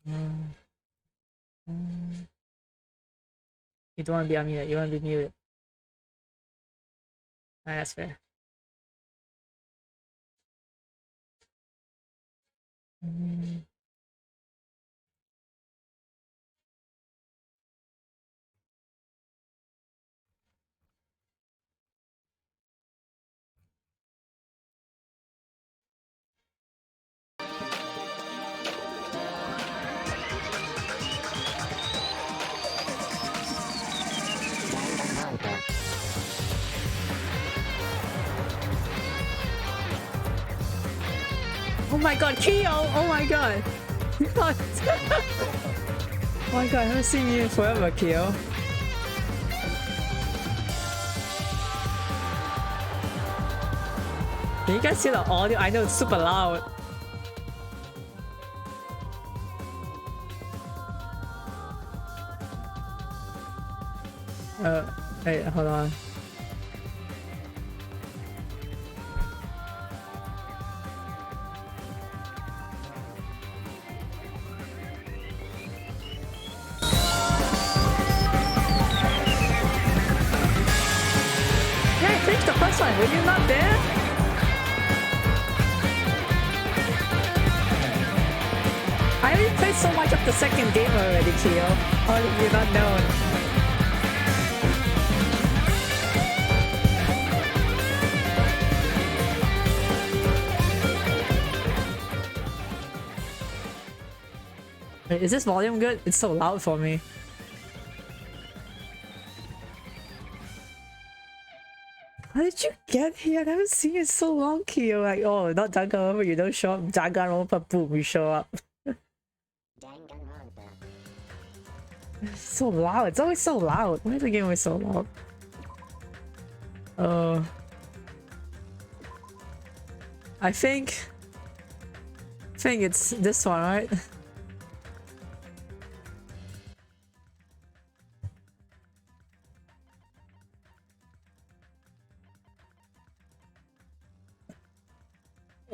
Mm, mm. You don't want to be unmuted. You want to be muted. Ah, that's fair. Mm. Oh my god, Kyo! Oh my god! What? Oh my god, I haven't seen you in forever, Kyo. Can you guys hear the audio? I know it's super loud. Wait, hold on. Yeah, I finished the first one. Were you not there? I already played so much of the second game already, Kyo. How have you not known? Wait, is this volume good? It's so loud for me. How did you get here? I haven't seen you in so long, Kyo. Like, oh, not danganronpa, you don't show up. Danganronpa, boom, you show up. It's so loud. It's always so loud. Why is the game always so loud? I think it's this one, right?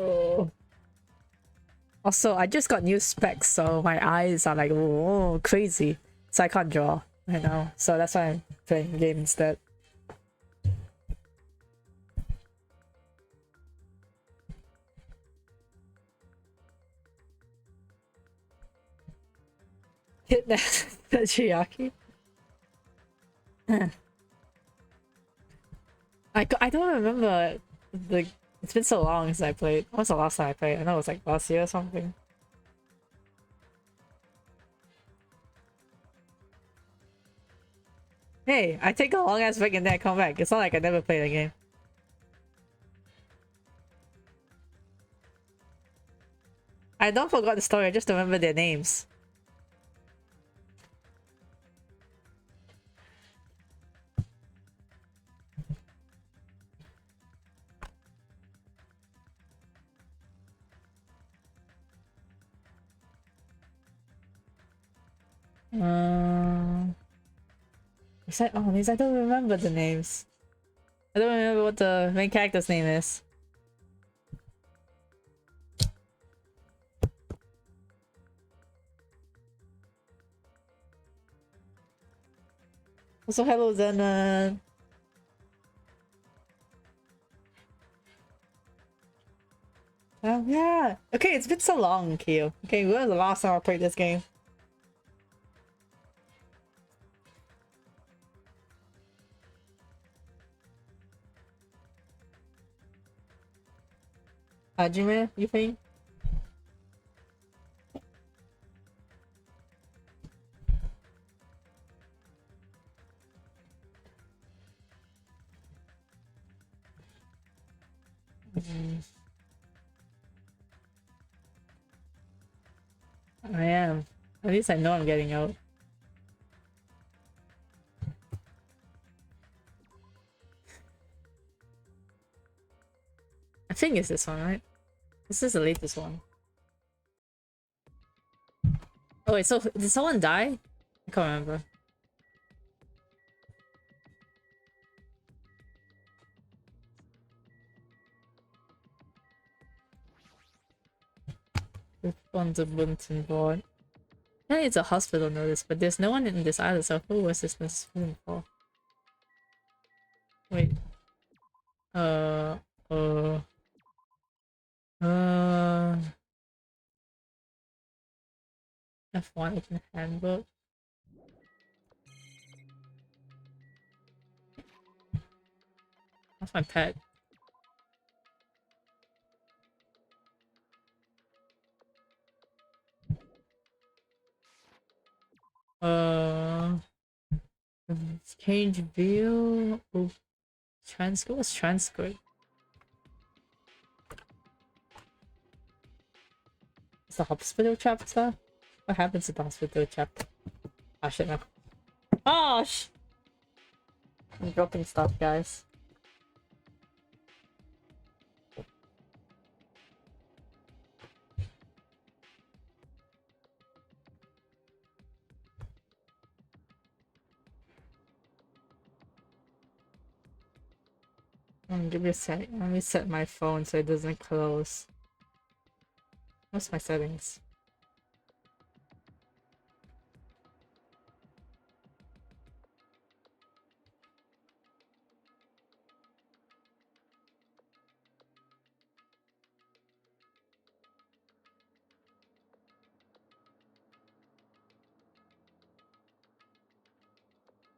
Oh. Also, I just got new specs, so my eyes are like, oh, crazy. So I can't draw right now. So that's why I'm playing game instead. Hit that patriarchy. I don't remember the. It's been so long since I played. When was the last time I played? I know it was like last year or something. Hey, I take a long ass break and then I come back. It's not like I never played the game. I don't forget the story, I just remember their names. I don't remember the names. I don't remember what the main character's name is. Also, hello then. Yeah. Okay, it's been so long, Kyo. Okay, when was the last time I played this game? Hajime, you think? I am. At least I know I'm getting out. I think it's this one, right? This is the latest one. Oh wait, so did someone die? I can't remember. On the bulletin board. Yeah, it's a hospital notice, but there's no one in this island, so who was this room for? Wait. Uh, uh, uh, F1 open handbook. That's my pet. Uh, change view. Oh, transcript. What's transcript? It's the hospital chapter. What happens in the hospital chapter? Oh shit! No. Oh sh! I'm dropping stuff, guys. Give me a sec. Let me set my phone so it doesn't close. What's my settings?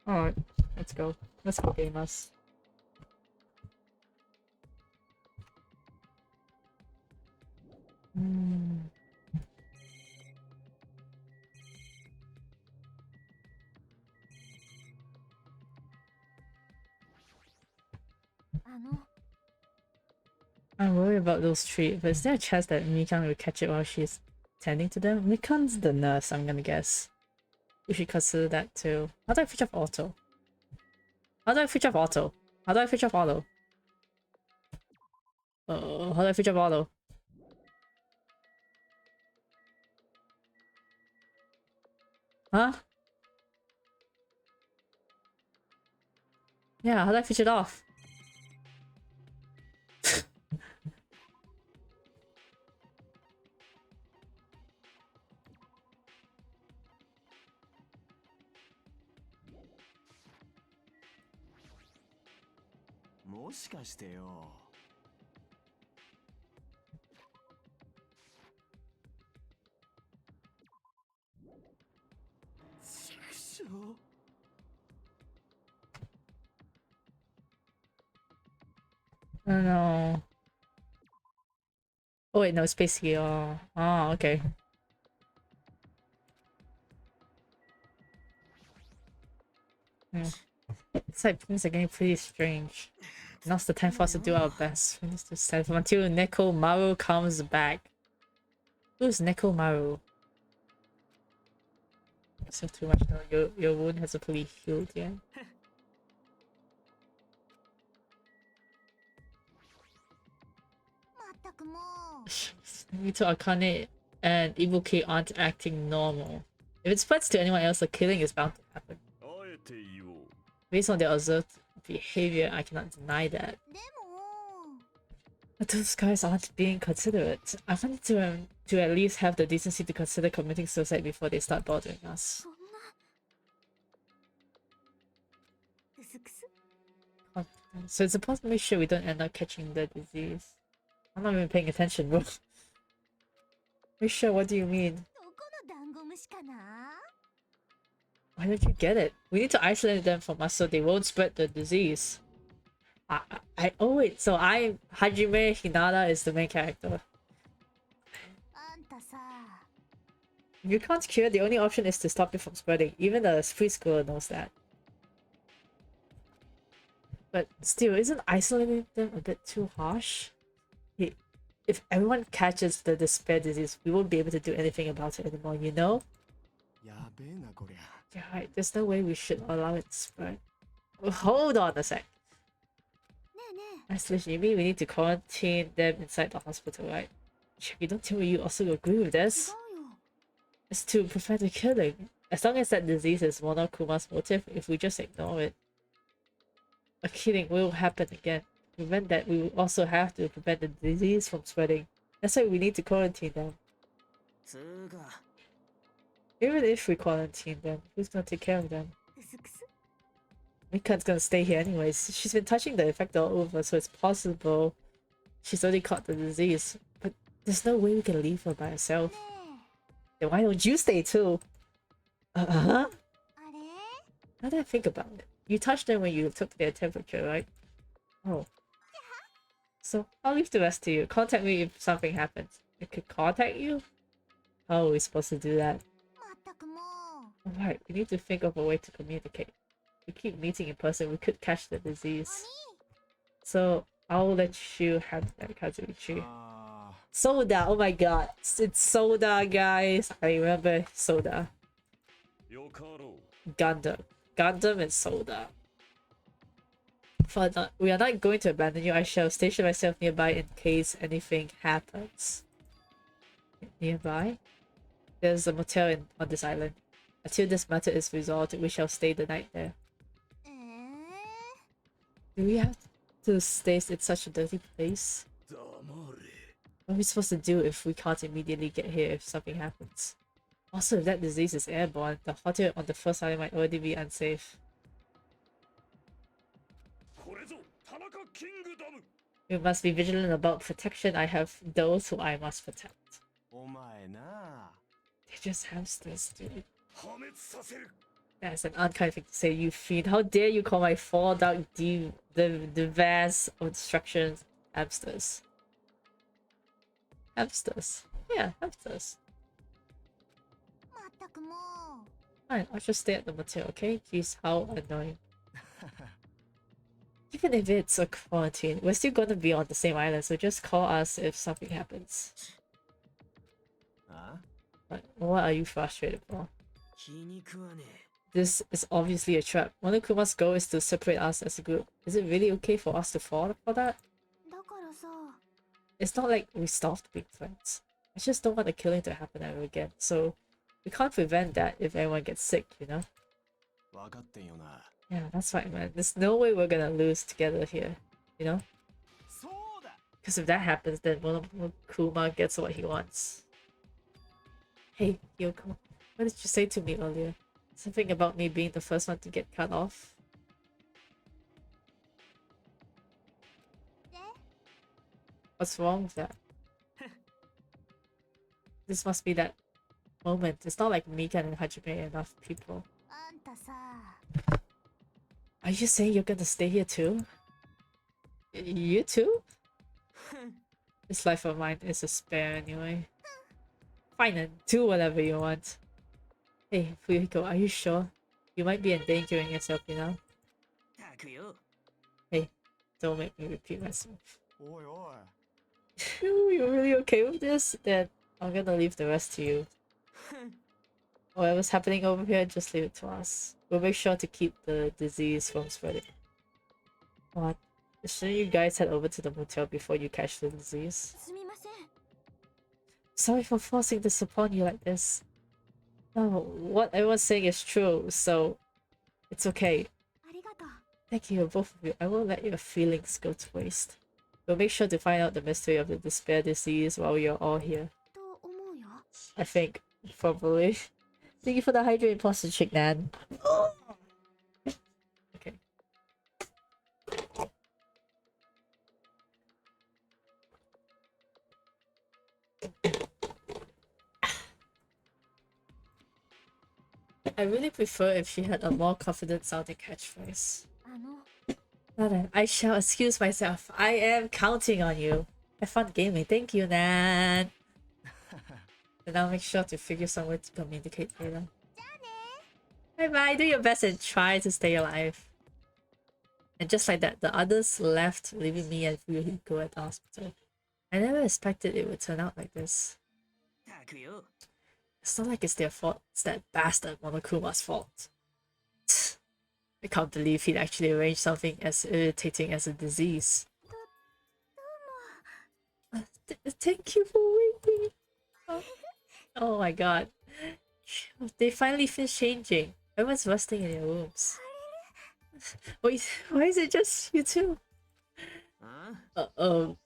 Alright, let's go. Let's go, gamers. I'm worried about those trees, but is there a chance that Mikan will catch it while she's tending to them? Mikan's the nurse, I'm gonna guess. We should consider that too. How do I switch off auto? How do I switch off auto? How do I switch off auto? How do I switch off auto? Huh? Yeah, how do I switch it off? I don't know. Oh wait, no, it's basically oh, okay. It's like things are getting pretty strange. Now's the time for us to do our best. Finish this time until Neko Maru comes back. Who's Neko Maru? So too much now. Your wound hasn't fully healed yet. Mito Akane and Ibuki aren't acting normal. If it spreads to anyone else, the killing is bound to happen. Based on their observed behavior, I cannot deny that. But those guys aren't being considerate. I wanted to at least have the decency to consider committing suicide before they start bothering us. So it's important to make sure we don't end up catching the disease. I'm not even paying attention, bro. Make sure, what do you mean? Why don't you get it? We need to isolate them from us so they won't spread the disease. Oh wait, so Hajime Hinata is the main character. If you can't cure, the only option is to stop it from spreading. Even the preschooler knows that. But still, isn't isolating them a bit too harsh? If everyone catches the despair disease, we won't be able to do anything about it anymore, you know? Yeah, right. There's no way we should allow it to spread. Hold on a sec. Isolation, you mean we need to quarantine them inside the hospital, right? You don't tell me you also agree with this? It's to prevent the killing. As long as that disease is Monokuma's motive, if we just ignore it, a killing will happen again. To prevent that, we will also have to prevent the disease from spreading. That's why we need to quarantine them. Even if we quarantine them, who's gonna take care of them? Mika's gonna stay here anyways. She's been touching the effect all over, so it's possible she's already caught the disease. But there's no way we can leave her by herself. Then why don't you stay too? Uh-huh. Now that I think about it, you touched them when you took their temperature, right? Oh. So, I'll leave the rest to you. Contact me if something happens. It could contact you? How are we supposed to do that? Alright, we need to think of a way to communicate. If we keep meeting in person, we could catch the disease. So, I'll let you have that, Kazuichi. Soda! Oh my god. It's Soda, guys. I remember Soda. Gundam. Gundam and Soda. We are not going to abandon you. I shall station myself nearby in case anything happens. Nearby? There's a motel on this island. Until this matter is resolved, we shall stay the night there. Do we have to stay in such a dirty place? What are we supposed to do if we can't immediately get here if something happens? Also, if that disease is airborne, the hotel on the first island might already be unsafe. We must be vigilant about protection. I have those who I must protect. They're just hamsters, dude. That's an unkind thing to say, you fiend. How dare you call my four dark the vast obstructions hamsters? Hamsters. Yeah, hamsters. Fine, I'll just stay at the motel, okay? Jeez, how annoying. Even if it's a quarantine, we're still gonna be on the same island, so just call us if something happens. But what are you frustrated for? This is obviously a trap. Monokuma's goal is to separate us as a group. Is it really okay for us to fall for that? It's not like we stopped being friends. I just don't want the killing to happen ever again, so we can't prevent that if anyone gets sick, you know? Yeah, that's right, man. There's no way we're gonna lose together here, you know? Because if that happens, then Monokuma gets what he wants. Hey, Yoko, what did you say to me earlier? Something about me being the first one to get cut off? What's wrong with that? This must be that moment. It's not like Mika and Hajime are enough people. Are you saying you're gonna stay here too? You too? This life of mine is a spare anyway. Fine then, do whatever you want. Hey, Fuyuhiko, are you sure? You might be endangering yourself, you know? Hey, don't make me repeat myself. You're really okay with this? Then I'm gonna leave the rest to you. Whatever's happening over here, just leave it to us. We'll make sure to keep the disease from spreading. What? Shouldn't you guys head over to the motel before you catch the disease? Sorry for forcing this upon you like this. No, what everyone's saying is true, so it's okay. Thank you, both of you. I won't let your feelings go to waste. We'll make sure to find out the mystery of the despair disease while you're all here. I think, probably. Thank you for the hydrate imposter chick, Nan. Okay. I really prefer if she had a more confident sounding catchphrase. Now then, I shall excuse myself. I am counting on you. Have fun gaming. Thank you, Nan. And I'll make sure to figure some way to communicate later. Bye bye. Do your best and try to stay alive. And just like that, the others left, leaving me and Fuyuhiko at the hospital. I never expected it would turn out like this. It's not like it's their fault. It's that bastard Monokuma's fault. I can't believe he'd actually arranged something as irritating as a disease. Thank you for waiting. Oh my god. They finally finished changing. Everyone's resting in their rooms. Wait, why is it just you two?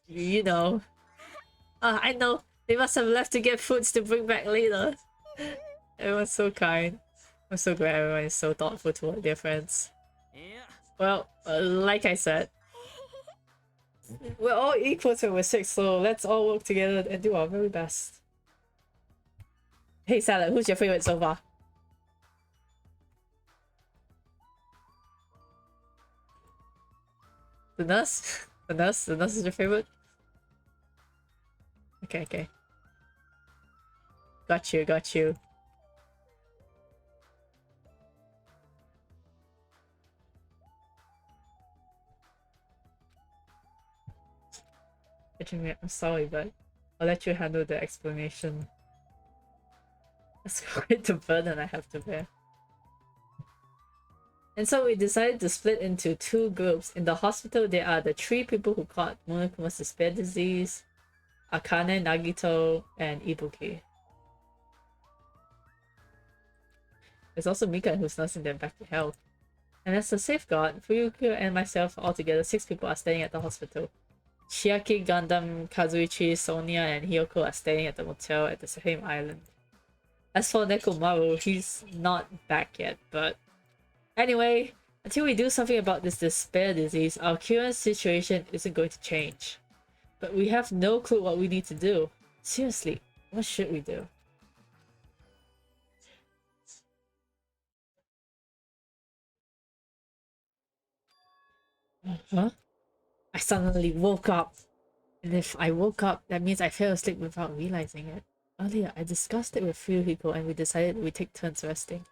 You know. I know. They must have left to get foods to bring back later. Everyone's so kind. I'm so glad everyone is so thoughtful toward their friends. Well, like I said, we're all equal till we're sick, so let's all work together and do our very best. Hey Salad, who's your favorite so far? The nurse? The nurse? The nurse is your favorite? Okay, okay. Got you, got you. I'm sorry, but I'll let you handle the explanation. That's quite the burden I have to bear. And so we decided to split into two groups. In the hospital, there are the 3 people who caught Monokuma's despair disease, Akane, Nagito, and Ibuki. There's also Mika who's nursing them back to health. And as a safeguard, Fuyuki and myself, altogether 6 people are staying at the hospital. Chiaki, Gundam, Kazuichi, Sonia, and Hiyoko are staying at the motel at the same island. As for Nekomaru, he's not back yet, but... Anyway, until we do something about this despair disease, our current situation isn't going to change. But we have no clue what we need to do. Seriously, what should we do? Huh? I suddenly woke up. And if I woke up, that means I fell asleep without realizing it. Earlier, I discussed it with Fuyuhiko and we decided we take turns resting.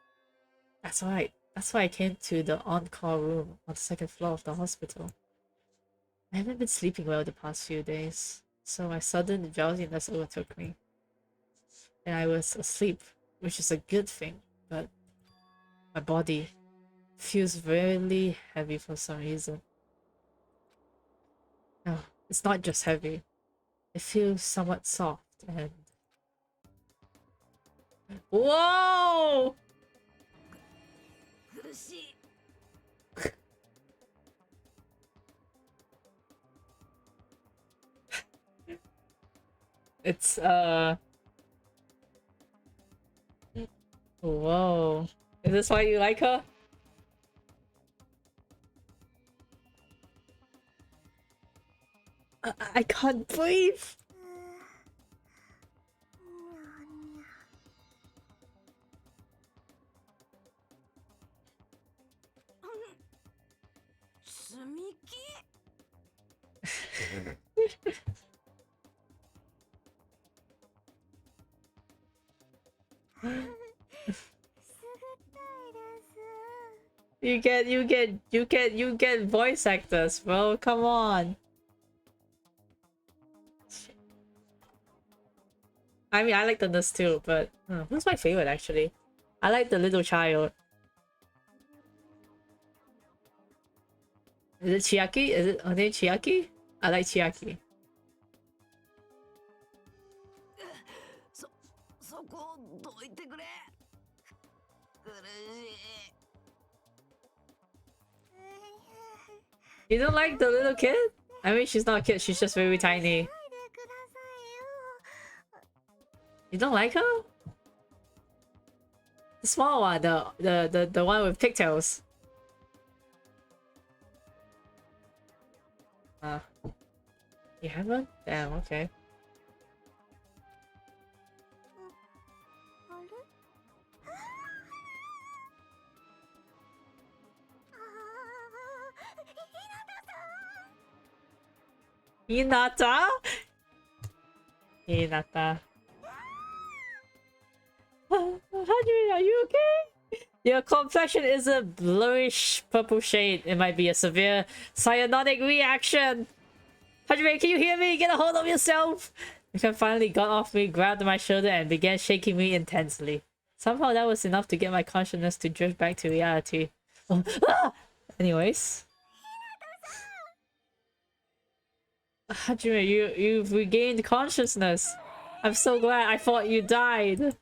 That's right. That's why I came to the on-call room on the 2nd floor of the hospital. I haven't been sleeping well the past few days, so my sudden drowsiness overtook me. And I was asleep, which is a good thing, but my body feels really heavy for some reason. No, it's not just heavy. It feels somewhat soft and... Whoa! It's whoa. Is this why you like her? I can't breathe. You get voice actors, bro. Come on. I mean, I like the nurse too, but who's my favorite actually? I like the little child. Is it Chiaki? Is it her name Chiaki? I like Chiaki. You don't like the little kid? I mean, she's not a kid, she's just very tiny. You don't like her? The small one, the one with pigtails. You haven't? Damn, okay. Hinata? Hinata. Hadri, are you okay? Your complexion is a bluish purple shade. It might be a severe cyanotic reaction. Hadri, can you hear me? Get a hold of yourself! Mika finally got off me, grabbed my shoulder, and began shaking me intensely. Somehow that was enough to get my consciousness to drift back to reality. Anyways. Hajime, you've regained consciousness. I'm so glad. I thought you died.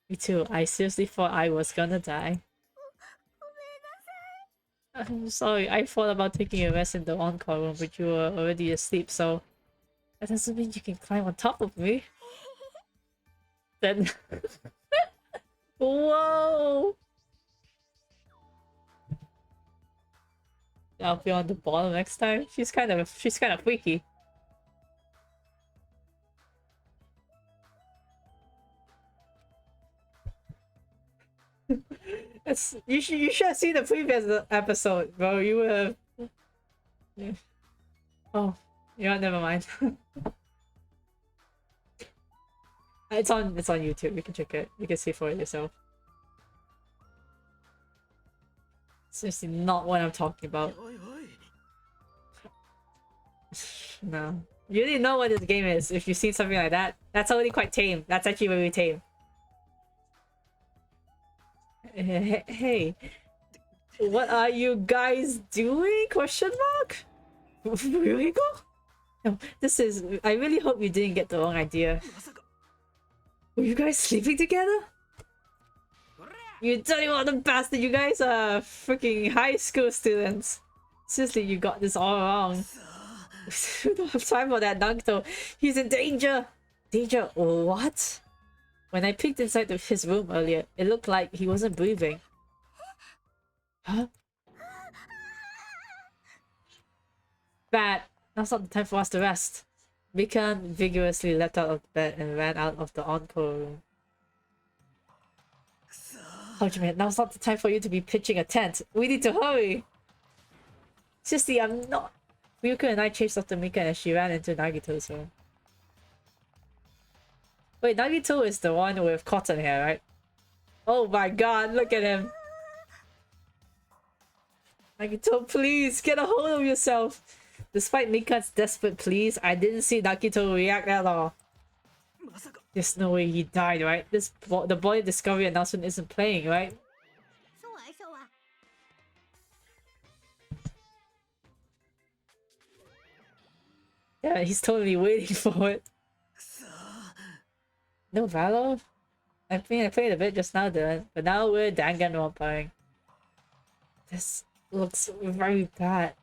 Me too. I seriously thought I was gonna die. I'm sorry. I thought about taking a rest in the on-call room, but you were already asleep, so... That doesn't mean you can climb on top of me. Then... Whoa! I'll be on the bottom next time. She's kind of freaky. You should have seen the previous episode, bro. You would have. Yeah. Oh, yeah. Never mind. It's on YouTube. You can check it. You can see for it yourself. Seriously, not what I'm talking about. No. You didn't know what this game is if you've seen something like that. That's already quite tame. That's actually very tame. Hey. What are you guys doing? Question mark? Really go? No, this is... I really hope you didn't get the wrong idea. Were you guys sleeping together? You dirty little bastard, you guys are freaking high school students. Seriously, you got this all wrong. We don't have time for that, Naruto. He's in danger! Danger? What? When I peeked inside his room earlier, it looked like he wasn't breathing. Huh? Bad. Now's not the time for us to rest. Mikan vigorously leapt out of bed and ran out of the encore room. Hajime, now's not the time for you to be pitching a tent. We need to hurry! Seriously, I'm not... Ryuko and I chased after Mika and she ran into Nagito's room. Wait, Nagito is the one with cotton hair, right? Oh my god, look at him! Nagito, please, get a hold of yourself! Despite Mika's desperate pleas, I didn't see Nagito react at all. There's no way he died, right? The body discovery announcement isn't playing, right? Yeah, he's totally waiting for it. No valor? I mean, I played a bit just now, but now we're danganronpa. This looks very bad.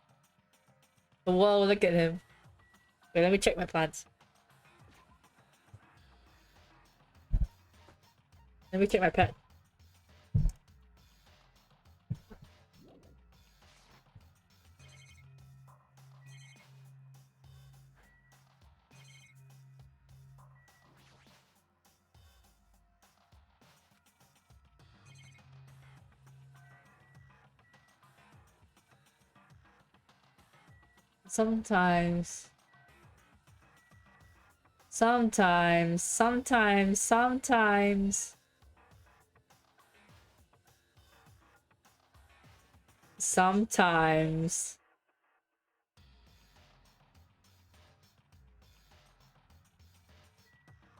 Whoa, look at him. Wait, let me check my plants. Let me check my pet. Sometimes. Sometimes. Sometimes. Sometimes. Sometimes.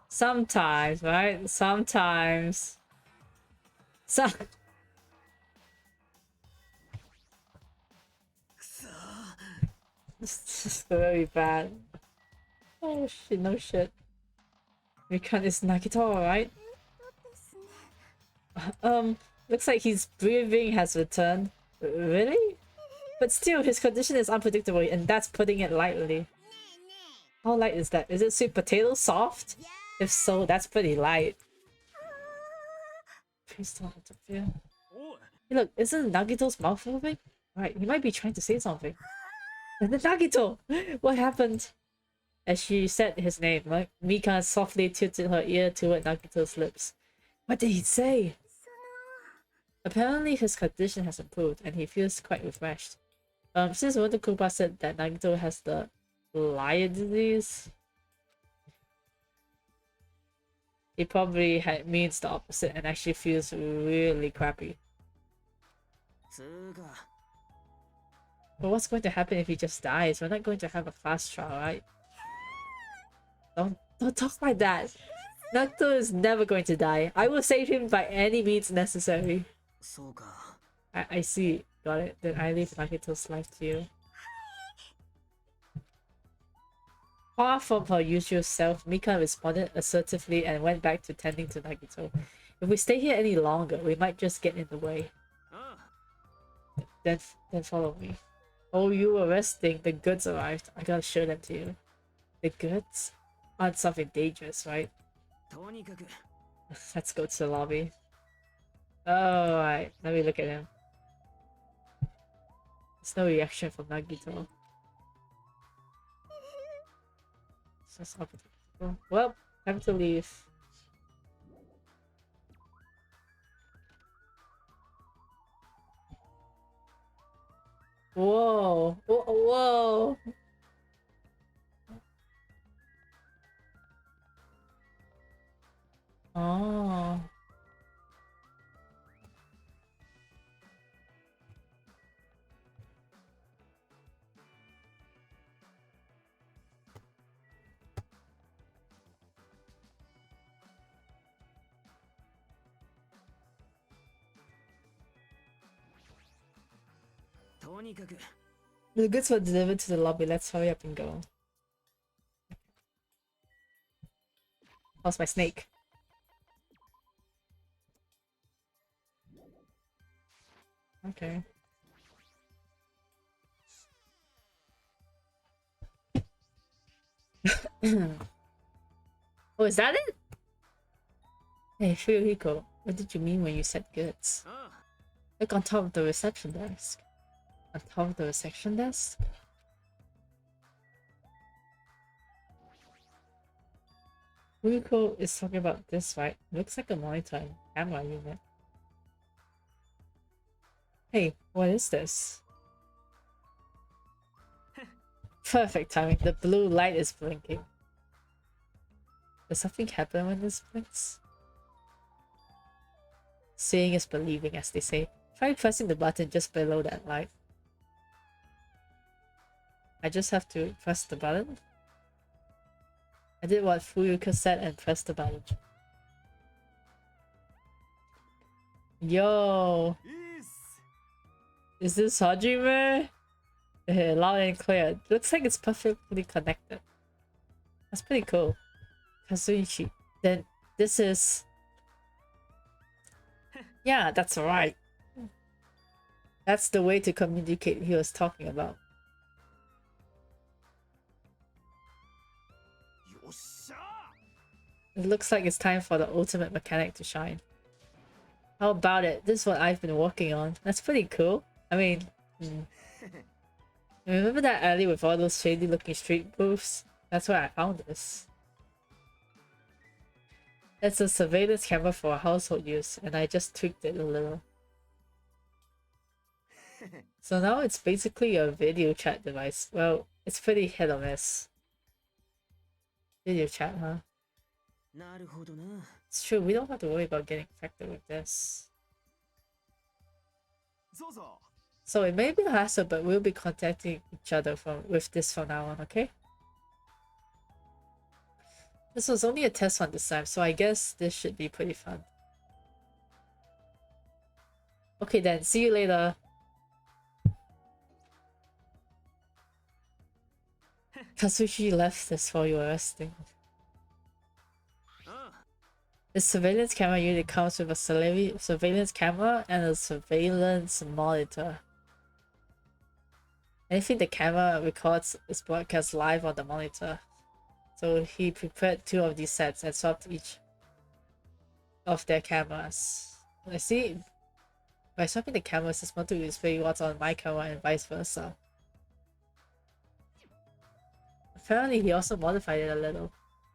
Sometimes, right? Sometimes. Some. This is very bad. Oh shit, no shit. Mikan is Nagito, right? Looks like his breathing has returned. Really? But still, his condition is unpredictable, and that's putting it lightly. How light is that? Is it sweet potato soft? If so, that's pretty light. Please don't interfere. Hey look, isn't Nagito's mouth moving? Right, he might be trying to say something. And then Nagito! What happened? As she said his name, Mika softly tilted her ear toward Nagito's lips. What did he say? Apparently his condition has improved and he feels quite refreshed. Since Wonderkupa said that Nagito has the lion disease, he probably means the opposite and actually feels really crappy. But what's going to happen if he just dies? We're not going to have a fast trial, right? Don't talk like that. Nagito is never going to die. I will save him by any means necessary. I see. Got it. Then I leave Nagito's life to you. Far from her usual self, Mika responded assertively and went back to tending to Nagito. If we stay here any longer, we might just get in the way. Then follow me. Oh, you were resting. The goods arrived. I gotta show them to you. The goods? Aren't something dangerous, right? Let's go to the lobby. Oh, right. Let me look at him. There's no reaction from Nagito. So that's unpredictable. Well, time to leave. Whoa! Whoa! Oh. The goods were delivered to the lobby. Let's hurry up and go. How's my snake? Okay. Oh, is that it? Hey, Fuyuhiko, what did you mean when you said goods? Look on top of the reception desk. On top of the reception desk? Fuyuhiko is talking about this, right? Looks like a monitor and camera unit. Hey, what is this? Perfect timing. The blue light is blinking. Does something happen when this blinks? Seeing is believing, as they say. Try pressing the button just below that light. I just have to press the button? I did what Fuyuka said and pressed the button. Yo! Is this Hajime? Loud and clear. Looks like it's perfectly connected. That's pretty cool. Kazuichi. Then this is... Yeah, that's right. That's the way to communicate he was talking about. It looks like it's time for the ultimate mechanic to shine. How about it? This is what I've been working on. That's pretty cool. I mean... Remember that alley with all those shady looking street booths? That's where I found this. It's a surveillance camera for household use, and I just tweaked it a little. So now it's basically a video chat device. Well, it's pretty hit or miss. Video chat, huh? It's true, we don't have to worry about getting infected with this. So it may be a hassle, but we'll be contacting each other with this from now on, okay? This was only a test one this time, so I guess this should be pretty fun. Okay then, see you later. Kazushi left this for you arresting. This surveillance camera unit comes with a surveillance camera and a surveillance monitor. Anything the camera records is broadcast live on the monitor. So he prepared 2 of these sets and swapped each of their cameras. I see. By swapping the cameras, this monitor will display what's on my camera and vice versa. Apparently, he also modified it a little.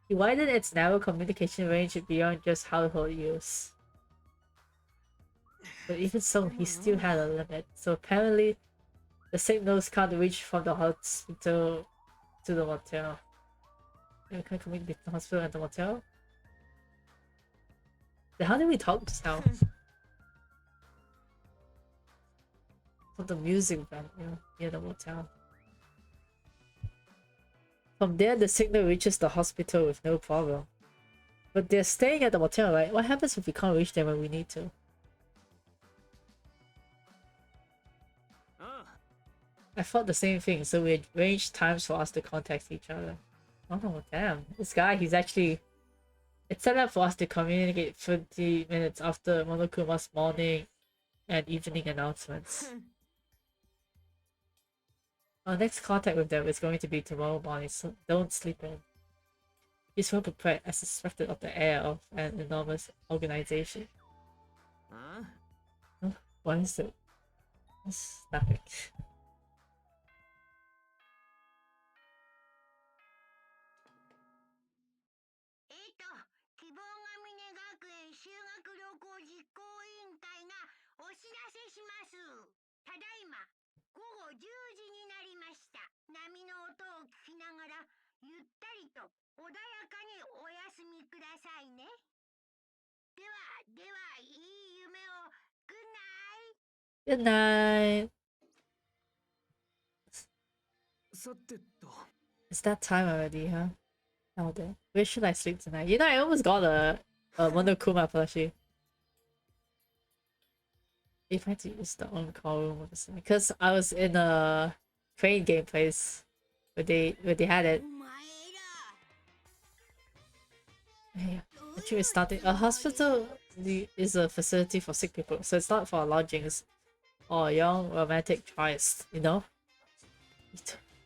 He widened its narrow communication range beyond just household use. But even so, he still had a limit. So apparently, the signals can't reach from the hospital to the motel. You can communicate between the hospital and the motel? Then how did we talk just now? From the music venue near the motel. From there, the signal reaches the hospital with no problem. But they're staying at the motel, right? What happens if we can't reach them when we need to? I thought the same thing, so we arranged times for us to contact each other. Oh, damn. This guy, he's actually... It's set up for us to communicate 30 minutes after Monokuma's morning and evening announcements. Our next contact with them is going to be tomorrow morning, so don't sleep in. He's well prepared, as suspected of the air of an enormous organization. What is it? It's nothing. 希望ヶ峰学園修学旅行実行委員会がお知らせします。ただいま午後10時になりました。波の音を聞きながらゆったりと穏やかにお休みくださいね。ではいい夢を。Good night. Good night. It's that time already, huh? Oh, dear. Where should I sleep tonight? You know, I almost got a Monokuma plushie. If I had to use the on-call room or something, because I was in a crane game place where they had it. Yeah, actually, it's starting. A hospital is a facility for sick people, so it's not for lodgings or young romantic choice. You know.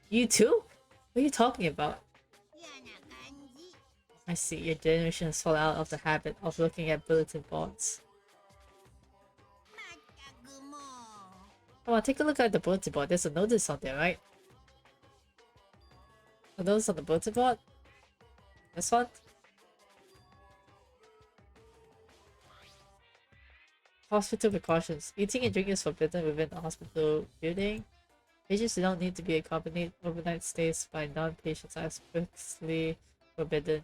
You too? What are you talking about? I see. Your generation has fallen out of the habit of looking at bulletin boards. Come on, take a look at the bulletin board. There's a notice on there, right? A notice on the bulletin board? This one? Hospital precautions. Eating and drinking is forbidden within the hospital building. Patients do not need to be accompanied. Overnight stays by non-patients are strictly forbidden.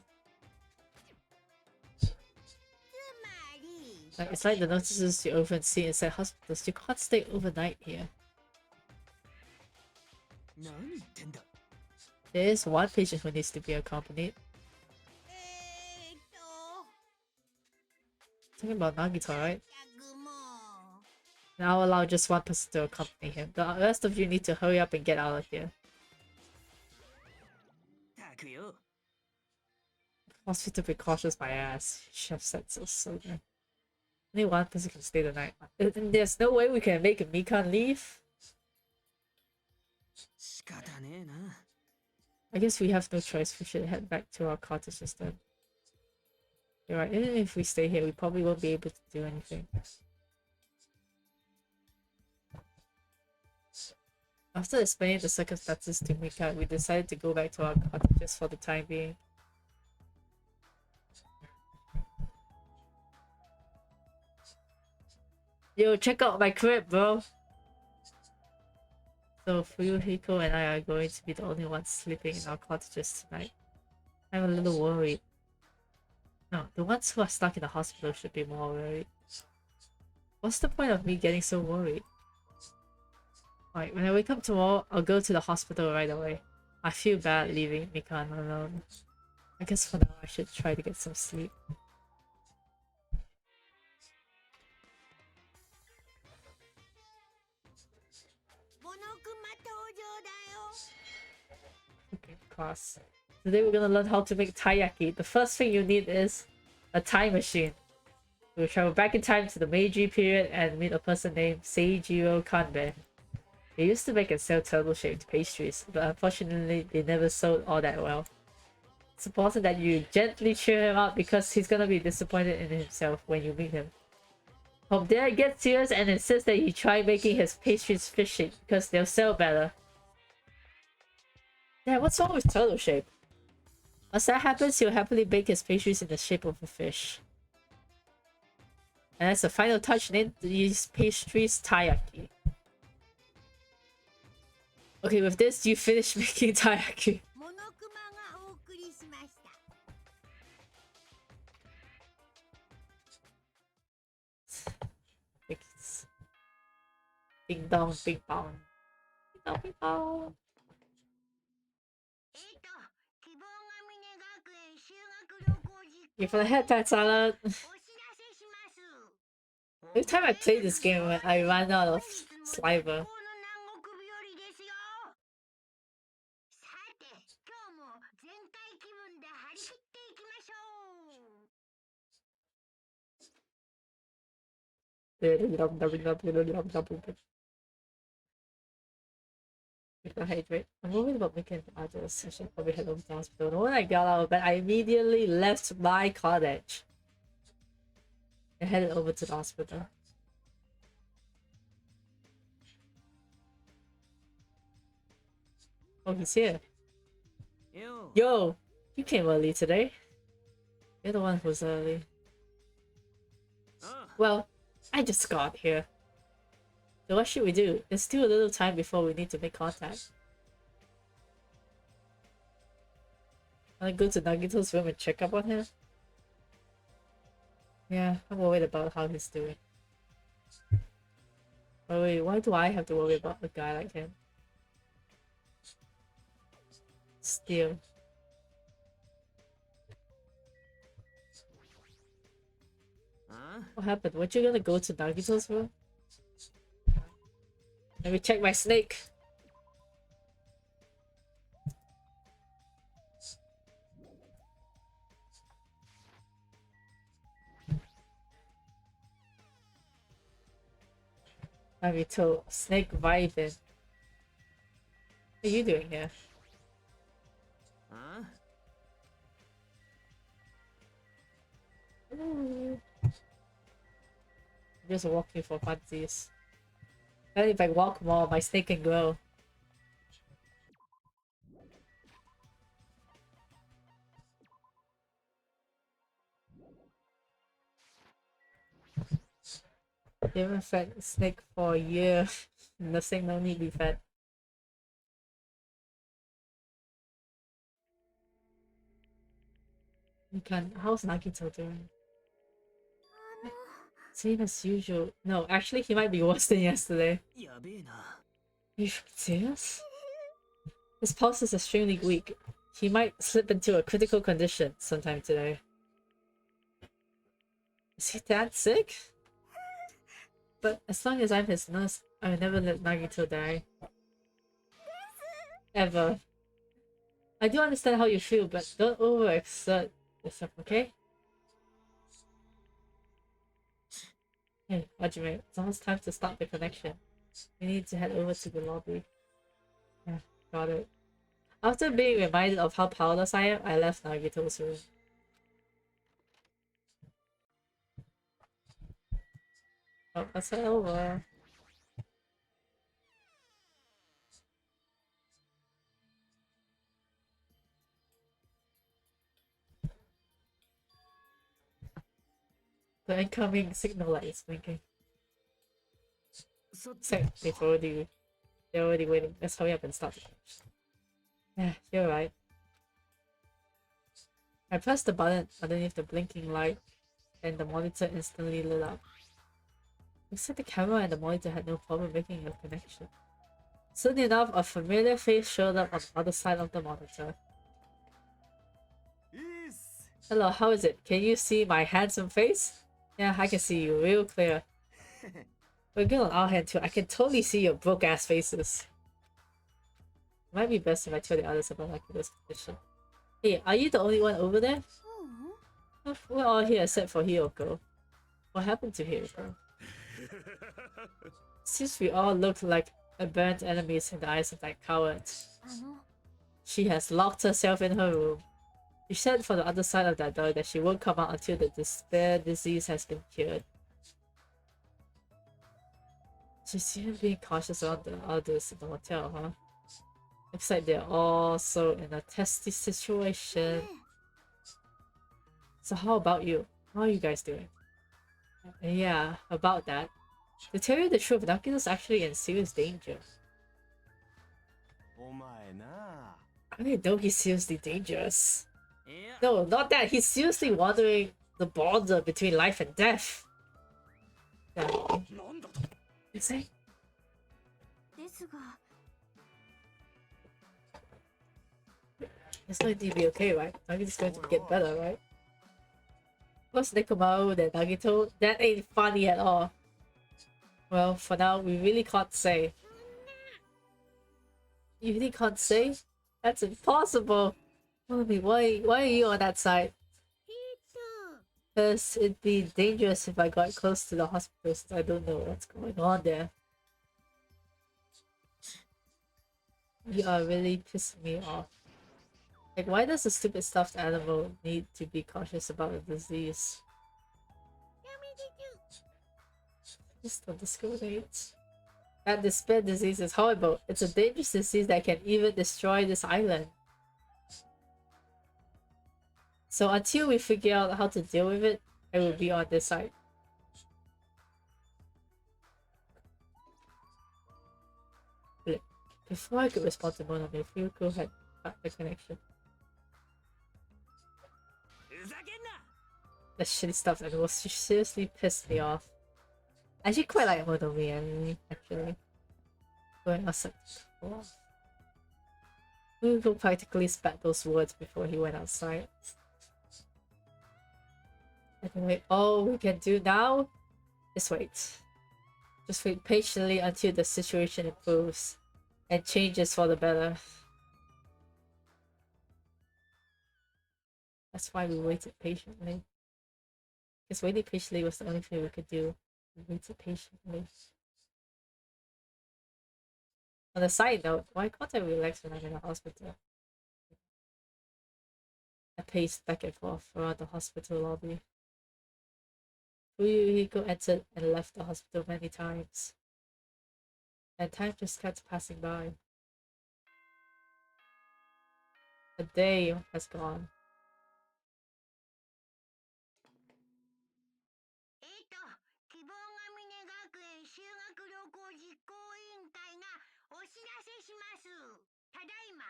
It's like the notices you often see inside hospitals. You can't stay overnight here. There is one patient who needs to be accompanied. Talking about Nagito, right? Now I'll allow just one person to accompany him. The rest of you need to hurry up and get out of here. Hospital precautions, my ass. Chef said so good. Only one person can stay the night. And there's no way we can make Mikan leave? I guess we have no choice. We should head back to our cottages then. You're right, even if we stay here, we probably won't be able to do anything. After explaining the circumstances to Mika, we decided to go back to our cottages for the time being. Yo, check out my crib, bro! So Fuyuhiko and I are going to be the only ones sleeping in our cottages tonight. I'm a little worried. No, the ones who are stuck in the hospital should be more worried. What's the point of me getting so worried? Alright, when I wake up tomorrow, I'll go to the hospital right away. I feel bad leaving Mikan alone. I guess for now I should try to get some sleep. Okay, class. Today we're gonna learn how to make taiyaki. The first thing you need is a time machine. We'll travel back in time to the Meiji period and meet a person named Seijiro Kanbei. They used to make and sell turtle-shaped pastries, but unfortunately they never sold all that well. It's important that you gently cheer him up because he's gonna be disappointed in himself when you meet him. From there, gets serious and insists that he try making his pastries fish-shaped because they'll sell better. Yeah, what's wrong with turtle shape? Once that happens, he'll happily bake his pastries in the shape of a fish. And as a final touch, name these pastries taiyaki. Okay, with this, you finish making taiyaki. Ding dong, bing bong. Ding dong, bing bong. Okay, for the headpad salad. Every time I play this game, I run out of saliva. Hydrate. I'm worried about making others. I should probably head over to the hospital. And when I got out of bed, I immediately left my cottage and headed over to the hospital. Oh, he's here. Yo, you came early today. You're the one who's early. Well, I just got here. So what should we do? There's still a little time before we need to make contact. Wanna go to Nagito's room and check up on him? Yeah, I'm worried about how he's doing. Oh wait, why do I have to worry about a guy like him? Still. What happened? Weren't you gonna go to Nagito's room? Let me check my snake! Nagito, snake vibing. What are you doing here? Ooh. I'm just walking for funsies. And if I walk more, my snake can grow. You haven't fed a snake for a year. The snake no need to be fed. You can. How's Nagito doing? Same as usual. No, actually, he might be worse than yesterday. Are you serious? His pulse is extremely weak. He might slip into a critical condition sometime today. Is he that sick? But as long as I'm his nurse, I will never let Nagito die. Ever. I do understand how you feel, but don't overexert yourself, okay? Hey, Hajime, it's almost time to start the connection. We need to head over to the lobby. Yeah, got it. After being reminded of how powerless I am, I left Nagito's room. Oh, let's head over. The incoming signal light is blinking. They're already waiting. Let's hurry up and start the match. Yeah, you're right. I pressed the button underneath the blinking light, and the monitor instantly lit up. Looks like the camera and the monitor had no problem making a connection. Soon enough, a familiar face showed up on the other side of the monitor. Hello, how is it? Can you see my handsome face? Yeah, I can see you real clear. We're good on our hand too. I can totally see your broke-ass faces. It might be best if I tell the others about Akito's condition. Hey, are you the only one over there? We're all here except for Hiyoko. What happened to Hiyoko? Seems we all look like burnt enemies in the eyes of that coward. She has locked herself in her room. She said from the other side of that door that she won't come out until the despair disease has been cured. She's seen being cautious around the others in the hotel, huh? Looks like they're also in a testy situation. So how about you? How are you guys doing? Yeah, about that. To tell you the truth, Nakito's actually in serious danger. I didn't know he's seriously dangerous. No, not that. He's seriously wandering the border between life and death. You say? It's going to be okay, right? Nagito's going to get better, right? What's Nekomaru and Nagito? That ain't funny at all. Well, for now, we really can't say. You really can't say? That's impossible! Mommy, why are you on that side? Because it'd be dangerous if I got close to the hospital since I don't know what's going on there. You are really pissing me off. Like, why does a stupid stuffed animal need to be cautious about a disease? Just don't discriminate. That despair disease is horrible. It's a dangerous disease that can even destroy this island. So until we figure out how to deal with it, I will be on this side. Before I could respond to Mona, Fuku had cut the connection. The shitty stuff that was seriously pissed me off. I actually quite like Monomi anime, actually. Going outside. Fuku practically spat those words before he went outside. Anyway, all we can do now is wait. Just wait patiently until the situation improves and changes for the better. That's why we waited patiently. Because waiting patiently was the only thing we could do. We waited patiently. On a side note, why can't I relax when I'm in the hospital? I paced back and forth around the hospital lobby. Fuyuhiko entered and left the hospital many times. And time just kept passing by. A day has gone. 希望ヶ峰学園修学旅行実行委員会がお知らせします。ただいま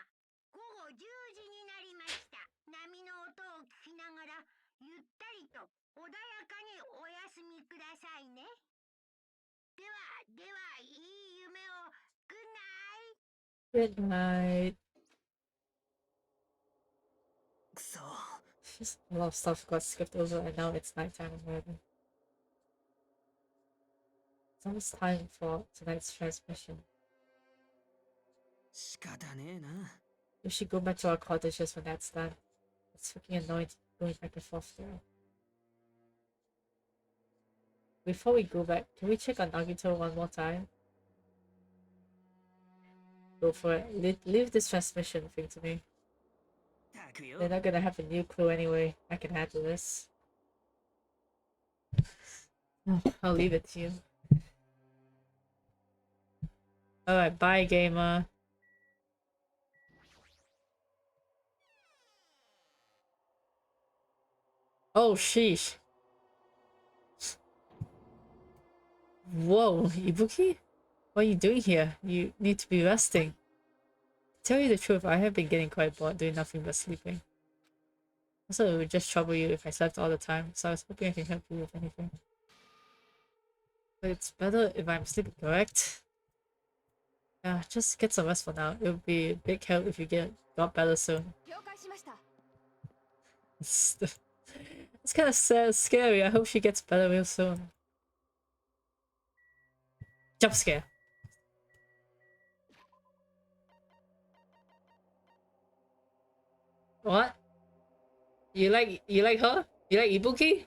午後10時になりました。波の音を聞きながらゆったりと穏やかにお休みくださいね。では、いい夢を。Good night. Good night. くそ。 Just a lot of stuff got skipped over and now it's nighttime already. It's almost time for tonight's transmission. 仕方ねえな。 We should go back to our cottages when that's done. It's freaking annoying going back and forth there. Before we go back, can we check on Nagito one more time? Go for it. Leave this transmission thing to me. They're not gonna have a new clue anyway. I can handle this. I'll leave it to you. Alright, bye gamer. Oh sheesh. Whoa, Ibuki? What are you doing here? You need to be resting. To tell you the truth, I have been getting quite bored doing nothing but sleeping. Also, it would just trouble you if I slept all the time, so I was hoping I can help you with anything. But it's better if I'm sleeping, correct? Yeah, just get some rest for now. It would be a big help if you got better soon. It's kind of sad, scary. I hope she gets better real soon. Jump scare. What? You like her? You like Ibuki?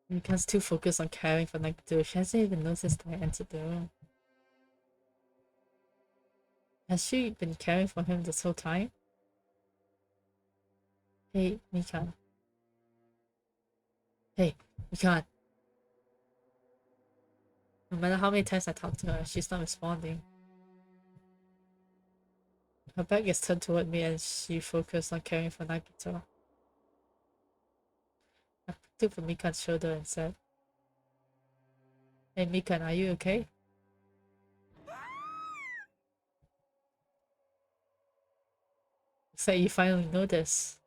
Mika's too focused on caring for Nagito. She hasn't even noticed I entered the room. Has she been caring for him this whole time? Hey, Mika. Hey, Mika. No matter how many times I talk to her, she's not responding. Her back is turned toward me and she focused on caring for Nagito. I picked up Mika's shoulder and said, Hey Mika, are you okay? Looks like you finally noticed.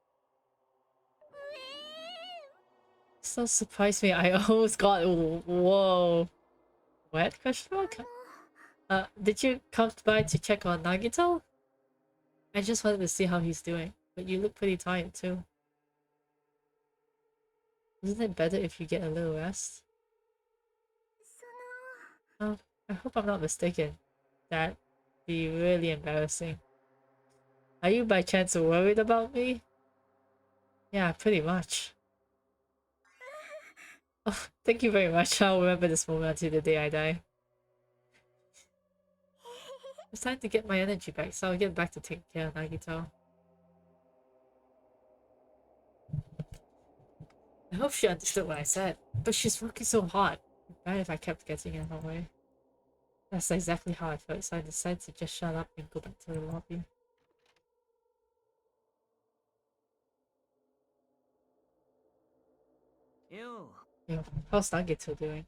So surprised me, I almost got whoa. What? Question mark? Did you come by to check on Nagito? I just wanted to see how he's doing, but you look pretty tired too. Isn't it better if you get a little rest? Oh, I hope I'm not mistaken. That'd be really embarrassing. Are you by chance worried about me? Yeah, pretty much. Oh, thank you very much. I'll remember this moment until the day I die. It's time to get my energy back, so I'll get back to taking care of Nagito. I hope she understood what I said, but she's working so hard. Bad if I kept getting in her way. That's exactly how I felt, so I decided to just shut up and go back to the lobby. Yo. Yo, how's Nagito doing?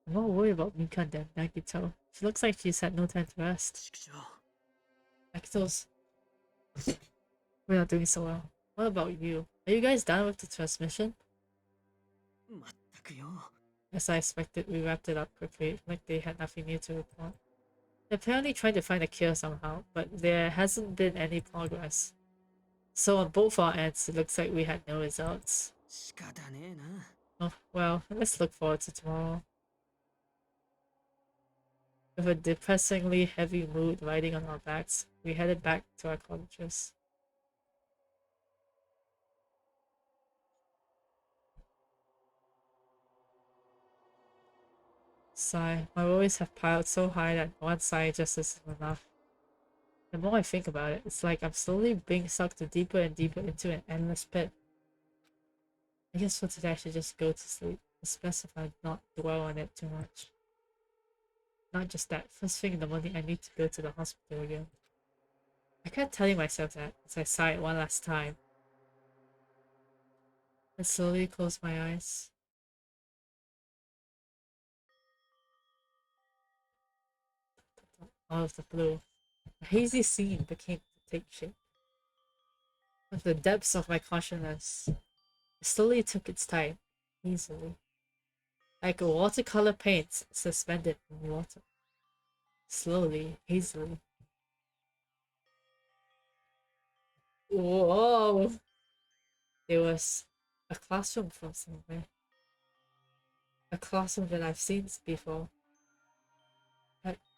I'm more worried about Mika than Nagito. She looks like she's had no time to rest. Nagito's... We're not doing so well. What about you? Are you guys done with the transmission? As I expected, we wrapped it up quickly, like they had nothing new to report. They're apparently trying to find a cure somehow, but there hasn't been any progress. So on both our ends, it looks like we had no results. Oh, well, let's look forward to tomorrow. With a depressingly heavy mood riding on our backs, we headed back to our cottages. Sigh, my worries have piled so high that one sigh just isn't enough. The more I think about it, it's like I'm slowly being sucked deeper and deeper into an endless pit. I guess for today I should just go to sleep. It's best if I not dwell on it too much. Not just that, first thing in the morning I need to go to the hospital again. I kept telling myself that as I sighed one last time. I slowly closed my eyes. Out of the blue, a hazy scene became to take shape. With the depths of my consciousness, it slowly took its time, easily. Like a watercolor paint suspended in water. Slowly, easily. Whoa! There was a classroom from somewhere. A classroom that I've seen before.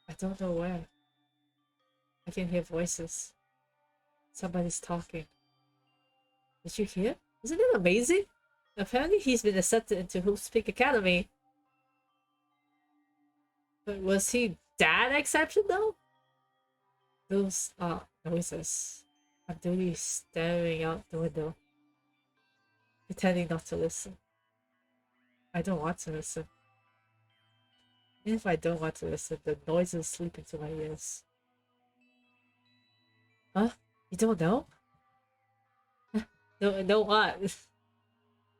I don't know where. I can hear voices. Somebody's talking. Did you hear? Isn't it amazing? Apparently he's been accepted into Hoops Peak Academy. But was he that exception though? Those are noises. I'm duly staring out the window, pretending not to listen. I don't want to listen. Even if I don't want to listen, the noises sleep into my ears. Huh? You don't know? No what?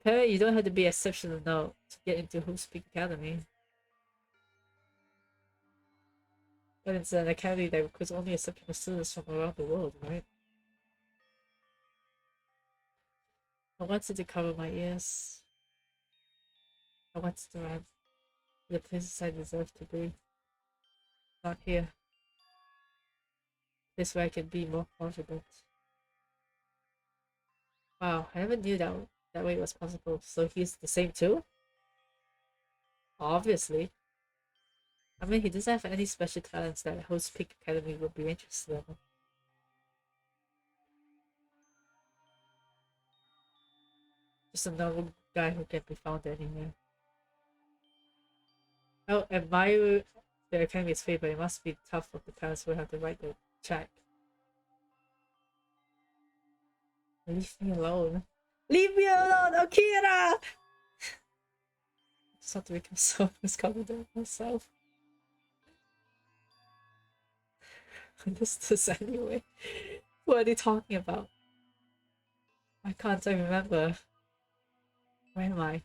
Apparently you don't have to be exceptional now to get into Hoops Peak Academy. But it's an academy that recruits only exceptional students from around the world, right? I wanted to cover my ears. I wanted to run to the places I deserve to be. Not here. This way I can be more confident. Wow, I never knew that way was possible. So he's the same too? Obviously. I mean, he doesn't have any special talents that Host Peak Academy would be interested in. Just another guy who can be found anywhere. Oh, admire the Academy's fate, but it must be tough for the parents who have to write the check. Leave me alone. Leave me alone, Akira! Just have to become so misconfident myself. This anyway. What are they talking about? I can't even remember. Where am I?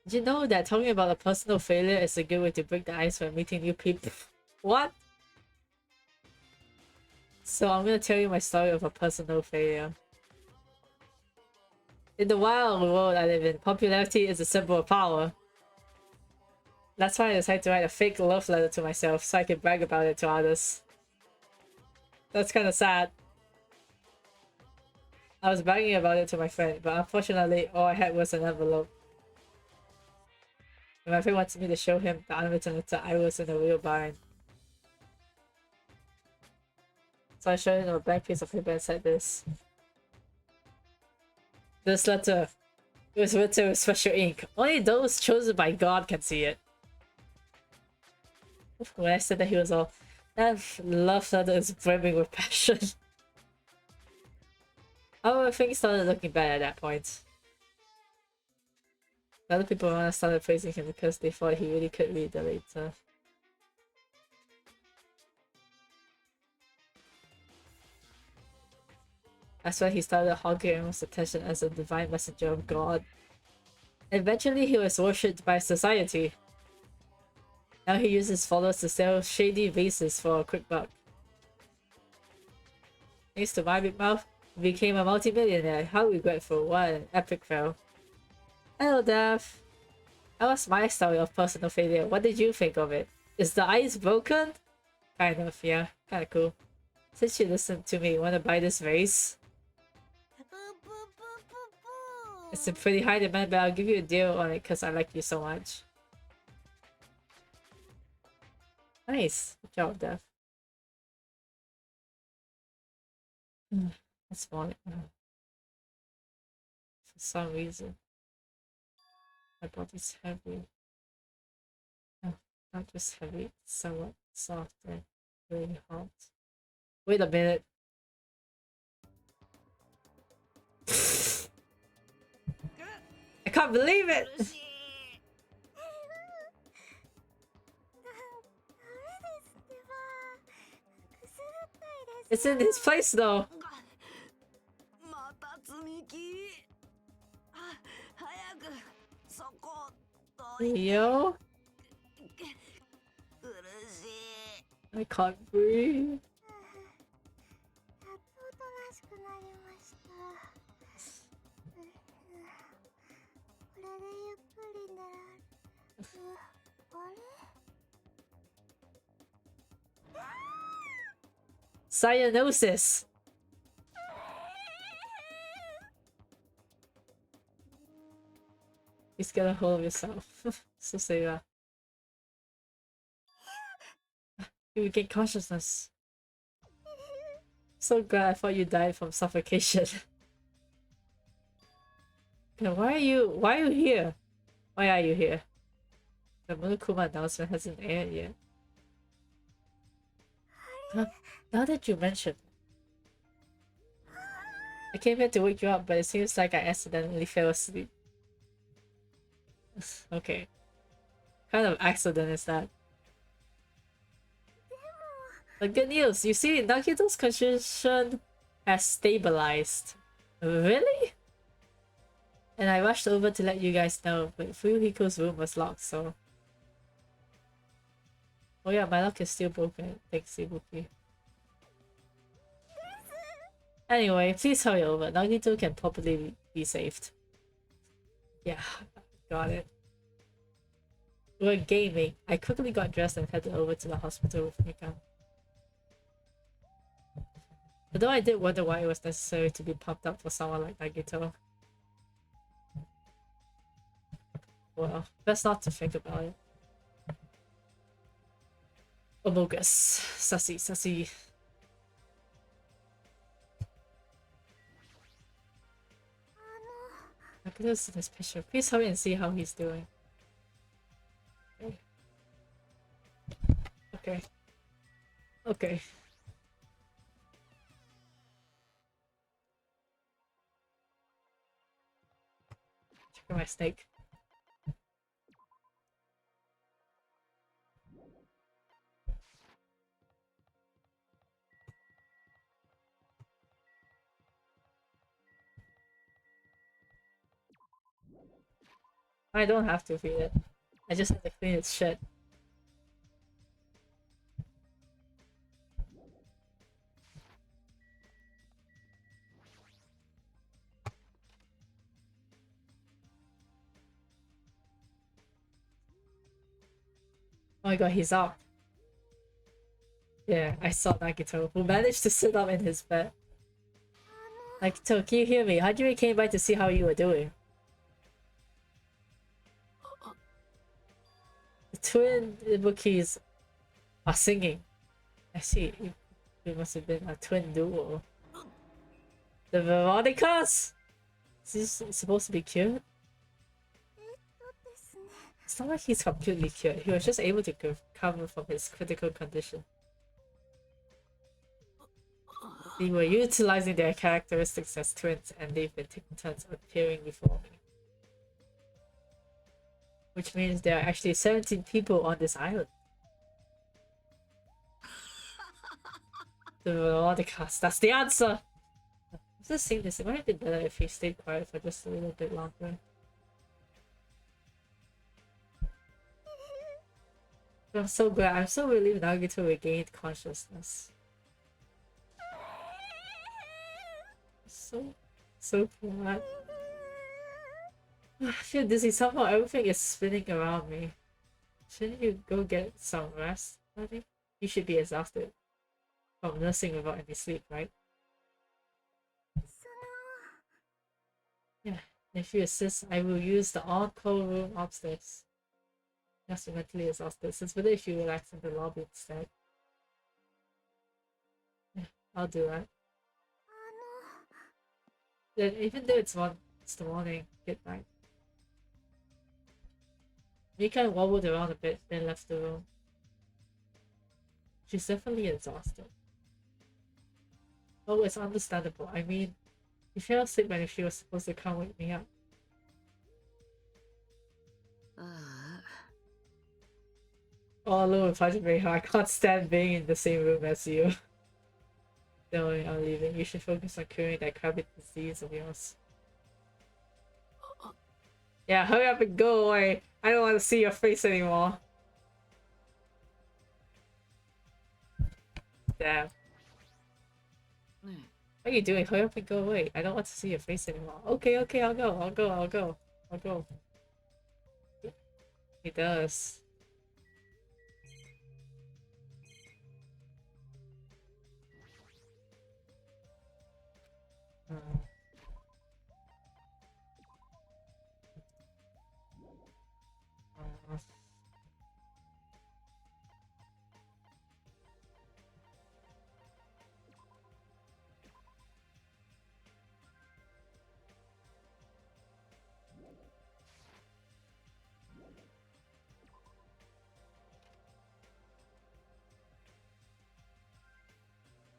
Did you know that talking about a personal failure is a good way to break the ice when meeting new people? What? So I'm gonna tell you my story of a personal failure. In the wild world I live in, popularity is a symbol of power. That's why I decided to write a fake love letter to myself so I can brag about it to others. That's kind of sad. I was bragging about it to my friend, but unfortunately all I had was an envelope. And my friend wanted me to show him the unwritten letter I was in a real bind. So I showed him a blank piece of paper and said this. This letter. It was written with special ink. Only those chosen by God can see it. When I said that, he was all, that love letter is brimming with passion. However, things started looking bad at that point. Other people around us started praising him because they thought he really could read the letter. That's why he started hogging everyone's attention as a divine messenger of God. Eventually, he was worshipped by society. Now he uses followers to sell shady vases for a quick buck. Thanks to my big mouth, he became a multi-millionaire. How regretful. What an epic fail. Hello, Dev. That was my story of personal failure. What did you think of it? Is the ice broken? Kind of, yeah. Kinda cool. Since you listened to me, wanna buy this vase? It's a pretty high demand, but I'll give you a deal on it because I like you so much. Nice. Good job, Dev. That's fine. For some reason. My body's heavy. No, not just heavy, it's somewhat soft and really hot. Wait a minute. I can't believe it! It's in his place though. Yo, I can't breathe. Cyanosis. Please get a hold of yourself. So say that. You regain consciousness. So glad I thought you died from suffocation. Okay, why are you here? Why are you here? The Monokuma announcement hasn't aired yet. Now that you mention, I came here to wake you up, but it seems like I accidentally fell asleep. Okay. What kind of accident is that? But good news, you see, Nagito's condition has stabilized. Really? And I rushed over to let you guys know, but Fuyuhiko's room was locked, so... Oh yeah, my lock is still broken. Thanks, Ibuki. Anyway, please hurry over. Nagito can properly be saved. Yeah, got it. We're gaming. I quickly got dressed and headed over to the hospital with Mika. Although I did wonder why it was necessary to be pumped up for someone like Nagito. Well, best not to think about it. Omogus. Sussy, sussy. Nagito's in this picture. Please hurry and see how he's doing. Okay. Okay. Okay. Check out my snake. I don't have to feed it. I just have to clean its shit. Oh my god, he's up. Yeah, I saw Nagito, who managed to sit up in his bed. Nagito, can you hear me? Hajime came by to see how you were doing. The twin Ibukis are singing. I see. It must have been a twin duo. The Veronicas! Is this supposed to be cured? It's not like he's completely cured. He was just able to recover from his critical condition. They were utilizing their characteristics as twins, and they've been taking turns appearing before me. Which means there are actually 17 people on this island. The Veronicas, that's the answer! I'm just saying this, it might have been better if he stayed quiet for just a little bit longer. I'm so glad. I'm so relieved Nagito regained consciousness. So glad. I feel dizzy. Somehow everything is spinning around me. Shouldn't you go get some rest, buddy? You should be exhausted from nursing without any sleep, right? Yeah. If you insist, I will use the on-call room upstairs. Yes, you're mentally exhausted, so it's better if you relax in the lobby instead. Yeah, I'll do that. Then even though it's the morning, good night. Mika wobbled around a bit, then left the room. She's definitely exhausted. Oh, it's understandable. I mean, she fell asleep when she was supposed to come wake me up. Oh, hello, Project Mayhem. I can't stand being in the same room as you. Don't worry, I'm leaving. You should focus on curing that crabbit disease of yours. Yeah, hurry up and go away. I don't want to see your face anymore. Damn. What are you doing? Hurry up and go away. I don't want to see your face anymore. Okay, okay, I'll go. He does.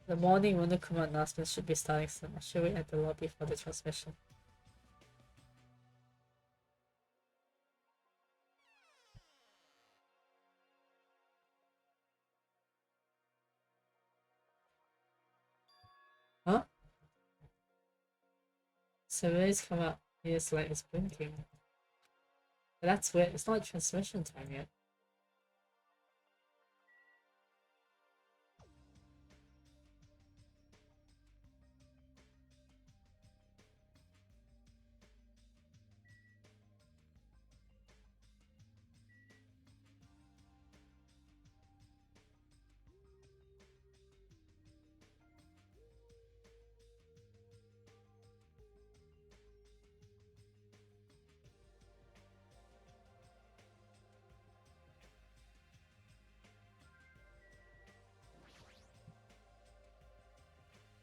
The morning Monokuma announcement should be starting soon. I should wait at the lobby for the transmission. Huh? Surveys come up. His light is blinking. But that's weird. It's not transmission time yet.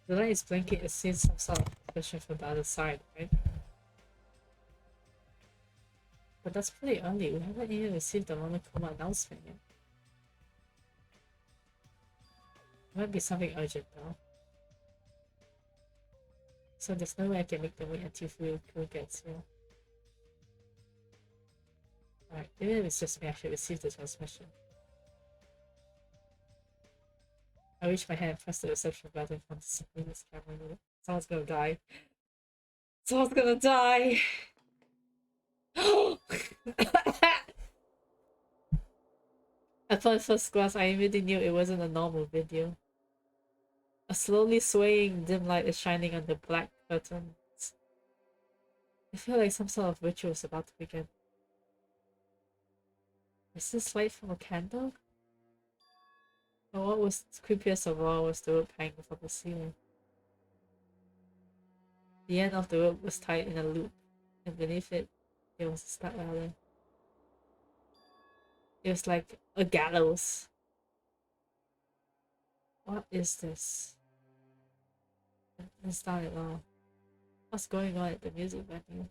The light is blinking. It seems some sort of pressure from the other side, right? But that's pretty early. We haven't even received the Monokuma announcement yet. Might be something urgent though. So there's no way I can make them wait until Fuku gets here. Alright, even if it's just me, I should receive the transmission. I reached my hand and pressed the reception button from this camera. Someone's gonna die. Someone's gonna die! Upon first glance, I immediately knew it wasn't a normal video. A slowly swaying dim light is shining on the black curtains. I feel like some sort of ritual is about to begin. Is this light from a candle? But what was creepiest of all was the rope hanging from the ceiling. The end of the rope was tied in a loop, and beneath it, there was a step ladder. It was like a gallows. What is this? It's not at all. What's going on at the music venue?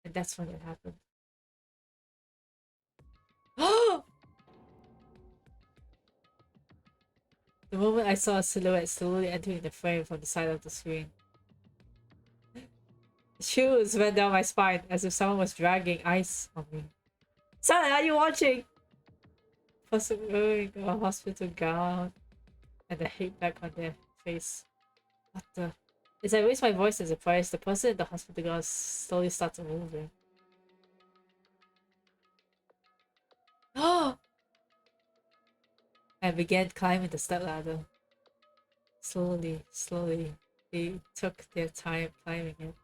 And that's when it happened. Oh! The moment I saw a silhouette slowly entering the frame from the side of the screen. Chills went down my spine as if someone was dragging ice on me. Sally, are you watching? Person wearing a hospital gown and the hate back on their face. What the? As I raised my voice in surprise, the person in the hospital gown slowly started moving. Oh! I began climbing the stepladder. Slowly, slowly, they took their time climbing it.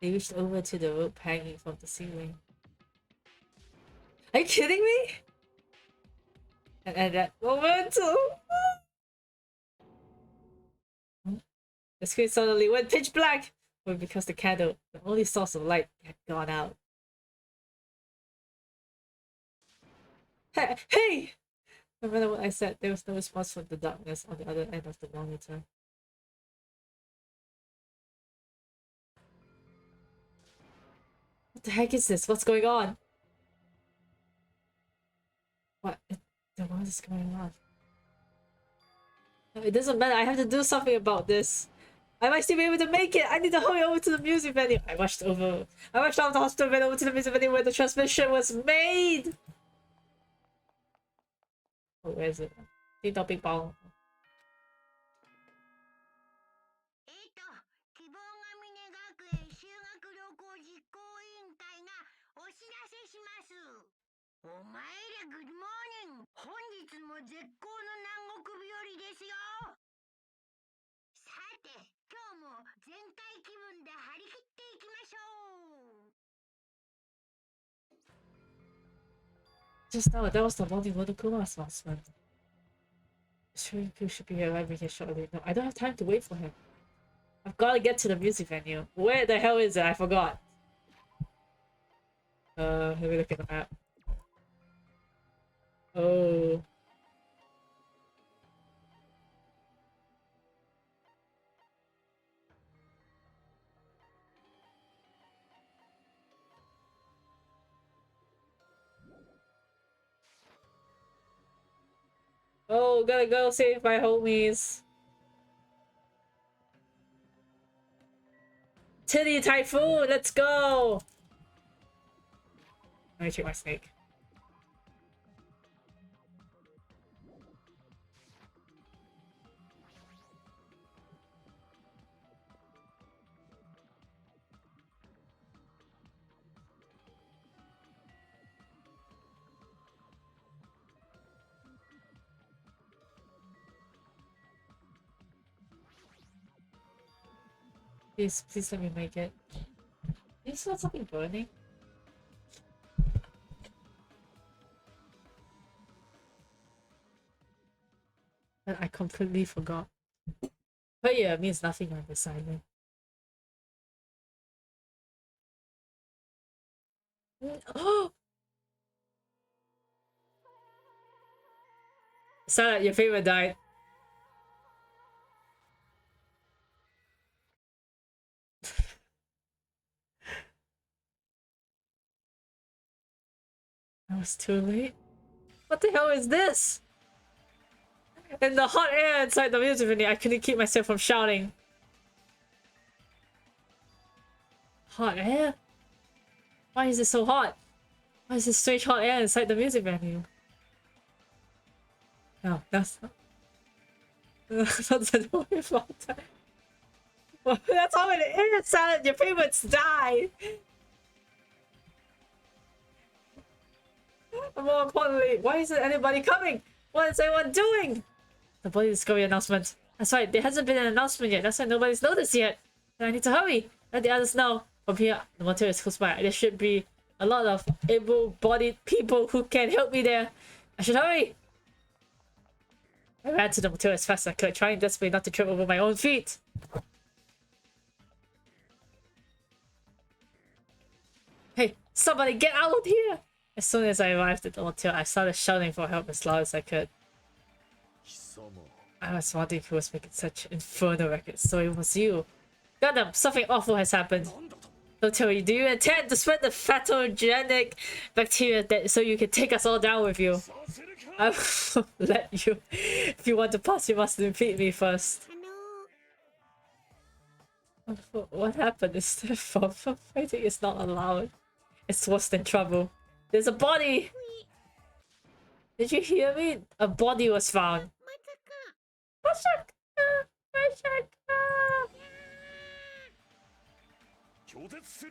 They reached over to the rope hanging from the ceiling. Are you kidding me? And at that moment, the screen suddenly went pitch black, but because the candle, the only source of light, had gone out. Hey! No matter what I said, there was no response from the darkness on the other end of the monitor. What the heck is this? What's going on? What? What is going on? No, it doesn't matter. I have to do something about this. I might still be able to make it. I need to hurry over to the music venue. I rushed out of the hospital and over to the music venue where the transmission was made. Oh, where is it? Need a big ball. 希望ヶ峰学園修学旅行実行委員会がお知らせします。お前らグッドモーニング。本日も絶好の南国日和ですよ。さて、今日も全開気分で張り切っていきましょう。Just now, that was the multimodal Kuma's announcement. Sure, should be arriving here shortly. No, I don't have time to wait for him. I've got to get to the music venue. Where the hell is it? I forgot. Let me look at the map. Oh. Oh, gotta go save my homies. Titty Typhoon, let's go! Let me check my snake. Please let me make it. You saw something burning? But I completely forgot. But yeah, it means nothing on this island. Oh! Sarah, your favorite died. I was too late. What the hell is this? In the hot air inside the music venue, I couldn't keep myself from shouting. Hot air? Why is it so hot? Why is this strange hot air inside the music venue? No, that's not... That's That's how it is, Salad! Your favorites die! More importantly, why isn't anybody coming? What is everyone doing? The body discovery announcement. That's right, there hasn't been an announcement yet. That's why nobody's noticed yet. And I need to hurry. Let the others know. From here, the motel is close by. There should be a lot of able-bodied people who can help me there. I should hurry. I ran to the motel as fast as I could, trying desperately not to trip over my own feet. Hey, somebody get out of here! As soon as I arrived at the motel, I started shouting for help as loud as I could. I was wondering who was making such infernal records, so it was you. Goddamn, something awful has happened. Don't tell me, do you intend to spread the pathogenic bacteria that so you can take us all down with you? I will let you. If you want to pass, you must defeat me first. What happened? Is the fighting is not allowed. It's worse than trouble. There's a body! Did you hear me? A body was found.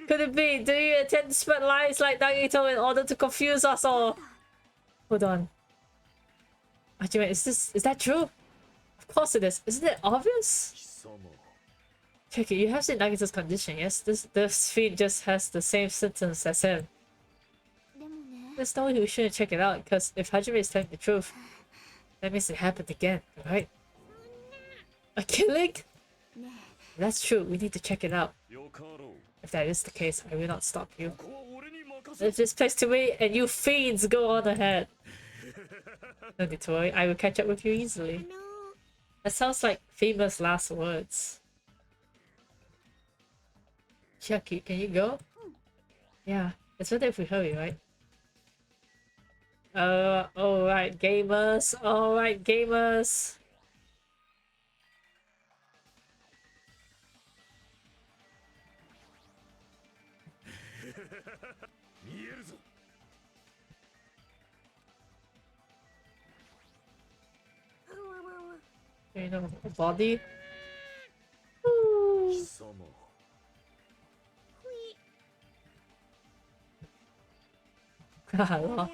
Could it be? Do you intend to spread lies like Nagito in order to confuse us all? Hold on. Hajime, is that true? Of course it is. Isn't it obvious? Check it, you have seen Nagito's condition, yes? This fiend just has the same symptoms as him. There's no way we shouldn't check it out, because if Hajime is telling the truth, that means it happened again, right? A killing? That's true, we need to check it out. If that is the case, I will not stop you. Leave this place to me, and you fiends go on ahead. No need to worry, I will catch up with you easily. That sounds like famous last words. Chucky, can you go? Yeah, it's better if we hurry, right? Alright, gamers. Alright, gamers. You know, a body. Ooh. Lol.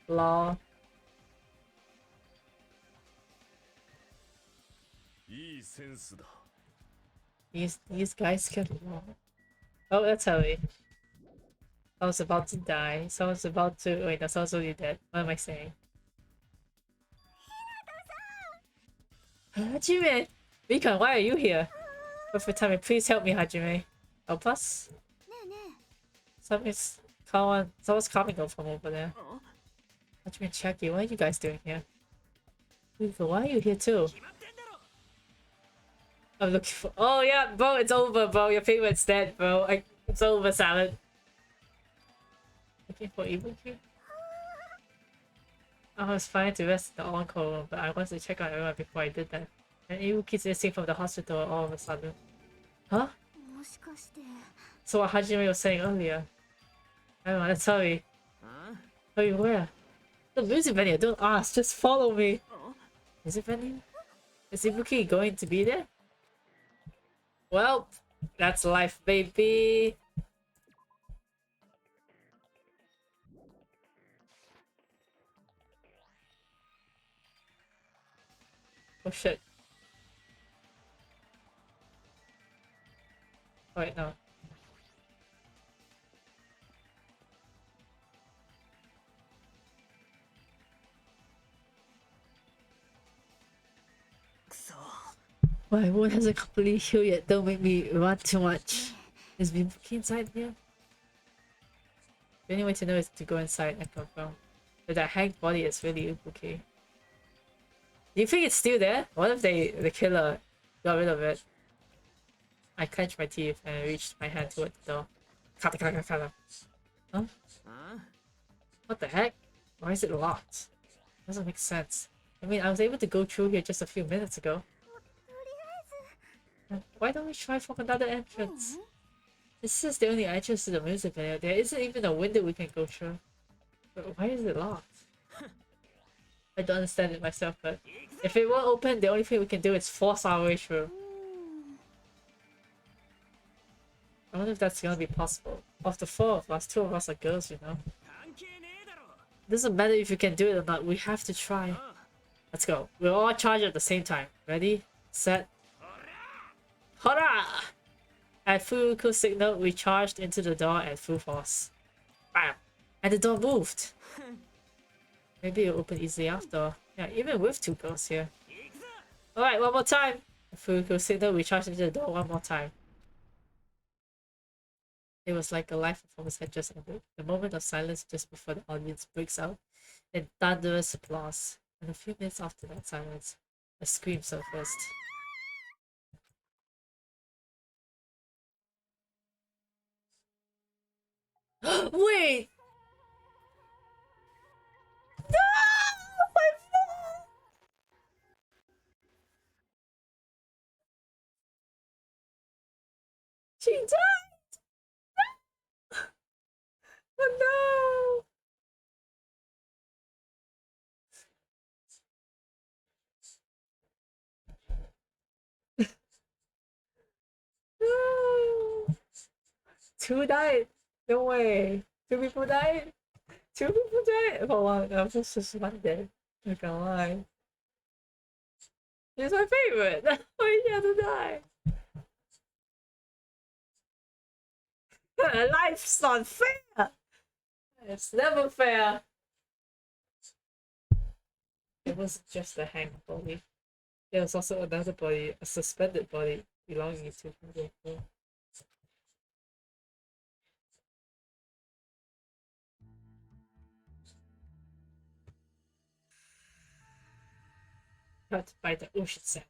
Lol. These guys can lol. Oh, that's heavy. I was about to die. Someone's about to wait, no, someone's already dead. What am I saying? Hajime! Mikan, why are you here? Perfect timing, please help me, Hajime. Help us? Someone's coming up from over there. Hajime and Chucky, what are you guys doing here? Mikan, why are you here too? I'm looking for— oh yeah, bro, it's over, bro. Your favorite's dead, bro. It's over, Salad. Looking for Ibuki? I was fine to rest in the encore room, but I wanted to check out everyone before I did that. And Ibuki's missing from the hospital all of a sudden. Huh? So what Hajime was saying earlier. I don't know, let's hurry. Hurry where? The music venue, don't ask, just follow me. Music venue? Is Ibuki going to be there? Well, that's life, baby. Oh shit. Oh wait, no. My wound hasn't completely healed yet. Don't make me run too much. Is Ibuki inside here? The only way to know is to go inside and confirm. But that hanged body is really Ibuki. Do you think it's still there? What if the killer got rid of it? I clenched my teeth and reached my hand toward the door. Kata kata kata. Huh? What the heck? Why is it locked? Doesn't make sense. I mean, I was able to go through here just a few minutes ago. Why don't we try for another entrance? This is the only entrance to the music venue. There isn't even a window we can go through. But why is it locked? I don't understand it myself, but if it were open, the only thing we can do is force our way through. I wonder if that's gonna be possible. Of the four of us, two of us are girls, you know. It doesn't matter if you can do it or not, we have to try. Let's go. We'll all charge at the same time. Ready? Set. Hurrah! At Furuku's signal, we charged into the door at full force. Bam! And the door moved! Maybe it'll open easily after. Yeah, even with two girls here. Alright, one more time! At Furuku's signal, we charged into the door one more time. It was like a live performance had just ended. The moment of silence just before the audience breaks out in thunderous applause. And a few minutes after that silence, a scream surfaced. Wait! No! My phone! She died! Oh no! No! Two died! No way! Two people died? Two people died? Oh, wow, that was just one dead. Not gonna lie. She's my favorite! Why did she have to die? Life's not fair! It's never fair! It wasn't just a hanged body. There was also another body, a suspended body, belonging to Hideko. Cut by the ocean sand.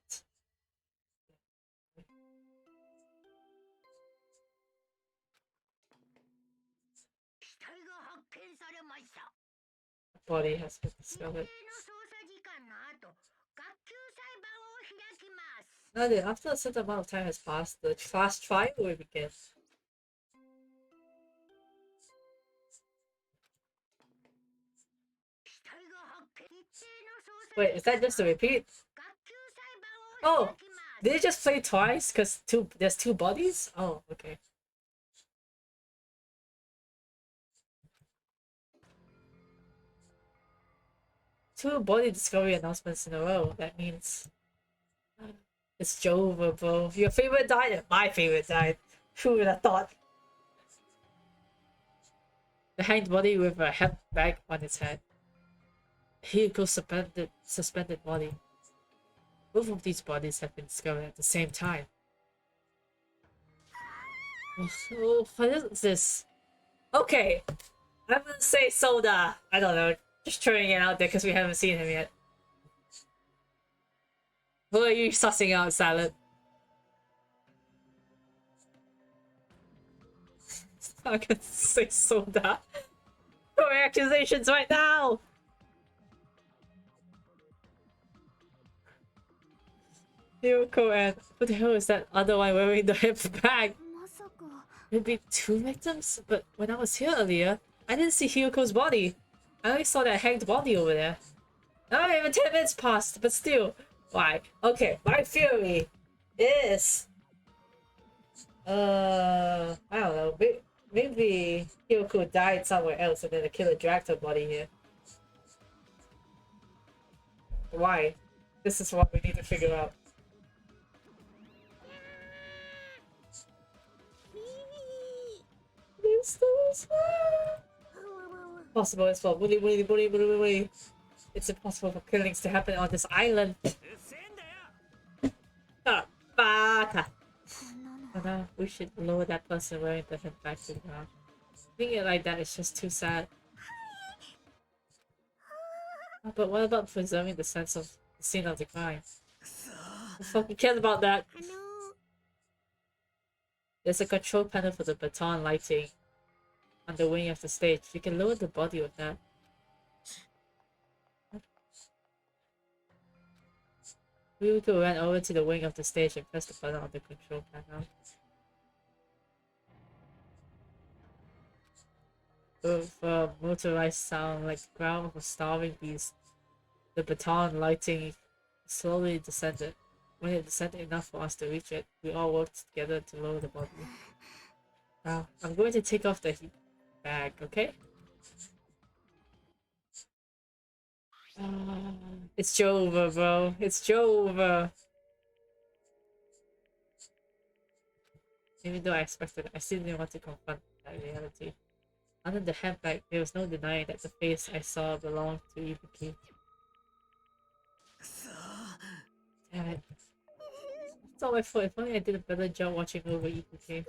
死体が発見されました。 A body has been 一定 discovered. の捜査時間の後、学級裁判を開きます。 Now then, after a certain amount of time has passed, the fast trial will begin. 死体が発見。一定の捜査 Wait, is that just a repeat? 学級裁判を Oh, 開きます。 did it just play twice? Cause there's two bodies? Oh, okay. Two body discovery announcements in a row. That means it's over, bro. Your favorite died and my favorite died. Who would have thought? The hanged body with a hemp bag on its head. Hiko's suspended body. Both of these bodies have been discovered at the same time. Oh, what is this? Okay, I'm gonna say Soda. I don't know. Just throwing it out there because we haven't seen him yet. Who are you sussing out, Salad? I'm gonna say Soda. Throw accusations right now! Yoko and who the hell is that other one wearing the hip bag? まさか Maybe two victims? But when I was here earlier, I didn't see Hyoko's body. I only saw that hanged body over there. Not even 10 minutes passed, but still. Why? Okay, my theory is... I don't know. Maybe Hyoko died somewhere else and then the killer dragged her body here. Why? This is what we need to figure out. Possible as well. It's impossible for killings to happen on this island. Ah, baka. Oh no, we should lower that person wearing the head back to the ground. Thinking it like that is just too sad. Oh, but what about preserving the sense of the scene of the crime? Who fucking cares about that? あの There's a control panel for the baton lighting on the wing of the stage. You can lower the body with that. Ryuko ran over to the wing of the stage and pressed the button on the control panel. With a motorized sound like the growl of a starving beast, the baton lighting slowly descended. When it descended enough for us to reach it, we all worked together to lower the body. Now, I'm going to take off the heat bag, okay? It's Jova, bro. It's Jova. Even though I expected it, I still didn't want to confront that reality. Under the handbag, there was no denying that the face I saw belonged to Ibuki. Damn it. It's all my fault. If only I did a better job watching over Ibuki.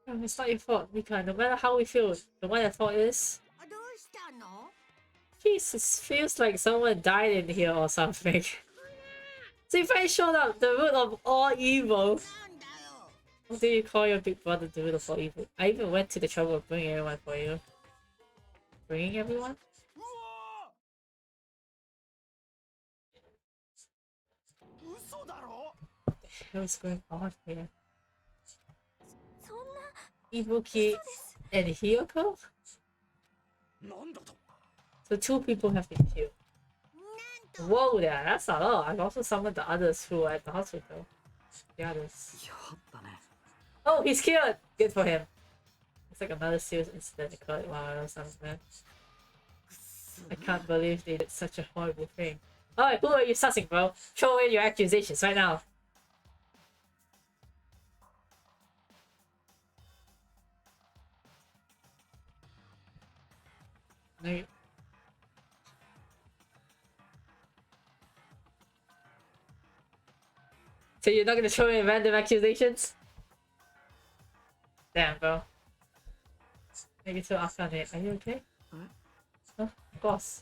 Oh, it's not your fault, Mika. No matter how we feel, the one at fault is... どうしたの？ Jesus, feels like someone died in here or something. So if I showed up, the root of all evil. なんだよ。 What do you call your big brother the root of all evil? I even went to the trouble of bringing everyone for you. Bringing everyone? うわー嘘だろ What's going on here? そんな Ibuki and Hiyoko? なんだと So 2 people have been killed. なんと Whoa there, that's not all. I've also summoned the others who are at the hospital. The others. やったね Oh, he's killed! Good for him. It's like another serious incident occurred while I was on man. I can't believe they did such a horrible thing. Alright, who are you sussing, bro? Throw in your accusations right now. No, you... So you're not gonna throw in random accusations? Damn, bro. Maybe so Akane, are you okay? Oh, of course.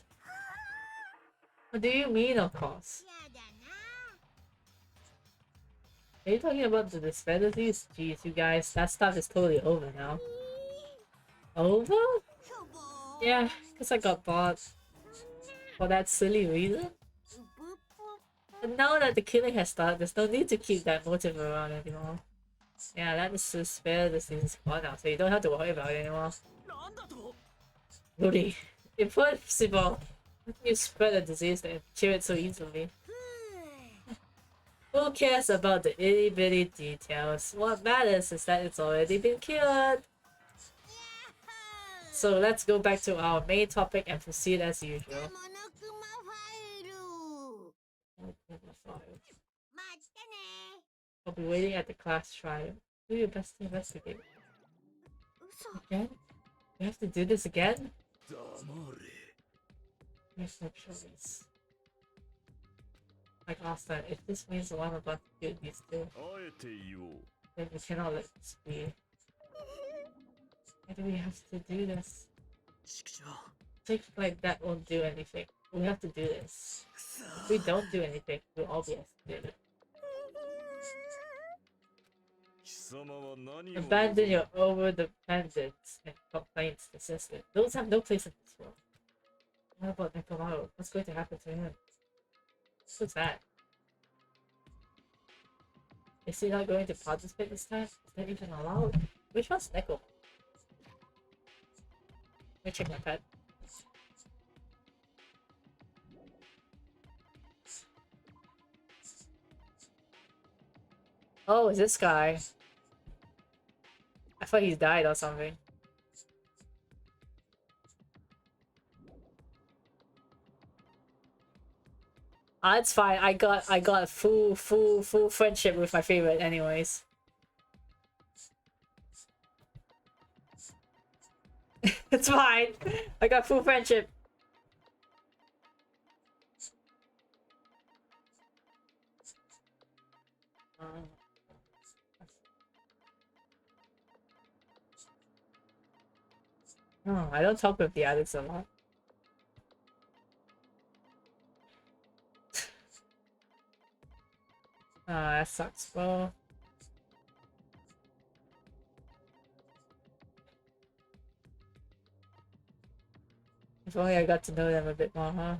What do you mean, of course? やだな。 Are you talking about the disparities? Jeez, you guys, that stuff is totally over now. Over? そぼー。 Yeah, because I got bought for that silly reason. ぶっぽ But now that the killing has started, there's no need to keep that motive around anymore. Yeah, that is to spare this is gone now, so you don't have to worry about it anymore. なんだと Rudy, impossible. How can you spread a disease and cure it so easily? ふ Who cares about the itty bitty details? What matters is that it's already been cured. So let's go back to our main topic and proceed as ー。 usual. モノクマファイル。まったね。 I'll be waiting at the class trial. Do your best to investigate. 嘘。 Again? We have to do this again? 黙れ There's no choice. Like last time, if this means one of us killed these two, あえて言おう then we cannot let this be. Why do we have to do this? 畜生 Things like that won't do anything. We have to do this. くそ If we don't do anything, we'll all be excluded. 貴様は何を Abandon your overdependence and complaints to system. Those have no place in this world. What about Nekomaru? What's going to happen to him? What's that? Is he not going to participate this time? Is that even allowed? Which one's Neko? Let me check my pet. Oh, it's this guy. I thought he's died or something. Ah, it's fine. I got full friendship with my favorite anyways. It's fine. I got full friendship. No, I don't talk with the addicts a lot. Ah, that sucks, bro. If only I got to know them a bit more, huh?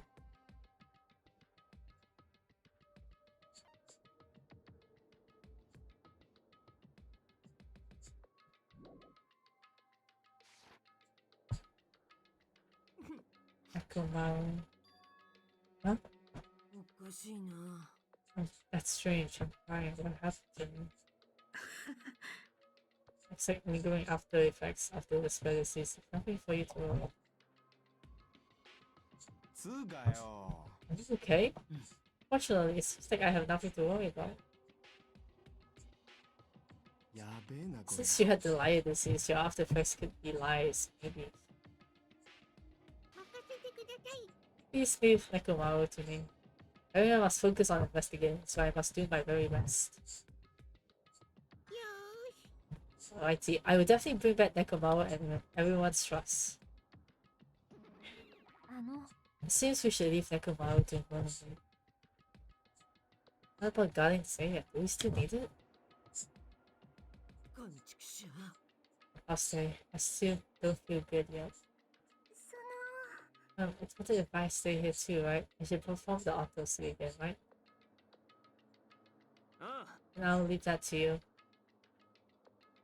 Nekomaru. Huh? おかしいな。 Oh, that's strange. I'm crying. What happened to me? It's like lingering after effects after the spell disease. Nothing for you to worry about. つうかよ Are you okay? Fortunately, it seems like I have nothing to worry about. やべえなこれ Since you had the liar disease, your after effects could be lies, maybe. 任せてください。 Please leave Nekomaru to me. Everyone must focus on investigating, so I must do my very best. よーし。Alrighty, I would definitely bring back Nekomawa and everyone's trust. あの It seems we should leave Nekomawa to Monomoy. What about guarding Seiya? Do we still need it? I'll say, I still don't feel good yet. その It's better if I stay here too, right? I should perform the autopsy again, right? And I'll leave that to you.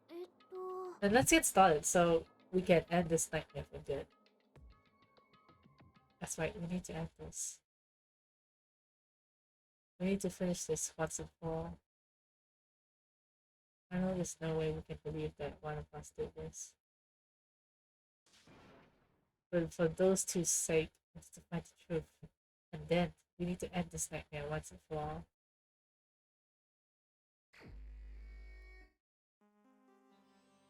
えっと Then let's get started so we can end this nightmare for good. That's right, we need to end this. We need to finish this once and for all. I know there's no way we can believe that one of us did this. But for those two's sake, we have to find the truth. And then, we need to end this nightmare once and for all.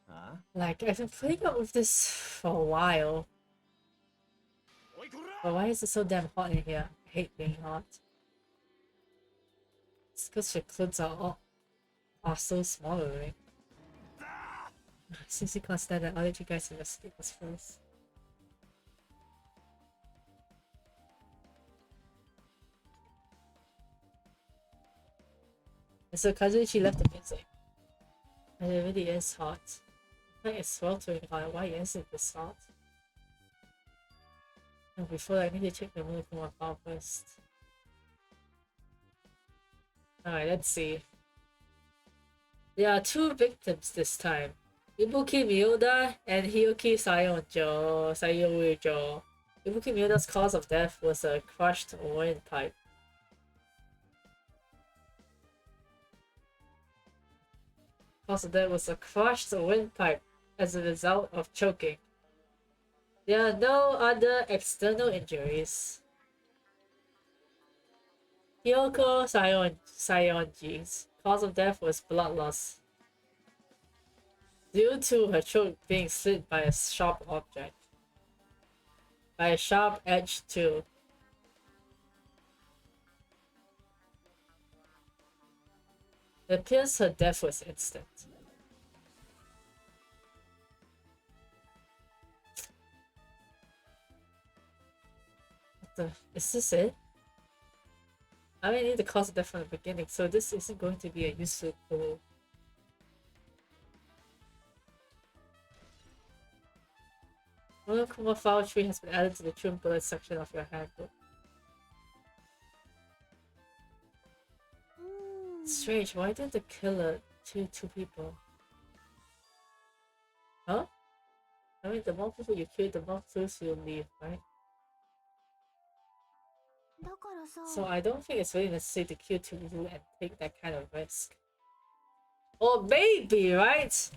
Huh? Like, I've been putting up with this for a while. But why is it so damn hot in here? I hate being hot. It's because your clothes are so small, right? Since you can't stand that, I'll let you guys investigate this first. And so Kazuichi left the music. And it really is hot. Like it's sweltering hot. Why is it this hot? And before that, I need to check the mood for my file first. Alright, let's see. There are two victims this time. Ibuki Miyoda and Hiyuki Sayoujo. Ibuki Miyoda's cause of death was a crushed windpipe. Cause of death was a crushed windpipe as a result of choking. There are no other external injuries. Hyoko Sayonji's cause of death was blood loss due to her throat being slit by a sharp object. By a sharp edge too. It appears her death was instant. Is this it? I may need the cause of death from the beginning, so this isn't going to be a useful clue. Monokuma Foul Tree has been added to the True Bullet section of your handbook. Strange, why did the killer kill two people? Huh? I mean, the more people you kill, the more clues you'll leave, right? だからさ So I don't think it's really necessary to kill two people and take that kind of risk. Or maybe, right?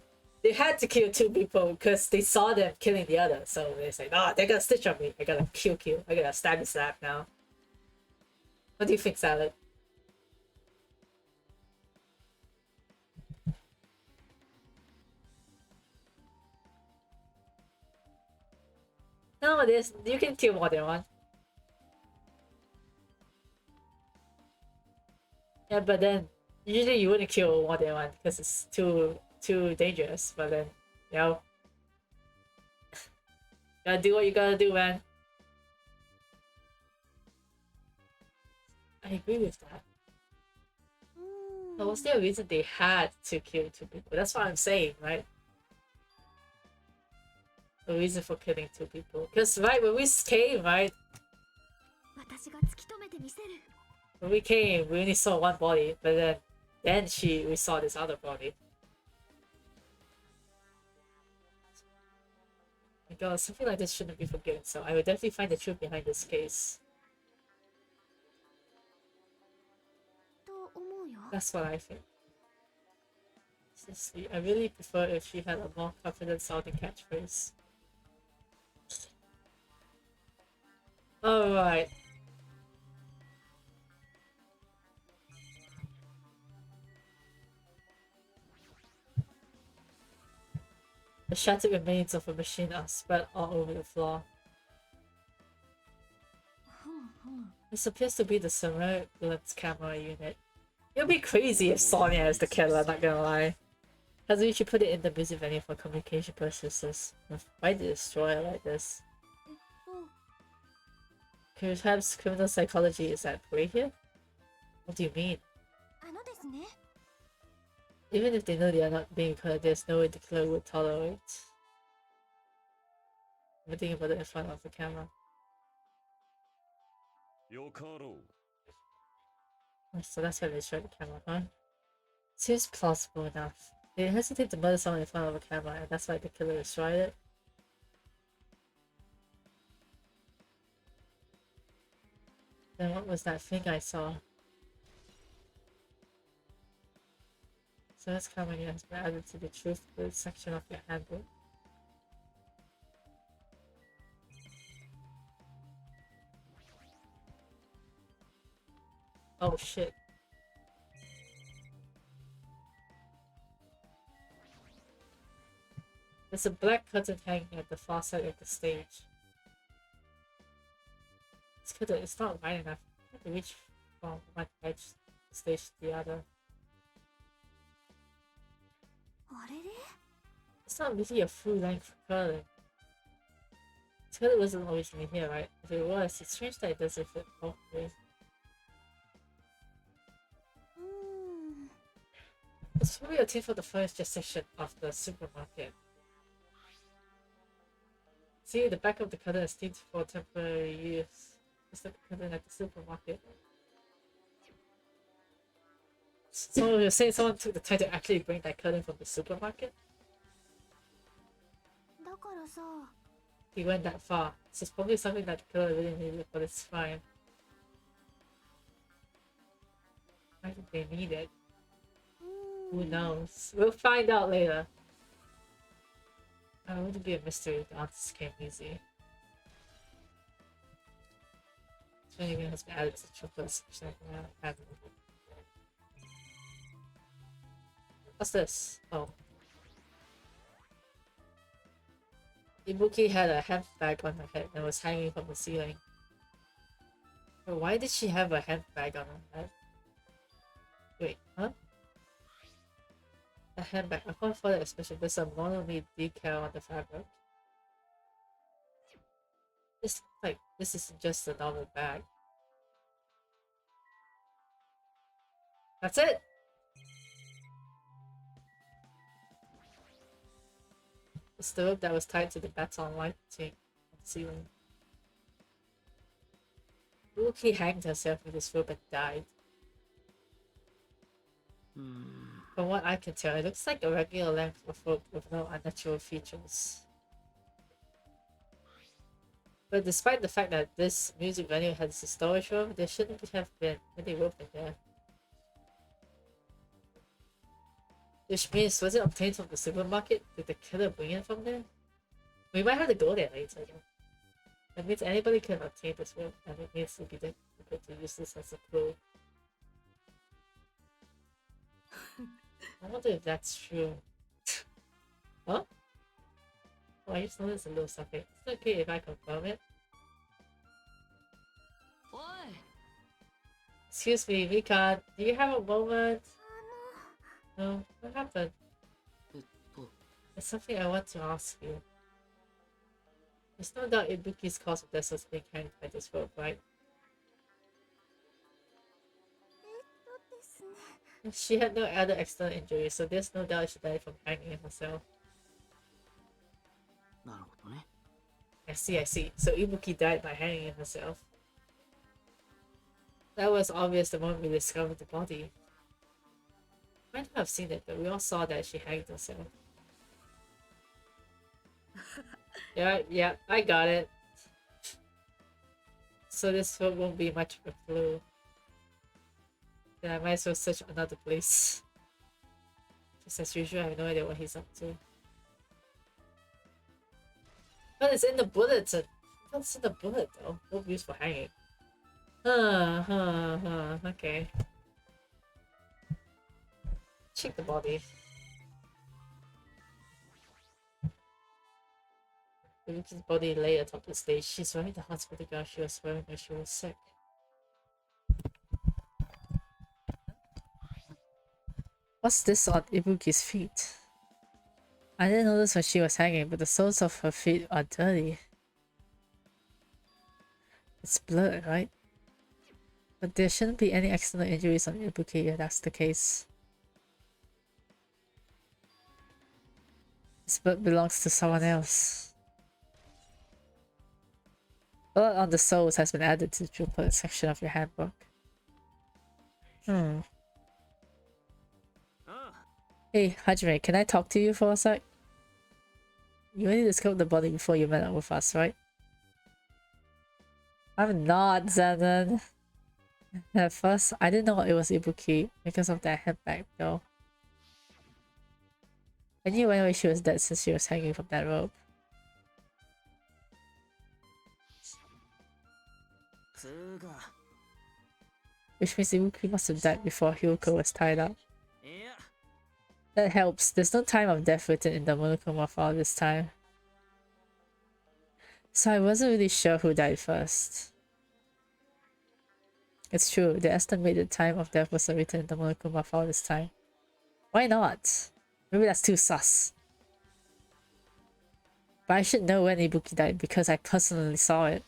They had to kill two people because they saw them killing the other. So they say, oh, they're gonna stitch on me. I gotta kill. I gotta stab now. What do you think, Salad? No, you can kill more than one. Yeah, but then usually you wouldn't kill more than one because it's too dangerous. But then, you know, gotta do what you gotta do, man. I agree with that. But was there a reason they had to kill two people? That's what I'm saying, right? The reason for killing two people. Because, right, when we came, right? 私が突き止めてみせる When we came, we only saw one body, but then we saw this other body. My god, something like this shouldn't be forgiven, so I would definitely find the truth behind this case. と思うよ That's what I think. Seriously, I really prefer if she had a more confident sounding catchphrase. Alright. The shattered remains of a machine are spread all over the floor. This appears to be the surveillance camera unit. It would be crazy if Sonya is the killer, not gonna lie. As we should put it in the music venue for communication purposes. Why destroy it like this? Perhaps criminal psychology is at play here? What do you mean? Even if they know they are not being caught, there's no way the killer would tolerate. I'm thinking about it in front of the camera. So that's why they showed the camera, huh? Seems plausible enough. They hesitate to murder someone in front of a camera, and that's why the killer destroyed it. Then what was that thing I saw? So that's camera has been added to the truth section of your handbook. Oh shit. There's a black curtain hanging at the far side of the stage. It's not wide enough to reach from one edge of the stage to the other. It's not really a full length curtain. This curtain wasn't originally here, right? If it was, it's strange that it doesn't fit both ways. It's probably a tip for the furniture section of the supermarket. See, the back of the curtain is themed for temporary use. It's like the curtain at the supermarket. So you're saying someone took the time to actually bring that curtain from the supermarket? He went that far. This is probably something that the killer really needed for this crime. I think they need it. Who knows? We'll find out later. It wouldn't be a mystery if the answers came easy. Anything has been added to the chocolate section of the handbook. What's this? Oh. Ibuki had a handbag on her head and was hanging from the ceiling. But why did she have a handbag on her head? Wait, huh? A handbag. I can't find that expression. There's a monolith decal on the fabric. This isn't just a normal bag. That's it! It's the rope that was tied to the baton lighting on the ceiling. Ibuki hanged herself with this rope and died. From what I can tell, it looks like a regular length of rope with no unnatural features. But despite the fact that this music venue has a storage room, there shouldn't have been any rope in there. Which means, was it obtained from the supermarket? Did the killer bring it from there? We might have to go there later. That means anybody can obtain this rope, and it needs to be difficult to use this as a clue. I wonder if that's true. Huh? Oh, I just noticed a little something. Is it okay if I confirm it? Excuse me, Mika, do you have a moment? No? What happened? There's something I want to ask you. There's no doubt Ibuki's cause of death was being hanged by this rope, right? She had no other external injuries, so there's no doubt she died from hanging herself. I see. So Ibuki died by hanging herself. That was obvious the moment we discovered the body. I might have seen it, but we all saw that she hanged herself. Yeah, I got it. So this won't be much of a clue. Then I might as well search another place. Just as usual, I have no idea what he's up to. But it's in the bulletin. What's in the bullet though? No use for hanging. Okay. Check the body. Ibuki's body lay atop the stage. She's wearing the hospital gown she was wearing when she was sick. What's this on Ibuki's feet? I didn't notice when she was hanging, but the soles of her feet are dirty. It's blurred, right? But there shouldn't be any external injuries on Ibuki if that's the case. This blood belongs to someone else. Blood on the soles has been added to the triplet section of your handbook. Hey, Hajime, can I talk to you for a sec? You already discovered the body before you met up with us, right? I'm not, Zenon. At first, I didn't know it was Ibuki because of that handbag, though. I knew anyway she was dead since she was hanging from that rope. Which means Ibuki must have died before Hyuko was tied up. That helps. There's no time of death written in the Monokuma file this time. So I wasn't really sure who died first. It's true, the estimated time of death wasn't written in the Monokuma file this time. Why not? Maybe that's too sus. But I should know when Ibuki died because I personally saw it.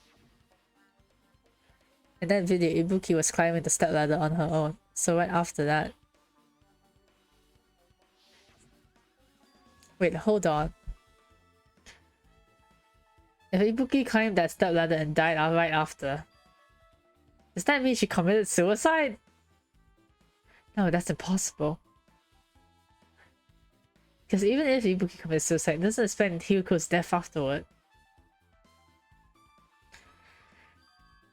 In that video, Ibuki was climbing the stepladder on her own, so right after that... Wait, hold on. If Ibuki climbed that stepladder and died right after, does that mean she committed suicide? No, that's impossible. Because even if Ibuki commits suicide, it doesn't explain Hyuko's death afterward.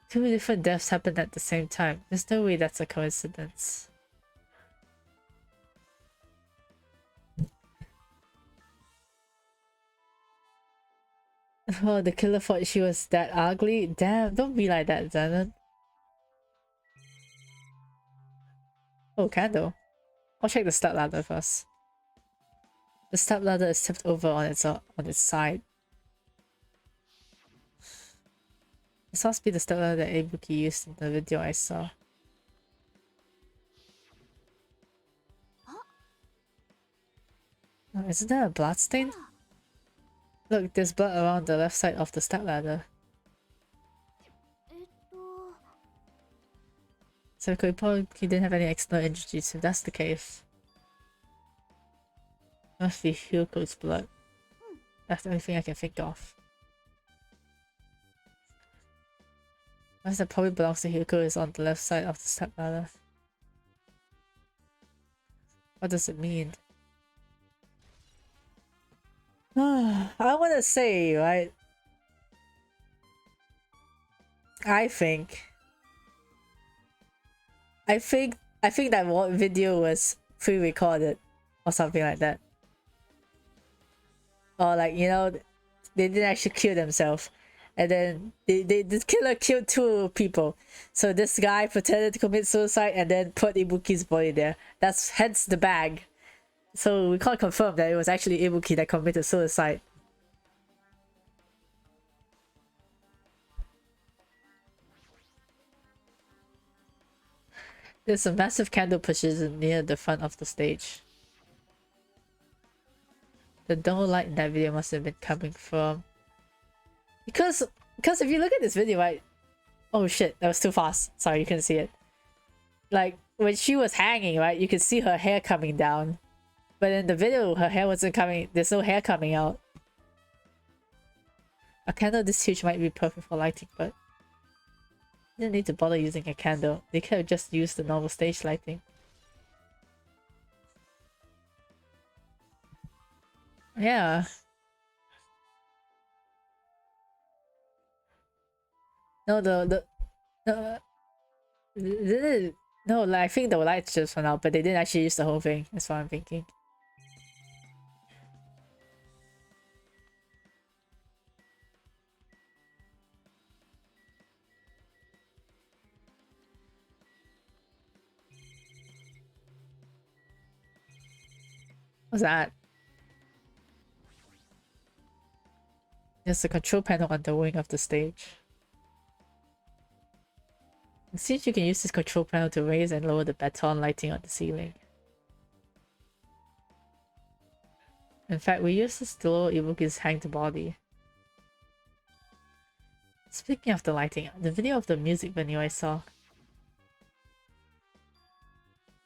Two different deaths happened at the same time. There's no way that's a coincidence. Oh, the killer thought she was that ugly? Damn, don't be like that, Zenon. Oh, candle. I'll check the stepladder first. The stepladder is tipped over on its side. This must be the stepladder that Ibuki used in the video I saw. Oh, isn't that a bloodstain? Look, there's blood around the left side of the stepladder. So he didn't have any external injuries if that's the case. Must be Hyuko's blood. That's the only thing I can think of. Unless that probably belongs to Hyuko is on the left side of the stepladder. What does it mean? I want to say, right? I think that one video was pre-recorded or something like that. Or like, you know, they didn't actually kill themselves. And then the killer killed two people. So this guy pretended to commit suicide and then put Ibuki's body there. That's hence the bag. So we can't confirm that it was actually Ibuki that committed suicide. There's a massive candle position near the front of the stage. The dome light in that video must have been coming from... Because if you look at this video, right? Oh shit, that was too fast. Sorry, you couldn't see it. Like, when she was hanging, right? You could see her hair coming down. But in the video, her hair wasn't coming... There's no hair coming out. A candle this huge might be perfect for lighting, but... You didn't need to bother using a candle. They could have just used the normal stage lighting. Yeah. No, no, like, I think the lights just went out, but they didn't actually use the whole thing. That's what I'm thinking. What's that? There's a control panel on the wing of the stage. It seems you can use this control panel to raise and lower the baton lighting on the ceiling. In fact, we used to store Ibuki's hanged body. Speaking of the lighting, the video of the music venue I saw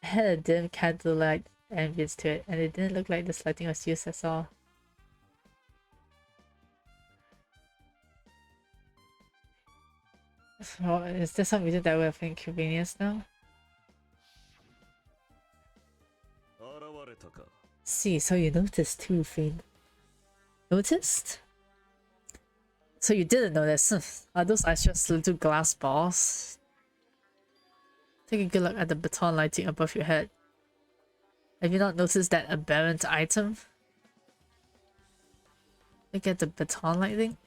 had a dim candlelight ambience to it, and it didn't look like this lighting was used at all. Oh, is there some reason that we're of inconvenience now? See, so you noticed too, Fiend. Noticed? So you didn't notice? Are those just little glass balls? Take a good look at the baton lighting above your head. Have you not noticed that aberrant item? Look at the baton lighting.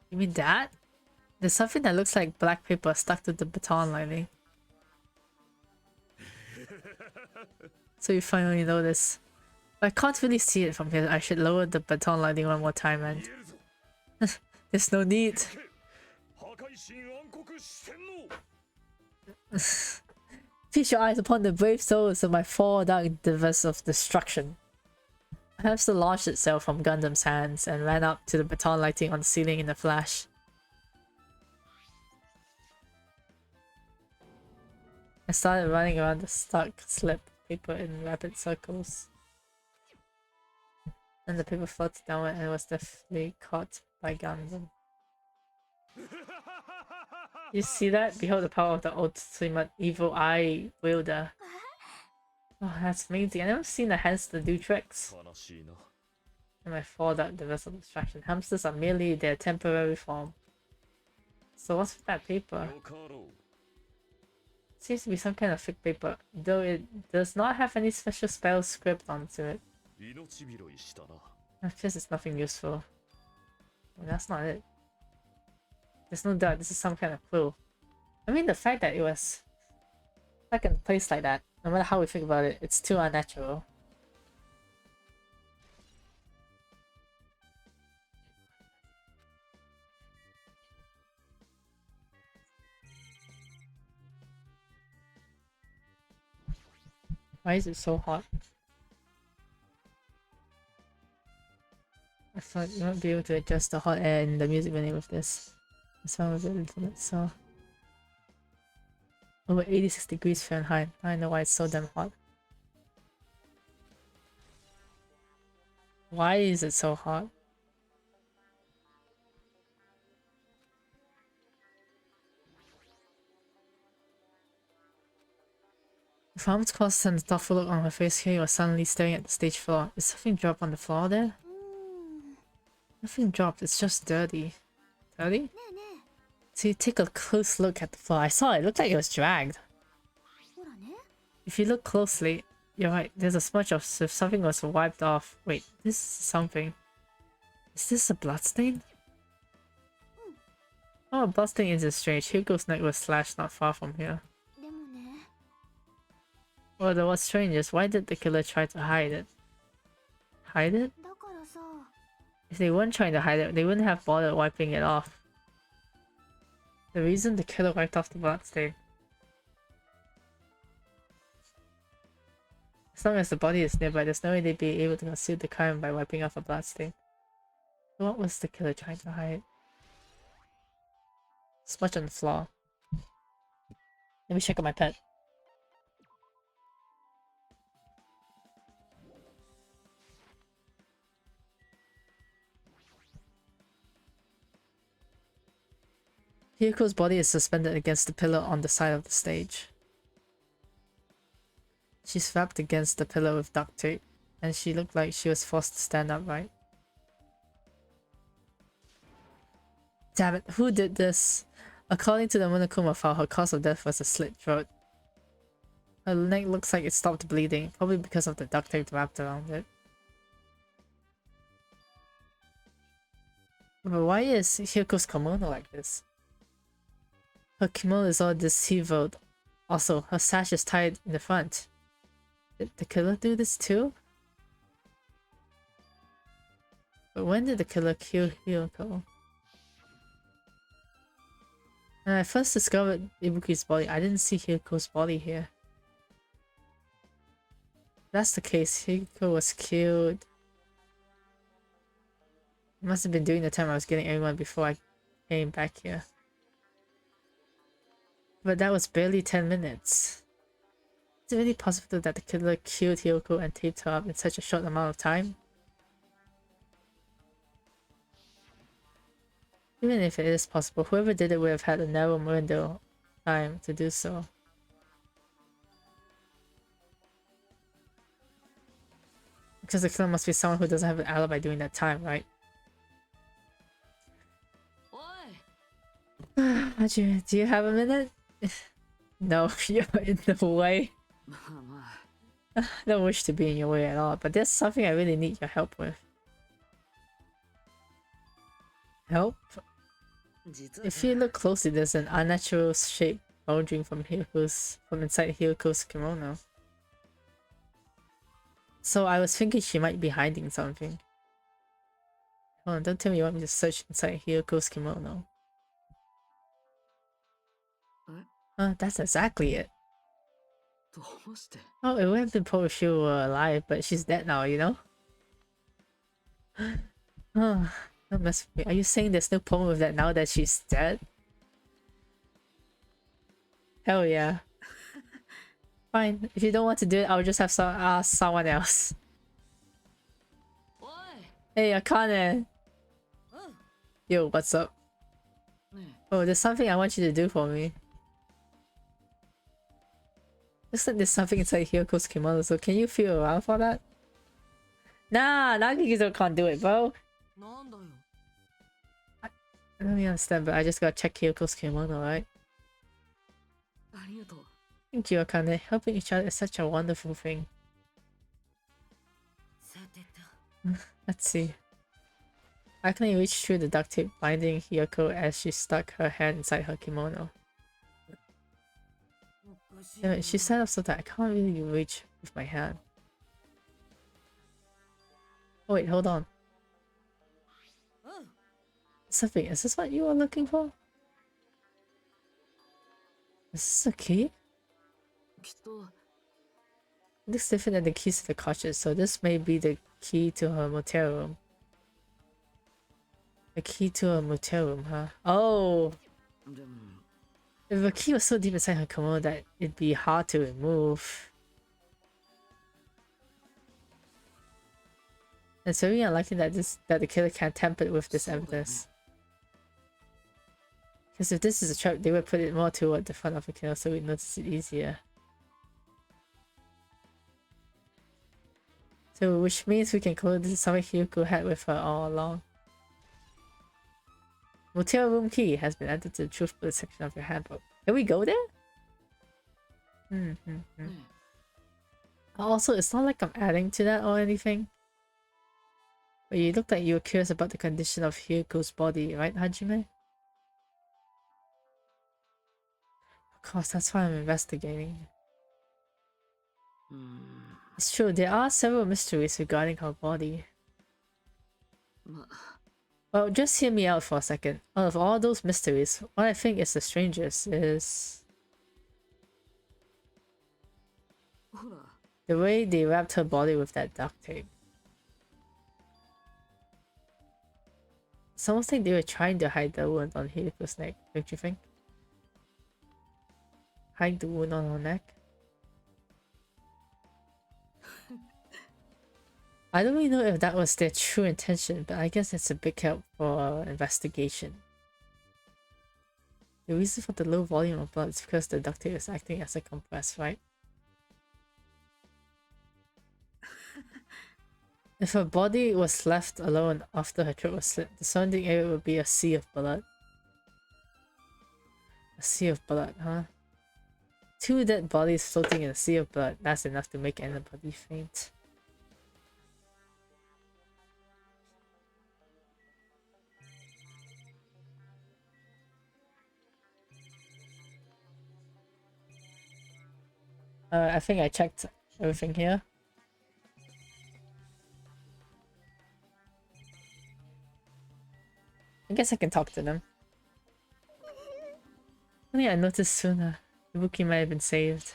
You mean that? There's something that looks like black paper stuck to the baton lighting. So you finally notice. I can't really see it from here. I should lower the baton lighting one more time, and there's no need. Feast your eyes upon the brave souls of my four dark divers of destruction. The hamster launched itself from Gundam's hands and ran up to the baton lighting on the ceiling in a flash. I started running around the stuck slip paper in rapid circles. And the paper floated downward and was definitely caught by Gundam. You see that? Behold the power of the ultimate evil eye wielder. Oh, that's amazing. I've never seen a hamster do tricks. And my four dark divers of destruction. Hamsters are merely their temporary form. So what's with that paper? Seems to be some kind of fake paper, though it does not have any special spell script onto it. It's just it's nothing useful. Well, that's not it. There's no doubt this is some kind of clue. I mean, the fact that it was stuck in place like that, no matter how we think about it, it's too unnatural. Why is it so hot? I thought you won't be able to adjust the hot air in the music venue with this. This one was a little bit so. Over 86 degrees Fahrenheit. I know why it's so damn hot. Why is it so hot? With arms crossed and a thoughtful look on her face, Kay was suddenly staring at the stage floor. Is something dropped on the floor there? Nothing dropped, it's just dirty. Dirty? So you take a close look at the floor. I saw it looked like it was dragged. If you look closely, you're right, there's a smudge of if something was wiped off. Wait, this is something. Is this a bloodstain? Oh, a bloodstain isn't strange. Hugo's neck was slashed not far from here. Well, then what's strange is why did the killer try to hide it? Hide it? If they weren't trying to hide it, they wouldn't have bothered wiping it off. The reason the killer wiped off the bloodstain. As long as the body is nearby, there's no way they'd be able to conceal the crime by wiping off a bloodstain. So what was the killer trying to hide? Smudge on the floor. Let me check on my pet. Hyoko's body is suspended against the pillar on the side of the stage. She's wrapped against the pillar with duct tape, and she looked like she was forced to stand upright. Damn it, who did this? According to the Monokuma file, her cause of death was a slit throat. Her neck looks like it stopped bleeding, probably because of the duct tape wrapped around it. But why is Hyoko's kimono like this? Her kimono is all disheveled. Also, her sash is tied in the front. Did the killer do this too? But when did the killer kill Hyoko? When I first discovered Ibuki's body, I didn't see Hyoko's body here. Did that's the case, Hiko was killed. Must have been during the time I was getting everyone before I came back here. But that was barely 10 minutes. Is it really possible that the killer killed Hiyoko and taped her up in such a short amount of time? Even if it is possible, whoever did it would have had a narrow window of time to do so. Because the killer must be someone who doesn't have an alibi during that time, right? Hajime, do you have a minute? No, you're in the way. I don't wish to be in your way at all, but there's something I really need your help with. Help? If you look closely, there's an unnatural shape bulging from inside Hiroko's kimono. So I was thinking she might be hiding something. Hold on, don't tell me you want me to search inside Hiroko's kimono. That's exactly it. Oh, it would have been cool if she were alive, but she's dead now, you know? Oh, don't mess with me. Are you saying there's no problem with that now that she's dead? Hell yeah. Fine, if you don't want to do it, I'll just have ask someone else. Hey, Akane! Yo, what's up? Oh, there's something I want you to do for me. Looks like there's something inside Hiroko's kimono, so can you feel around for that? Nah, Nagigizo can't do it, bro. I don't really understand, but I just gotta check Hiroko's kimono, right? Thank you, Akane. Helping each other is such a wonderful thing. Let's see. Akane reached through the duct tape binding Hiyoko as she stuck her hand inside her kimono. Damn it, she's set up so that I can't really reach with my hand. Oh wait, hold on. Something, is this what you were looking for? Is this a key? It looks different than the keys to the cottages, so this may be the key to her motel room. The key to her motel room, huh? Oh! If the key was so deep inside her kimono that it'd be hard to remove. It's very unlikely that the killer can tamper with this evidence. Because if this is a trap, they would put it more toward the front of the killer so we'd notice it easier. So, which means we can conclude this is something Hiyoko had with her all along. Motel room key has been added to the truth bullet section of your handbook. Can we go there? Also, it's not like I'm adding to that or anything. But you looked like you were curious about the condition of Hiroko's body, right, Hajime? Of course, that's why I'm investigating. It's true, there are several mysteries regarding her body. Well, just hear me out for a second. Out of all those mysteries, what I think is the strangest is the way they wrapped her body with that duct tape. It's almost like they were trying to hide the wound on Hiroko's neck, don't you think? Hide the wound on her neck? I don't really know if that was their true intention, but I guess it's a big help for our investigation. The reason for the low volume of blood is because the duct tape is acting as a compress, right? If her body was left alone after her throat was slit, the surrounding area would be a sea of blood. A sea of blood, huh? 2 dead bodies floating in a sea of blood, that's enough to make anybody faint. I think I checked everything here. I guess I can talk to them. I think I noticed sooner. The Wookiee might have been saved.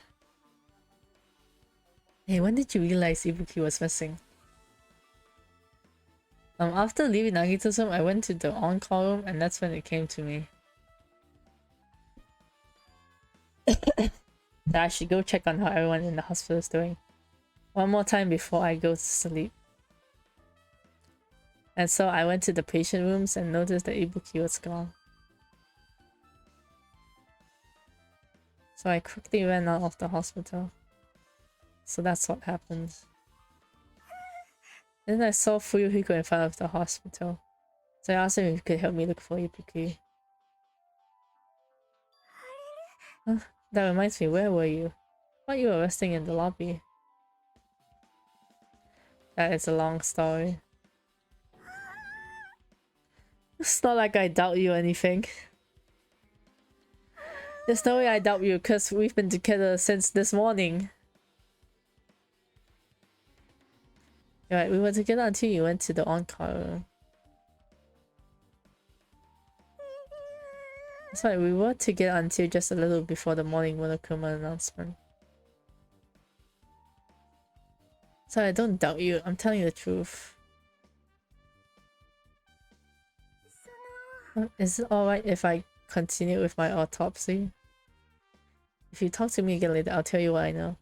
Hey, when did you realize Ibuki was missing? After leaving Nagito's room, I went to the on-call room and that's when it came to me. That I should go check on how everyone in the hospital is doing. One more time before I go to sleep. And so I went to the patient rooms and noticed that Ibuki was gone. So I quickly ran out of the hospital. So that's what happened. Then I saw Fuyuhiko in front of the hospital. So I asked him if he could help me look for Ibuki. Huh? That reminds me, where were you? I thought you were resting in the lobby. That is a long story. It's not like I doubt you or anything. There's no way I doubt you because we've been together since this morning. Right, we were together until you went to the on-call room. That's right, we were together until just a little before the morning Monokuma announcement. So I don't doubt you, I'm telling you the truth. Is it alright if I continue with my autopsy? If you talk to me again later, I'll tell you what I know.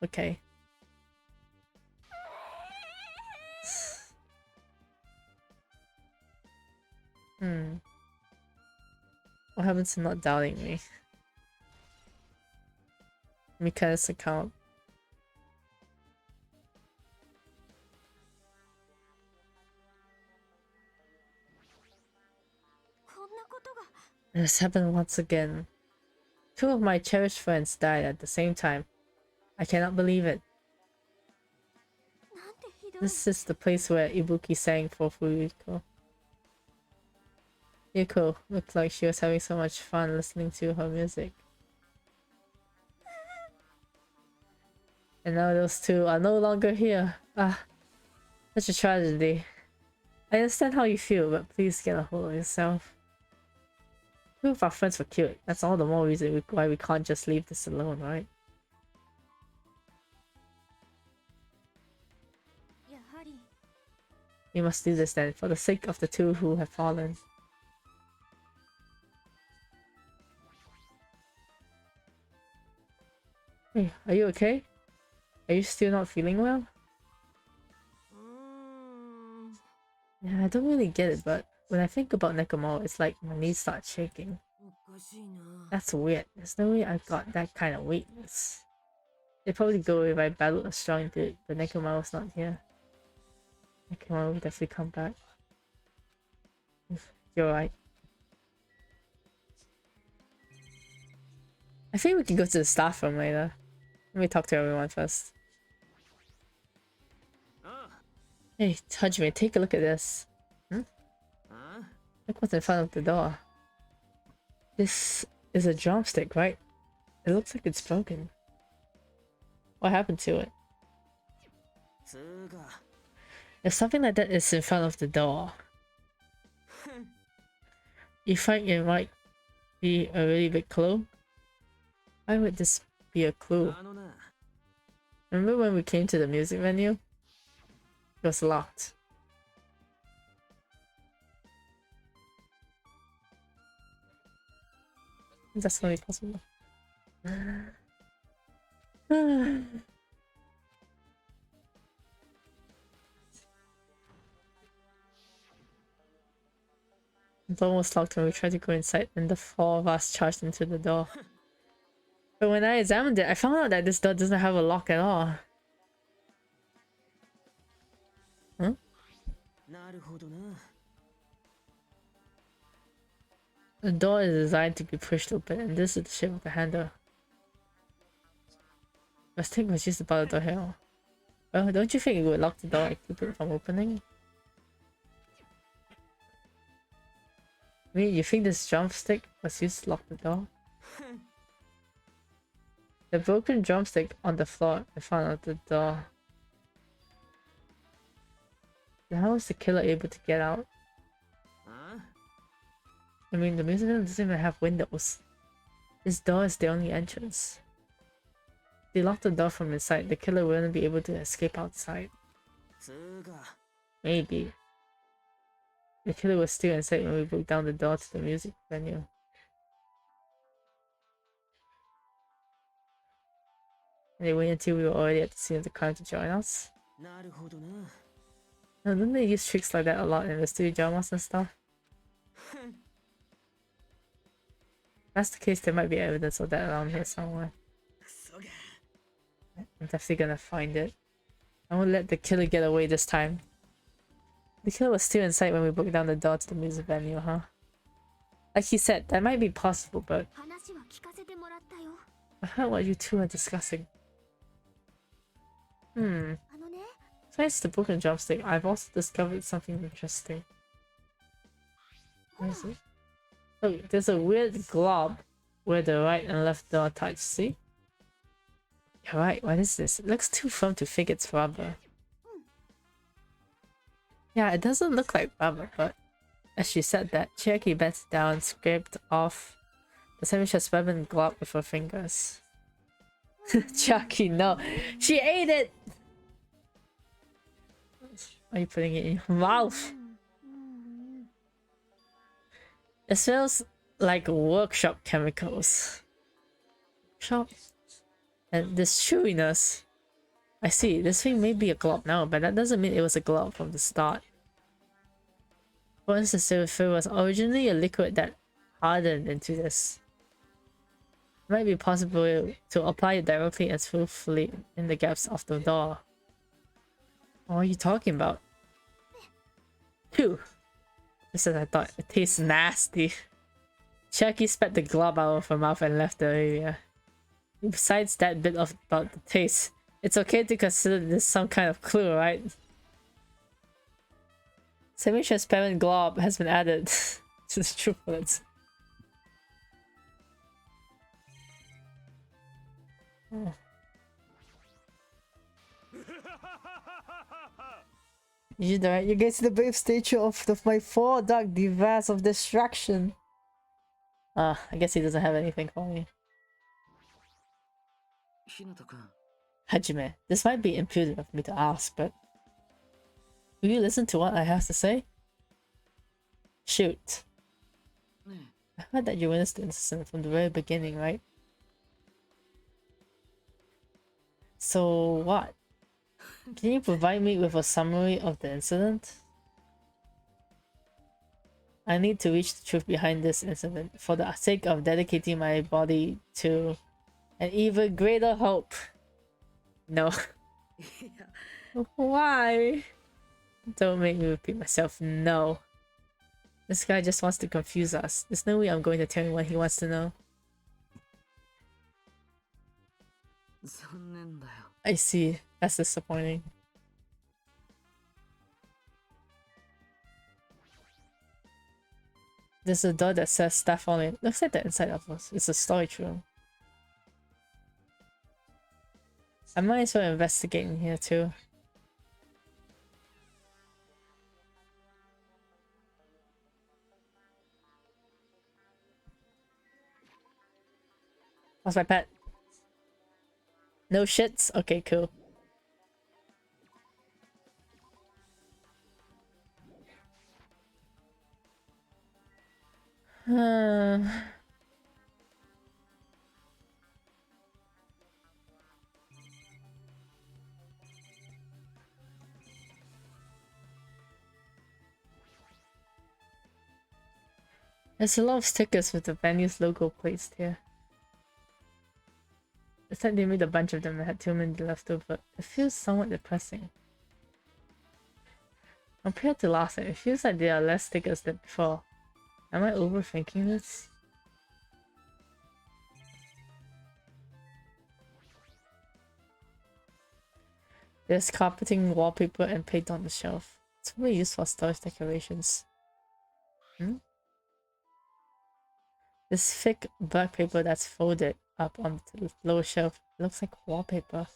Okay. What happens to not doubting me? Mika's account. This happened once again. 2 of my cherished friends died at the same time. I cannot believe it. This is the place where Ibuki sang for Fuyuko. Yuko looked like she was having so much fun listening to her music. And now those 2 are no longer here. Ah, such a tragedy. I understand how you feel, but please get a hold of yourself. 2 of our friends were killed. That's all the more reason why we can't just leave this alone, right? We must do this then, for the sake of the 2 who have fallen. Hey, are you okay? Are you still not feeling well? Yeah, I don't really get it, but when I think about Nekomaru, it's like my knees start shaking. That's weird. There's no way I got that kind of weakness. They'd probably go if I battled a strong dude, but Nekomaru's not here. Nekomaru will definitely come back. You're right. I think we can go to the staff room later. Let me talk to everyone first. Hey, Hajime, take a look at this. Look what's in front of the door. This is a drumstick, right? It looks like it's broken. What happened to it? If something like that is in front of the door, you think it might be a really big clue? Why would this be a clue? Remember when we came to the music venue? It was locked. That's not possible. The door was locked when we tried to go inside, and the 4 of us charged into the door. But when I examined it, I found out that this door doesn't have a lock at all. Huh? The door is designed to be pushed open, and this is the shape of the handle. Mistake was just about the door here. Well, don't you think it would lock the door and keep it from opening? I mean, you think this drumstick was used to lock the door? The broken drumstick on the floor in front of the door. Then how was the killer able to get out? I mean, the museum doesn't even have windows. This door is the only entrance. they locked the door from inside, the killer wouldn't be able to escape outside. つーか Maybe. The killer was still inside when we broke down the door to the music venue. And they waited until we were already at the scene of the crime to join us. なるほどな No, don't they use tricks like that a lot in the studio dramas and stuff? If that's the case, there might be evidence of that around here somewhere. クソが I'm definitely gonna find it. I won't let the killer get away this time. The killer was still inside when we broke down the door to the music venue, huh? Like he said, that might be possible, but 話は聞かせてもらったよ。 I heard what you two are discussing. あのね、 Besides the broken drumstick, I've also discovered something interesting. What is it? Oh, there's a weird glob where the right and left door touch, see? You're right, what is this? It looks too firm to think it's rubber. Yeah, it doesn't look like rubber, but as she said that, Cherokee bent down and scraped off the semi-transparent glob with her fingers. Cherokee, no! She ate it! Why are you putting it in your mouth? It smells like workshop chemicals. Shop. And this chewiness. I see, this thing may be a glob now, but that doesn't mean it was a glob from the start. For instance, if it was originally a liquid that hardened into this, it might be possible to apply it directly and smoothly in the gaps of the door. What are you talking about? Phew! Just as I thought, it tastes nasty. Cherokee spat the glob out of her mouth and left the area. Besides that bit about the taste, it's okay to consider this some kind of clue, right? Semi-transparent glob has been added to the triplets. Oh. You get to the brave statue of my four dark device of distraction. I guess he doesn't have anything for me. ひなたくん Hajime, this might be impudent of me to ask, but will you listen to what I have to say? Shoot. ね I heard that you witnessed the incident from the very beginning, right? So what? Can you provide me with a summary of the incident? I need to reach the truth behind this incident for the sake of dedicating my body to an even greater hope. No. えいや Why? Don't make me repeat myself. No. This guy just wants to confuse us. There's no way I'm going to tell him what he wants to know. 残念だよ I see. That's disappointing. There's a door that says stuff on it. Looks like the inside of us. It's a storage room. I might as well investigate in here too. What's my pet? No shits? Okay, cool. There's a lot of stickers with the venue's logo placed here. It's like they made a bunch of them and had too many left over. It feels somewhat depressing. Compared to last time, it feels like there are less stickers than before. Am I overthinking this? There's carpeting, wallpaper, and paint on the shelf. It's probably used for storage decorations. This thick black paper that's folded up on the lower shelf looks like wallpaper.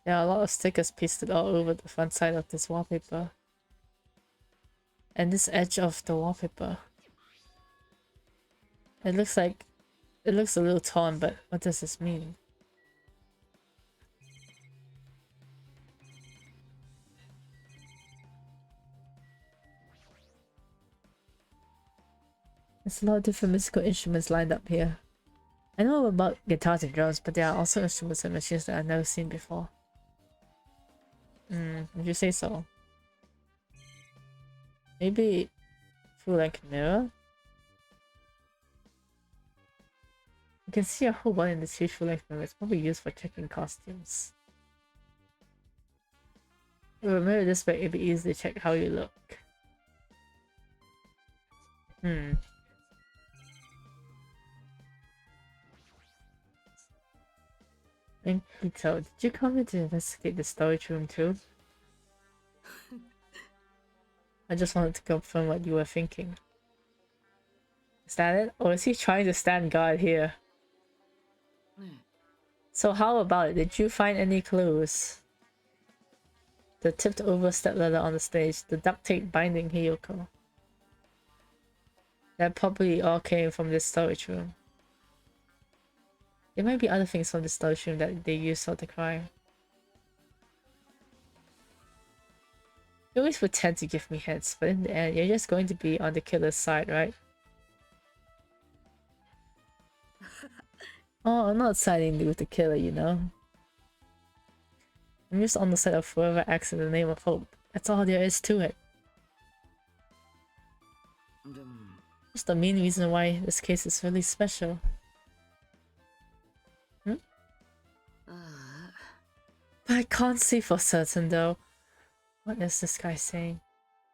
There are a lot of stickers pasted all over the front side of this wallpaper. And this edge of the wallpaper. It looks a little torn, but what does this mean? There's a lot of different musical instruments lined up here. I know about guitars and drums, but there are also instruments and machines that I've never seen before. Would you say so? Maybe full-length mirror? You can see a whole bunch in this huge full-length mirror. It's probably used for checking costumes. With a mirror this way, it'd be easy to check how you look. And Kito, did you come here to investigate the storage room too? I just wanted to confirm what you were thinking. Is that it? Or is he trying to stand guard here? So how about it? Did you find any clues? The tipped over stepladder on the stage, the duct tape binding Hiyoko. That probably all came from this storage room. There might be other things from the storage room that they used for the crime. You always pretend to give me hints, but in the end, you're just going to be on the killer's side, right? Oh, I'm not siding with the killer, you know. I'm just on the side of whoever acts in the name of hope. That's all there is to it. That's the main reason why this case is really special. But I can't say for certain though. What is this guy saying?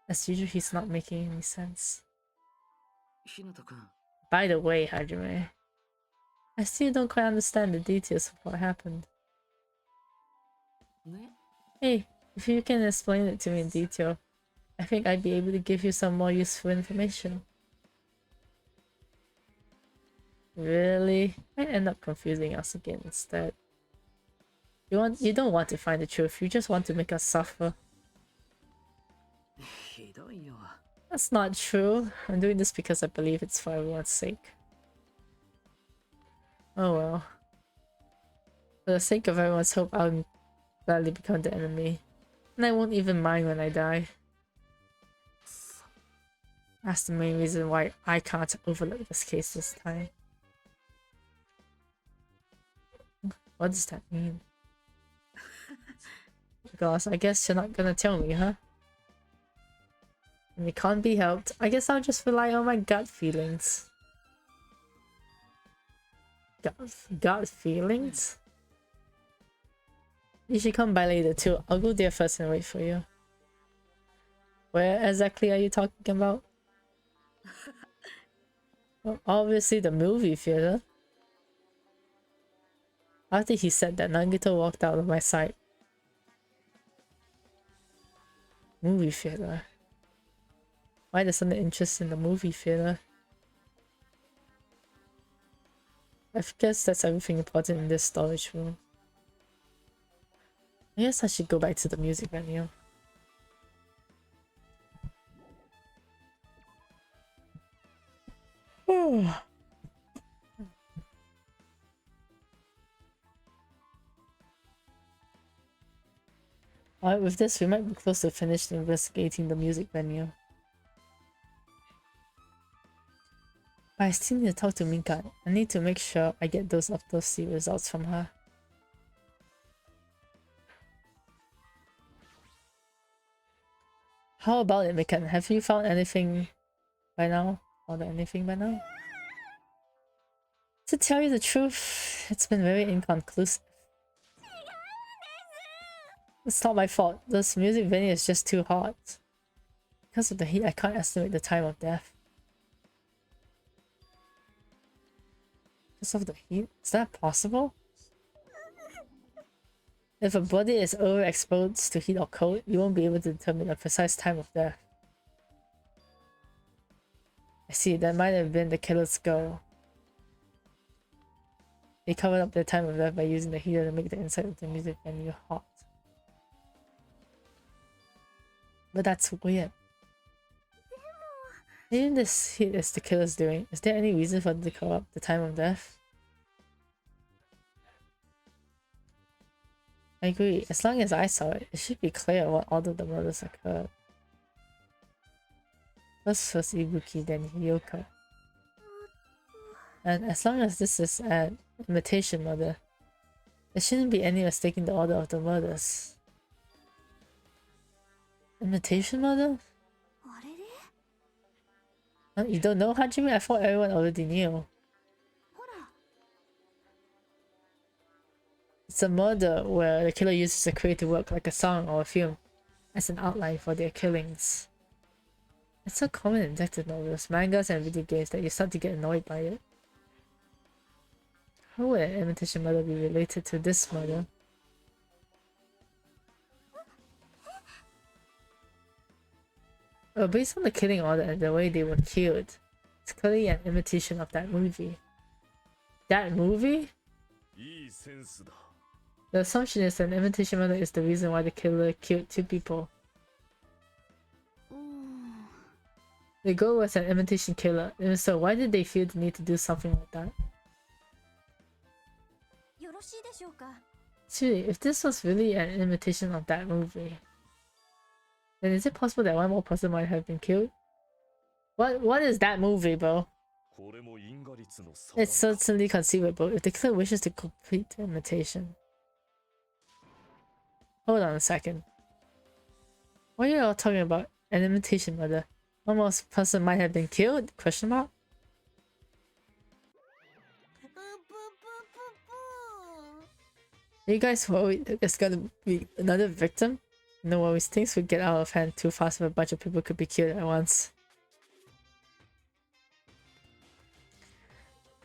As usual, he's not making any sense. By the way, Hajime, I still don't quite understand the details of what happened. Hey, if you can explain it to me in detail, I think I'd be able to give you some more useful information. Really? Might end up confusing us again instead. You don't want to find the truth, you just want to make us suffer. That's not true. I'm doing this because I believe it's for everyone's sake. Oh well. For the sake of everyone's hope, I'll gladly become the enemy. And I won't even mind when I die. That's the main reason why I can't overlook this case this time. What does that mean? Gosh, I guess you're not gonna tell me, huh? And it can't be helped. I guess I'll just rely on my gut feelings. Gut feelings? You should come by later too. I'll go there first and wait for you. Where exactly are you talking about? Well, obviously the movie theater. After he said that, Nagito walked out of my sight. Movie theater? Why there's an interest in the movie theater? I guess that's everything important in this storage room. I guess I should go back to the music venue. Alright, with this, we might be close to finished investigating the music venue. But I still need to talk to Minka. I need to make sure I get those autopsy results from her. How about it, Minka? Have you found anything by now? Or anything by now? To tell you the truth, it's been very inconclusive. It's not my fault. This music venue is just too hot. Because of the heat, I can't estimate the time of death. Because of the heat? Is that possible? If a body is overexposed to heat or cold, you won't be able to determine a precise time of death. I see, that might have been the killer's goal. They covered up their time of death by using the heater to make the inside of the music venue hot. But that's weird. Even this heat is the killer's doing. Is there any reason for them to cover up the time of death? I agree. As long as I saw it, it should be clear what order the murders occurred. First was Ibuki, then Hiyoko. And as long as this is an imitation murder, there shouldn't be any mistaking the order of the murders. Imitation murder? You don't know, Hajime? I thought everyone already knew. It's a murder where the killer uses a creative work like a song or a film as an outline for their killings. It's so common in detective novels, mangas, and video games that you start to get annoyed by it. How would an imitation murder be related to this murder? Well, based on the killing order and the way they were killed, it's clearly an imitation of that movie. That movie? The assumption is that an imitation murder is the reason why the killer killed 2 people. The goal was an imitation killer, and so why did they feel the need to do something like that? Seriously, if this was really an imitation of that movie, then is it possible that one more person might have been killed? What is that movie, bro? It's certainly conceivable if the killer wishes to complete the imitation. Hold on a second. Why are you all talking about an imitation murder? One more person might have been killed? Question mark? Are you guys worried there's gonna be another victim? No worries, things would get out of hand too fast if a bunch of people could be killed at once.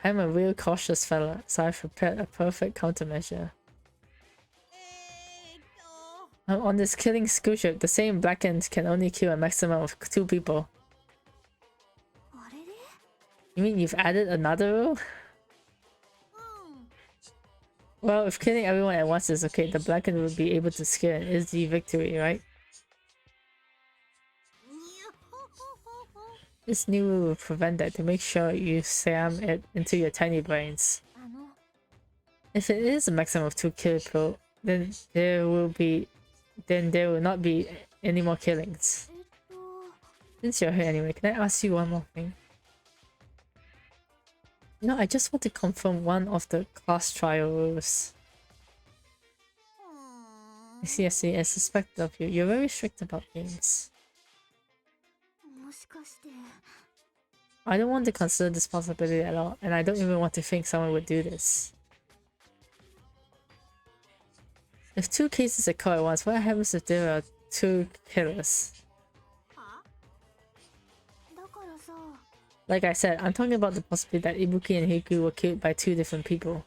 I'm a real cautious fella, so I've prepared a perfect countermeasure. On this killing school trip, the same blackened can only kill a maximum of 2 people. You mean you've added another rule? Well, if killing everyone at once is okay, the blackened will be able to scare an easy victory, right? This new rule will prevent that to make sure you slam it into your tiny brains. If it is a maximum of 2 people, then there will not be any more killings. Since you're here anyway, can I ask you one more thing? No, I just want to confirm one of the class trial rules. I see, I suspect of you. You're very strict about things. I don't want to consider this possibility at all, and I don't even want to think someone would do this. If 2 cases occur at once, what happens if there are 2 killers? Like I said, I'm talking about the possibility that Ibuki and Hiku were killed by 2 different people.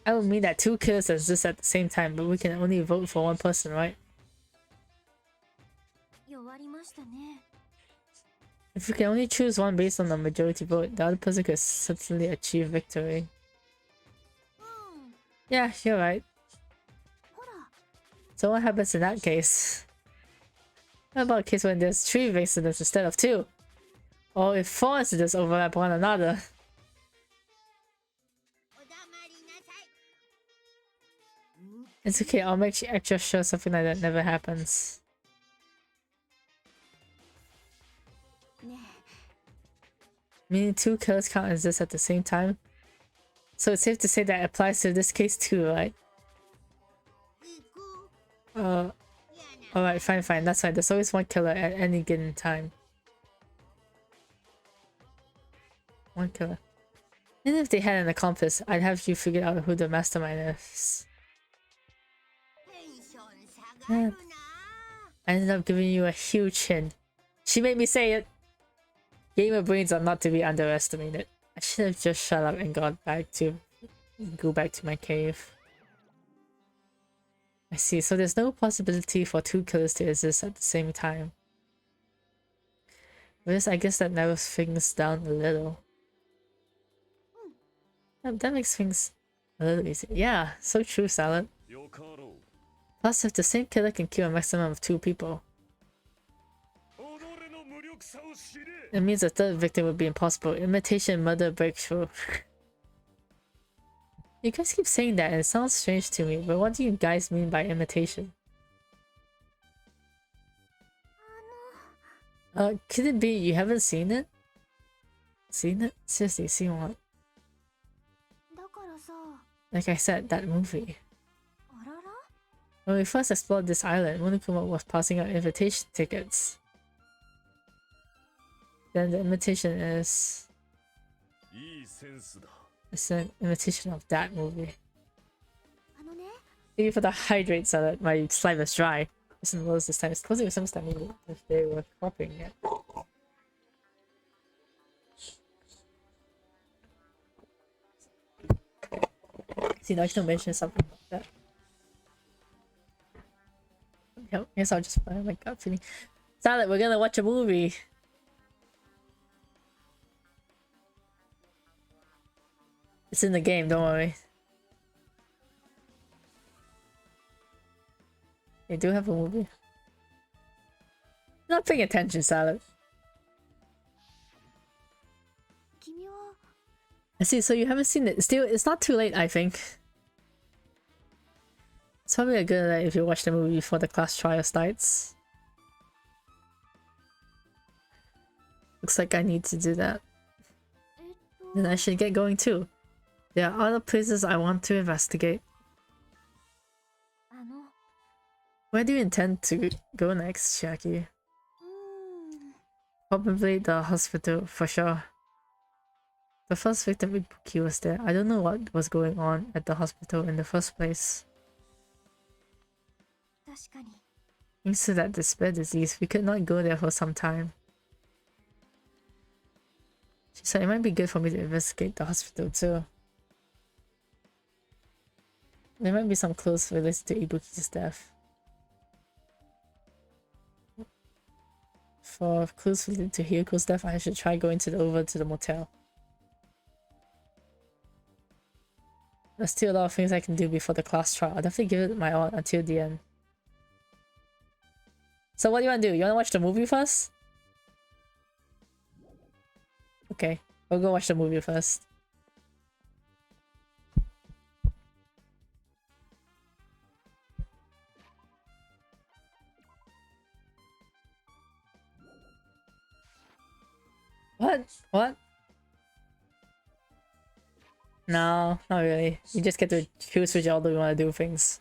I would mean that 2 killers exist at the same time, but we can only vote for 1 person, right? If we can only choose one based on the majority vote, the other person could certainly achieve victory. Yeah, you're right. So what happens in that case? What about a case when there's 3 incidents instead of 2? Or if 4 incidents overlap one another? It's okay, I'll make extra sure something like that never happens. Meaning 2 killers can't exist at the same time? So it's safe to say that applies to this case too, right? Alright, fine, that's fine. There's always 1 killer at any given time. 1 killer. Even if they had an accomplice, I'd have you figure out who the mastermind is. Yeah. I ended up giving you a huge hint. She made me say it! Gamer brains are not to be underestimated. I should have just shut up and go back to my cave. I see, so there's no possibility for 2 killers to exist at the same time. But I guess that narrows things down a little. That makes things a little easier. Yeah, so true, Salad. Plus, if the same killer can kill a maximum of 2 people, it means a 3rd victim would be impossible. Imitation murder breakthrough. You guys keep saying that and it sounds strange to me, but what do you guys mean by imitation? Could it be you haven't seen it? Seen it? Seriously, seen what? だからさ、 Like I said, that movie. あらら When we first explored this island, Monokuma was passing out invitation tickets. Then the invitation is... いいセンスだ。 It's an invitation of that movie. あのね、 Thank you for the hydrate so that my slime is dry. Listen, Lowe's this time. It's closing with some that movie if they were copying it. See, I can mention something like that. Yep, I guess I'll just find my gut feeling. Salad, we're gonna watch a movie. It's in the game, don't worry. They do have a movie. Not paying attention, Salad. 君は I see, so you haven't seen it. Still, it's not too late, I think. It's probably a good idea if you watch the movie before the class trial starts. Looks like I need to do that. えっと Then I should get going too. There are other places I want to investigate. あの Where do you intend to go next, Chiaki? うーん Probably the hospital, for sure. The first victim Ibuki was there. I don't know what was going on at the hospital in the first place. 確かに Thanks to that despair disease, we could not go there for some time. She said it might be good for me to investigate the hospital too. There might be some clues related to Ibuki's death. For clues related to Hyoko's death, I should try going over to the motel. There's still a lot of things I can do before the class trial. I'll definitely give it my all until the end. So what do you want to do? You want to watch the movie first? Okay, we'll go watch the movie first. What? What? No, not really. You just get to choose which order you want to do things.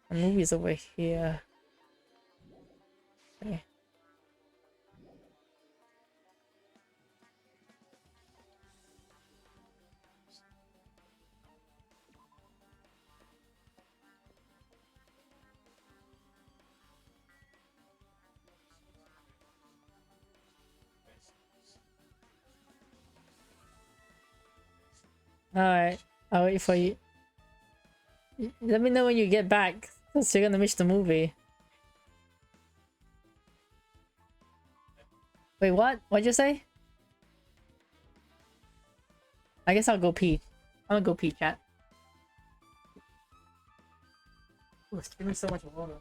The movie's over here. Okay. Alright, I'll wait for you. Let me know when you get back, because you're gonna miss the movie. Wait, what? What'd you say? I guess I'll go pee. I'm gonna go pee, chat. Ooh, it's giving so much water.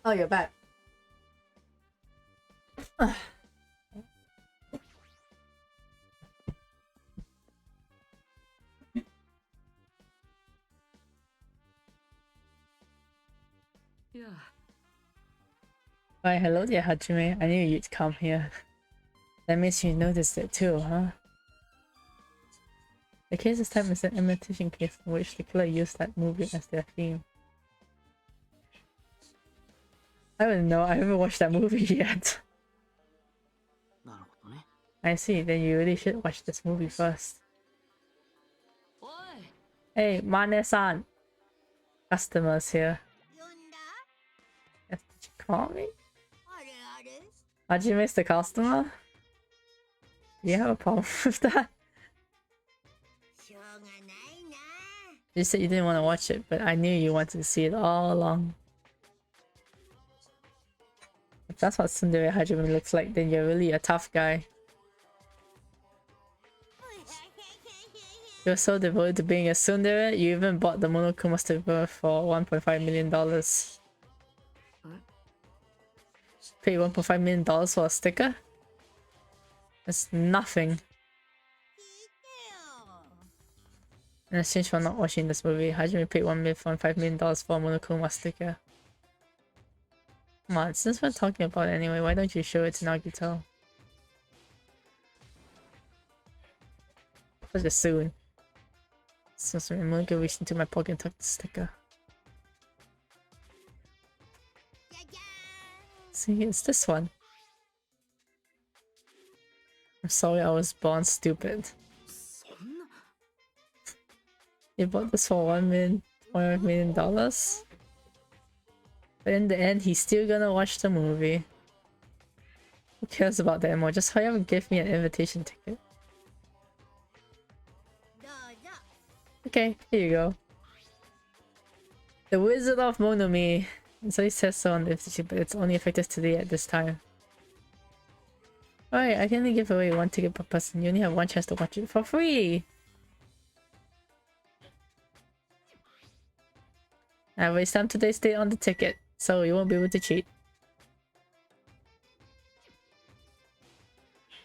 Oh, you're back. Yeah. Why, hello there, Hajime. I knew you'd come here. That means you noticed it too, huh? The case this time is an imitation case in which the killer used that movie as their theme. I don't know, I haven't watched that movie yet. なるほどね。 I see, then you really should watch this movie first. おい。 Hey, Mane-san! Customers here. 呼んだ Yes, did you call me? あれあれ Hajime's the customer? Do you have a problem with that? しょうがないな You said you didn't want to watch it, but I knew you wanted to see it all along. If that's what Tsundere Hajime looks like, then you're really a tough guy. You're so devoted to being a tsundere, you even bought the Monokuma sticker for $1.5 million. Paid $1.5 million for a sticker? That's nothing. 聞いてよ In exchange for not watching this movie, Hajime paid $1.5 million for a Monokuma sticker. Come on, since we're talking about it anyway, why don't you show it to Nagito? Such a soon. So I'm gonna go reach into my pocket and tuck the sticker. じゃじゃーん See, it's this one. I'm sorry I was born stupid. そんな。 You bought this for $1 million? But in the end, he's still gonna watch the movie. Who cares about that anymore? Just hurry up and give me an invitation ticket. どうぞ Okay, here you go. The Wizard of Monomi. It always says so on the invitation, but it's only effective today at this time. Alright, I can only give away one ticket per person. You only have one chance to watch it for free! I waste time today's date on the ticket, so you won't be able to cheat.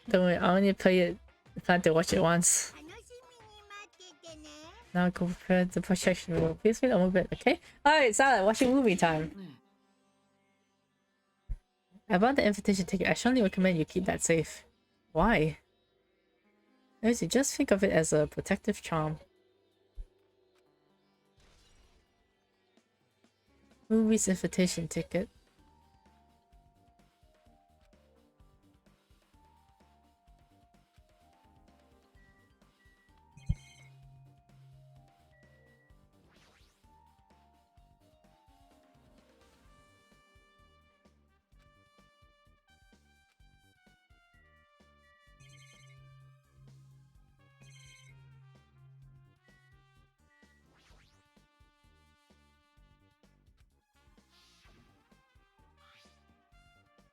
Don't worry, I only plan to watch it once. 楽しみに待っててね Now go prepare the projection room. Please wait a little bit, okay? Alright, Salad, watching movie time. ね I bought the invitation ticket. I strongly recommend you keep that safe. Why? Anyways, just think of it as a protective charm. Movie's invitation ticket.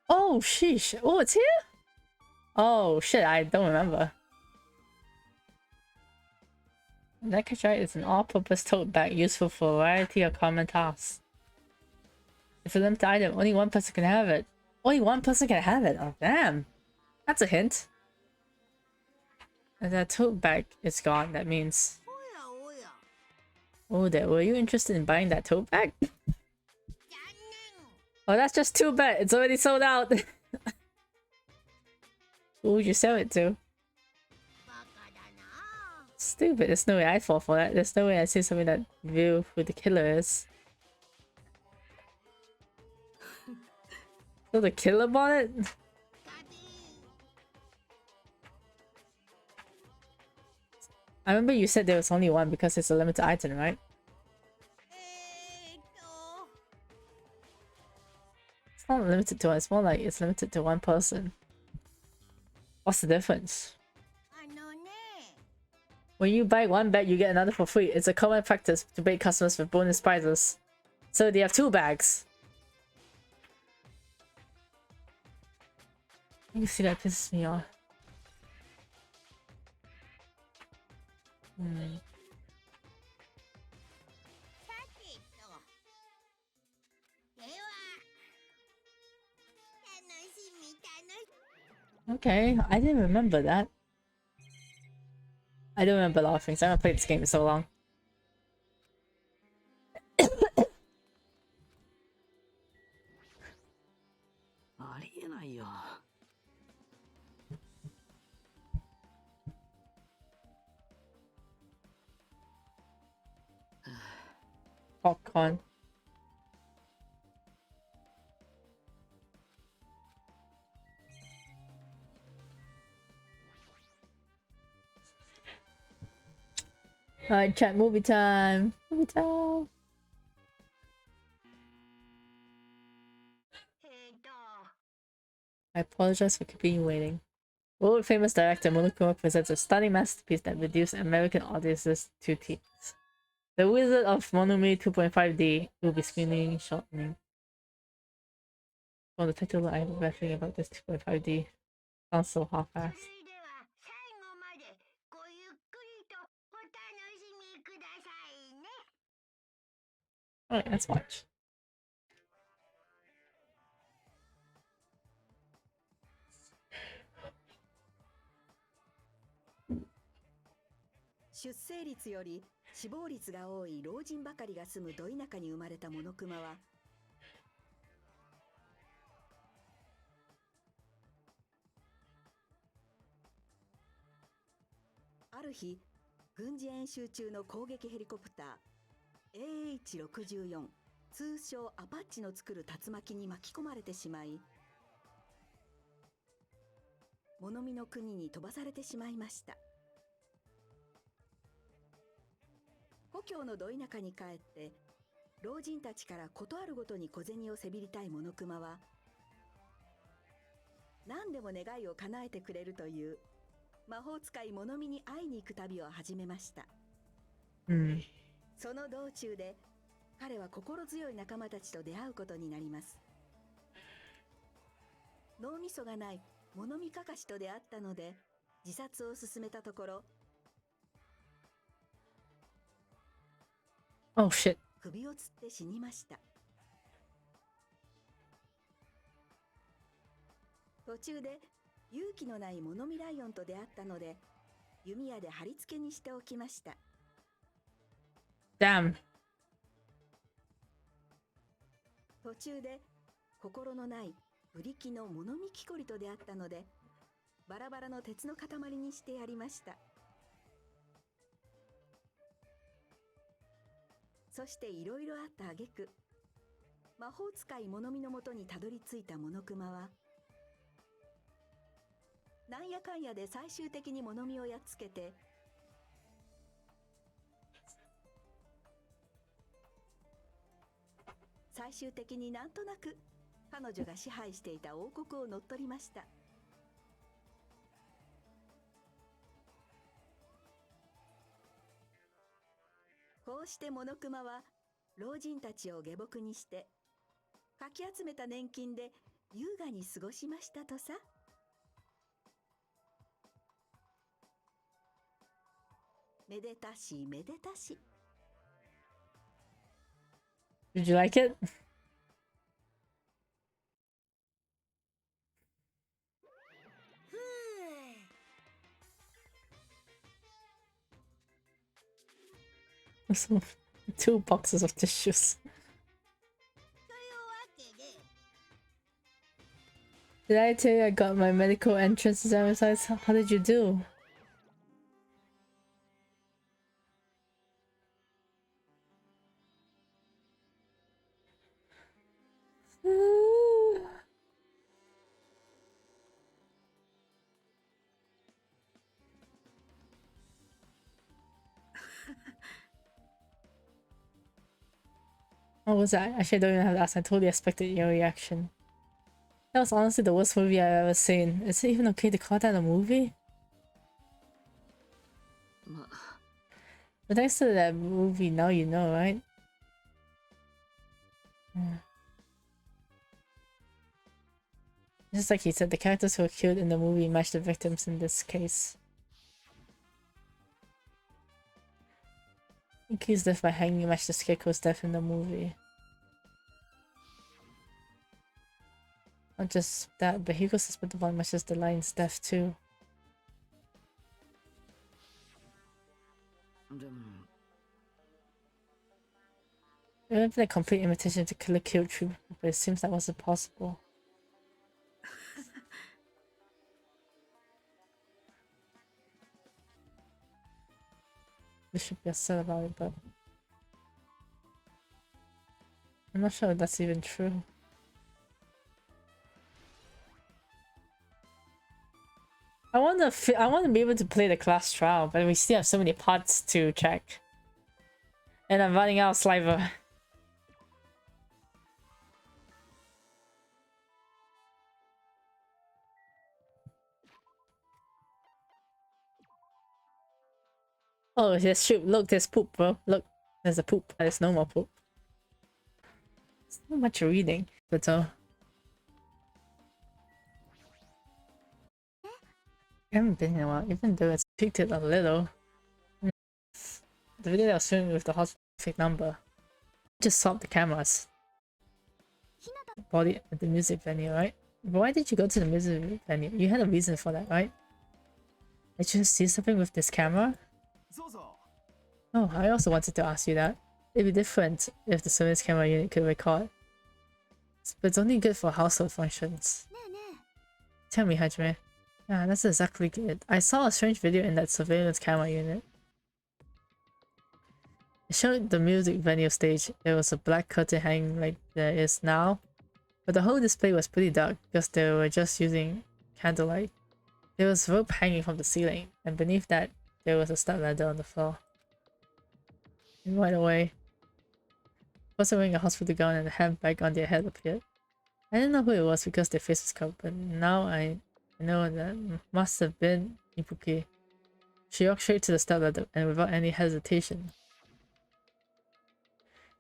Oh, sheesh. Oh, it's here? Oh, shit, I don't remember. That catch right is an all-purpose tote bag useful for a variety of common tasks. It's a limited item. Only one person can have it. Only one person can have it. Oh, damn. That's a hint. And that tote bag is gone. That means... おやおや Oh, there. Were you interested in buying that tote bag? 残念 Oh, that's just too bad. It's already sold out. Who would you sell it to? バカだな Stupid. There's no way I'd fall for that. There's no way I see something that reveal who the killer is. So the killer bought it? ガビー I remember you said there was only one because it's a limited item, right? と It's not limited to one. It's more like it's limited to one person. What's the difference? あのね When you buy one bag, you get another for free. It's a common practice to bait customers with bonus prizes. So they have two bags. You see, that pisses me off. Hmm. さてとでは Okay, I didn't remember that. I don't remember a lot of things. I haven't played this game in so long. ありえないよ。Popcorn. Alright, chat, movie time. Movie time. と I apologize for keeping you waiting. World famous director Monokuma presents a stunning masterpiece that reduced American audiences to tears. The Wizard of Monumi 2.5D will be screening shortly. From the title, I have a bad feeling about this 2.5D. Sounds so そ half-assed. れでは最後までごゆっくりとお楽しみくださいね。 Alright, let's watch. 出生率より死亡率が多い老人ばかりが住むど田舎に生まれたモノクマは、ある日軍事演習中の攻撃ヘリコプター AH-64 通称アパッチの作る竜巻に巻き込まれてしまい、物見の国に飛ばされてしまいました。故郷のど田舎に帰って老人たちから事あるごとに小銭をせびりたいモノクマは、何でも願いを叶えてくれるという魔法使い物見に会いに行く旅を始めました。その道中で彼は心強い仲間たちと出会うことになります。脳みそがない物見かかしと出会ったので自殺を勧めたところ、Oh shit. 首をつって死にました。途中で勇気のない物見ライオンと出会ったので弓矢で貼り付けにしておきました。 Damn. 途中で心のないブリキの物見木こりと出会ったのでバラバラの鉄の塊にしてやりました。そしていろいろあった挙句、魔法使い物見のもとにたどり着いたモノクマは、なんやかんやで最終的に物見をやっつけて、最終的になんとなく彼女が支配していた王国を乗っ取りました。こうしてモノクマは老人たちを下僕にしてかき集めた年金で優雅に過ごしましたとさ。めでたしめでたし。 Did you like it? So, 2 boxes of tissues. というわけで Did I tell you I got my medical entrance exam results? How did you do? What was that? Actually, I don't even have to ask. I totally expected your reaction. That was honestly the worst movie I've ever seen. Is it even okay to call that a movie? ま、 But thanks to that movie, now you know, right? Yeah. Just like he said, the characters who were killed in the movie match the victims in this case. Mickey's death by hanging matched the Scarecrow's death in the movie. Not just that, but Hugo suspected one much as the lion's death too. でも It would have been a complete invitation to kill a kill trooper, but it seems that wasn't possible. We should be upset about it, but I'm not sure if that's even true. I want to be able to play the class trial, but we still have so many parts to check. And I'm running out of saliva. Oh, yes, shoot. Look, there's poop, bro. Look, there's a poop. There's no more poop. There's not much reading. But I haven't been in a while, even though it's peaked it a little. The video that I was showing with the hospital fake number. Just swapped the cameras. Body at the music venue, right? But why did you go to the music venue? You had a reason for that, right? Did you see something with this camera? Oh, I also wanted to ask you that. It'd be different if the surveillance camera unit could record. But it's only good for household functions. Tell me, Hajime. Yeah, that's exactly it. I saw a strange video in that surveillance camera unit. It showed the music venue stage. There was a black curtain hanging like there is now. But the whole display was pretty dark because they were just using candlelight. There was rope hanging from the ceiling, and beneath that, there was a step ladder on the floor. And right away, a person wearing a hospital gown and a handbag on their head appeared. I didn't know who it was because their face was covered, but now I know that must have been Ibuki. She walked straight to the step ladder and without any hesitation.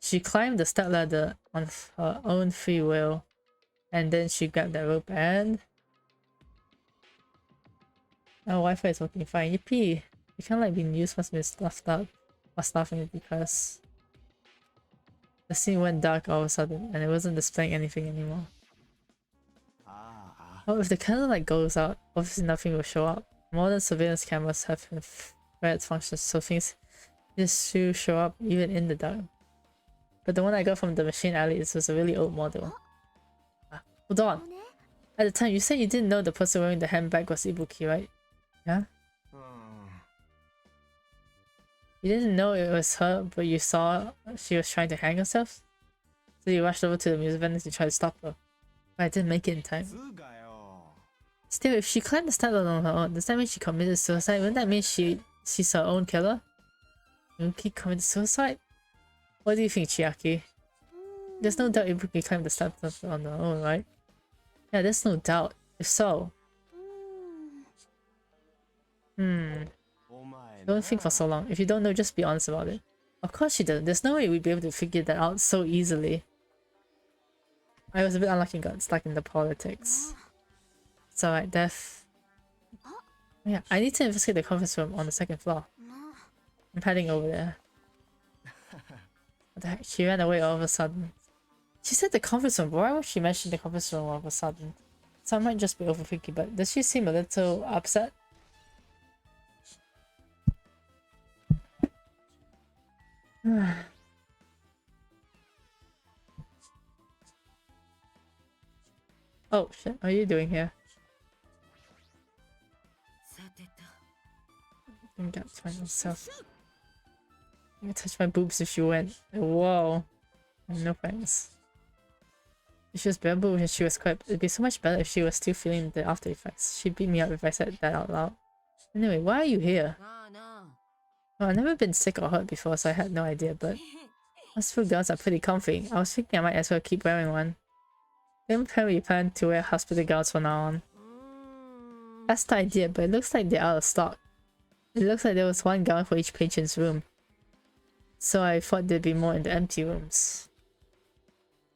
She climbed the step ladder on her own free will, and then she grabbed that rope and... Oh, Wi-Fi is working fine. Yippee! It can't like being used must be stuffed up or stuffing it because the scene went dark all of a sudden and it wasn't displaying anything anymore. Oh, if the candlelight goes out, obviously nothing will show up. Modern surveillance cameras have infrared functions, so things just show up even in the dark. But the one I got from the machine alley was a really old model. Hold on. At the time, you said you didn't know the person wearing the handbag was Ibuki, right? Yeah? You didn't know it was her, but you saw she was trying to hang herself? So you rushed over to the music venue to try to stop her. But I didn't make it in time. Still, if she climbed the step on her own, does that mean she committed suicide? Wouldn't that mean she's her own killer? Ibuki committed suicide? What do you think, Chiaki? There's no doubt Ibuki climbed the steps on her own, right? Yeah, there's no doubt. If so... Don't think for so long. If you don't know, just be honest about it. Of course she did. There's no way we'd be able to figure that out so easily. I was a bit unlucky and got stuck in the politics. It's alright, Death. Yeah, I need to investigate the conference room on the second floor. I'm heading over there. What the heck? She ran away all of a sudden. She said the conference room, but why would she mention the conference room all of a sudden? So I might just be overthinking, but does she seem a little upset? Oh shit, what are you doing here? I think that's fine myself. I'm gonna touch my boobs if she went. Whoa. No thanks. If she was bamboo and she was quick, it'd be so much better if she was still feeling the after effects. She'd beat me up if I said that out loud. Anyway, why are you here? Well, I've never been sick or hurt before, so I had no idea, but hospital gowns are pretty comfy. I was thinking I might as well keep wearing one. Then apparently plan to wear hospital gowns from now on. That's the idea, but it looks like they're out of stock. It looks like there was one gown for each patient's room. So I thought there'd be more in the empty rooms.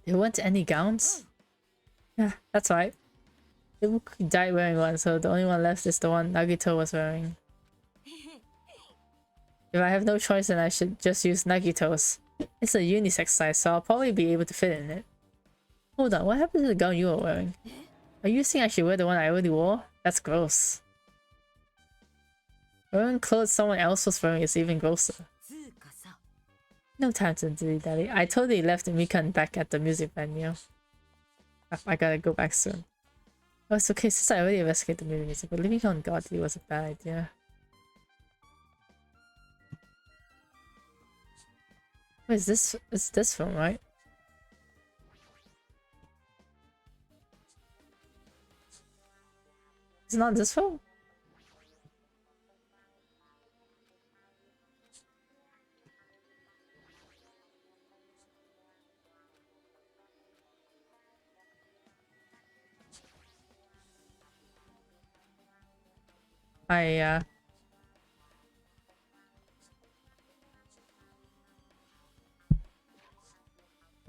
There weren't any gowns? Yeah, that's right. Ibuki died wearing one, so the only one left is the one Nagito was wearing. If I have no choice, then I should just use Nagito's. It's a unisex size, so I'll probably be able to fit in it. Hold on, what happened to the gown you were wearing? Are you saying I should wear the one I already wore? That's gross. Wearing clothes someone else was wearing is even grosser. No time to do that. I totally left Mikan back at the music venue. I gotta go back soon. Oh, it's okay since I already investigated the music, but leaving on Godly was a bad idea. Wait, is this? It's this film, right? It's not this film? I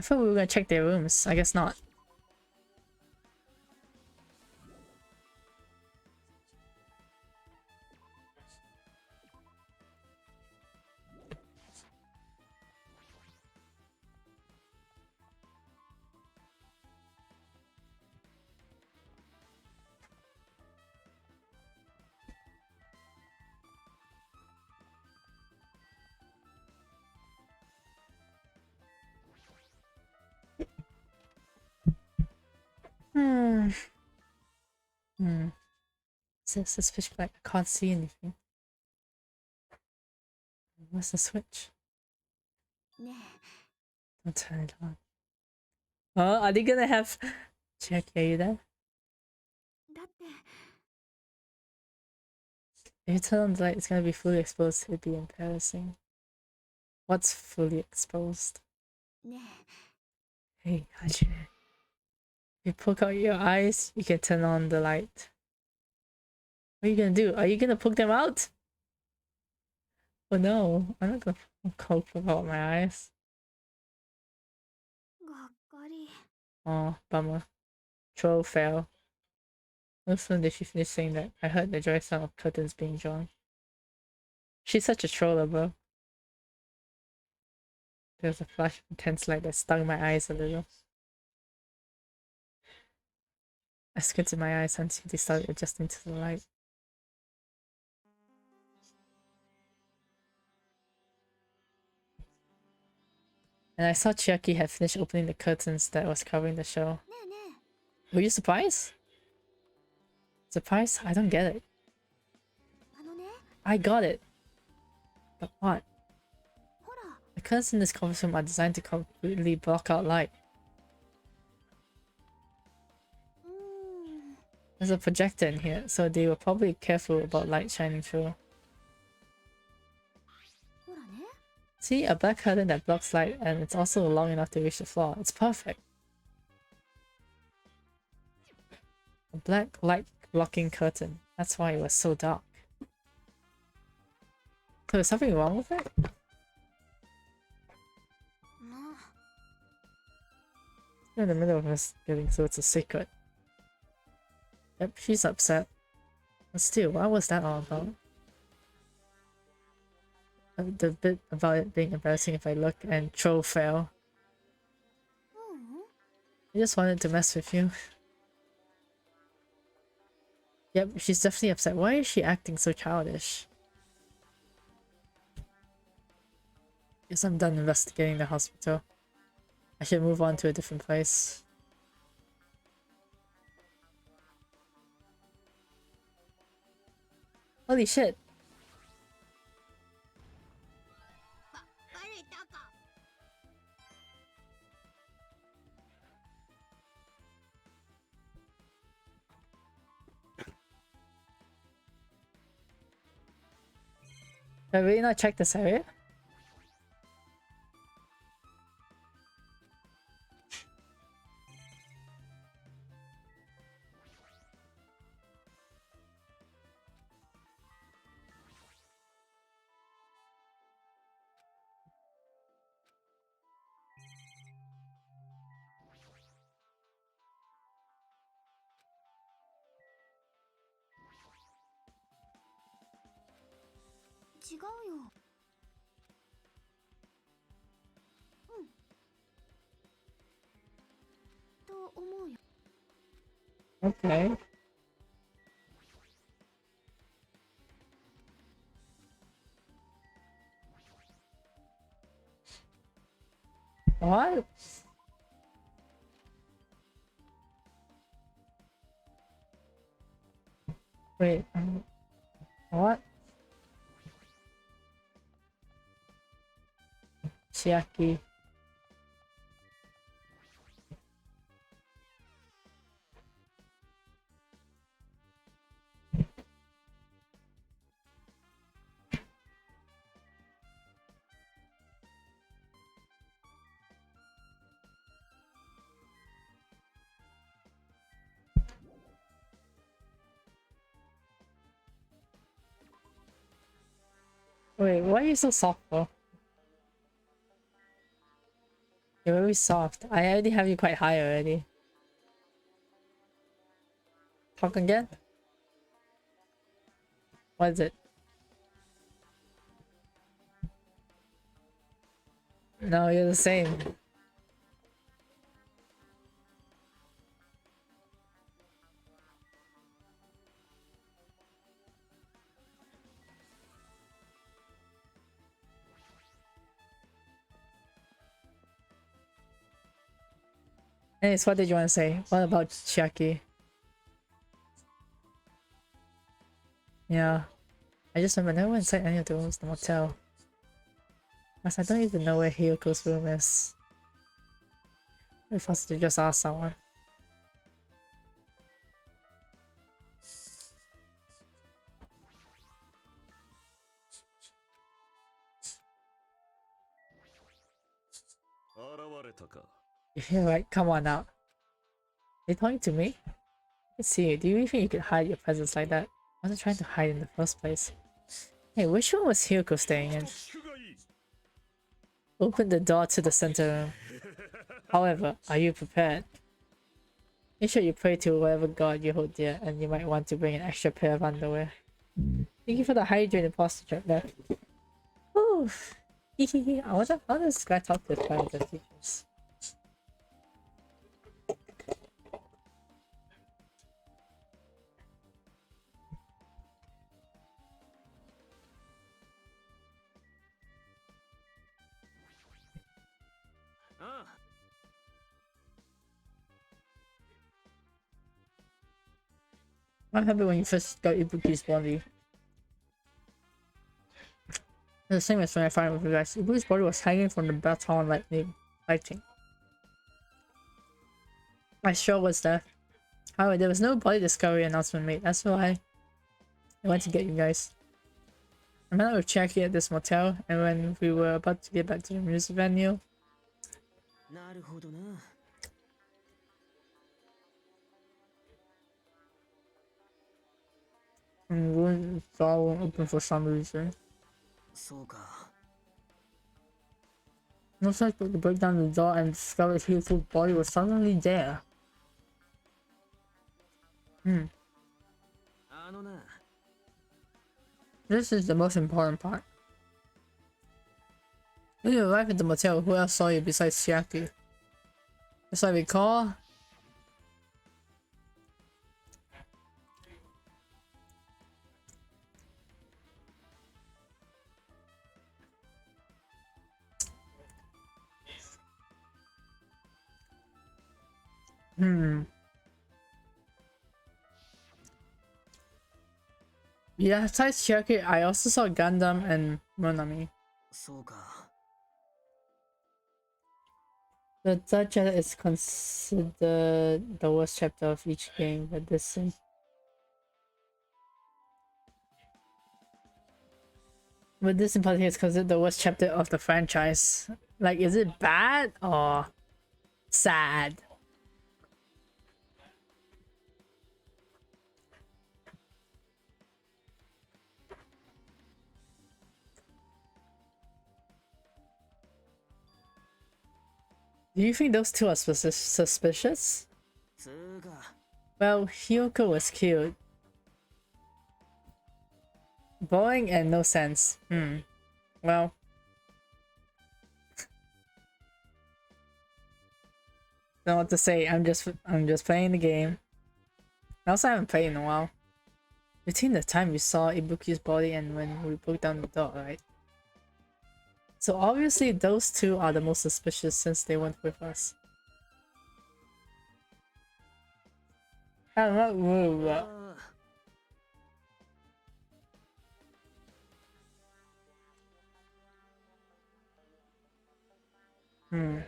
thought we were gonna check their rooms. I guess not. Hmm. Hmm. Says this fish black. I can't see anything. Where's the switch? Don't turn it on. Oh, are they gonna have... Check, are you there? If you turn on the light, it's gonna be fully exposed. It'd be embarrassing. What's fully exposed? Hey, Haji. If you poke out your eyes, you can turn on the light. What are you gonna do? Are you gonna poke them out? Oh no, I'm not gonna poke out my eyes. Oh, bummer. Troll fail. No sooner did she finish saying that, I heard the joy sound of curtains being drawn. She's such a troller, bro. There was a flash of intense light that stung my eyes a little. I squinted my eyes until they started adjusting to the light. And I saw Chiaki had finished opening the curtains that was covering the show. Were you surprised? Surprised? I don't get it. I got it. But what? The curtains in this conference room are designed to completely block out light. There's a projector in here, so they were probably careful about light shining through. See, a black curtain that blocks light, and it's also long enough to reach the floor. It's perfect. A black light blocking curtain. That's why it was so dark. So there's something wrong with it? We're in the middle of us getting, so it's a secret. Yep, she's upset. But still, what was that all about? The bit about it being embarrassing if I look and troll fail. I just wanted to mess with you. Yep, she's definitely upset. Why is she acting so childish? Guess I'm done investigating the hospital. I should move on to a different place. Holy shit! Did I really not check this area? Okay. What? Wait, what? Chiaki. Wait, why are you so soft for? You're very soft. I already have you quite high already. Talk again? What is it? No, you're the same. Anyways, what did you want to say? What about Chiaki? Yeah. I just remember no one inside any of the rooms in the motel. Plus, I don't even know where Hyoko's room is. Maybe faster to just ask someone. You're right, come on out. Are you talking to me? Let's see, do you even think you could hide your presence like that? I wasn't trying to hide in the first place. Hey, which room was Hyoko staying in? Open the door to the center room. However, are you prepared? Make sure you pray to whatever god you hold dear, and you might want to bring an extra pair of underwear. Thank you for the hydrated posture left. Ooh. I wonder how does this guy talk to his parents and teachers? I'm happy when you first got Ibuki's body. The same as when I found it with you guys. Ibuki's body was hanging from the baton lighting. I sure was there. However, there was no body discovery announcement made. That's why I went to get you guys. I met up with Chiaki at this motel, and when we were about to get back to the music venue, and the room won't open for some reason. No such but to break down the door and discover Hyoko's body was suddenly there. This is the most important part. When you arrived at the motel, who else saw you besides Chiaki? As I recall, yeah, besides Chiaki, I also saw Gundam and Monami. The third chapter is considered the worst chapter of each game, but this is... But this in particular is considered the worst chapter of the franchise. Like, is it bad or sad? Do you think those two are suspicious? Well, Hyoko was cute. Boring and no sense. Well. Don't know what to say. I'm just playing the game. I also haven't played in a while. Between the time we saw Ibuki's body and when we broke down the door, right? So obviously those two are the most suspicious since they went with us. I'm not rude. Hmm.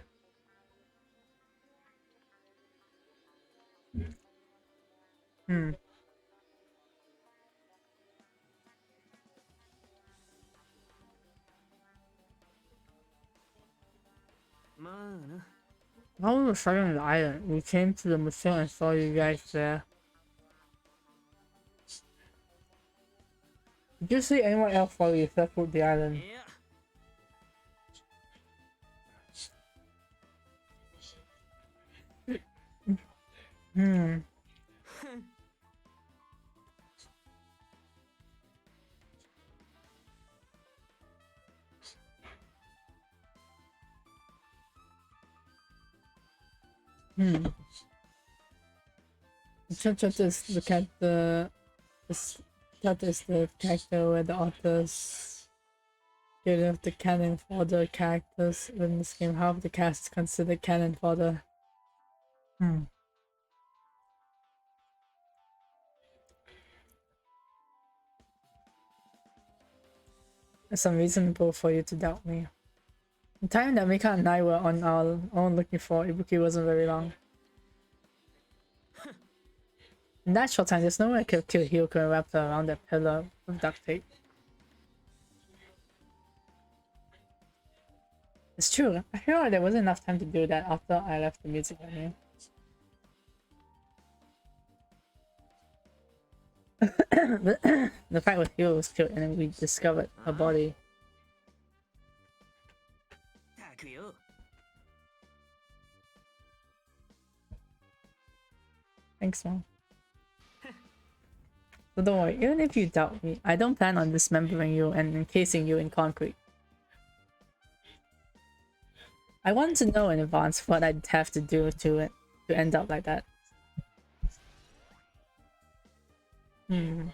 Hmm. While we were starting the island, we came to the museum and saw you guys there. Did you see anyone else while you circled the island? Hmm. Hmm. Chat is the character. That is the character where the authors give the canon for the characters in this game. Half the cast is considered canon for the. Hmm. There's some reasonable for you to doubt me. The time that Mika and I were on our own looking for Ibuki wasn't very long. In that short time, there's no way I could kill Hyoko and wrap her around that pillar with duct tape. It's true, I feel like there wasn't enough time to do that after I left the music venue. But the fact with Hyoko was killed and then we discovered her body. Thanks, Mom. So don't worry, even if you doubt me, I don't plan on dismembering you and encasing you in concrete. I want to know in advance what I'd have to do to end up like that. Hmm.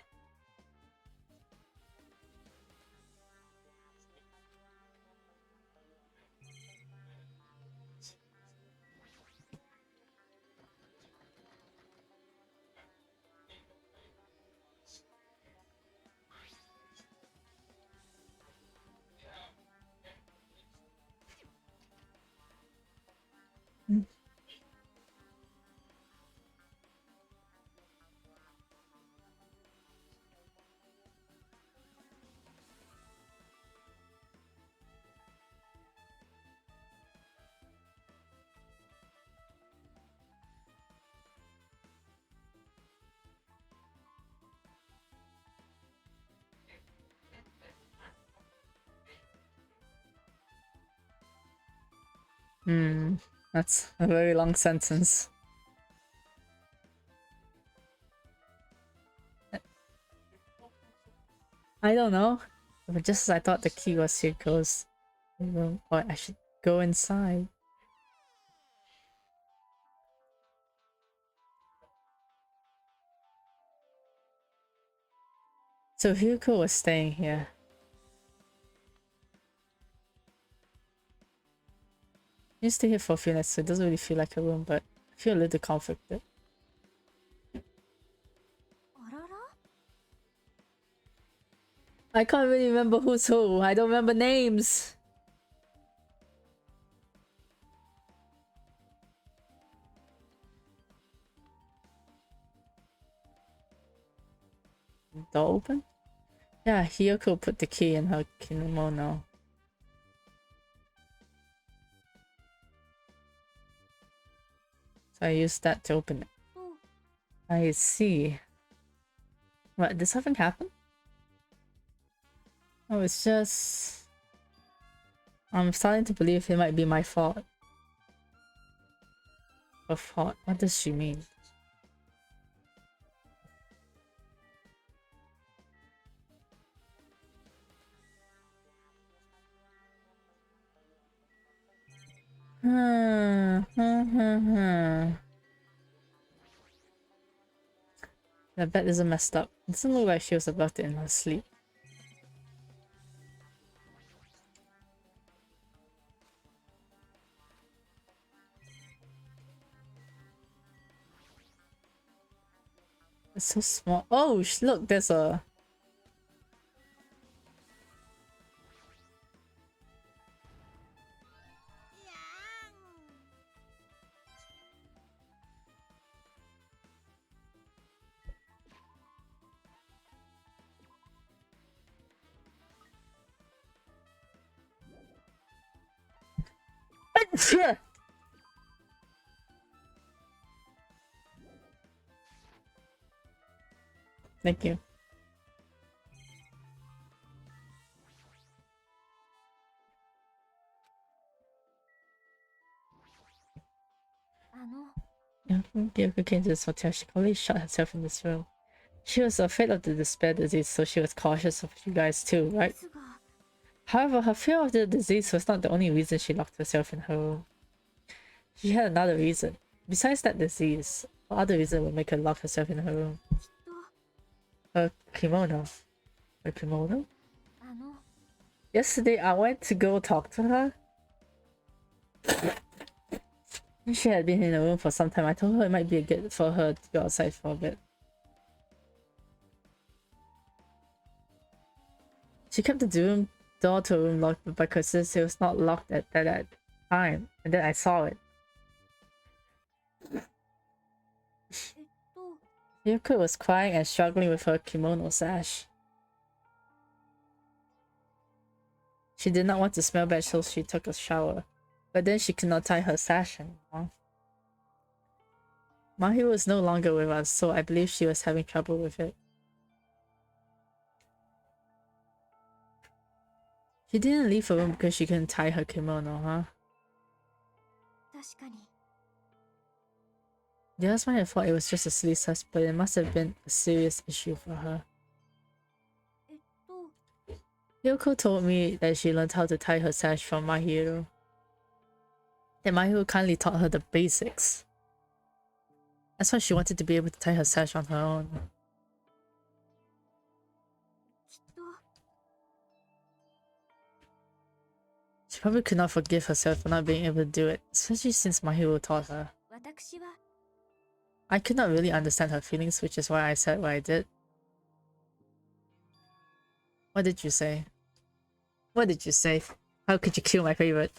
Hmm, that's a very long sentence. I don't know, but just as I thought the key was Hirko's room, or I should go inside. So Hirko was staying here. You stay here for a few nights, so it doesn't really feel like a room, but I feel a little conflicted. I can't really remember who's who. I don't remember names. Door open? Yeah, Hiyoko put the key in her kimono. So I used that to open it. I see. What, did something happen? Oh, it's just... I'm starting to believe it might be my fault. Her fault? What does she mean? That bed isn't messed up. It doesn't look like she was about it in her sleep. It's so small. Oh, look, there's a... Thank you. Yeah, Yoko came to this hotel. She probably shot herself in this room. She was afraid of the despair disease, so she was cautious of you guys too, right? However, her fear of the disease was not the only reason she locked herself in her room. She had another reason. Besides that disease, what other reason would make her lock herself in her room? Her kimono. Her kimono? Yesterday, I went to go talk to her. She had been in the room for some time. I told her it might be good for her to go outside for a bit. She kept the door to her room locked, but by coincidence it was not locked at that time. And then I saw it. Yoko was crying and struggling with her kimono sash. She did not want to smell bad, so she took a shower. But then she could not tie her sash anymore. Mahi was no longer with us, so I believe she was having trouble with it. She didn't leave her room because she couldn't tie her kimono, huh? The husband had thought it was just a silly sash, but it must have been a serious issue for her. Yoko told me that she learned how to tie her sash from Mahiro. That Mahiro kindly taught her the basics. That's why she wanted to be able to tie her sash on her own. She probably could not forgive herself for not being able to do it, especially since Mahiro taught her. I could not really understand her feelings, which is why I said what I did. What did you say? What did you say? How could you kill my favorite?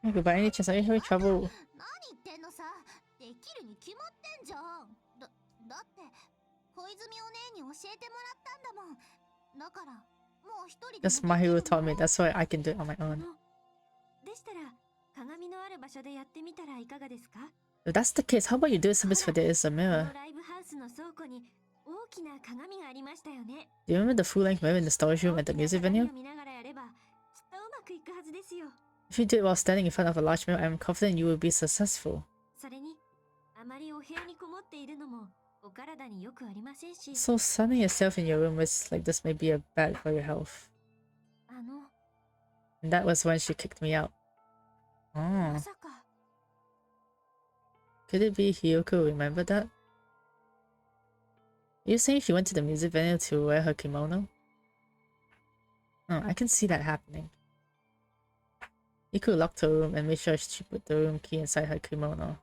Okay, by any chance, are you having trouble? That's Mahiro taught me, that's why I can do it on my own. If that's the case, how about you do something for there is a mirror? Do you remember the full-length mirror in the storage room at the music venue? If you do it while standing in front of a large mirror, I'm confident you will be successful. So sunning yourself in your room is like this may be bad for your health. And that was when she kicked me out. Oh. Could it be Hiyoko remembered that? Are you saying she went to the music venue to wear her kimono? Oh, I can see that happening. Hiyoko locked her room and made sure she put the room key inside her kimono.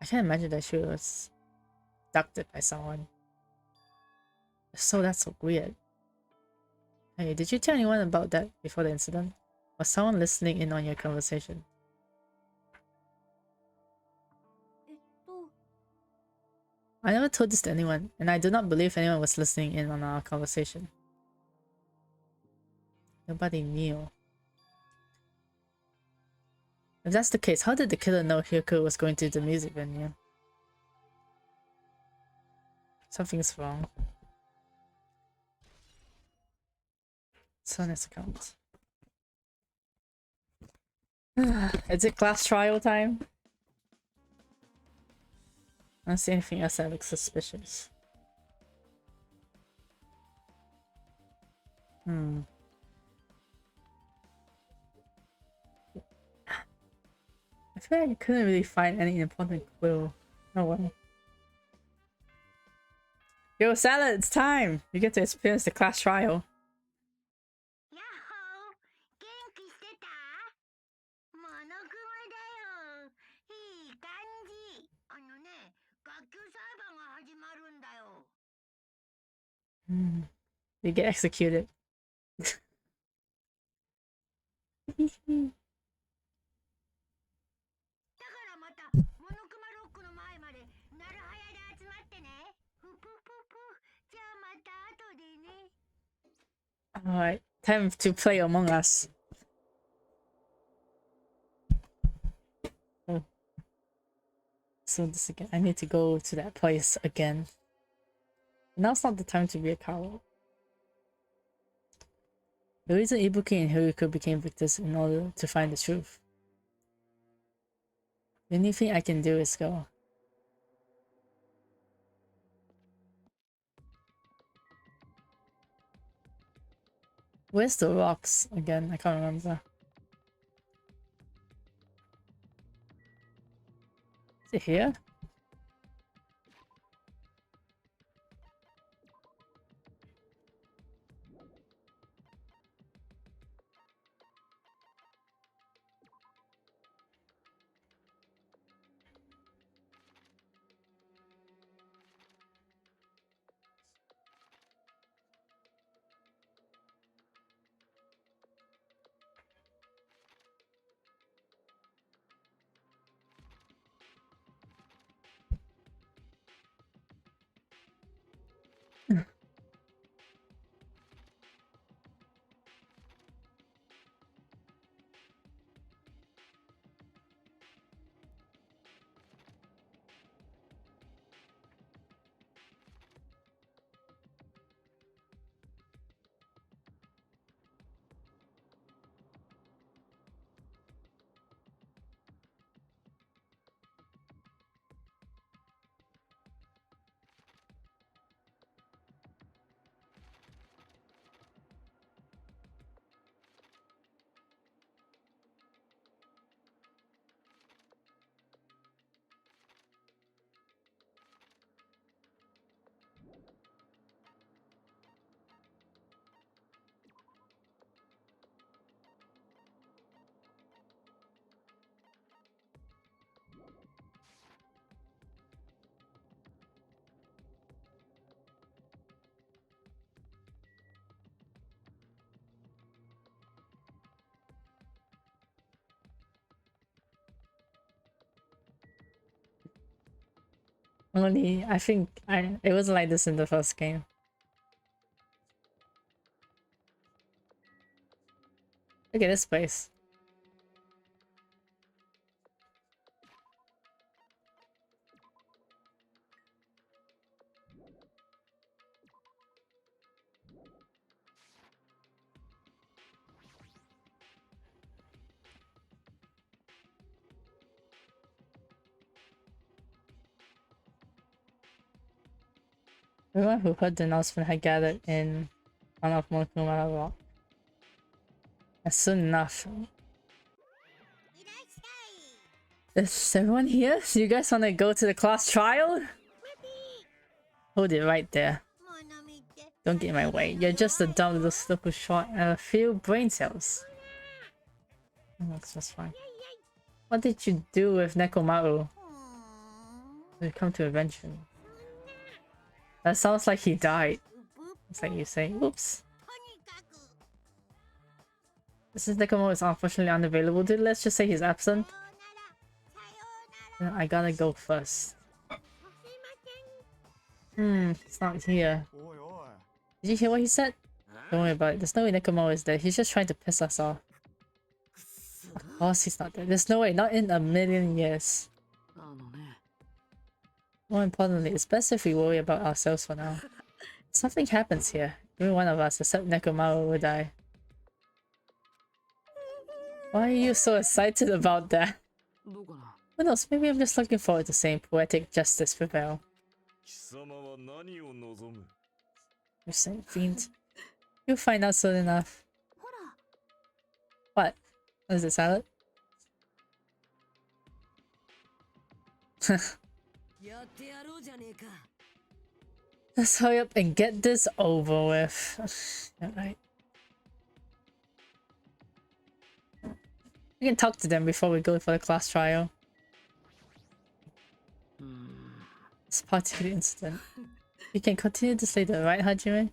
I can't imagine that she was abducted by someone. So that's so weird. Hey, did you tell anyone about that before the incident? Was someone listening in on your conversation? I never told this to anyone, and I do not believe anyone was listening in on our conversation. Nobody knew. If that's the case, how did the killer know Hyoko was going to the music venue? Something's wrong. Sonya's account. Is it class trial time? I don't see anything else that looks suspicious. feel like I couldn't really find any important clue. No way. Yo, Salad, it's time! You get to experience the class trial. やっほー、元気してた？モノクマだよ。いい感じ。学級裁判が始まるんだよ。You get executed. だからまたモノクマロックの前までなるはやで集まってね。ふぷぷぷ。じゃあまた後でね。Alright, time to play Among Us. Oh. So this again. I need to go to that place again. Now's not the time to be a coward. The reason Ibuki and Hiriko became victims in order to find the truth. The only thing I can do is go. Where's the rocks again? I can't remember. Is it here? Only I think it wasn't like this in the first game. Look at this place. Everyone who heard the announcement had gathered in one of Monokumara Rock. And soon enough. いらっしゃい。 Is everyone here? Do you guys want to go to the class trial? Hold it right there. モノミって。 Don't get in my way. You're just a dumb little slip of short and a few brain cells. Oh, that's just fine. What did you do with Nekomaru? We come to avenge him. That sounds like he died. It's like you say, oops. とにかく。 Since Nekomaru is unfortunately unavailable, dude, let's just say he's absent. さようなら。 Then I gotta go first. すいません。 He's not here. Did you hear what he said? Don't worry about it. There's no way Nekomaru is there. He's just trying to piss us off. Of course he's not there. There's no way. Not in a million years. More importantly, it's best if we worry about ourselves for now. If something happens here, every one of us except Nekomaru will die. Why are you so excited about that? Who knows, maybe I'm just looking forward to seeing poetic justice prevail. 貴様は何を望む？ You're saying fiend. You'll find out soon enough. What? Is it salad? Let's hurry up and get this over with. Alright. We can talk to them before we go for the class trial. It's part of the incident. You can continue this later, right, Hajime?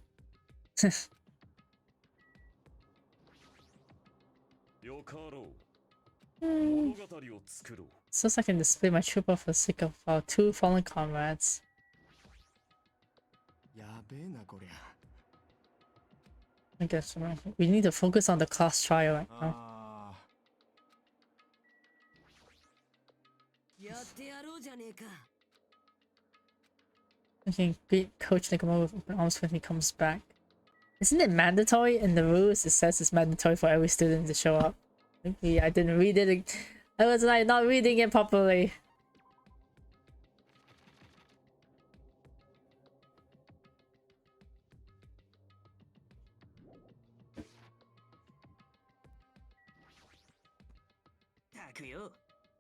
So I can display my trooper for the sake of our 2 fallen comrades. I guess we need to focus on the class trial right now. I can greet Coach Nakamura with open arms when he comes back. Isn't it mandatory in the rules? It says it's mandatory for every student to show up. Maybe I didn't read it. I was like not reading it properly.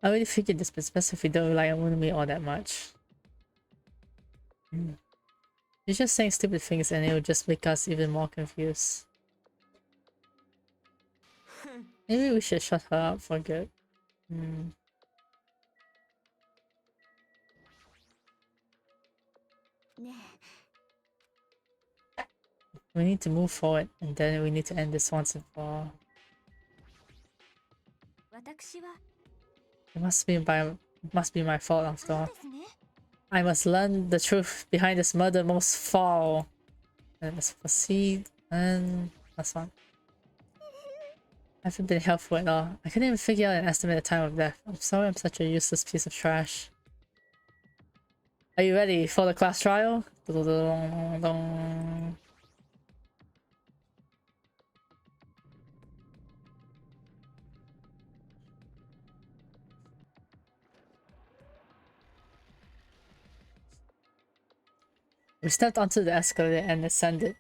I already figured this, but it's best if we don't rely on me all that much. You're just saying stupid things and it will just make us even more confused. Maybe we should shut her up for good. We need to move forward and then we need to end this once and for all. It must be my fault after all. I must learn the truth behind this murder most foul. And let's proceed and that's fine. I haven't been helpful at all. I couldn't even figure out and estimate the time of death. I'm sorry I'm such a useless piece of trash. Are you ready for the class trial? We stepped onto the escalator and ascended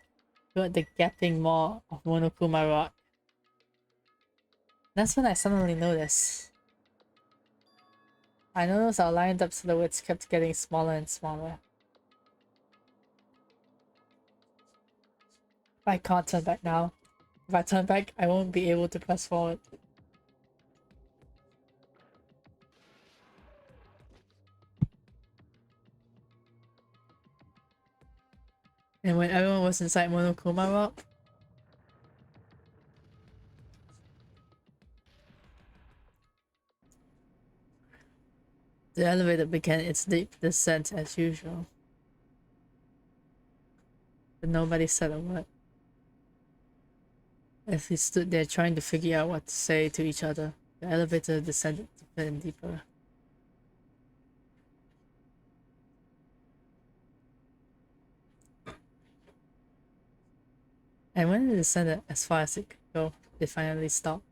toward the gaping maw of Monokuma Rock. That's when I suddenly noticed. I noticed our lined up silhouettes kept getting smaller and smaller. I can't turn back now. If I turn back, I won't be able to press forward. And when everyone was inside Monokuma Rock, the elevator began its deep descent as usual. But nobody said a word. As we stood there trying to figure out what to say to each other, the elevator descended deeper and deeper. And when it descended as far as it could go, it finally stopped.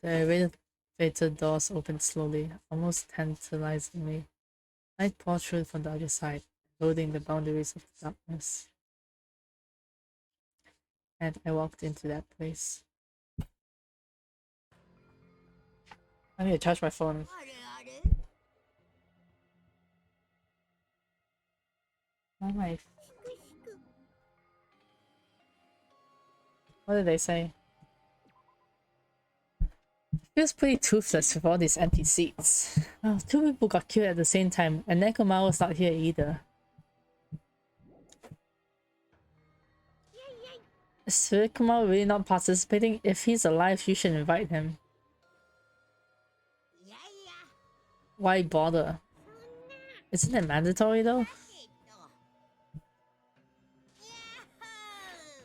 The elevator doors opened slowly, almost tantalizingly. Light poured through from the other side, loading the boundaries of the darkness. And I walked into that place. I need to charge my phone. Oh, what did they say? It feels pretty toothless with all these empty seats. Oh, 2 people got killed at the same time, and Nekomaru's not here either. Is Nekomaru really not participating? If he's alive, you should invite him. Why bother? Isn't it mandatory though?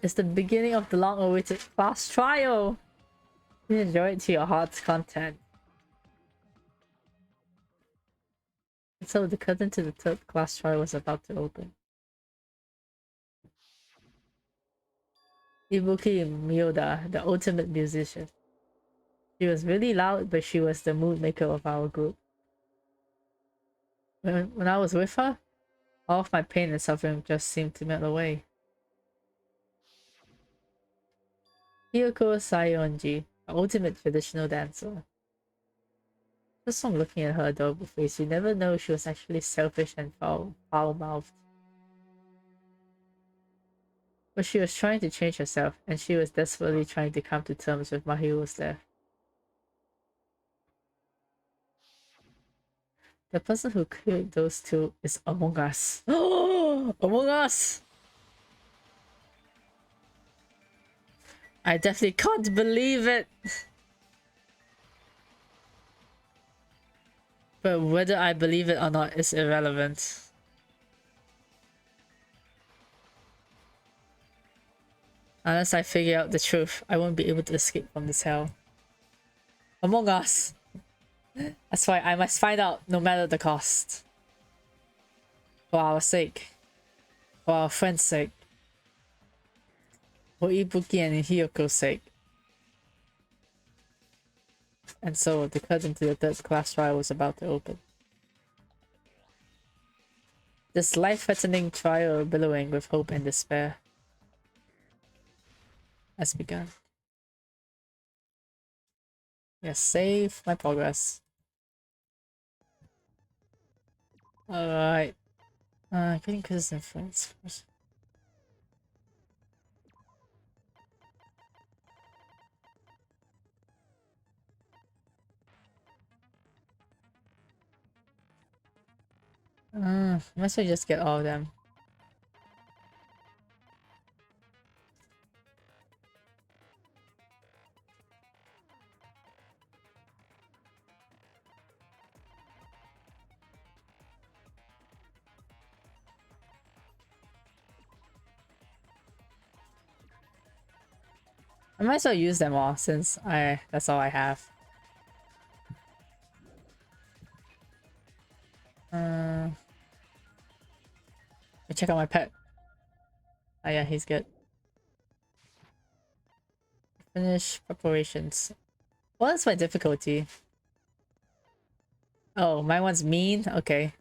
It's the beginning of the long-awaited class trial! Enjoy it to your heart's content. So the curtain to the 3rd class trial was about to open. Ibuki Miyoda, the ultimate musician. She was really loud, but she was the mood maker of our group. When I was with her, all of my pain and suffering just seemed to melt away. Kyoko Sayonji, the ultimate traditional dancer. Just from looking at her adorable face, you never know she was actually selfish and foul-mouthed. But she was trying to change herself, and she was desperately trying to come to terms with Mahiru's death. The person who killed those two is Among Us. Oh, Among Us! I definitely can't believe it! But whether I believe it or not is irrelevant. Unless I figure out the truth, I won't be able to escape from this hell. Among Us! That's why I must find out no matter the cost. For our sake. For our friend's sake. For Ibuki and Hiyoko's sake. And so, the curtain to the third class trial was about to open. This life-threatening trial billowing with hope and despair has begun. Yes, save my progress. Alright. Getting quizzes and friends first. Might as well just get all of them. I might as well use them all since that's all I have. Let me check out my pet. Oh yeah, he's good. Finish preparations. What is my difficulty? Oh, my one's mean? Okay.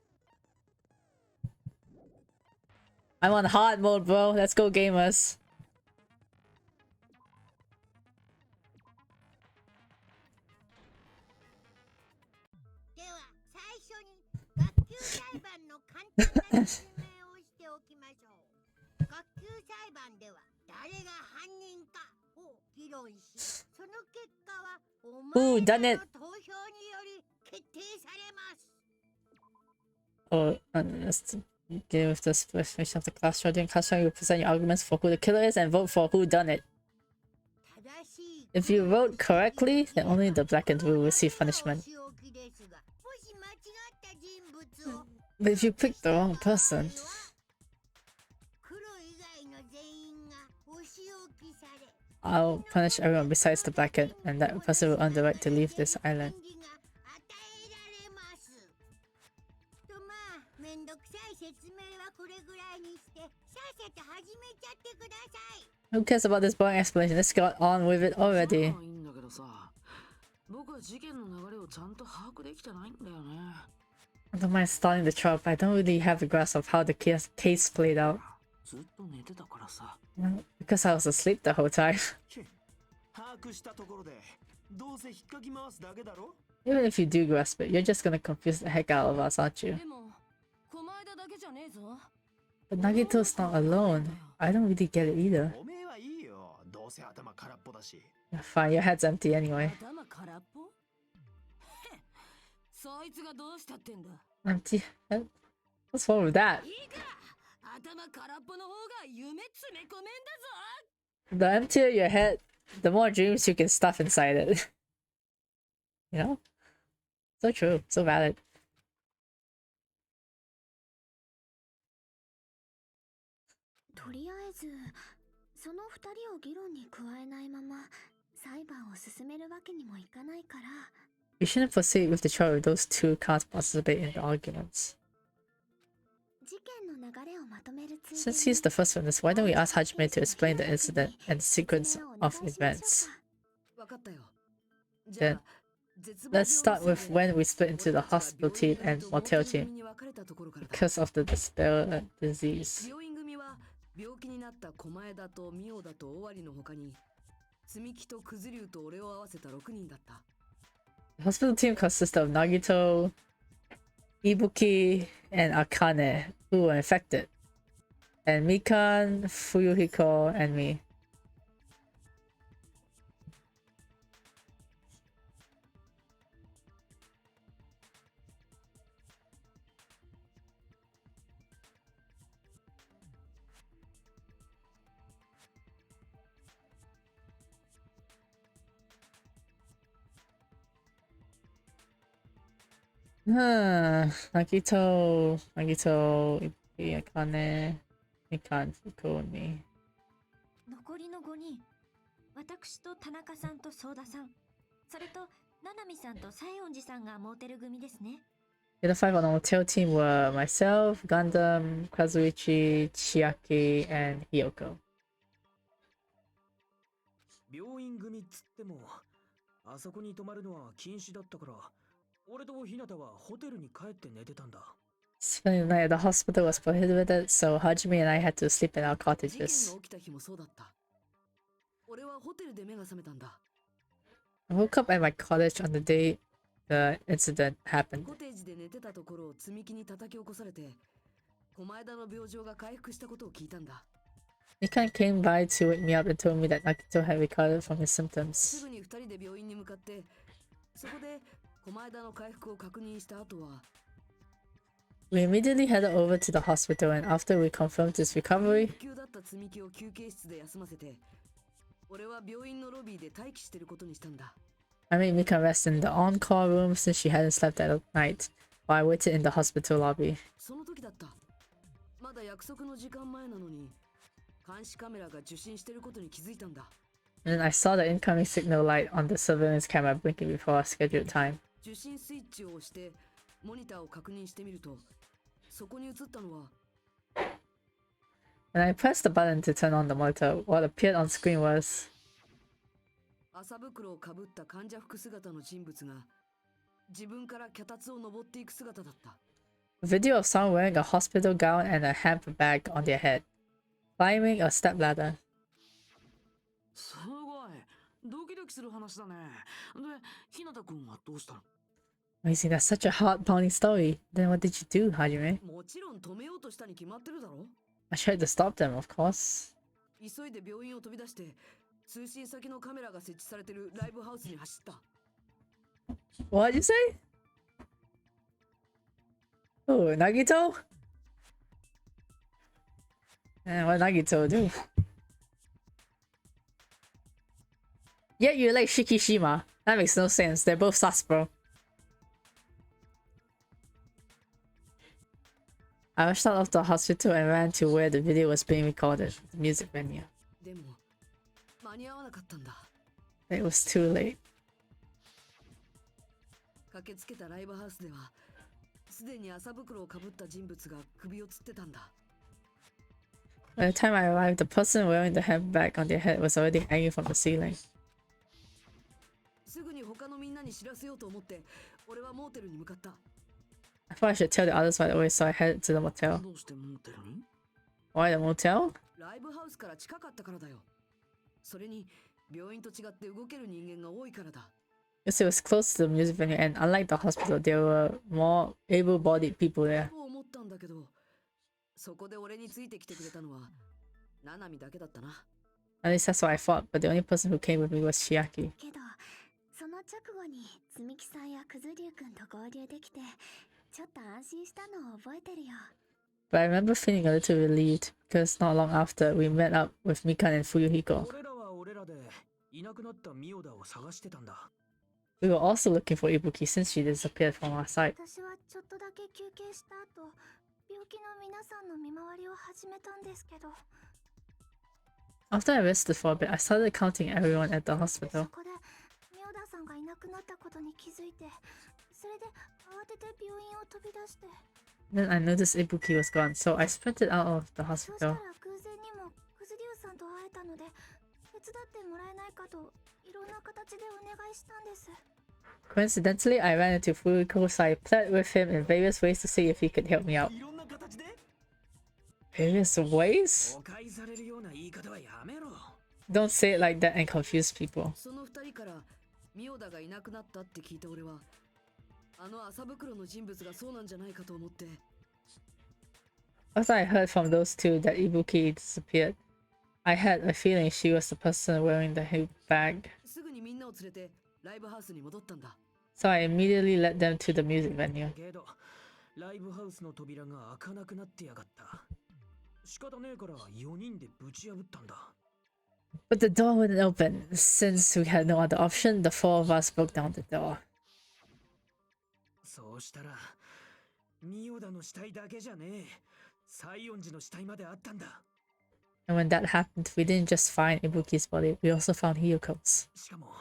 I'm on hard mode, bro. Let's go, gamers. Ooh, done it. Oh, let's begin with the specification of the class trial. During class trial, you present your arguments for who the killer is and vote for who done it. If you vote correctly, then only the black and blue will receive punishment. But if you pick the wrong person, I'll punish everyone besides the black and that person will earn the right to leave this island. Who cares about this boring explanation? Let's get on with it already. I don't mind starting the trial, but I don't really have a grasp of how the case played out. Because I was asleep the whole time. Even if you do grasp it, you're just gonna confuse the heck out of us, aren't you? But Nagito's not alone. I don't really get it either. Yeah, fine, your head's empty anyway. Empty head? What's wrong with that? The emptier your head, the more dreams you can stuff inside it. You know? So true, so valid. You shouldn't proceed with the trial if those two can't participate in the arguments. Since he's the first witness, why don't we ask Hajime to explain the incident and the sequence of events? Then, let's start with when we split into the hospital team and motel team because of the despair disease. The hospital team consists of Nagito, Ibuki, and Akane, who were infected, and Mikan, Fuyuhiko, and me. Nagito, Ibuki, Akane, Mikan, Fuko, and me. 残りの5人、私と田中さんと相田さん、それと七海さんと西園寺さんがモーテル組ですね。The other 5 on the hotel team were myself, Gundam, Kazuichi, Chiaki, and Hiyoko. 病院組っつっても、あそこに泊まるのは禁止だったから、俺と日向はホテルに帰って寝てたんだ。 Spending the night at the hospital was prohibited, so Hajime and I had to sleep in our 事件 cottages. が起きた日もそうだった。俺はホテルで目が覚めたんだ。 I woke up at my cottage on the day the incident happened. コテージで寝てたところを積み木に叩き起こされて、狛枝の病状が回復したことを聞いたんだ。 Mikan came by to wake me up and told me that Nagito had recovered from his す symptoms. ぐに二人で病院に向かって、そこで狛枝の回復を確認した後は、 We immediately headed over to the hospital, and after we confirmed his recovery, 急だった積み木を休憩室で休ませて、俺は病院のロビーで待機してることにしたんだ。 I made Mikan rest in the on-call room since she hadn't slept that night, while I waited in the hospital lobby. その時だった。まだ約束の時間前なのに、監視カメラが受信してることに気づいたんだ。 And then I saw the incoming signal light on the surveillance camera blinking before our scheduled time. 受信スイッチを押してモニターを確認してみると、そこに映ったのは When I pressed the button to turn on the monitor, what appeared on screen was 麻袋をかぶった患者服姿の人物が自分から脚立を登っていく姿だった。 a video of someone wearing a hospital gown and a hamper bag on their head, climbing a stepladder. すごい、ドキドキする話だね。で、日向くんはどうしたの？ Amazing, that's such a heart-pounding story. Then what did you do, Hajime? もちろん止めようとしたに決まってるだろ。 I tried to stop them, of course. 急いで病院を飛び出して通信先のカメラが設置されてるライブハウスに走った。 What did you say? Oh, Nagito? What did Nagito do? Yeah, you like Shikishima. That makes no sense. They're both sus, bro. I rushed out of the hospital and ran to where the video was being recorded, the music venue. でも間に合わなかったんだ。 It was too late. 駆けつけたライブハウスではすでに麻袋をかぶった人物が首を吊ってたんだ。 By the time I arrived, the person wearing the handbag on their head was already hanging from the ceiling. すぐに他のみんなに知らせようと思って俺はモーテルに向かった。 I thought I should tell the others right away, so I headed to the motel. どうしてモーテルに？ Why the motel? ライブハウスから近かったからだよ。それに病院と違って動ける人間が多いからだ。 Because it was close to the music venue, and unlike the hospital, there were more able-bodied people there. と思ったんだけど、そこで俺についてきてくれたのは七海だけだったな。 At least that's what I thought, but the only person who came with me was Chiaki. けど、その直後に積み木さんやくずりゅうくんと合流できて、ちょっと安心したのを覚えてるよ。 But I remember feeling a little relieved, because not long after, we met up with Mikan and Fuyuhiko. 俺らは俺らでいなくなったミオダを探してたんだ。 We were also looking for Ibuki since she disappeared from our sight. 私はちょっとだけ休憩した後、病気の皆さんの見回りを始めたんですけど。 After I rested for a bit, I started counting everyone at the そ hospital. こで、ミオダさんがいなくなったことに気づいて、それで慌てて病院を飛び出して。 Then I noticed Ibuki was gone, so I sprinted out of the そしたら hospital. 偶然にもくずりゅうさんと会えたので、手伝ってもらえないかといろんな形でお願いしたんです。 Coincidentally, I ran into Fuyuhiko, so I pled with him in various ways to see if he could help me out. いろんな形で Various ways? 誤解されるような言い方はやめろ。 Don't say it like that and confuse people. その二人からミオダがいなくなったって聞いた俺は、あの麻袋の人物がそうなんじゃないかと思って。After I heard from those two that Ibuki disappeared, I had a feeling she was the person wearing the hip bag. すぐにみんなを連れてライブハウスに戻ったんだ。So I immediately led them to the music venue. けど、ライブハウスの扉が開かなくなってやがった。仕方ねえから4人でぶち破ったんだ。But the door wouldn't open. Since we had no other option, the four of us broke down the door. そうしたら、ミオダの死体だけじゃねえ。西園寺の死体まであったんだ。And when that happened, we didn't just find Ibuki's body, we also found Hyoko's. しかも、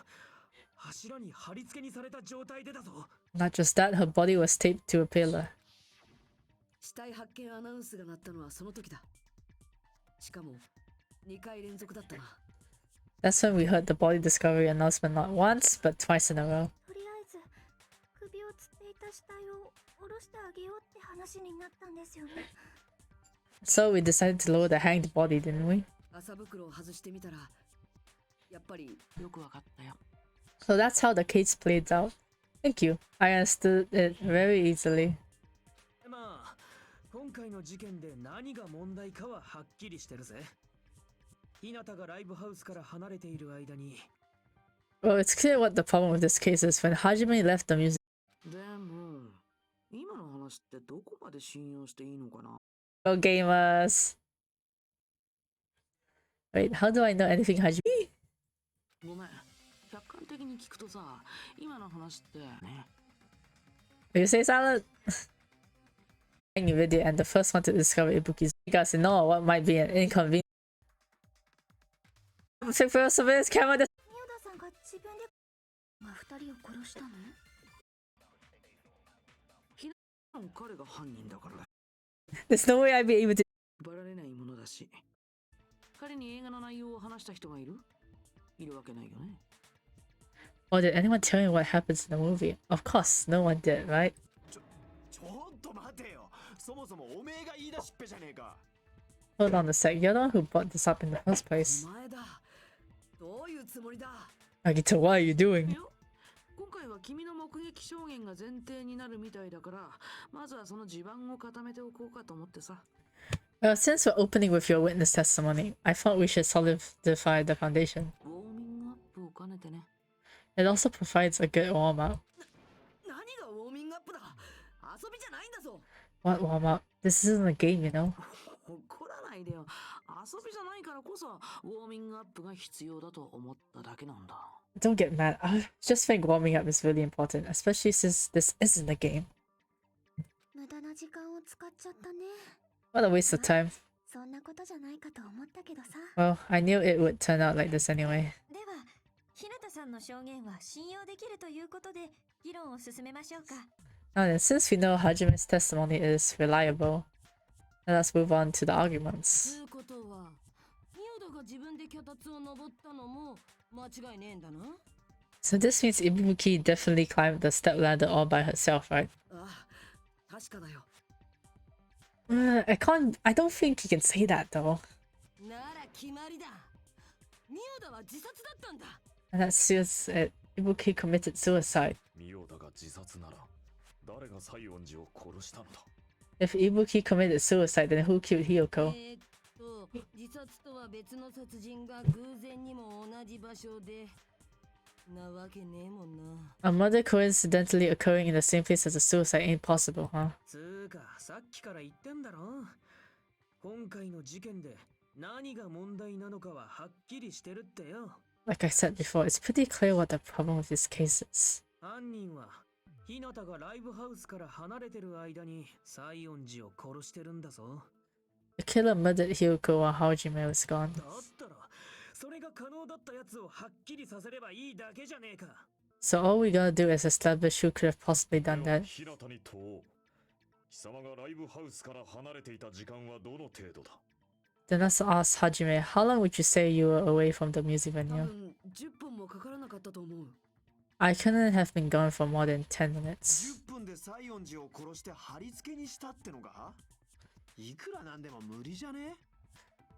柱に貼り付けにされた状態でだぞ。Not just that, her body was taped to a pillar. 死体発見アナウンスが鳴ったのはその時だ。しかも、2回連続だったな。That's when we heard the body discovery announcement not once, but twice in a row. とりあえず首をつっていた死体を下ろしてあげようって話になったんですよね。So we decided to lower the hanged body, didn't we? 麻袋を外してみたら、やっぱりよくわかったよ。So that's how the case played out. Thank you. I understood it very easily. まあ、今回の事件で何が問題かははっきりしてるぜ。日向がライブハウスから離れている間に。Well, it's clear what the problem with this case is. When Hajime left the music... でも、今の話ってどこまで信用していいのかな。 Go gamers! Wait, how do I know anything Hajime? ごめん。客観的に聞くとさ、今の話ってね。You say silent? Video and the first one to discover Ibuki's. You guys know what might be an inconvenience. Pick for surveillance camera. ミオダさんが自分で2人を殺したの？彼が犯人だからだ。There's no way I'd be able to. バラれないものだし。彼に映画の内容を話した人がいる？いるわけないよね。Or did anyone tell me what happens in the movie? Of course, no one did, right? ちょっと待てよ。そもそもおめえが言い出しっぺじゃねえか。Hold on a sec, you're the one who brought this up in the first place. お前だ。どういうつもりだ。 Agito, what are you doing? 今回は君の目撃証言が前提になるみたいだから、まずはその地盤を固めておこうかと思ってさ。Well, since we're opening with your witness testimony, I thought we should solidify the foundation. ウォーミングアップを兼ねてね。It also provides a good warm-up. 何がウォーミングアップだ。遊びじゃないんだぞ。 What warm-up? This isn't a game, you know? 怒らないでよ。遊びじゃないからこそウォーミングアップが必要だと思っただけなんだ。Don't get mad. I just think warming up is really important, especially since this isn't a game. 無駄な時間を使っちゃったね。 What a waste of time. そんなことじゃないかと思ったけどさ。 Well, I knew it would turn out like this anyway. では、日向さんの証言は信用できるということで議論を進めましょうか。 Now then, since we know Hajime's testimony is reliable, let us move on to the arguments. ということは、ミオダが自分で脚立を登ったのも間違いねえんだな。 So this means Ibuki definitely climbed the step ladder all by herself, right? ああ、確かだよ。I don't think you can say that though. なら決まりだ。ミオダは自殺だったんだ。And that's suicide. Ibuki committed suicide. ミオダが自殺なら誰が西園寺を殺したのだ。 If Ibuki committed suicide, then who killed Hiyoko? 自殺とは別の殺人が偶然にも同じ場所でなわけねえもんな。 A murder coincidentally occurring in the same place as a suicide ain't possible, huh? つーか、さっきから言ってんだろ。今回の事件で何が問題なのかははっきりしてるってよ。Like I said before, it's pretty clear what the problem with this case is. 犯人は日向がライブハウスから離れてる間に西園寺を殺してるんだぞ。 The killer murdered Hiyoko while Hajime was gone. だったらそれが可能だったやつをはっきりさせればいいだけじゃねえか。 So all we gotta do is establish who could have possibly done that. 日向に問おう。貴様がライブハウスから離れていた時間はどの程度だ。 Then let's ask Hajime, how long would you say you were away from the music 多 venue? 分10分もかからなかったと思う。 I couldn't have been gone for more than 10 minutes. 10分で西園寺を殺して貼り付けにしたってのか。いくらなんでも無理じゃね。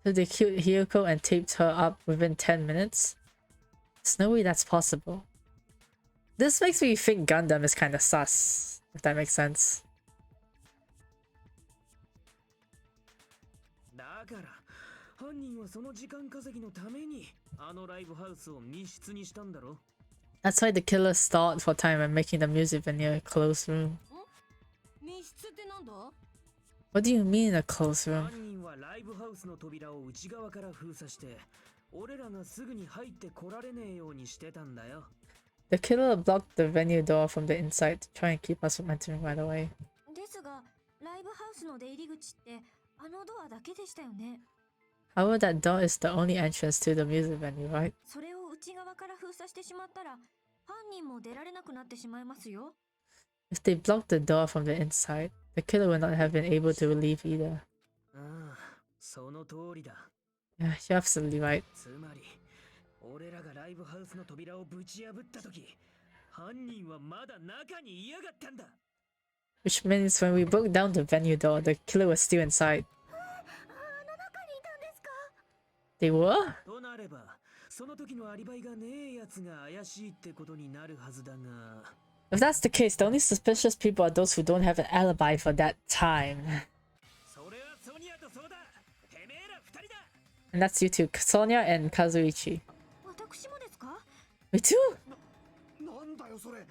So they killed Hiyoko and taped her up within 10 minutes? There's no way that's possible. This makes me think Gundam is kind of sus, if that makes sense. だから犯人はその時間稼ぎのためにあのライブハウスを密室にしたんだろ。 That's why the killer stalled for time and making the music venue a closed room. 密室ってなんだ？ What do you mean a closed room? 犯人はライブハウスの扉を内側から封鎖して俺らがすぐに入ってこられねえようにしてたんだよ。 The killer blocked the venue door from the inside to try and keep us from entering right away. ですが、ライブハウスの出入り口ってあのドアだけでしたよね。 However, that door is the only entrance to the music venue, right? それを内側から封鎖してしまったら、犯人も出られなくなってしまいますよ。 If they blocked the door from the inside, the killer would not have been able to leave either. ああ、その通りだ。 Yeah, you're absolutely right. つまり俺らがライブハウスの扉をぶち破った時、犯人はまだ中にいやがったんだ。 Which means when we broke down the venue door, the killer was still inside. They were? となれば、その時のアリバイがねえやつが怪しいってことになるはずだが。 If that's the case, the only suspicious people are those who don't have an alibi for that time. それはソニアとそうだ。てめえら二人だ。 And that's you two, Sonia and Kazuichi. 私もですか？ Me too? なんだよそれ。な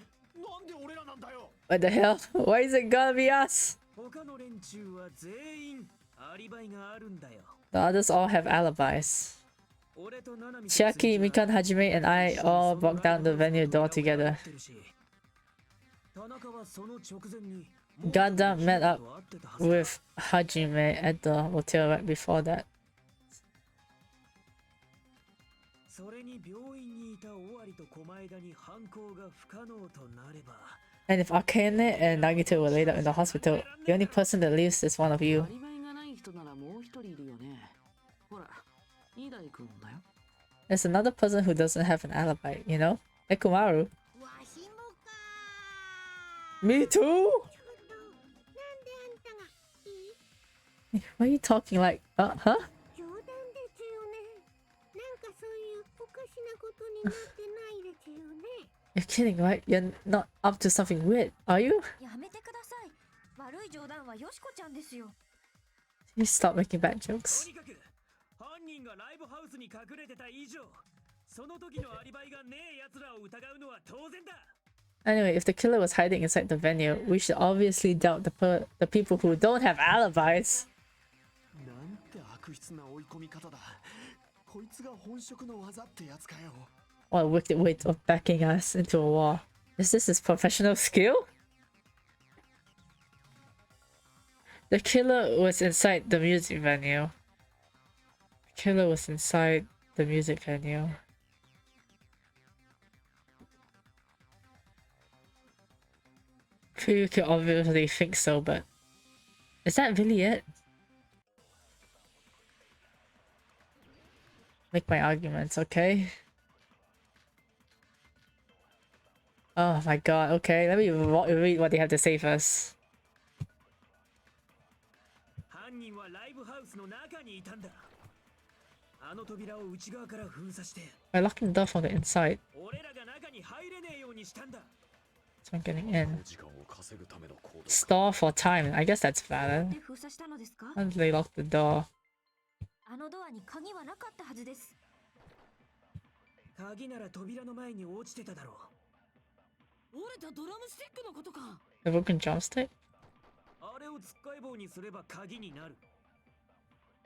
んで俺らなんだよ。 What the hell? Why is it gonna be us? 他の連中は全員アリバイがあるんだよ。 The others all have alibis. 俺とナナミ Chiaki, Mikan, Hajime, and I all broke down the venue door together. 田中はその直前に Gundam met up with Hajime at the hotel right before that. それに病院にいた尾張と狛枝に犯行が不可能となれば And if Akane and Nagito were laid up in the hospital, the only person that leaves is one of you. アリバイがない人ならもう一人いるよね。ほら、二代君だよ。 There's another person who doesn't have an alibi, you know? Ekumaru. わしもか。 Me too? ちょっとなんであんたがいい？ Why are you talking like, huh? 冗談ですよね。なんかそういうおかしなことになってないですよね。 You're kidding, right? You're not up to something weird, are you? やめてください。悪い冗談はよしこちゃんですよ。 You stop making bad と jokes. にかく犯人がライブハウスに隠れてた以上その時のアリバイがねえ奴らを疑うのは当然だ。 Anyway, if the killer was hiding inside the venue, we should obviously doubt the people who don't have alibis. なんて悪質な追い込み方だ。こいつが本職の技ってやつかよ。 What a wicked way of backing us into a war. Is this his professional skill? The killer was inside the music venue. The killer was inside the music venue. You could obviously think so, but is that really it? Make my arguments, okay? Oh my god, okay, let me read what they have to say first. 犯人はライブハウスの中にいたんだ。あの扉を内側から封鎖して By locking the door from the inside, 俺らが中に入れねえようにしたんだ。 so I'm getting in. 時間を稼ぐための行動か。 Stall for time, I guess that's valid. で封鎖したのですか？ And they locked the door. あのドアに鍵はなかったはずです。鍵なら扉の前に落ちてただろう。折れたドラムスティックのことか。 The broken drumstick? あれをつっかい棒にすれば鍵になる。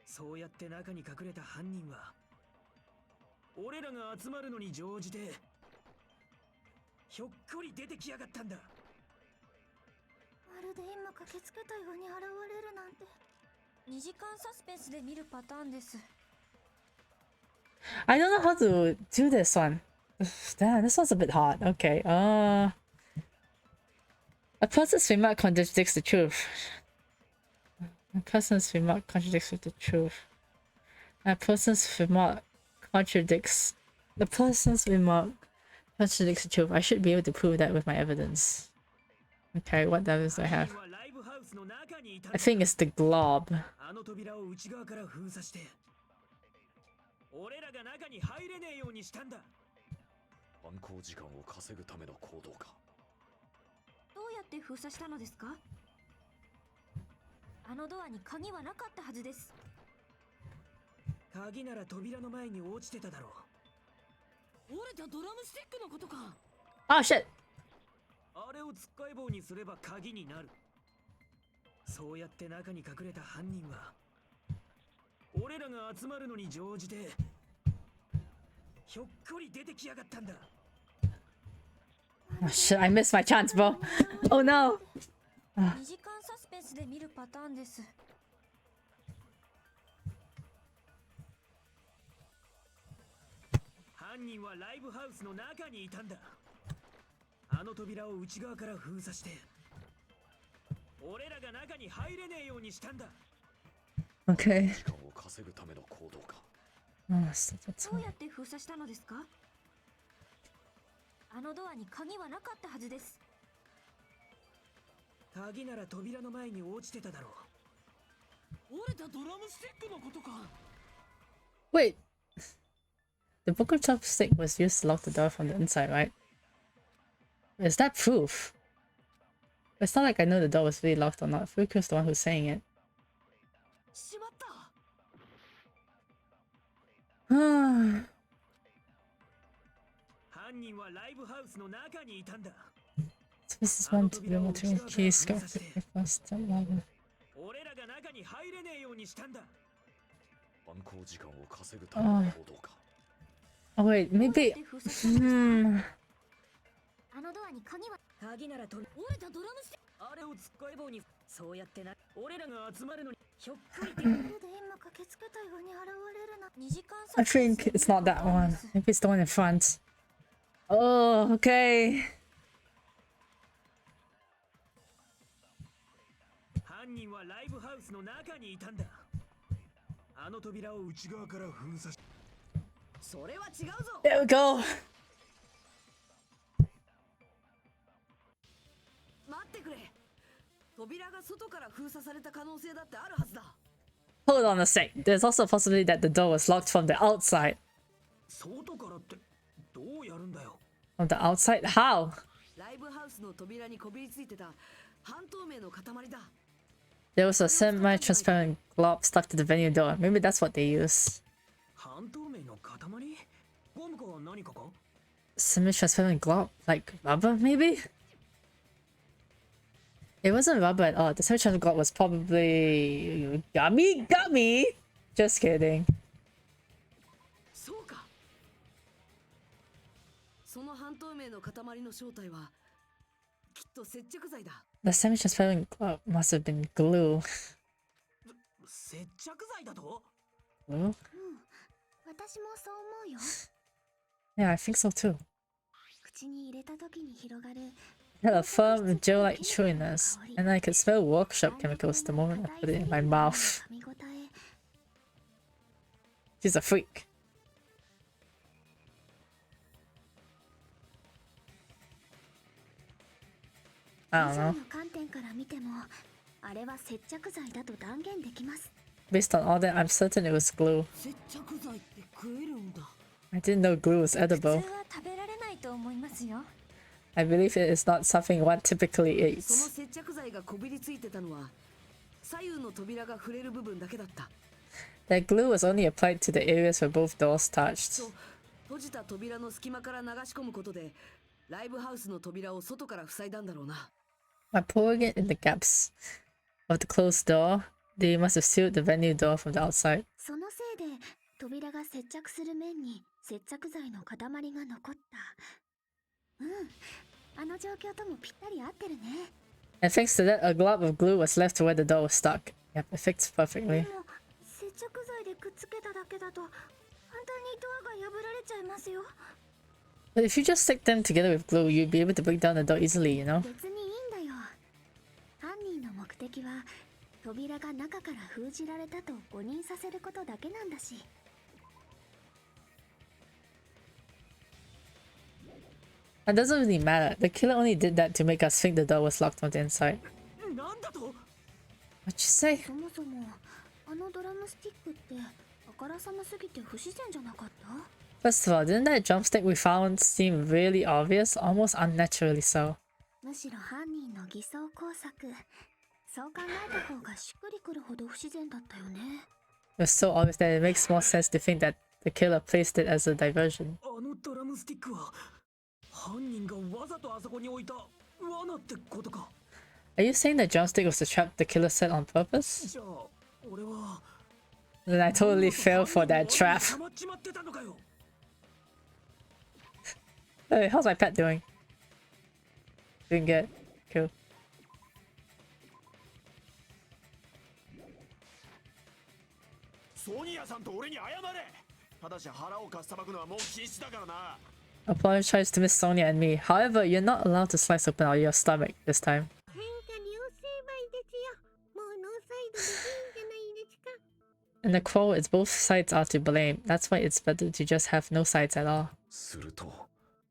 そうやって中に隠れた犯人は俺らが集まるのに乗じてひょっこり出てきやがったんだ。まるで今駆けつけたように現れるなんて。2時間サスペンスで見るパターンです。 I don't know how to do this one. Damn, this one's a bit hard. Okay, a person's remark contradicts the truth. A person's remark contradicts with the truth. A person's remark contradicts... The person's remark contradicts the truth. I should be able to prove that with my evidence. Okay, what evidence do I have? I think it's the glob. あの扉を内側から封鎖して俺らが中に入れねえようにしたんだ。犯行時間を稼ぐための行動か。どうやって封鎖したのですか？あのドアに鍵はなかったはずです。鍵なら扉の前に落ちてただろう。折れたドラムスティックのことか。Oh shit! あれをつっかえ棒にすれば鍵になる。そうやって中に隠れた犯人は俺らが集まるのに乗じてひょっこり出てきやがったんだ。 Oh shit, I missed my chance, bro. Oh no! 2時間サスペンスで見るパターンです。犯人はライブハウスの中にいたんだ。あの扉を内側から封鎖して俺らが中に入れねえようにしたんだ。 Okay. 時間を稼ぐための行動か。Oh, that's どうやって封鎖したのですか？あのドアに鍵はなかったはずです。鍵なら扉の前に落ちてただろう。折れたドラムスティックのことか。 Wait. The Booker chopstick was used to lock the door from the inside, right? Is that proof? It's not like I know the door was really locked or not. Fuku's the one who's saying it. しまった。犯人はライブハウスの中にいたんだ。 So this is one to be able to key scope the first level. 俺らが中に入れねえようにしたんだ。犯行時間を稼ぐための行動か。 Oh wait, maybe. あのドアに鍵は。鍵ならと折れたドラムスティック。あれをつっかえ棒にそうやってな。俺らが集まるのにひょっこり出る。で今駆けつけたように現れるな。2時間 I think it's not that one. Maybe it's the one in front. Oh, okay. 犯人はライブハウスの中にいたんだ。あの扉を内側から封鎖し。それは違うぞ。 There we go. 待ってくれ。扉が外から封鎖された可能性だってあるはずだ。 Hold on a sec. There's also a possibility that the door was locked from the outside. 外からってどうやるんだよ。 From the outside? How? ライブハウスの扉にこびりついてた半透明の塊だ。 There was a semi-transparent glob stuck to the venue door. Maybe that's what they use. 半透明の塊？ゴムか何かか？ Semi-transparent glob? Like rubber, maybe? It wasn't rubber at all. The semi-transparent glob was probably... Gummy? Just kidding. そうか。その半透明の塊の正体はきっと接着剤だ。 The semi-transparent glob must have been glue. 接着剤だと？ Glue? 私もそう思うよ。 Yeah, I think so too. 口に入れた時に広がる。 It had a firm gel-like chewiness, and I could smell workshop chemicals the moment I put it in my mouth. She's a freak. I don't know. 観点から見ても、あれは接着剤だと断言できます。 Based on all that, I'm certain it was glue. 接着剤って食えるんだ。 I didn't know glue was 普通 edible. は食べられないと思いますよ。 I believe it is not something one typically その eats. 接着剤がこびりついてたのは左右の扉が触れる部分だけだった。 That glue was only applied to the areas where both doors touched. と閉じた扉の隙間から流し込むことでライブハウスの扉を外から塞いだんだろうな。 By pouring it in the gaps of the closed door, they must have sealed the venue door from the outside. そのせいで扉が接着する面に接着剤の塊が残った。あの状況ともぴったり合ってるね。 And thanks to that, a glob of glue was left where the door was stuck. Yep, it fits で perfectly. も接着剤でくっつけただけだと簡単にドアが破られちゃいますよ。 But if you just stick them together with glue, you'd be able to break down the door easily, you know? 別にいいんだよ。犯人の目的は扉が中から封じられたと誤認させることだけなんだし。 It doesn't really matter. The killer only did that to make us think the door was locked from the inside. なんだと？ What'd you say? そもそもあのドラムスティックってあからさますぎて不自然じゃなかった？ First of all, didn't that drumstick we found seem really obvious? Almost unnaturally so. むしろ犯人の偽装工作。そう考えた方がしっくりくるほど不自然だったよね。It was so obvious that it makes more sense to think that the killer placed it as a diversion. あのドラムスティックは犯人がわざとあそこに置いた罠ってことか。Are you saying the drumstick was the trap the killer set on purpose? じゃあ俺は Then I totally fell for that trap. 捕まっちまってたのかよ。Hey, how's my pet doing? Doing good. Cool. ソニアさんと俺に謝れ。ただし腹をかっさばくのはもう禁止だからな。 Apologize to Miss Sonia and me. However, you're not allowed to slice open your stomach this time. 変化両成敗ですよ。もうノーサイドでいいんじゃないですか。In the quote, it's both sides are to blame. That's why it's better to just have no sides at all. すると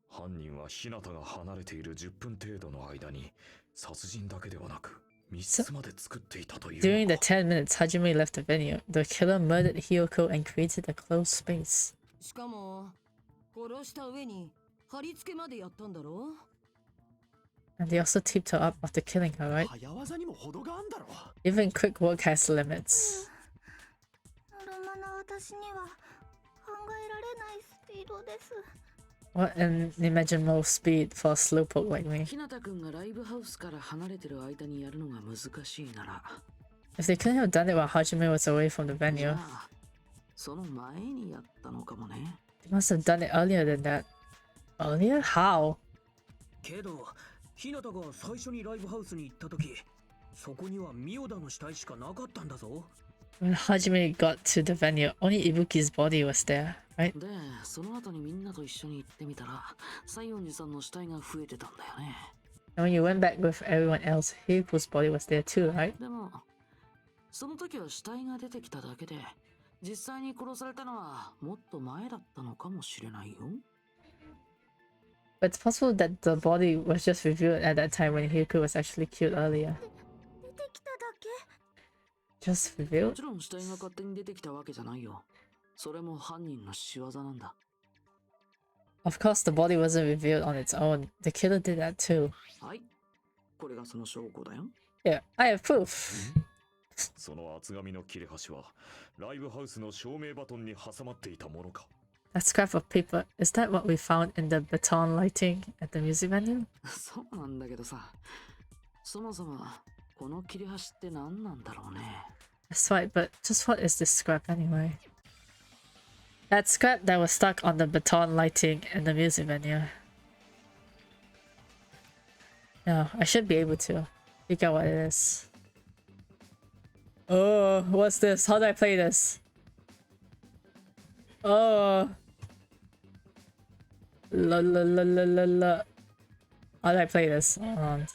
犯人は日向が離れている10分程度の間に殺人だけではなく密室まで作っていたという During の the か。 10 minutes Hajime left the venue, the killer murdered Hiyoko and created a closed space. しかも殺した上に貼り付けまでやったんだろ。 And they also tipped her up after killing her, right? 早技にも程があんだろ。 Even quick work has limits. ノルマな私には考えられないスピードです。 What an unimaginable speed for a slowpoke like me. 日向くんがライブハウスから離れてる間にやるのが難しいなら、 If they couldn't have done it while Hajime was away from the じゃ venue, あその前にやったのかもね。 they must have done it earlier than that. Earlier? How? けど日向が最初にライブハウスに行った時、そこにはミオダの死体しかなかったんだぞ。 When Hajime got to the venue, only Ibuki's body was there, right? で、その後にみんなと一緒に行ってみたら、西園寺さんの死体が増えてたんだよね。 And when you went back with everyone else, Hiyuko's body was there too, right? でも、その時は死体が出てきただけで、実際に殺されたのはもっと前だったのかもしれないよ。But it's possible that the body was just revealed at that time when Hiyuko was actually killed earlier. 出てきただけ。 Just も revealed? ちろん死体が勝手に出てきたわけじゃないよ。それも犯人の仕業なんだ。 Of course, the body wasn't revealed on its own. The killer did that too. はい。これがその証拠だよ。Yeah, I have proof. その厚紙の切れ端はライブハウスの照明バトンに挟まっていたものか。 That scrap of paper, is that what we found in the baton lighting at the music venue? そうなんだけどさ。そもそも、この切れ端って何なんだろうね。 That's right, but just what is this scrap anyway? That scrap that was stuck on the baton lighting in the music venue. No, I should be able to figure out what it is. Oh, what's this? How do I play this? Oh. La la la la la la. How do I play this? Hold on.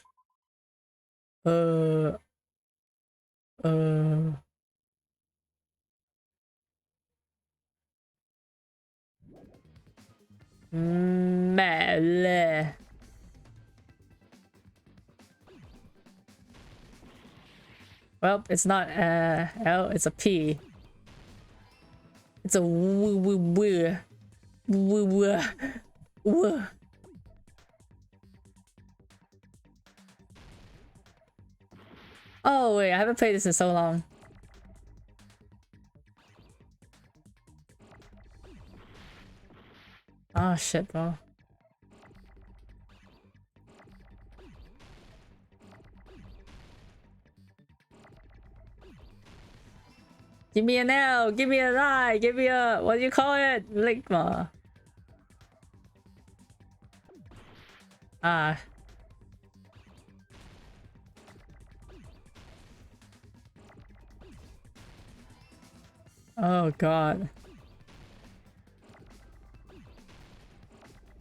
Mele. Well, it's not L, it's a P. It's a w w w w w. Oh wait, I haven't played this in so long. Oh shit, bro. Give me an L, give me an I, give me a, what do you call it? Ligma. Ah. Oh god.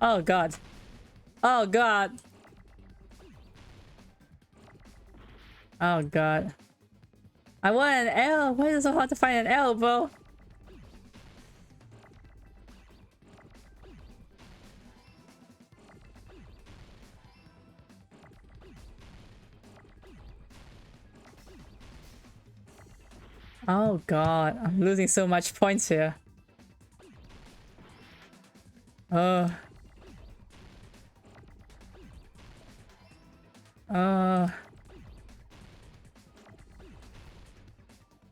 Oh god. Oh god. Oh god. I want an L. Why is it so hard to find an L, bro? Oh god, I'm losing so much points here. Oh. Oh.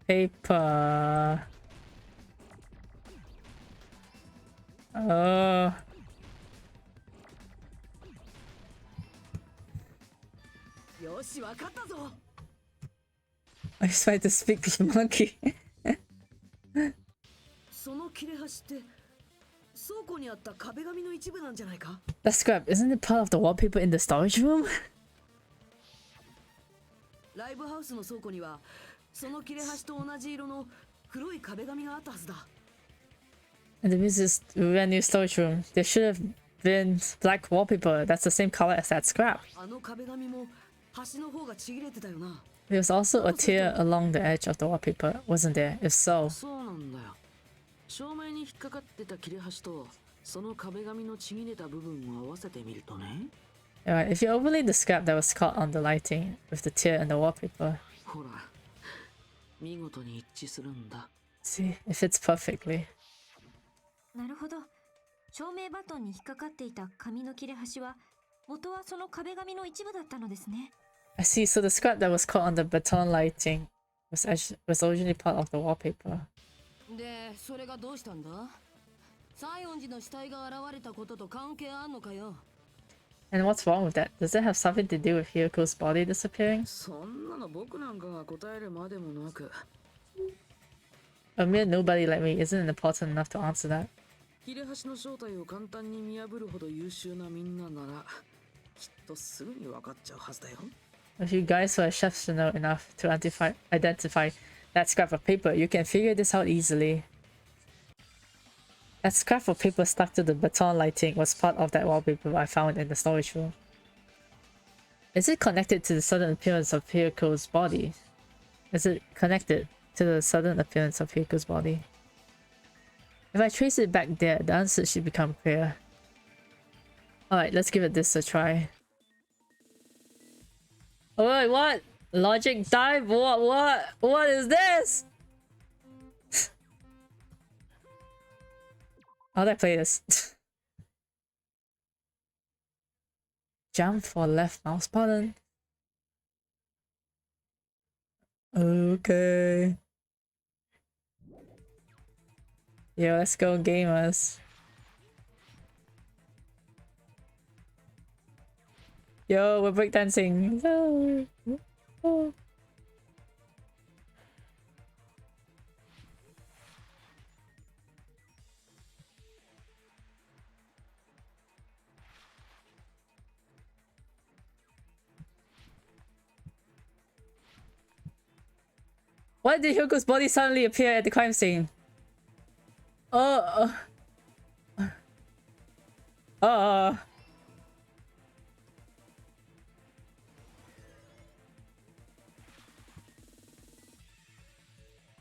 Paper. Oh. I was trying to speak with monkey. その切れ端って倉庫にあった壁紙の一部なんじゃないか？ That scrap, isn't it part of the wallpaper in the storage room? ライブハウスの倉庫にはその切れ端と同じ色の黒い壁紙があったはずだ。 And the music's brand new storage room. There should have been black wallpaper that's the same color as that scrap. あの壁紙も端の方がちぎれてたよな。 There was also a tear along the edge of the wallpaper, wasn't there? If so, そうなんだよ。照明に引っかかってた切れ端とその壁紙のちぎれた部分を合わせてみるとね。 alright, if you overlay the scrap that was caught on the lighting with the tear and the wallpaper, ほら、見事に一致するんだ。 see, it fits perfectly. なるほど。照明バトンに引っかかっていた紙の切れ端は元はその壁紙の一部だったのですね。 I see, so the scrap that was caught on the baton lighting was originally part of the wallpaper. で、それがどうしたんだ？西園寺の死体が現れたことと関係あんのかよ。 And what's wrong with that? Does it have something to do with Hiriko's body disappearing? そんなの僕なんかが答えるまでもなく。 A mere nobody like me isn't important enough to answer that. 切れ端の正体を簡単に見破るほど優秀なみんななら、きっとすぐに分かっちゃうはずだよ。 If you guys were exceptional enough to identify that scrap of paper, you can figure this out easily. That scrap of paper stuck to the baton lighting was part of that wallpaper I found in the storage room. Is it connected to the sudden appearance of Hiriko's body? Is it connected to the sudden appearance of Hiriko's body? If I trace it back there, the answer should become clear. Alright, let's give it this a try. Oh wait, what? Logic dive? What is this? How'd I play this? Jump for left mouse button. Okay. Yo, let's go gamers. Yo, we're breakdancing. Oh. Oh. Why did Hyogo's body suddenly appear at the crime scene? Oh. Oh.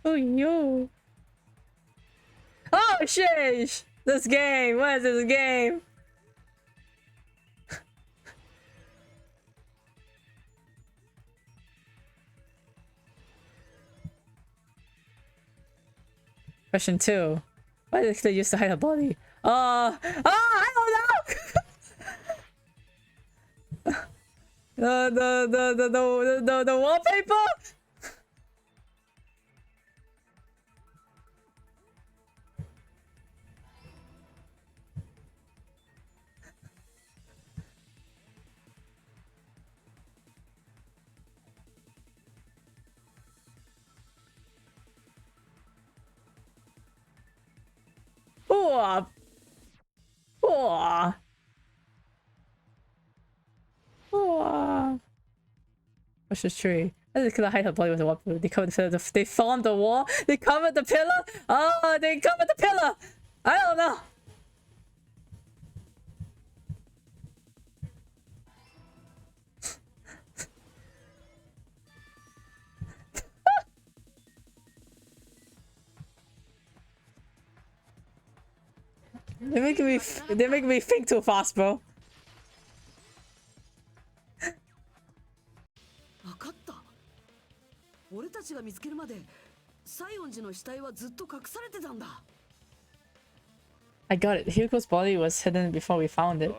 Oh yo. Oh sheesh! This game! What is this game? Question 2. Why did they use to hide her body? I don't know! The wallpaper? Oh. Oh. Oh. What's this tree? They couldn't hide her body with the wall. They covered the pillar. They formed the wall. They covered the pillar. Oh, they covered the pillar. I don't know. They're making me think too fast, bro. 分かった。俺たちが見つけるまで西園寺の死体はずっと隠されてたんだ。I got it. Hugo's body was hidden before we found it. だ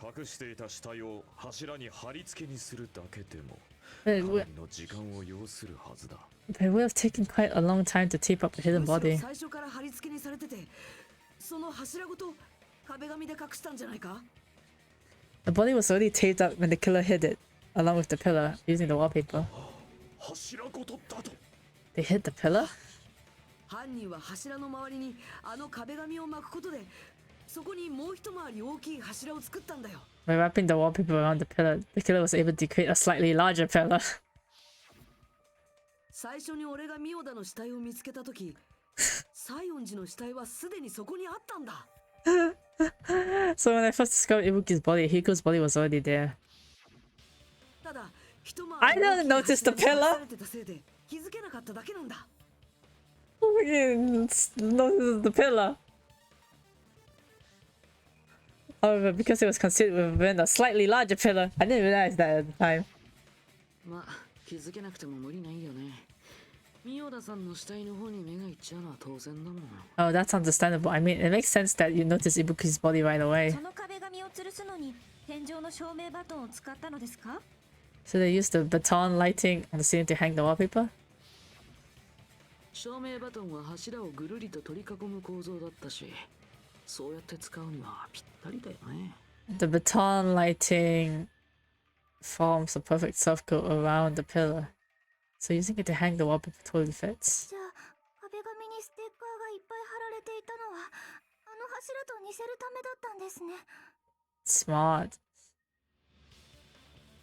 が隠していた死体を柱に貼り付けにするだけでも But かな it りの時間を要するはずだ。 would have taken quite a long time to tape up a hidden むしろ body. 最初から貼り付けにされてて、その柱ごと壁紙で隠したんじゃないか？ The body was already taped up when the killer hid it, along with the pillar, using the wallpaper. 柱ごとだと。 They hid the pillar? 犯人は柱の周りにあの壁紙を巻くことで、そこにもう一回り大きい柱を作ったんだよ。 By wrapping the wallpaper around the pillar, the killer was able to create a slightly larger pillar. 最初に俺がミオダの死体を見つけたとき、西園寺の死体はすでにそこにあったんだ。So when I first discovered Ibuki's body, Hiko's body was already there. ただ、一回 I り didn't 大きい notice the 柱に隠 pillar. されてたせいで気づけなかっただけなんだ。 Fucking noticed the pillar. However, because it was concealed within a slightly larger pillar, I didn't realize that at the time. まあ気づけなくても無理ないよね。ミオダさんの死体の方に目がいっちゃうのは当然だもん。 Oh, that's understandable. I mean, it makes sense that you notice Ibuki's body right away. その壁紙を吊るすのに天井の照明バトンを使ったのですか？ So they used the baton lighting on the ceiling to hang the wallpaper? 照明バトンは柱をぐるりと取り囲む構造だったし、そうやって使うにはぴったりだよね。 The baton lighting forms a perfect circle around the pillar. So using it to hang the wallpaper totally fits. じゃあ壁紙にステッカーがいっぱい貼られていたのはあの柱と似せるためだったんですね。 Smart.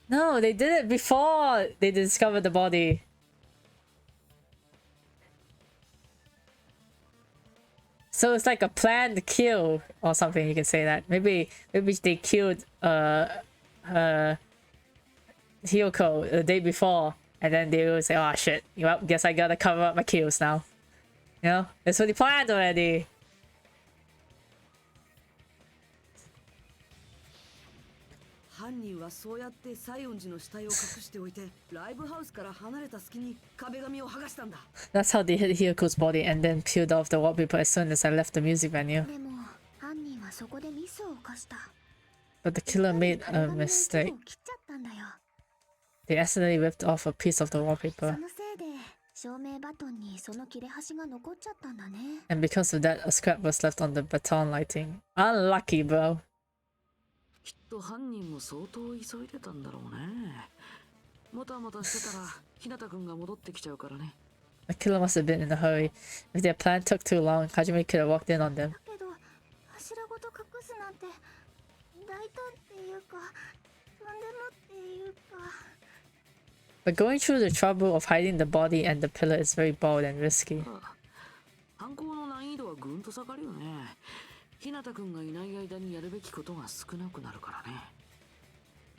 No, they did it before they discovered the body. So it's like a planned kill or something, you can say that. Maybe they killed Hiyoko the day before, and then they would say, oh shit, well, guess I gotta cover up my kills now. You know? It's already planned already. 犯人はそうやって西園寺の死体を隠しておいて、ライブハウスから離れた隙に壁紙を剥がしたんだ。 That's how they hid Hiyoko's body and then peeled off the wallpaper as soon as I left the music venue. でも犯人はそこでミスを犯した。 But the killer made a mistake. 切っちゃったんだよ。 They accidentally ripped off a piece of the そ wallpaper. のせいで照明バトンにその切れ端が残っちゃったんだね。 And because of that, a scrap was left on the baton lighting. Unlucky, bro. きっと犯人も相当急いでたんだろうね。もたもたしてたら日向くんが戻ってきちゃうからね。 The killer must have been in a hurry. If their plan took too long, Hajime could have walked in on them. だけど柱ごと隠すなんて大胆っていうかとんでもっていうか。 But going through the trouble of hiding the body and the pillar is very bold and risky. 犯行の難易度はぐんと下がるよね。日向くんがいない間にやるべきことが少なくなるからね。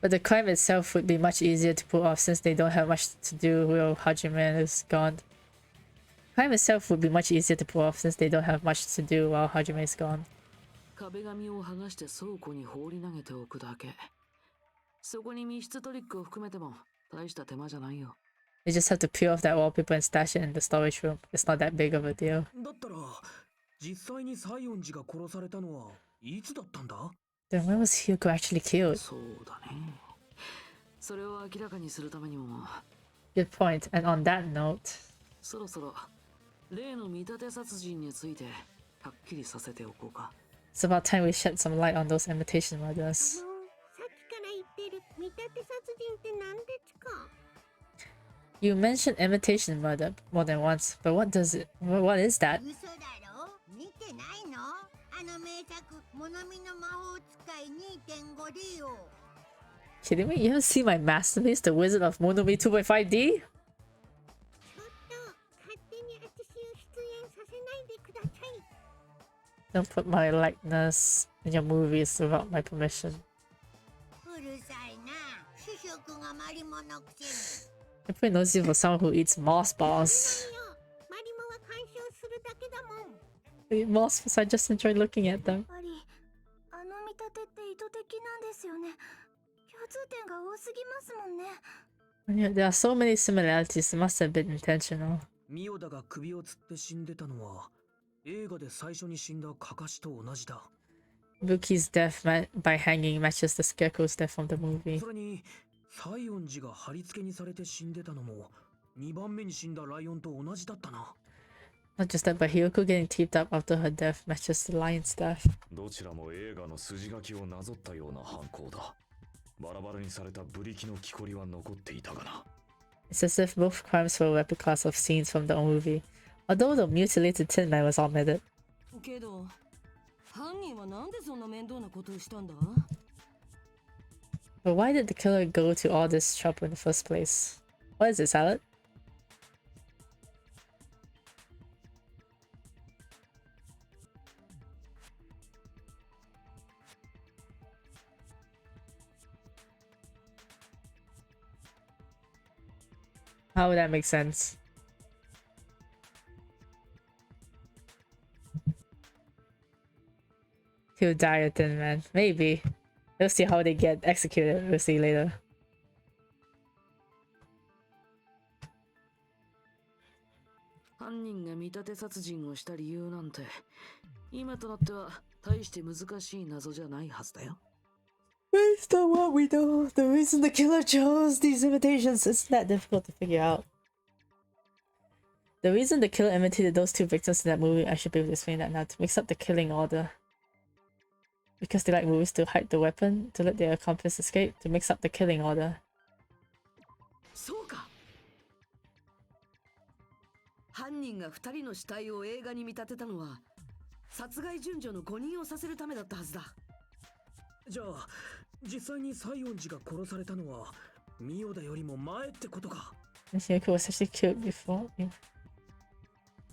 But the crime itself would be much easier to pull off since they don't have much to do while Hajime is gone. Crime itself would be much easier to pull off since they don't have much to do while Hajime is gone. 壁紙を剥がして倉庫に放り投げておくだけ。そこに密室トリックを含めても大した手間じゃないよ。 They just have to peel off that wallpaper and stash it in the storage room. It's not that big of a deal. だったら実際に西園寺が殺されたのはいつだったんだ？ Then when was Hyuko actually killed? そうだね。それを明らかにするためにも Good point. And on that note, そろそろ例の見立て殺人についてはっきりさせておこうか。 it's about time we shed some light on those imitation murders. さっきから言ってる見立て殺人って何ですか？ You mentioned imitation murder more than once, but what does it? What is that? 嘘だろ？見てないの？あの名作モノミの魔法使い 2.5D を。 Kidding me? You haven't seen my masterpiece, The Wizard of Monomi 2.5D? ちょっと勝手に私を出演させないでください。 Don't put my likeness in your movies without my permission. うるさいな。主食がマリモのくせに。 I'm pretty nosy for someone who eats moss balls. マリモは鑑賞するだけだもん。 I eat moss balls, I just enjoy looking at them. やっぱりあの見立てって意図的なんですよね。共通点が多すぎますもんね。Yeah, there are so many similarities, it must have been intentional. ミオダが首を吊って死んでたのは映画で最初に死んだカカシと同じだ。 Ibuki's death by hanging matches the Scarecrow's death from the movie. それに西園寺が貼り付けにされて死んでたのも2番目に死んだライオンと同じだったな。 Not just that, but Hiyoko getting teeped up after her death matches the lion's death. どちらも映画の筋書きをなぞったような犯行だ。バラバラにされたブリキの木こりは残っていたがな。 It's as if both crimes were replicas of scenes from the movie, although the mutilated Tin Man was omitted. けど犯人はなんでそんな面倒なことをしたんだ？ But why did the killer go to all this trouble in the first place? What is it, salad? How would that make sense? He'll die a Thin Man. Maybe. We'll see how they get executed. We'll see later. 犯人が見立て殺人をした理由なんて、今となっては大して難しい謎じゃないはずだよ。Based on what we know, the reason the killer chose these imitations isn't that difficult to figure out. The reason the killer imitated those two victims in that movie, I should be able to explain that now, to mix up the killing order. Because they like movies to hide the weapon, to let their accomplice escape, to mix up the killing order. そうか。犯人が2人の死体を映画に見立てたのは、殺害順序の誤認をさせるためだったはずだ。じゃあ実際に西園寺が殺されたのはミオダよりも前ってことか。 Hiyoko was actually killed before.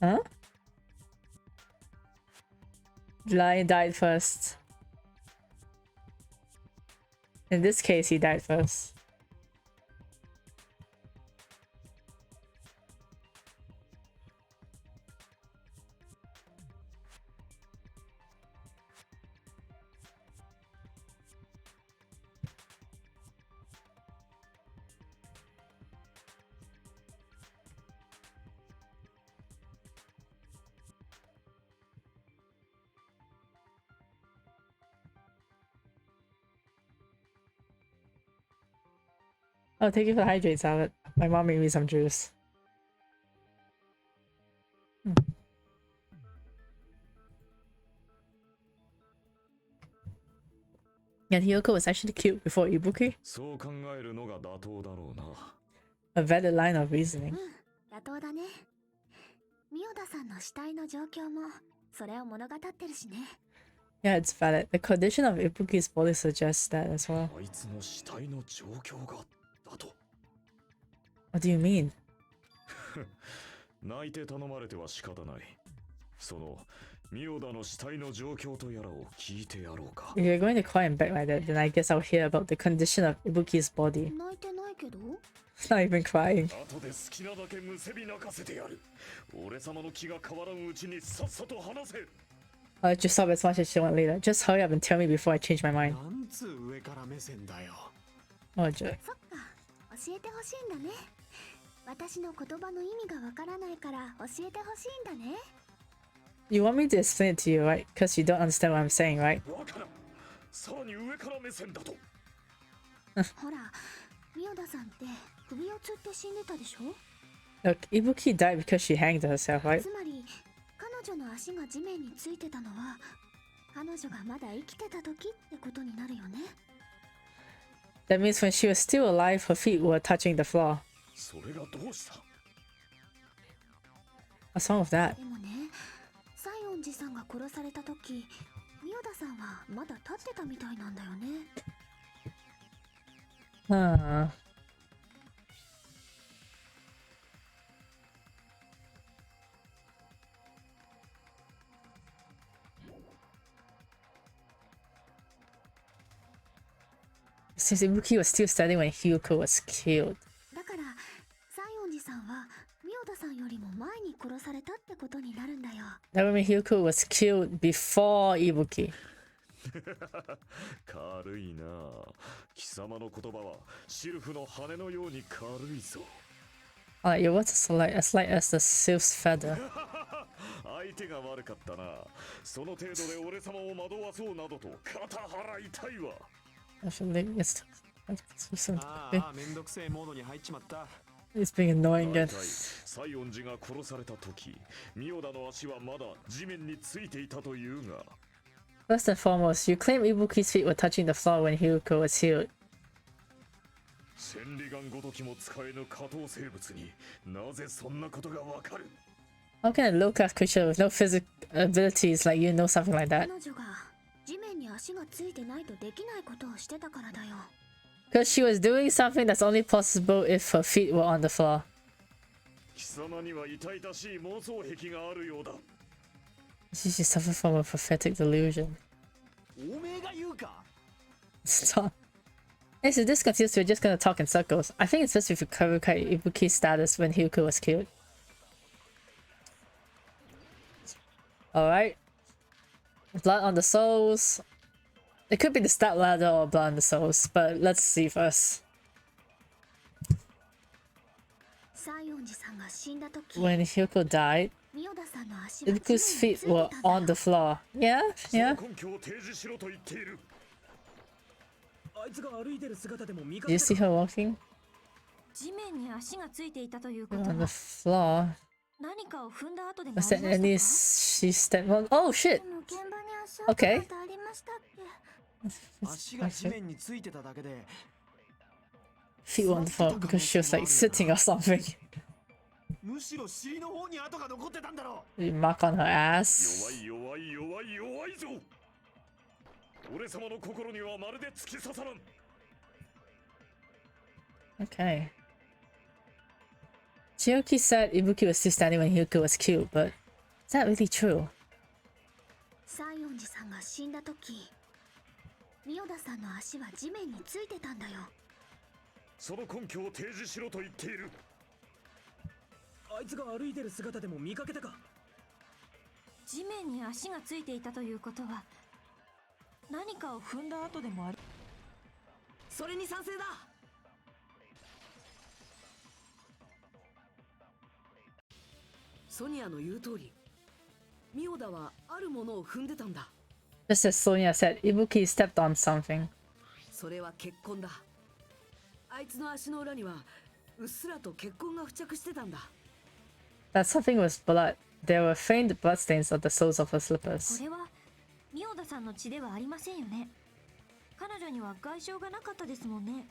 Huh? The lion died first. In this case, he died first. Oh, thank you for the hydrate salad. My mom made me some juice. And Hiyoko was actually cute before Ibuki. そう考えるのが妥当だろうな。A valid line of reasoning. 妥当だね。ミオダさんの死体の状況もそれを物語ってるしね。Yeah, it's valid. The condition of Ibuki's body suggests that as well. あいつの死体の状況がだと。 What do you mean? 泣いて頼まれては仕方ない。そのミオダの死体の状況とやらを聞いてやろうか。 If you're going to call him back like that, then I guess I'll hear about the condition of Ibuki's body. 泣いてないけど。 Not even crying. 後で好きなだけむせび泣かせてやる。俺様の気が変わらんうちにさっさと話せ。I'll let you stop as much as you want later. Just hurry up and tell me before I change my mind. なんつう上から目線だよ。 Oh, Joe. そっか、教えてほしいんだね。私の言葉の意味がわからないから教えてほしいんだね。You want me to explain it to you, right? Because you don't understand what I'm saying, right? わからん。さらに上から目線だと。ほら、ミオダさんって首をつって死んでたでしょ。 Look, Ibuki died because she hanged herself, right? つまり彼女の足が地面についてたのは彼女がまだ生きてた時ってことになるよね。 That means when she was still alive, her feet were touching the floor. それがどうした？ What's wrong with that? でもね、西園寺さんが殺された時、ミオダさんはまだ立ってたみたいなんだよね。Huh. Since Ibuki was still standing when Hyuko was killed. だから西園寺さんはミオダさんよりも前に殺されたってことになるんだよ。 That would mean Hyuko was killed before Ibuki. 軽いな。貴様の言葉はシルフの羽のように軽いぞ。Alright, your words are as light as the sylph's feather. 相手が悪かったな。その程度で俺様を惑わそうなどと肩払いたいわ。Actually, it's ああ、めんどくせえモードに入っちまった。it's being annoying 大 again. 体西園寺が殺された時、ミオダの足はまだ地面についていたというが。First and foremost, you claim Ibuki's feet were touching the floor when Hyuko was healed. 千里眼ごときも使えぬ下等生物になぜそんなことがわかる？ How can a low-class creature with no physical abilities like you know something like that? 彼女が地面に足がついてないとできないことをしてたからだよ。Because she was doing something that's only possible if her feet were on the floor. 貴様には痛々しい妄想癖があるようだ。She suffered from a prophetic delusion. おめえが言うか。 Stop. Hey, so this continues, we're just gonna talk in circles. I think it's best if we cover Ibuki's status when Hyuko was killed. Alright. Blood on the souls. It could be the stat ladder or blood on the souls, but let's see first. 西園寺さんが死んだ時、 When Hyuko died, ミオダさんの足は地面に Ibuki's つい feet てたん were だ on よ the。floor. Yeah, その yeah. 根拠を提示しろと言っている。あいつが歩いてる姿でも見か Do you け see た her か？ walking? 地面に足がついていたということ On the は floor. 何かを踏んだ後でもあ Was り there ま any したか？ she stepped on? Oh shit! でも現場に足 Okay. 跡がありましたっけ。足が地面についてただけで、 Feet were on the floor because she was like sitting or something. むしろ尻の方に跡が残ってたんだろ Mark on her ass. 弱いぞ。俺様の心にはまるで突き刺さらん。 Okay. Chiyoki said Ibuki was still standing when Hyuko was killed, but is that really true? 西園寺さんが死んだ時、ミオダさんの足は地面についてたんだよ。その根拠を提示しろと言っている。あいつが歩いてる姿でも見かけたか？地面に足がついていたということは何かを踏んだ後でもある。それに賛成だ。ソニアの言う通り、ミオダはあるものを踏んでたんだ。 Just as Sonia said, Ibuki stepped on something. それは血痕だ。あいつの足の裏にはうっすらと血痕が付着してたんだ。 That something was blood. There were faint bloodstains on the soles of her こ slippers. れはミオダさんの血ではありませんよね。彼女には外傷がなかったですもんね。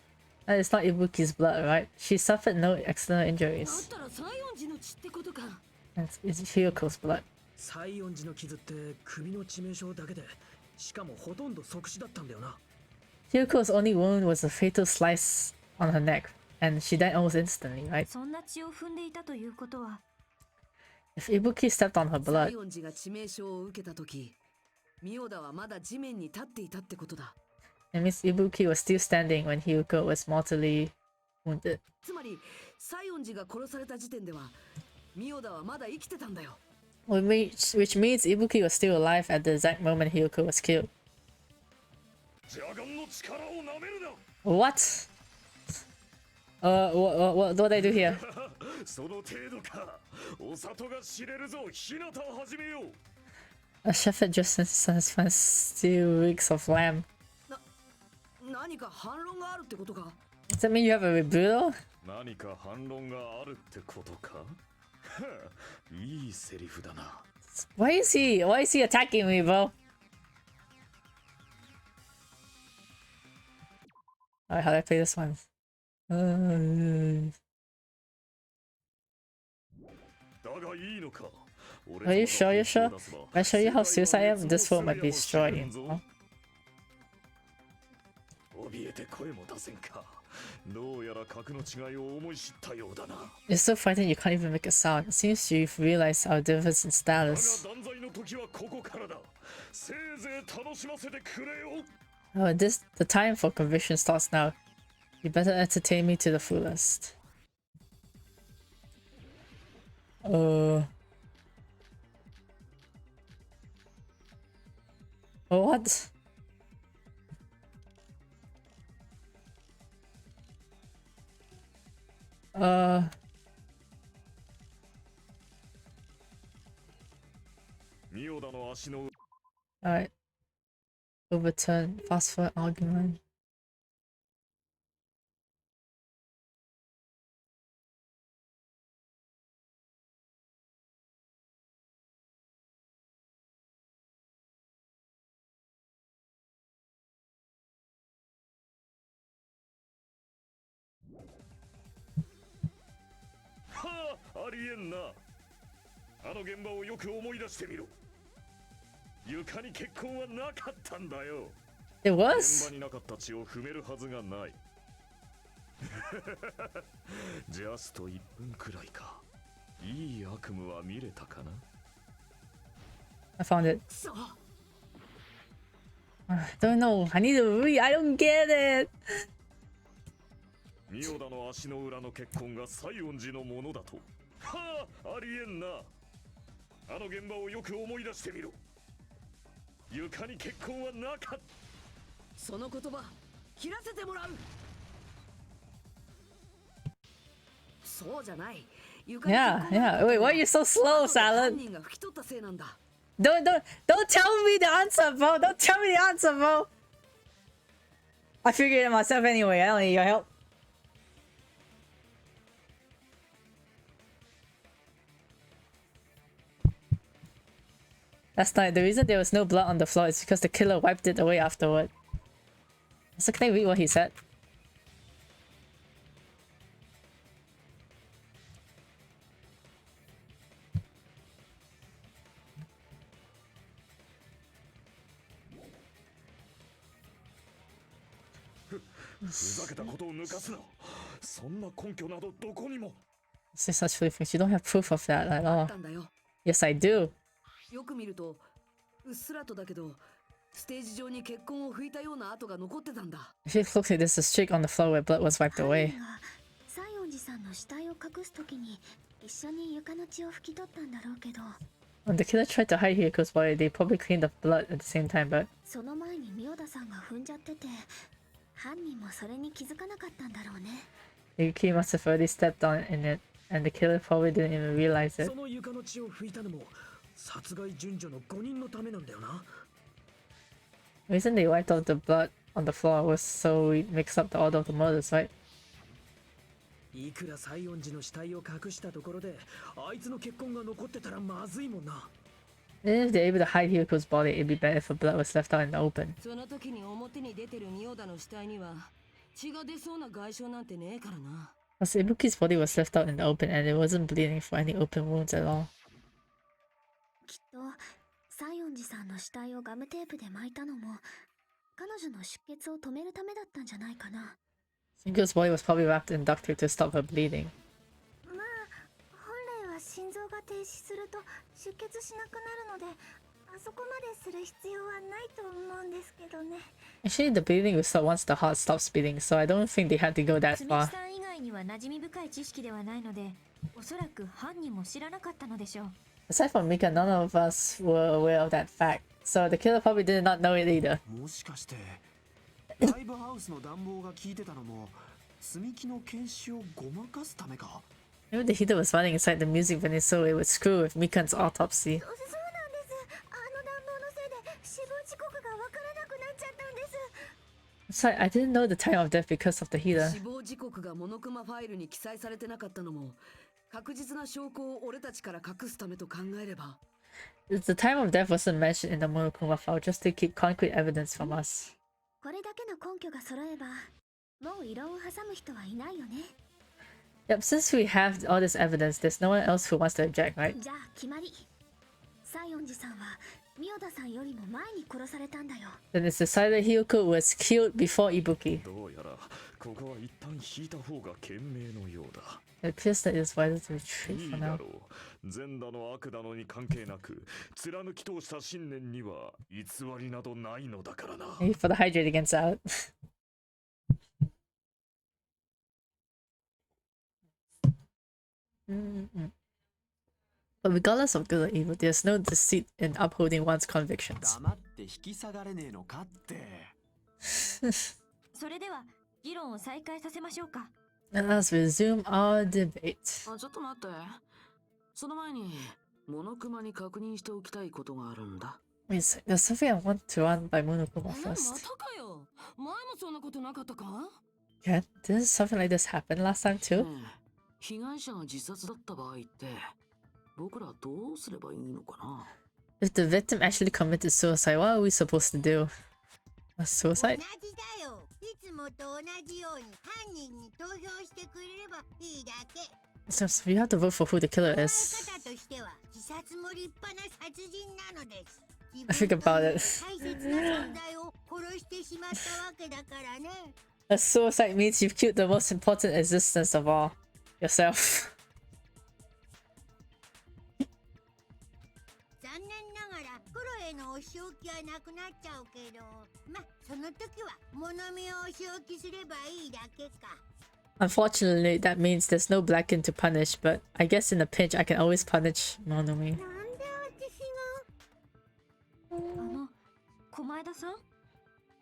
That is not Ibuki's blood, right? She suffered no external だっ injuries. たら西園寺の血ってことか。 It's Hyoko's blood. 西園寺の傷って首の致命傷だけで、しかもほとんど即死だったんだよな。 Hyoko's only wound was a fatal slice on her neck, and she died almost instantly, right? そんな血を踏んでいたということは If Ibuki stepped on her 西 blood, 園寺が致命傷を受けた時、ミオダはまだ地面に立っていたってことだ。 it means Ibuki was still standing when Hyuko was mortally wounded. つまり西園寺が殺された時点ではミオダはまだ生きてたんだよ。Which means Ibuki was still alive at the exact moment Hyuko was killed. ジャガンの力をなめるな。 What? What do they do here? その程度か。お里が知れるぞ。日向を始めよう。 A shepherd just has steal weeks of lamb. 何か反論があるってことか？ Does that mean you have a rebuttal? 何か反論があるってことか。いいセリフだな。 Why is he attacking me, bro? Alright, how do I play this one? だがいいのか。 Are you sure? If I show you how serious I am, this fort might be destroyed. You know? 怯えて声も出せんか。どうやら格の違いを思い知ったようだな。 You're so frightened you can't even make a sound. It seems you've realized our difference in だが status. 断罪の時はここからだ。せいぜい楽しませてくれよ。 The time for conviction starts now. You better entertain me to the fullest. What? 足の Alright. Overturn fast forward argument. Ha! ありえんな。あの現場をよく思い出してみろ。床に血痕はなかったんだよ。It 現 was? 場になかった血を踏めるはずがない。ジャスト1分くらいか。いい悪夢は見れたかな。 I found it. くそ I don't know. I need to read. I don't get it. ミオダの足の裏の血痕が西園寺のものだと。はあ、ありえんな。あの現場をよく思い出してみろ。床に血痕はなかった。その言葉切らせてもらう。そうじゃない。床に Yeah, 血痕がな yeah. かった Wait, のは why are you so slow, 犯 Salad? 人が拭き取ったせいなんだ。 Don't tell me the answer, bro. Don't tell me the answer, bro. I figured it myself anyway. I don't need your help. Last night, the reason there was no blood on the floor is because the killer wiped it away afterward. So can I read what he said? Say such silly things. You don't have proof of that at あ all. ったんだよ。 Yes, I do. よく見るとうっすらとだけどステージ上に血痕を拭いたような跡が残ってたんだ。 If it looks like there's a streak on the floor where blood was wiped away. 西園寺さんの死体を隠すときに一緒に床の血を拭き取ったんだろうけど、 When the killer tried to hide Hiko's body, they probably cleaned up blood at the same time, but その前にミオダさんが踏んじゃってて、犯人もそれに気づかなかったんだろうね。 Yuki must have already stepped on in it, and the killer probably didn't even realize it. その床の血を拭いたのも殺害順序の5人のためなんだよな。 The reason they wiped off the blood on the floor was so we mixed up the order of the murders, right? いくら西園寺の死体を隠したところであいつの血痕が残ってたらまずいもんな。 And if they're able to hide Hiko's body, it'd be better if the blood was left out in the open. その時に表に出てるミオダの死体には血が出そうな外傷なんてねえからな。 Plus, Ibuki's body was left out in the open, and it wasn't bleeding for any open wounds at all. きっと西園寺さんの死体をガムテープで巻いたのも彼女の出血を止めるためだったんじゃないかな。 Hiko's body was probably wrapped in duct tape to stop her bleeding. まあ本来は心臓が停止すると出血しなくなるので、あそこまでする必要はないと思うんですけどね。 Actually, the bleeding will stop once the heart stops beating, so I don't think they had to go that 積 far. さん以外には馴染み深い知識ではないので、おそらく犯人も知らなかったのでしょう。 Aside from Mika, none of us were aware of that fact, so the killer probably did not know it either. もしかしてライブハウスの暖房が効いてたのも積み木の検視をごまかすためか。 Maybe the heater was running inside the music venue so it would screw with Mikan's autopsy. そうなんです。あの暖房のせいで死亡時刻がわからなくなっちゃったんです。 So I didn't know the time of death because of the heater. 死亡時刻がモノクマファイルに記載されてなかったのも確実な証拠を俺たちから隠すためと考えれば。 The time of death wasn't mentioned in the Monokuma file just to keep concrete evidence from us. これだけの根拠が揃えば、もう異論を挟む人はいないよね。 Yep, since we have all this evidence, there's no one else who wants to object, right? じゃあ決まり。西園寺さんはミオダさんよりも前に殺されたんだよ。 Then it's decided Hiyoko was killed before Ibuki. どうやらここは一旦引いた方が賢明のようだ。 It appears that it is wiser to retreat いい for だ now. ろう。善だの悪だのに関係なく貫き通した信念には偽りなどないのだからな。 Maybe for the hydrate against out. But regardless of good or evil, there's no deceit in upholding one's convictions. 黙って引き下がれねえのかって。それでは議論を再開させましょうか。 Let us resume our debate. あ、ちょっと待って。その前にモノクマに確認しておきたいことがあるんだ。Wait, there's something I want to run by Monokuma ま first. たかよ。前もそんなことなかったか？ Yeah, didn't something like this happen last time too? ねえ、被害者が自殺だった場合って僕らどうすればいいのかな？ If the victim actually committed suicide, what are we supposed to do? A 同 suicide? じだよ。いつもと同じように犯人に投票してくれればいいだけ。 So you have to vote for who the killer 考え is. 方としては自殺も立派な殺人なのです。 I think about it. 大切な存在を殺してしまったわけだからね。 A suicide means you've killed the most important existence of all. Yourself. 残念ながらプロへのお仕置きはなくなっちゃうけど、ま、その時は物見をお仕置きすればいいだけか。 Unfortunately, that means there's no Blacken to punish, but I guess in a pinch I can always punish Monomi. なんで私が小前田さん、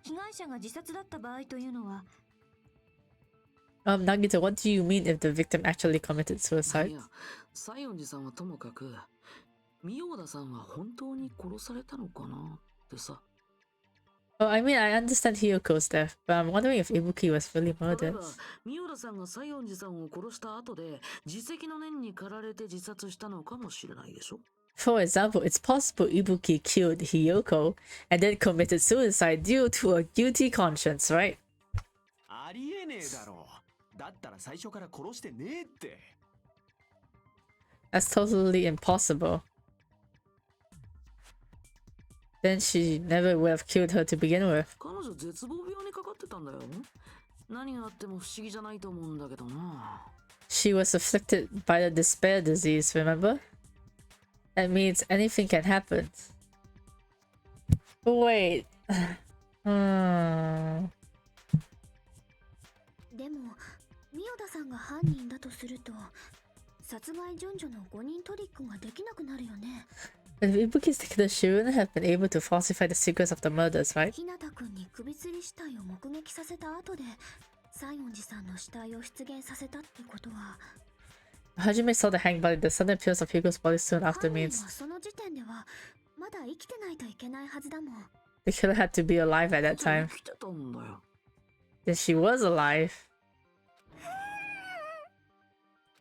被害者が自殺だった場合というのは Nagito, what do you mean if the victim actually committed い suicide? や、西園寺さんはともかく、宮田さんは本当に殺されたのかなってさ。Oh, I mean, I understand Hiyoko's death, but I'm wondering if Ibuki was really 例え murdered. ば、宮田さんが西園寺さんを殺した後で、自責の念に駆られて自殺したのかもしれないでしょ。 For example, it's possible Ibuki killed Hiyoko and then committed suicide due to a guilty conscience, right? ありえねえだろ。だったら最初から殺してねえって。 That's totally impossible. Then she never would have killed her to begin with. 彼女絶望病にかかってたんだよ。何があっても不思議じゃないと思うんだけどな。 She was afflicted by the despair disease, remember? That means anything can happen. Wait. でも宮田さんが犯人だとすると殺害順序の誤認トリックができなくなるよね。 If Ibuki's the killer, she wouldn't have been able to falsify the secrets of the murders, right? 日向くんに首吊り死体を目撃させた後で西園寺さんの死体を出現させたってことは Hajime saw the hanged body. The sudden appearance of Hugo's body soon 犯 after 人 means はその時点ではまだ生きてないといけないはずだもん。 the killer had to be alive at that time. 生きてたんだよ。 Then she was alive.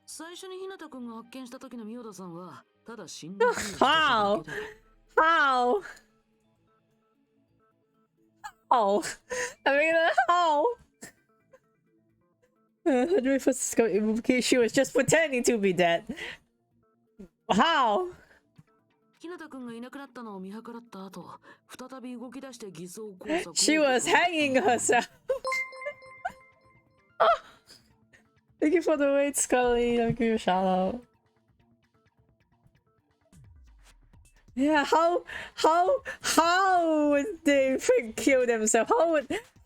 最初に日向くんが発見した時の宮田さんは、ただ死んだふりをしてた How? だけで。 How? How? I mean, how? Hajime first discovered Ibuki. She was just pretending to be dead. How? 日向くんがいなくなったのを見計らった後、再び動き出して偽装工作を。 She was hanging herself. Thank you for the wait, Scully. I'll give you a shout out. Yeah, how would they kill themselves?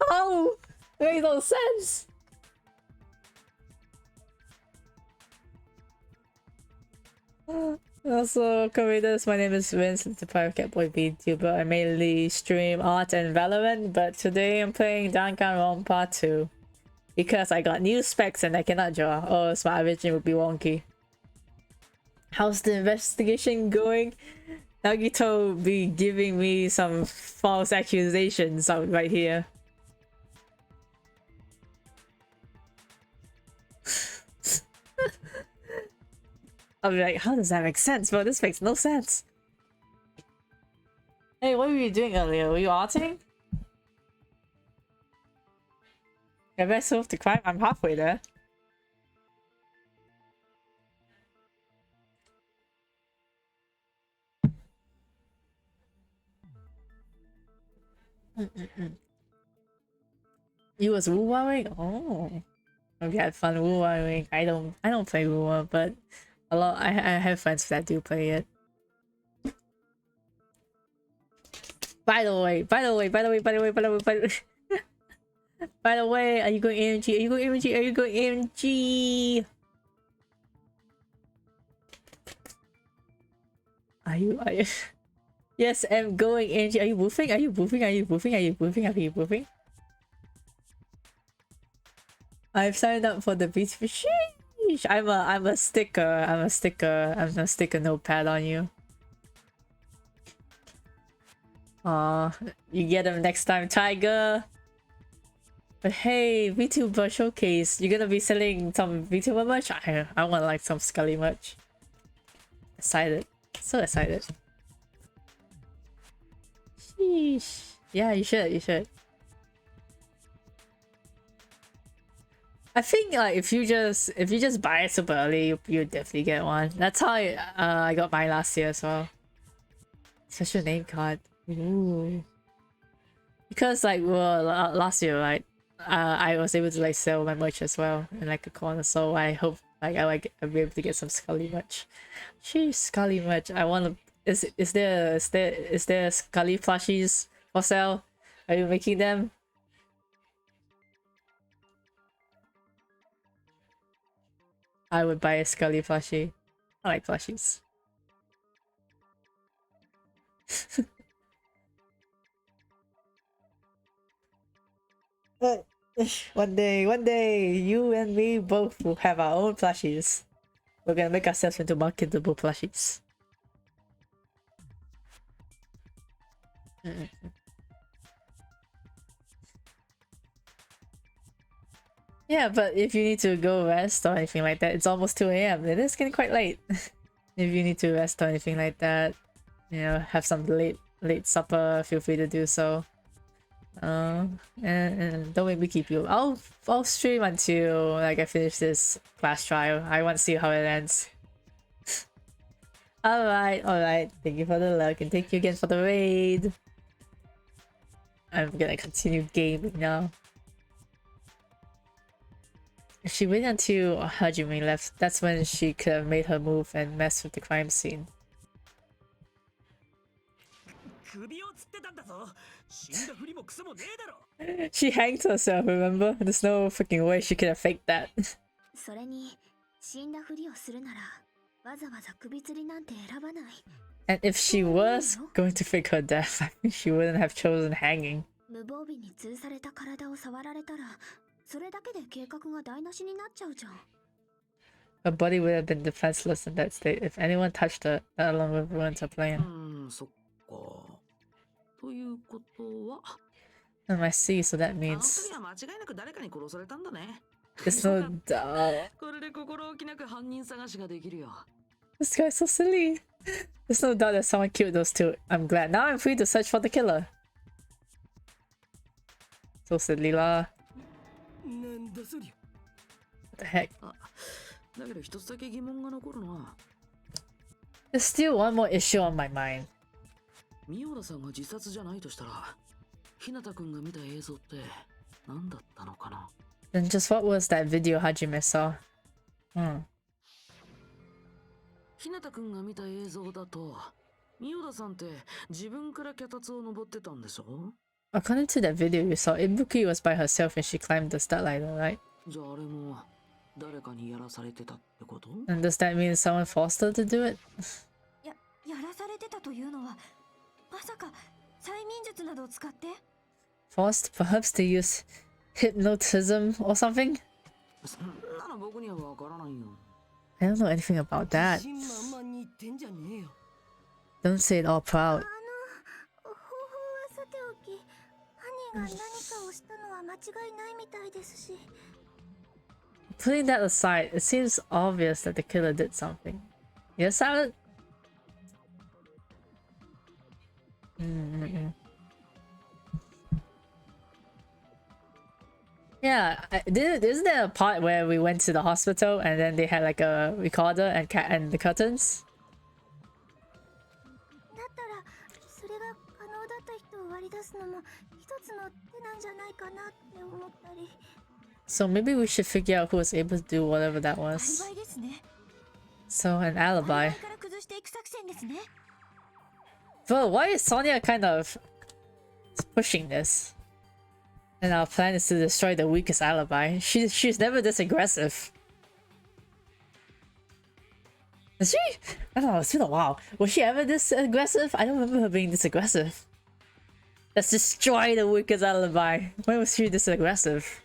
How? Makes no sense. Also, creators, my name is Vince, the Pirate Cat Boy VTuber. I mainly stream art and Valorant, but today I'm playing Danganronpa 2. Because I got new specs and I cannot draw. Oh, so my vision would be wonky. How's the investigation going? Nagito be giving me some false accusations out right here. I'll be like, how does that make sense? Bro, this makes no sense. Hey, what were you doing earlier? Were you arting? Am I supposed to climb? I'm halfway there. You was woo-wowing? Oh. Hope you had fun woo-wowing. I don't play woo but I have friends that do play it. By the way, are you going AMG? Are you going AMG? Are you going AMG? Are you? Yes, I'm going AMG. Are you woofing? Are you woofing? Are you woofing? Are you woofing? Are you woofing? I've signed up for the beach for sheesh. I'm a sticker. I'm a sticker notepad on you. Aw, you get him next time, Tiger. But hey, VTuber showcase. You're gonna be selling some VTuber merch? I want like some Scully merch. Excited. So excited. Sheesh. Yeah, you should, you should. I think like if you just buy it super early, you definitely get one. That's how I got mine last year as well. Special name card. Ooh. Because like last year, right? I was able to like sell my merch as well in like a corner, so I hope like I'll be able to get some Scully merch. Sheesh, Scully merch. I want to. Is there Scully plushies for sale? Are you making them? I would buy a Scully plushie. I like plushies. One day, you and me both will have our own plushies. We're gonna make ourselves into marketable plushies. Yeah, but if you need to go rest or anything like that, it's almost 2 AM. It is getting quite late. If you need to rest or anything like that, you know, have some late supper, feel free to do so. And don't make me keep you. I'll stream until like I finish this class trial. I want to see how it ends. Alright. Thank you for the luck and thank you again for the raid. I'm gonna continue gaming now. If she waited until Hajime left, that's when she could have made her move and messed with the crime scene. She hanged herself, remember? There's no freaking way she could have faked that. And if she was going to fake her death, I think she wouldn't have chosen hanging. Her body would have been defenseless in that state if anyone touched her, let alone would ruin her plan. I see, so that means there's no doubt. This guy's so silly. There's no doubt that someone killed those two. I'm glad. Now I'm free to search for the killer. So silly lah. What the heck? There's still one more issue on my mind. Then just what was that video Hajime saw? According to that video you saw, Ibuki was by herself and she climbed the step ladder, right? And does that mean someone forced her to do it? Forced? Perhaps to use hypnotism or something? I don't know anything about that. Don't say it all proud. Putting that aside, it seems obvious that the killer did something. Yes, Salad? Yeah, isn't there a part where we went to the hospital and then they had like a recorder and the curtains? So maybe we should figure out who was able to do whatever that was. So an alibi. Bro, why is Sonia kind of pushing this? And our plan is to destroy the weakest alibi. She's never this aggressive. Is she? I don't know, it's been a while. Was she ever this aggressive? I don't remember her being this aggressive. Let's destroy the weakest alibi. When was she this aggressive?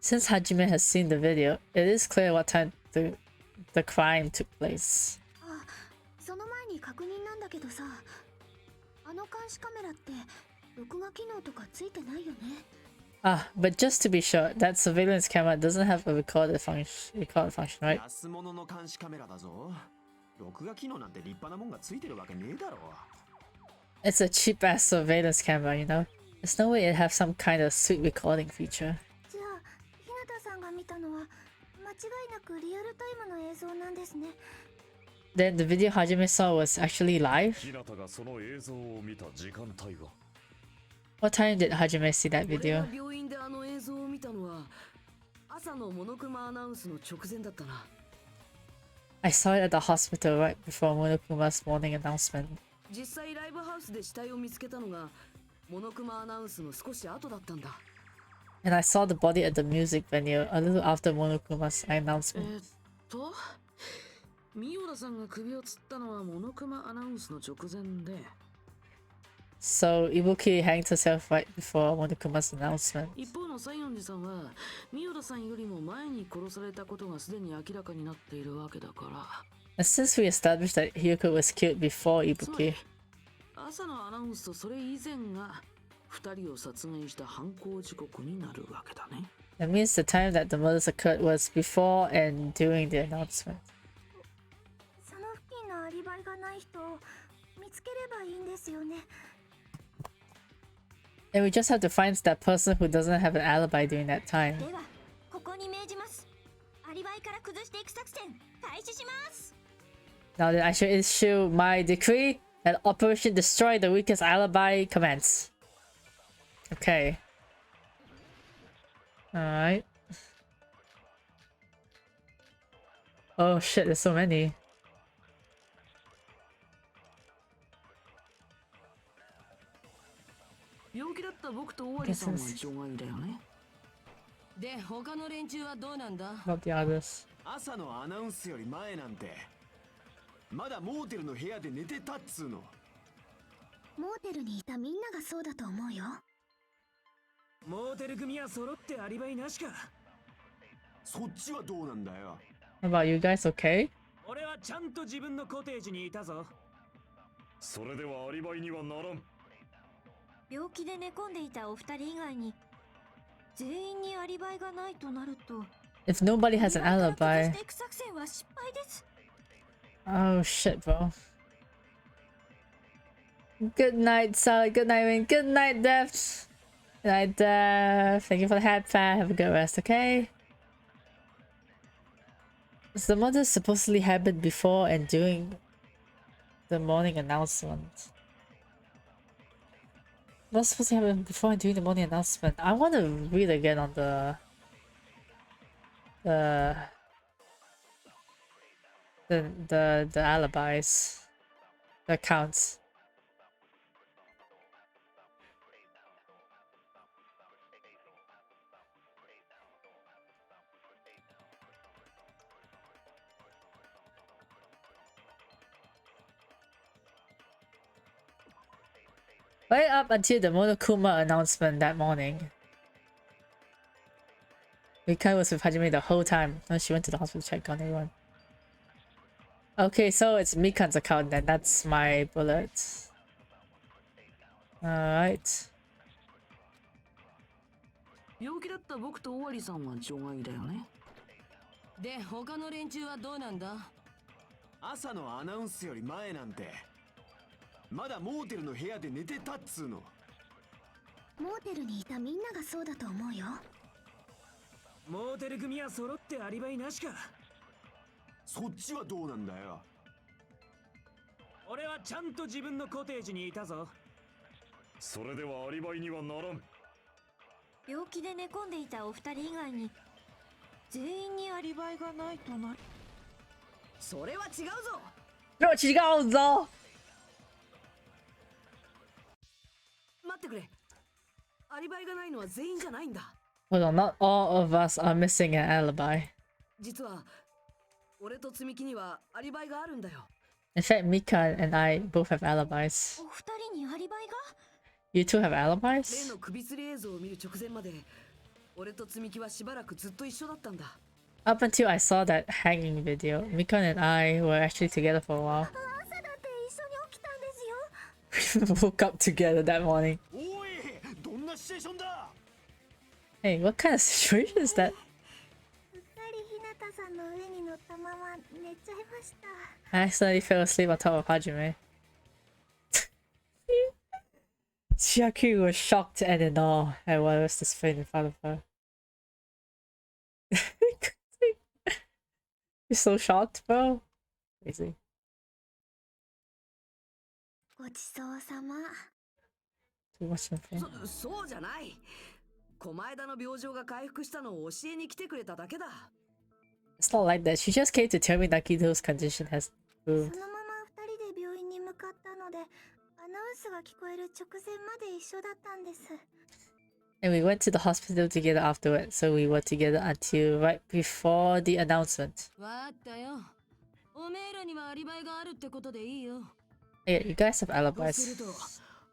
Since Hajime has seen the video, it is clear what time the crime took place. あ、その前に確認なんだけどさ、あの監視カメラって録画機能とかついてないよね。Ah, but just to be sure, that surveillance camera doesn't have a record function, right? 安物の監視カメラだぞ。録画機能なんて立派なもんがついてるわけねえだろ。 It's a cheap-ass surveillance camera, you know? There's no way it'd have some kind of sweet recording feature. じゃあ、日向さんが見たのは間違いなくリアルタイムの映像なんですね。Then the video Hajime saw was actually live? 日向がその映像を見た時間帯は What time did Hajime see that 俺 video? が病院であの映像を見たのは朝のモノクマアナウンスの直前だったな。 I saw it at the hospital right before Monokuma's morning announcement. 実際ライブハウスで死体を見つけたのがモノクマアナウンスの少し後だったんだ。 And I saw the body at the music venue a little after Monokuma's announcement. ミオラさんが首を吊ったのはモノクマアナウンスの直前で、 So Ibuki hanged herself right before Monokuma's announcement. 一方の西園寺さんはミオラさんよりも前に殺されたことがすでに明らかになっているわけだから。 And since we established that Hyuko was killed before つまり Ibuki, 朝のアナウンスとそれ以前が二人を殺害した犯行時刻になるわけだね。 that means the time that the murders occurred was before and during the announcement. その付近のアリバイがない人を見つければいいんですよね。 And we just have to find that person who doesn't have an alibi during that time. ではここに命じます。アリバイから崩していく作戦開始します。 Now then, I shall issue my decree that Operation Destroy the Weakest Alibi commence. Okay. Alright. Oh shit, there's so many. 病気だった僕とオワリさんは除外だよね。で他の連中はどうなんだ。 About the others. 朝のアナウンスより前なんてまだモーテルの部屋で寝てたっつうの。モーテルにいたみんながそうだと思うよ。モーテル組は揃ってアリバイなしか。そっちはどうなんだよ。 How about you guys, okay? 俺はちゃんと自分のコテージにいたぞ。それではアリバイにはならん。病気で寝込んでいたお二人以外に全員にアリバイがないとなると、 If nobody has an アリバイから alibi. 崩していく作戦は失敗です。 Oh shit, bro. Good night, Sally. Good night, Wayne. Good night, Dev. Good night, Dev. Thank you for the hat pat. Have a good rest, okay? So the murder supposedly happened before and during the morning announcement. What's supposed to happen before and during the morning announcement? I want to read again on the alibis, the accounts. Right up until the Monokuma announcement that morning. Mika was with Hajime the whole time. No, she went to the hospital to check on everyone. Okay, so it's Mikan's account then. That's my bullet. Alright. 病気だった僕とオワリさんは除外だよね。で他の連中はどうなんだ。朝のアナウンスより前なんてまだモーテルの部屋で寝てたっつうの。モーテルにいたみんながそうだと思うよ。モーテル組は揃ってアリバイなしか。そっちはどうなんだよ。俺はちゃんと自分のコテージにいたぞ。それではアリバイにはならん。病気で寝込んでいたお二人以外に全員にアリバイがないとなる。それは違うぞ。No, she goes though. 待ってくれ。アリバイがないのは全員じゃないんだ。Hold on, not all of us are missing an alibi. 実は俺と積み木にはアリバイがあるんだよ。In fact, Mika and I both have alibis. お二人にアリバイが？ You two have 例 alibis? の首吊り映像を見る直前まで俺と積み木はしばらくずっと一緒だったんだ。 Up until I saw that hanging video, Mikon and I were actually together for a while. 朝だって一緒に起きたんですよ。 We woke up together that morning. おい、どんなシチュエーションだ。 Hey, what kind of situation is that? うっかりひなたさんの上に乗ったまま寝ちゃいました。 I accidentally fell asleep on top of Hajime. Chiaki was shocked and in awe at what was displayed in front of her. You're so shocked, bro. Crazy. ごちそうさま。 Too much info. そうじゃない。狛枝の病状が回復したのを教えに来てくれただけだ。 It's not like that. She just came to tell me Nakito's condition has そ improved. のまま二人で病院に向かったので、アナウンスが聞こえる直前まで一緒だったんです。 And we went to the hospital together afterward, so we were together until right before the announcement. わかったよ。おめえらにはアリバイがあるってことでいいよ。 Yeah, you guys have とする alibis. と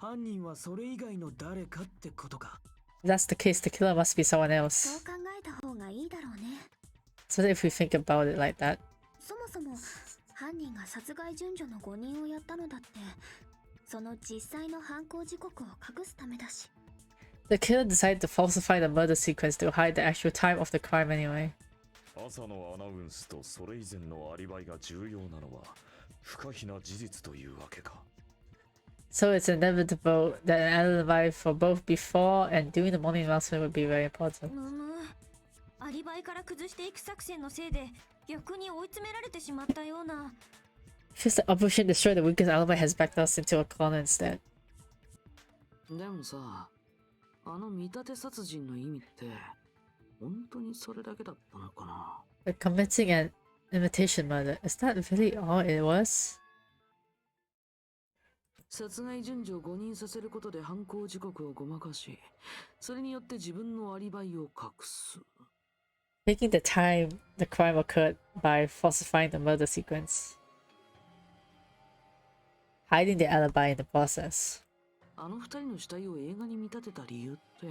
犯人はそれ以外の誰かってことか。 If that's the case, the killer must be someone そう else. 考えた方がいいだろうね。 So if we think about it like that, そもそも犯人が殺害順序の誤認をやったのだって、その実際の犯行時刻を隠すためだし。 the killer decided to falsify the murder sequence to hide the actual time of the crime anyway. 朝のアナウンスとそれ以前のアリバイが重要なのは不可避な事実というわけか。 So it's inevitable that an alibi for both before and during the morning announcement would be very important. むむ。アリバイから崩していく作戦のせいで逆に追い詰められてしまったような。 Feels like Operation Destroy the Weakest alibi has backed us into a corner instead. でもさ、あの見立て殺人の意味って本当にそれだけだったのかな。 But committing an imitation murder, is that really all it was? 殺害順序を誤認させることで犯行時刻をごまかし、それによって自分のアリバイを隠す。 Making the time the crime occurred by falsifying the murder sequence. Hiding the alibi in the process. あの二人の死体を映画に見立てた理由って。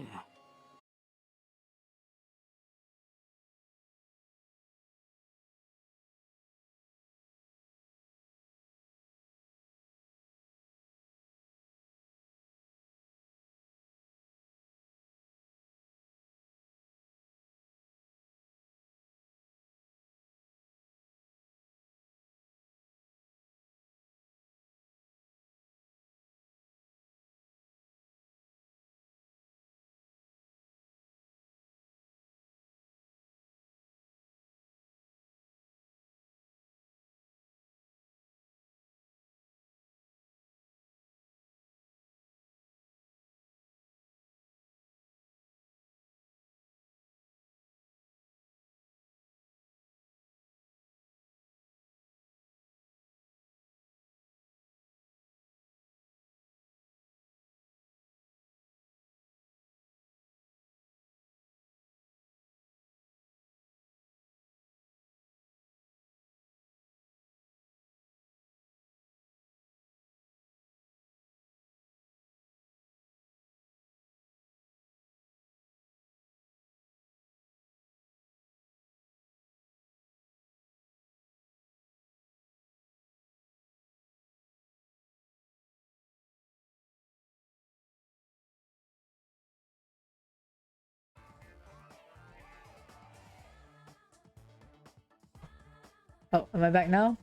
Oh, am I back now?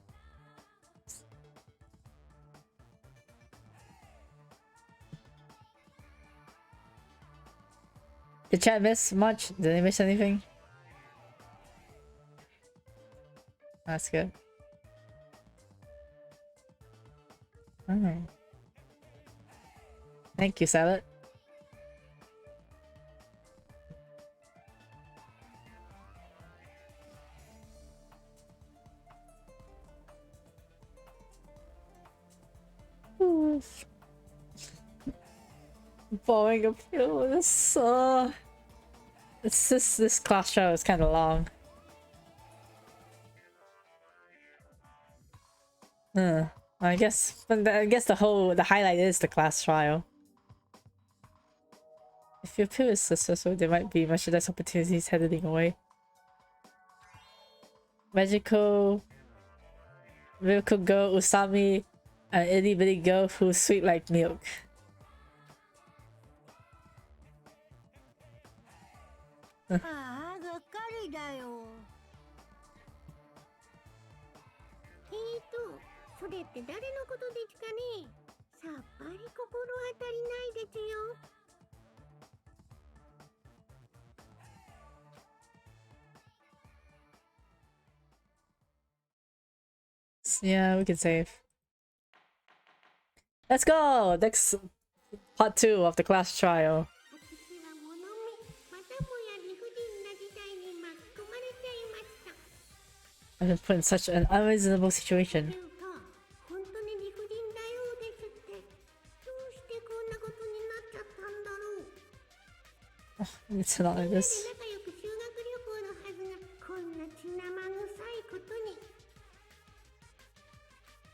Did chat miss much? Did they miss anything? That's good. Oh. Thank you, Salad. Boring appeal. This class show is kind of long. I guess the highlight is the class trial. If your appeal is successful, there might be much less opportunities heading away. Magical Miracle Girl Usami, an itty bitty girl who's sweet like milk. ああ、がっかりだよ。それって誰のことですかね。さっぱり心当たりないですよ。Yeah, we can save. Let's go! Next part 2 of the class trial. 私は物見、またもや理不尽な事態に巻き込まれちゃいました。I've been put in such an unreasonable situation. 本当に理不尽だようですって。どうしてこんなことになっちゃったんだろう。It's not like this. 仲良く修学旅行のはずがこんな血生臭いことに。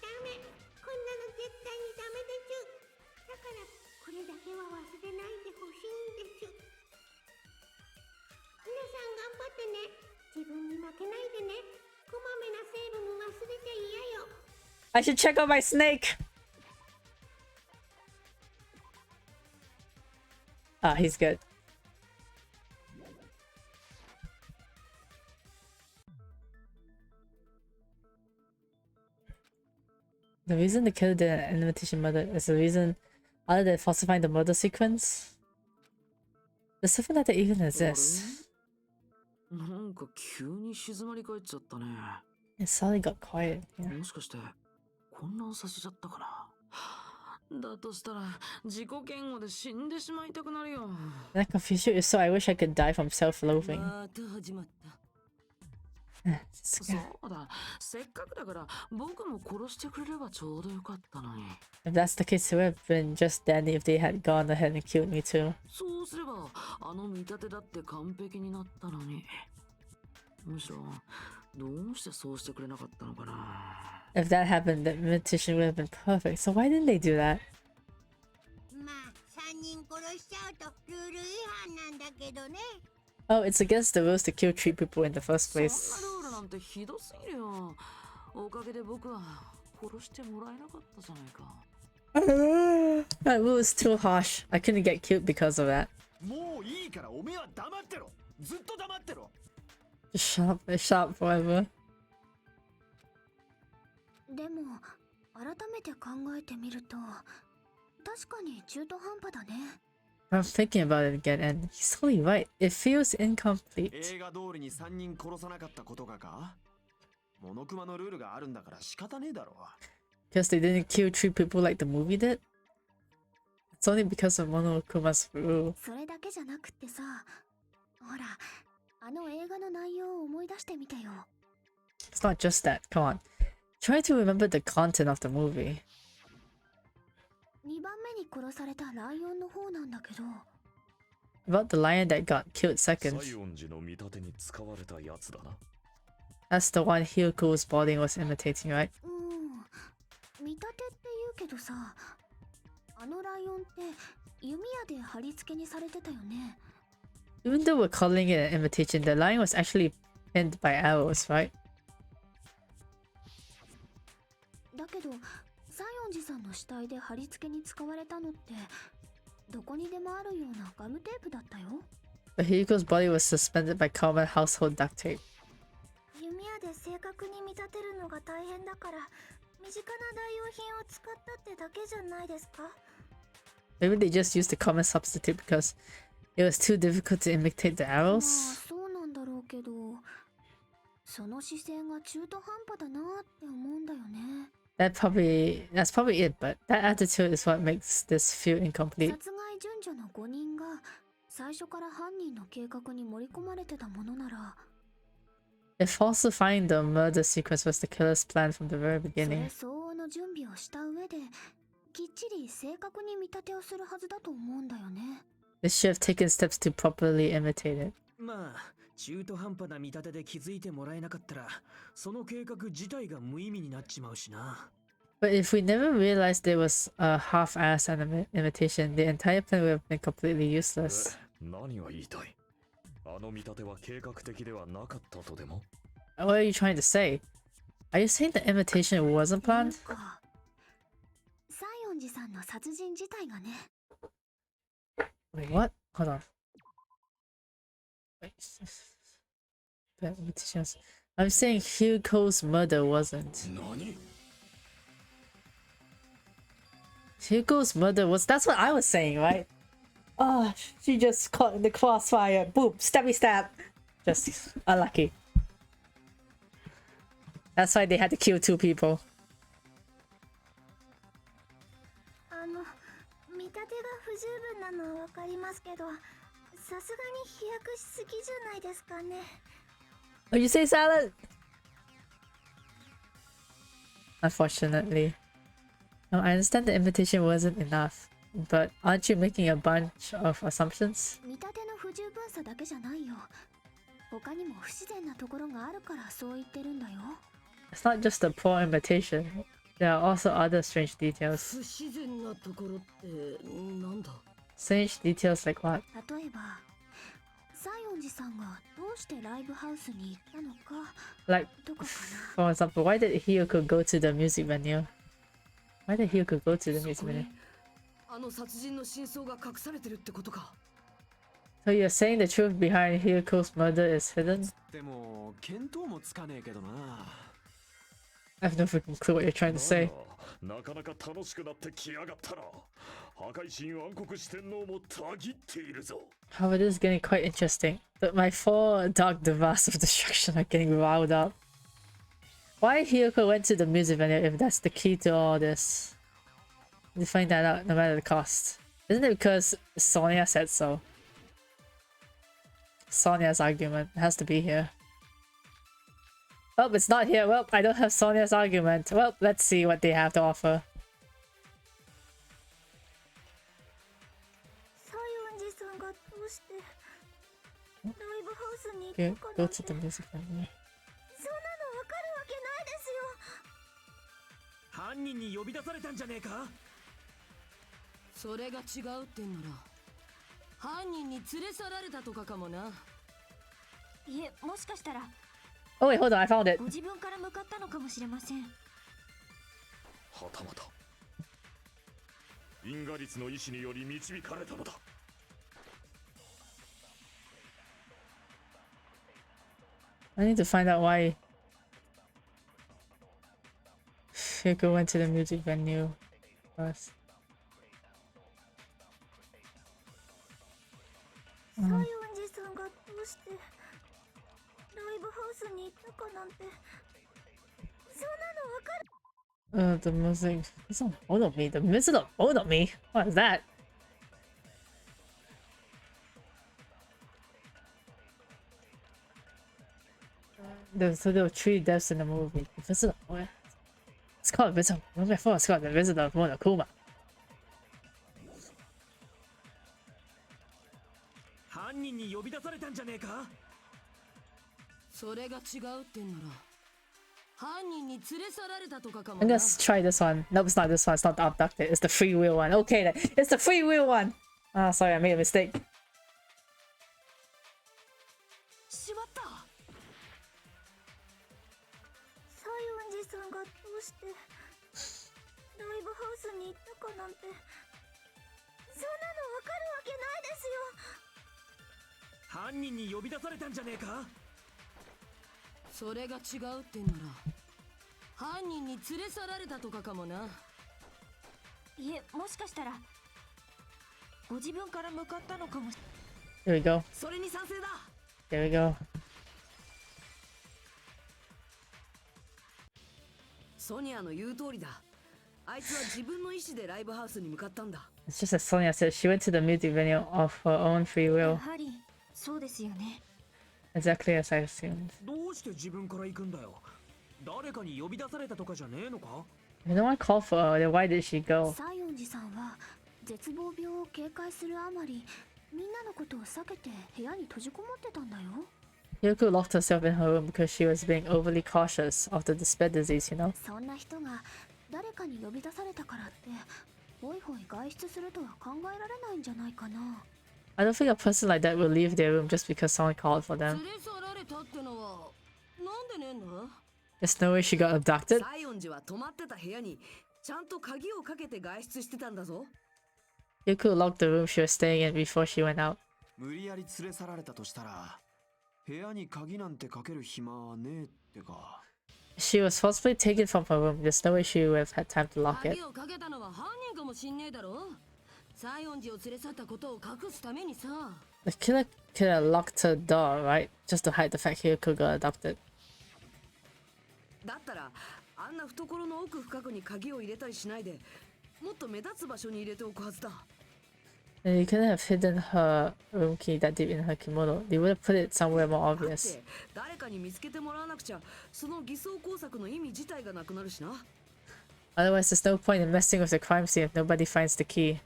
ダメ、こんなの絶対にダメです。だからこれだけは忘れないでほしいんです。皆さん頑張ってね。自分に負けないでね。こまめなセーブも忘れちゃ嫌よ。I should check out my snake! Ah, he's good. The reason the killer did an invitation murder is the reason other than falsifying the murder sequence. Does something like that even exist? なんか急に静まり返っちゃったね。It suddenly got quiet here. もしかして混乱させちゃったかな。だとしたら自己嫌悪で死んでしまいたくなるよ。That confused you? If so, I wish I could die from self-loathing. また始まった。そうだ、せっかくだから僕も殺してくれればちょうどよかったのに。If that's the case, it would have been just dandy if they had gone ahead and killed me too. そうすればあの見立てだって完璧になったのに。むしろどうしてそうしてくれなかったのかな。If that happened, the invitation would have been perfect. So why didn't they do that? まあ3人殺しちゃうとルール違反なんだけどね。Oh, it's against the rules to kill 3 people in the first そんな place. ルールなんてひどすぎるよ。おかげで僕は殺してもらえなかったじゃないか。That rule is too harsh. I couldn't get killed because of that. もういいからおめえは黙ってろ。ずっと黙ってろ。 Just shut up forever. でも改めて考えてみると確かに中途半端だね。I'm thinking about it again, and he's totally right. It feels incomplete. 映画通りに3人殺さなかったことがか。モノクマのルールがあるんだから仕方ねえだろ。Because they didn't kill 3 people like the movie did? It's only because of Monokuma's rule. それだけじゃなくってさ、ほら、あの映画の内容を思い出してみてよ。It's not just that. Come on. Try to remember the content of the movie. 2番目に殺されたライオンの方なんだけど。About the lion that got killed second. 西園寺の見立てに使われたやつだな。That's the one Hyoko's body was imitating, right? 見立てって言うけどさ、あのライオンって弓矢で貼り付けにされてたよね。Even though we're calling it an imitation, the lion was actually pinned by arrows, right? だけど、西園寺さんの死体で貼り付けに使われたのってどこにでもあるようなガムテープだったよ。But Hyoko's body was suspended by common household duct tape. 弓矢で正確に見立てるのが大変だから身近な代用品を使ったってだけじゃないですか。 Maybe they just used the common substitute because it was too difficult to imitate the まあ arrows? そうなんだろうけど、その姿勢が中途半端だなって思うんだよね。That's probably it, but that attitude is what makes this feel incomplete. 殺害順序の5人が最初から犯人の計画に盛り込まれてたものなら、 If falsifying the murder sequence was the killer's plan from the very そ beginning, れ相応の準備をした上できっちり正確に見立てをするはずだと思うんだよね。 they should have taken steps to properly imitate it. まあ中途半端な見立てで気づいてもらえなかったらその計画自体が無意味になっちまうしな。 But if we never realized there was a half-assed imitation, the entire plan would have been completely useless. 何が言いたい？あの見立ては計画的ではなかったとでも？ What are you trying to say? Are you saying the invitation wasn't なん planned? か西園寺さんの殺人自体がね。 Wait, what? Hold on. Wait, the invitation was... I'm saying Hugo's murder wasn't. 何？ Hugo's murder was... That's what I was saying, right? Oh, she just caught in the crossfire. Boom, stabby stab. Just unlucky. That's why they had to kill 2 people. 見立てが不十分なのはわかりますけど、さすがに飛躍しすぎじゃないですかね。 Oh, you say salad? Unfortunately. No, I understand the invitation wasn't enough. But aren't you making a bunch of assumptions? 見立ての不十分さだけじゃないよ。他にも不自然なところがあるからそう言ってるんだよ。 It's not just a poor invitation. There are also other strange details. 不自然なところってなんだ？ Strange details like what? 例えば、西園寺さんがどうしてライブハウスに行ったのか Like, とかか for example, why did Hiyoko go to the music venue? Why did Hiyoko go to the music そこ venue? にあの殺人の真相が隠されてるってことか。 So you're saying the truth behind Hiyoko's murder is hidden? でも見当もつかねえけどな。 I have no freaking clue what you're trying to say. なかなか楽しくなってきやがったな。破壊神暗黒四天王もたぎっているぞ。 How it is getting quite interesting. But my 4 dark devas of destruction are getting riled up. Why Hiyoko went to the music venue if that's the key to all this? You find that out no matter the cost. Isn't it because Sonia said so? Sonia's argument has to be here. Oh, it's not here. Well, I don't have Sonia's argument. Well, let's see what they have to offer. 西園寺さんがどうしてライブハウスに行っ Okay, たか go なんて to the music venue. そんなのわかるわけないですよ。犯人に呼び出されたんじゃねえか？それが違うってんなら犯人に連れ去られたとかかもな。いえ、もしかしたら Oh wait, hold on, I found it. ご自分から向かったのかもしれません。はたまた因果律の意志により導かれたのだ。 I need to find out why Hiyoko went to the music venue first. 西園寺さんがどうしてライブハウスに行ったかなんてそんなのわかる。 The music. It's on hold on me. The music on hold on me. What is that? So there were 3 deaths in the movie. The visitor. It's called Visitor. Before it's called the Visitor of Monokuma. 犯人に呼び出されたんじゃねえか？それが違うってんなら犯人に連れ去られたとかかも I'm な。 gonna try this one. Nope, it's not this one. It's not the abducted. It's the free will one. Okay, then. It's the free will one. Ah, sorry, I made a mistake. しまった。西園寺さんがどうしてライブハウスに行ったかなんてそんなのわかるわけないですよ。犯人に呼び出されたんじゃねえか？それが違うってんなら犯人に連れ去られたとかかもな。いえ、もしかしたらご自分から向かったのかも。 Here we go. それに賛成だ。 There we go. ソニアの言う通りだ。あいつは自分の意思でライブハウスに向かったんだ。 It's just as Sonia said, she went to the music venue of her own free や will. はりそうですよね。 Exactly as I assumed. どうして自分から行くんだよ？誰かに呼び出されたとかじゃねえのか？ If no one called for her, then why did she go? 西園寺さんは絶望病を警戒するあまりみんなのことを避けて部屋に閉じこもってたんだよ。 Hyuko locked herself in her room because she was being overly cautious of the despair disease, you know? そんな人が誰かに呼び出されたからってホイホイ外出するとは考えられないんじゃないかな。I don't think a person like that will leave their room just because someone called for them. 連れ去られたってのはなんでねえんだ？ There's no way she got abducted. 西園寺は泊まってた部屋にちゃんと鍵をかけて外出してたんだぞ。 You could lock the room she was staying in before she went out. 無理やり連れ去られたとしたら部屋に鍵なんてかける暇はねえってか。 She was forcibly taken from her room. There's no way she would have had time to lock it. 鍵をかけたのは犯人かもしんねえだろ。西園寺を連れ去ったことを隠すためにさ。 The killer could have locked her door, right? Just to hide the fact he could got adopted. だったらあんな懐の奥深くに鍵を入れたりしないでもっと目立つ場所に入れておくはずだ。 And you couldn't have hidden her room key that deep in her kimono. They would have put it somewhere more だっ obvious. て誰かに見つけてもらわなくちゃその偽装工作の意味自体がなくなるしな。 Otherwise, there's no point in messing with the crime scene if nobody finds the key.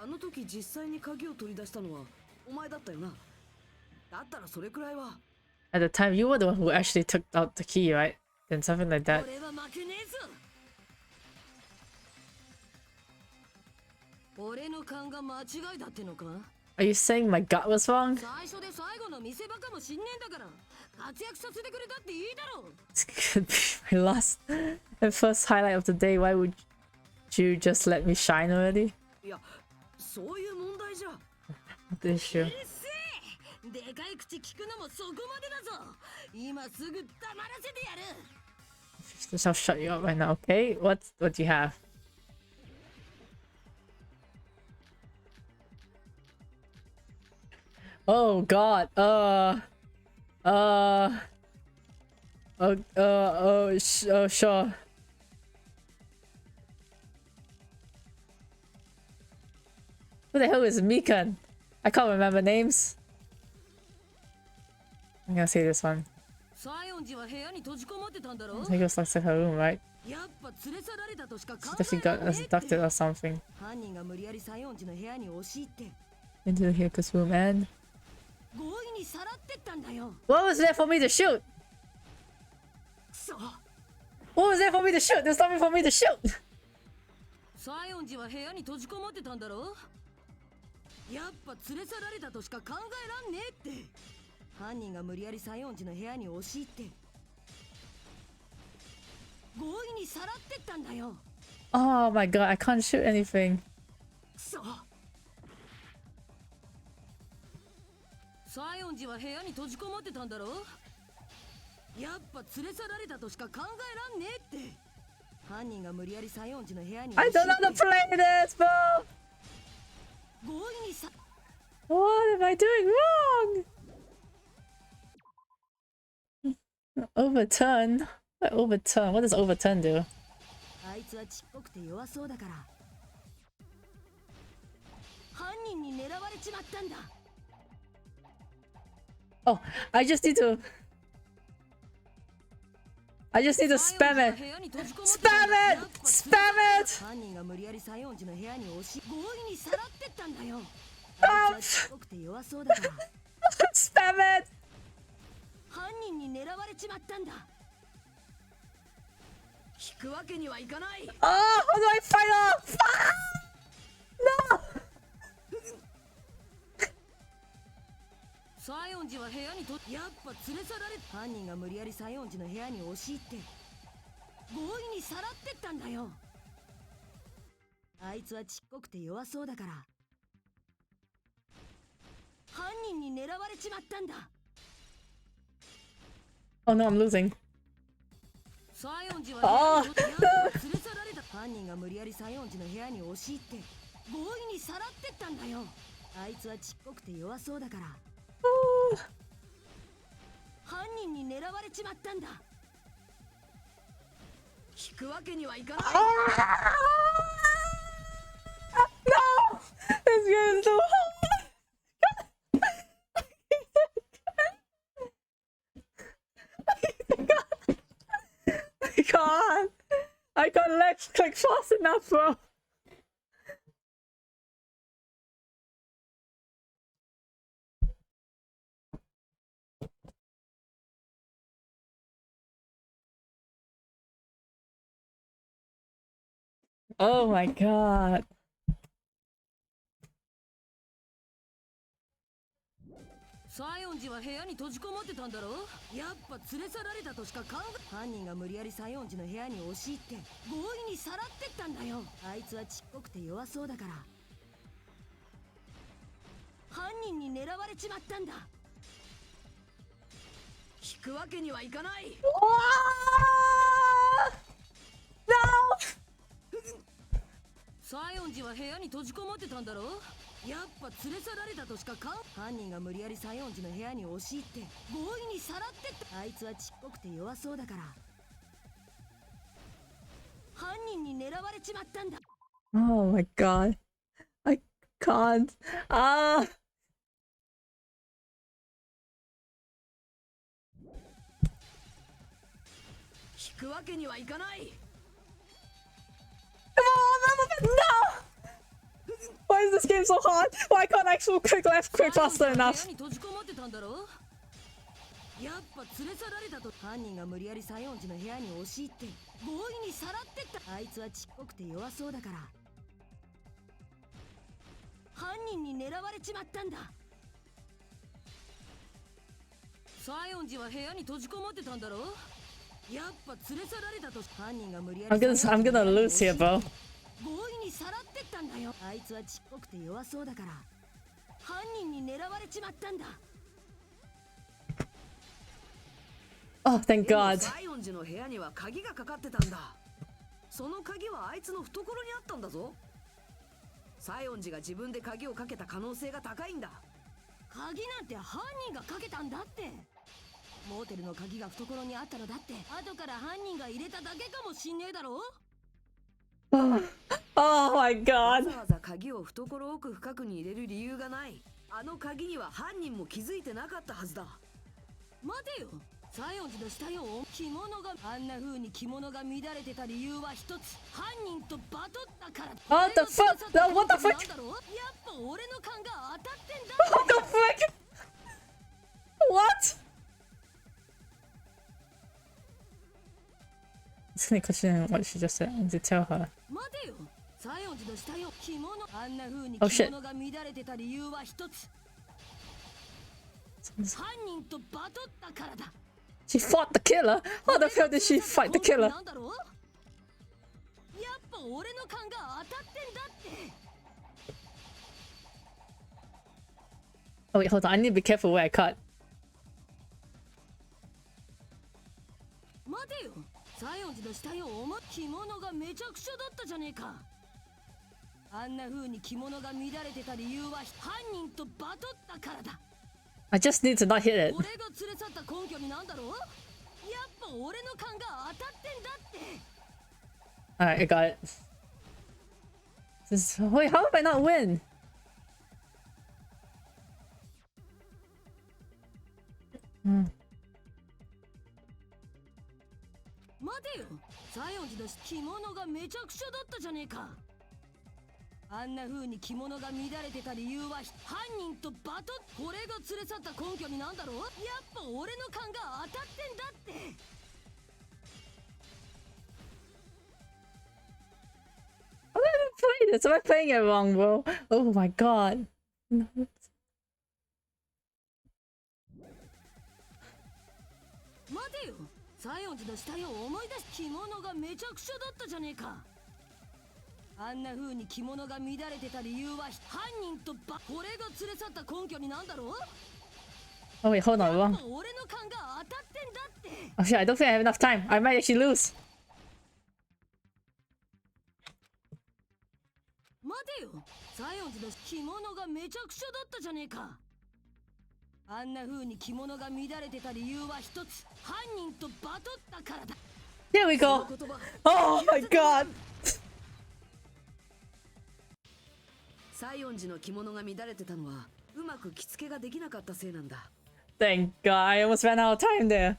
あの時実際に鍵を取り出したのはお前だったよな。だったらそれくらいは。 At the time, you were the one who actually took out the key, right? Then something like that. 俺は負けねえぞ。俺の勘が間違いだってのか？ Are you saying my gut was wrong? 最初で最後の見せ場かもしんねえんだから活躍させてくれたっていいだろう。 This could be my last and first highlight of the day. Why would you just let me shine already? いやそういう問題じゃ。 What the issue? うるせえ。でかい口聞くのもそこまでだぞ。今すぐ黙らせてやる。 I'll shut you up right now, okay? What do you have? Oh God. Sure. Who the hell is Mikan? I can't remember names. I'm gonna say this one. 西園寺は部屋に閉じこもってたんだろ。 I think it was like her room, right? やっぱ連れ去られたとしか考 She え definitely ら got れねえって。 abducted or something. 犯人が無理やり西園寺の部屋に押し入って Into the Hika's room and... 強引にさらってったんだよ。 What was there for me to shoot? くそ。 What was there for me to shoot? There's nothing for me to shoot! 西園寺は部屋に閉じこもってたんだろ。やっぱ連れ去られたとしか考えらんねえって。犯人が無理やり西園寺の部屋に押し入って強引にさらってったんだよ。 Oh my god, I can't shoot anything. くそ。西園寺は部屋に閉じこもってたんだろ。やっぱ連れ去られたとしか考えらんねえって。犯人が無理やり西園寺の部屋に I don't know how to play this, bro! 強引にさ What am I doing wrong? Overturn? What overturn? What does overturn do? あいつはちっこくて弱そうだから犯人に狙われちまったんだ。 Oh, I just need to spam it! Spam it! Spam it! 犯人が無理やり西園寺の部屋に押し強引にさらってったんだよ。 Ah, あいつはちっこくて弱そうだから Spam it! 犯人に狙われちまったんだ。引くわけにはいかない。 Oh, how do I fight off? No! 西園寺は部屋にとやっぱ連れ去られ犯人が無理やり西園寺の部屋に押し入って強引にさらってったんだよ。あいつはちっこくて弱そうだから犯人に狙われちまったんだ。 Oh no, I'm losing. 西園寺は部屋にとやっぱ連れ去られた犯人が無理やり西園寺の部屋に押し入って強引にさらってったんだよ。あいつはちっこくて弱そうだから犯人に狙われちまったんだ。引くわけにはいかない。 No! This game is so I can't! I can't left click fast enough, bro! Oh my god. 西園寺は部屋に閉じこもってたんだろ。やっぱ連れ去られたとしか考え。犯人が無理やり西園寺の部屋に押し入って強引にさらってったんだよ。あいつはちっこくて弱そうだから犯人に狙われちまったんだ。引くわけにはいかない。西園寺は部屋に閉じこもってたんだろ。やっぱ連れ去られたとしか犯人が無理やり西園寺の部屋に押し入って強引にさらってった。あいつはちっこくて弱そうだから犯人に狙われちまったんだ。 Oh my god. I can't. Ah. 引くわけにはいかない。 No! Why is this game so hard? Why can't I actually quick left quick faster enough? 閉じこもってたんだろ。やっぱ連れ去られたと。犯人が無理やり西園寺の部屋に押し入って強引にさらってった。あいつはちっこくて弱そうだから犯人に狙われちまったんだ。西園寺は部屋に閉じこもってたんだろ。やっぱ連れ去られたと。犯人が無理やり I'm gonna lose here, bro. 強引にさらってったんだよ。あいつはちっこくて弱そうだから犯人に狙われちまったんだ。 Oh, thank God. 西園寺の部屋には鍵がかかってたんだ。その鍵はあいつの懐にあったんだぞ。西園寺が自分で鍵をかけた可能性が高いんだ。鍵なんて犯人がかけたんだって。モーテルの鍵が懐にあったのだって後から犯人が入れただけかもしんねえだろ。 Oh my わ god. ざわざ鍵を懐奥深くに入れる理由がない。あの鍵には犯人も気づいてなかったはずだ。待てよ。西園寺の死体を着物があんな風に着物が乱れてた理由は一つ。犯人とバトったから。 What the fuck? What the fuck? やっぱ俺の勘が当たってんだ。 What the frick? What? It's gonna question what she just said and to tell her. 待てよ。西園寺の死体を着物あんな風に Oh, 着 shit. 物が乱れてた理由は一つ。犯人とバトったからだ。 She fought the killer? How the hell did she fight the killer? なんだろう。やっぱ俺の勘が当たってんだって。 Oh wait, hold on. I need to be careful where I cut. 待てよ。西園寺の死体を着物がめちゃくちゃだったじゃねえか。あんな風に着物が乱れてた理由は犯人とバトったからだ。 I just need to not hit it. 俺が連れ去った根拠になんだろう。やっぱ俺の勘が当たってんだって。 Alright, I got it. Wait, how have I not win? Hmm. 待てよ。西園寺の着物がめちゃくちゃだったじゃねえか。あんな風に着物が乱れてた理由は犯人とバトッ。俺が連れ去った根拠になんだろう。やっぱ俺の勘が当たってんだって。 How did I play this? Am I playing it wrong, bro? Oh my god. 待てよ。西園寺の死体を思い出し着物がめちゃくちゃだったじゃねえか。あんな風に着物が乱れてた理由は犯人と俺が連れ去った根拠になんだろう。 Oh wait, hold on, wrong. 俺の勘が当たってんだって。 Oh shit, I don't think I have enough time. I might actually lose. 待てよ。西園寺の着物がめちゃくちゃだったじゃねえか。あんな風に着物が乱れてた理由は一つ。犯人とバトったからだ。 Here we go. Oh my god. 西園寺の着物が乱れてたのはうまく着付けができなかったせいなんだ。 Thank god, I almost ran out of time there.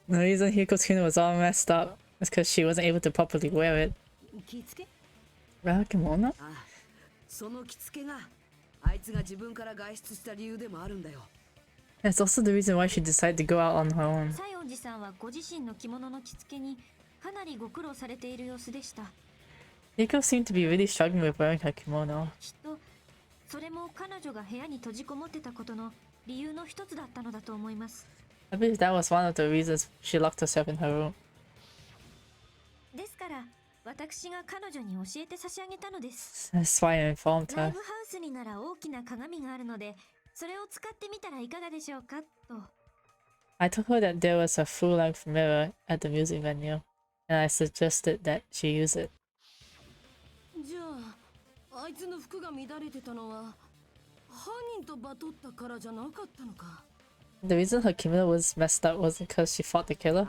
The reason Hiko's kimono was all messed up is because she wasn't able to properly wear it. 着付け Well, kimono? ああ、その着付けがあいつが自分から外出した理由でもあるんだよ。 That's also the reason why she decided to go out on her own. 西園寺さんはご自身の着物の着付けにかなりご苦労されている様子でした。 Hiko seemed to be really struggling with wearing her kimono. きっとそれも彼女が部屋に閉じこもってたことの理由の一つだったのだと思います。I believe that was one of the reasons she locked herself in her room. ですから私が彼女に教えて差し上げたのです。That's why I informed ライ her. ブハウスになら大きな鏡があるので、それを使ってみたらいかがでしょうかと。I told her that there was a full-length mirror at the music venue, and I suggested that she use it. じゃああいつの服が乱れてたのは犯人とバトったからじゃなかったのか。 The reason her kimono was messed up wasn't because she fought the killer.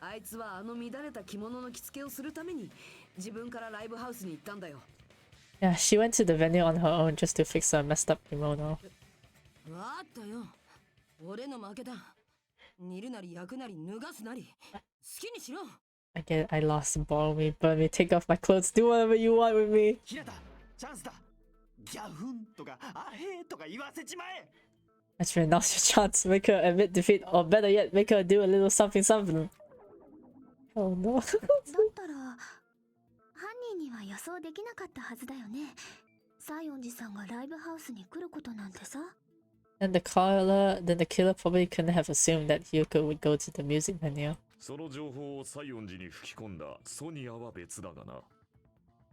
あいつはあの乱れた着物の着付けをするために自分からライブハウスに行ったんだよ。Yeah, she went to the venue on her own just to fix her messed up kimono. わかったよ。俺の負けだ。煮るなり焼くなり脱がすなり好きにしろ。 I get it, I lost, borrow me, burn me, take off my clothes, do whatever you want with me. ひなた、チャンスだ。ギャフンとかあへーとか言わせちまえ。 That's right, now's your chance. Make her admit defeat, or better yet, make her do a little something something. Oh no. だったら犯人には予想できなかったはずだよね。西園寺さんがライブハウスに来ることなんてさ。Then the killer probably couldn't have assumed that Hyuko would go to the music venue. その情報を西園寺に吹き込んだソニアは別だがな。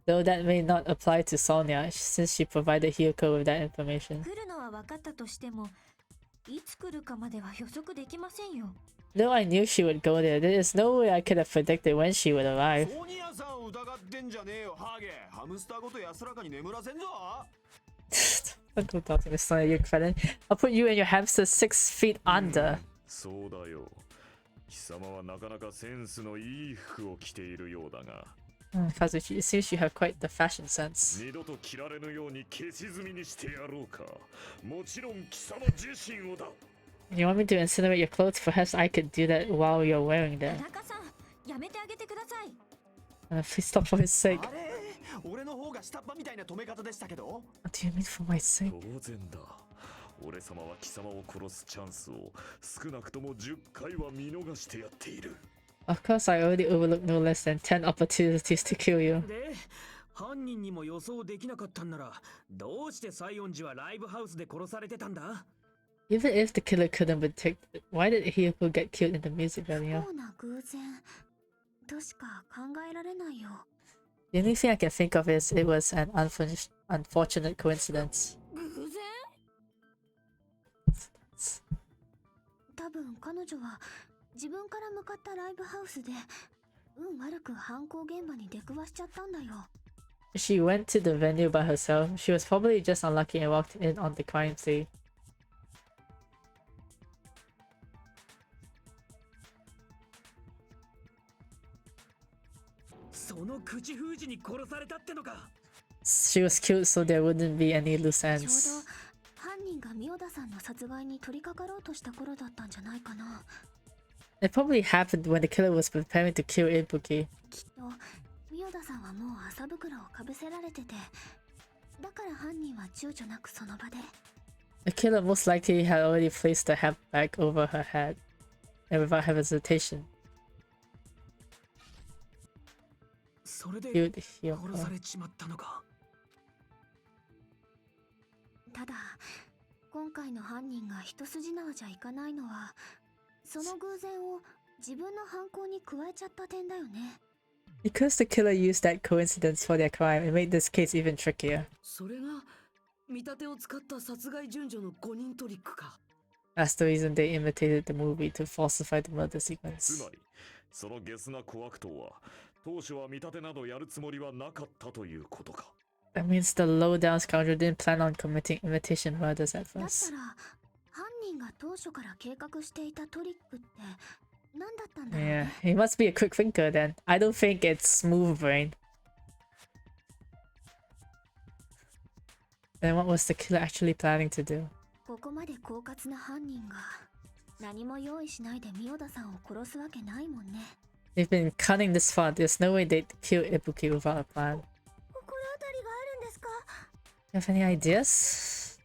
Though that may not apply to Sonia, since she provided Hyuko with that information. 来るのは分かったとしても、いつ来るかまでは予測できませんよ。Though I knew she would go there, there is no way I could have predicted when she would arrive. ソニアさんを疑ってんじゃねえよ、ハーゲ。ハムスターごと安らかに眠らせんぞ。 Don't go talking to Sonia, you're credit. I'll put you and your hamster 6 feet under. そうだよ。貴様はなかなかセンスのいい服を着ているようだが。Kazuchi, it seems you have quite the fashion sense. 二度と着られぬように消し済みにしてやろうか。もちろん貴様自身をだ。 You want me to incinerate your clothes? Perhaps I could do that while you're wearing 田 them. 中さん、やめてあげてください。Please stop for his sake. あれ、俺の方が下っ端みたいな止め方でしたけど。 What do you mean for my sake? 当然だ。俺様は貴様を殺すチャンスを少なくとも10回は見逃してやっている。 Of course, I already overlooked no less than 10 opportunities to kill you. で、犯人にも予想できなかったんなら、どうして西園寺はライブハウスで殺されてたんだ？ Even if the killer couldn't predict it, why did Hyuko get killed in the music venue? 不幸な偶然としか考えられないよ。 The only thing I can think of is it was an unfortunate coincidence. 偶然？多分彼女は自分から向かったライブハウスで運悪く犯行現場に出くわしちゃったんだよ。 She went to the venue by herself. She was probably just unlucky and walked in on the crime scene. その口封じに殺されたってのか。 She was killed so there wouldn't be any loose ちょう ends. ど犯人がミオダさんの殺害に取り掛かろうとした頃だったんじゃないかな。 It probably happened when the killer was preparing to kill Ibuki. きっとミオダさんはもう麻袋をかぶせられてて、だから犯人は躊躇なくその場で。 The killer most likely had already placed the hat back over her head, and without hesitation, それで killed 殺 Hyuko. されちまったのか。ただ今回の犯人が一筋縄じゃいかないのは、その偶然を自分の犯行に加えちゃった点だよね。 Because the killer used that coincidence for their crime, it made this case even trickier. それが見立てを使った殺害順序の5人トリックか。 That's the reason they imitated the movie to falsify the murder つ sequence. まり、そのゲスな小悪党は当初は見立てなどやるつもりはなかったということか。 That means the low-down scoundrel didn't plan on committing imitation murders at だった first. ら犯人が当初から計画していたトリックって何だったんだろう Yeah, ね。 he must be a quick thinker then. I don't think it's smooth brain. Then what was the killer actually planning to do? ここまで狡猾な犯人が何も用意しないでミオダさんを殺すわけないもんね。 They've been cunning this far. There's no way they'd kill Ibuki without a plan. 心当たりがあるんですか？ You have any ideas?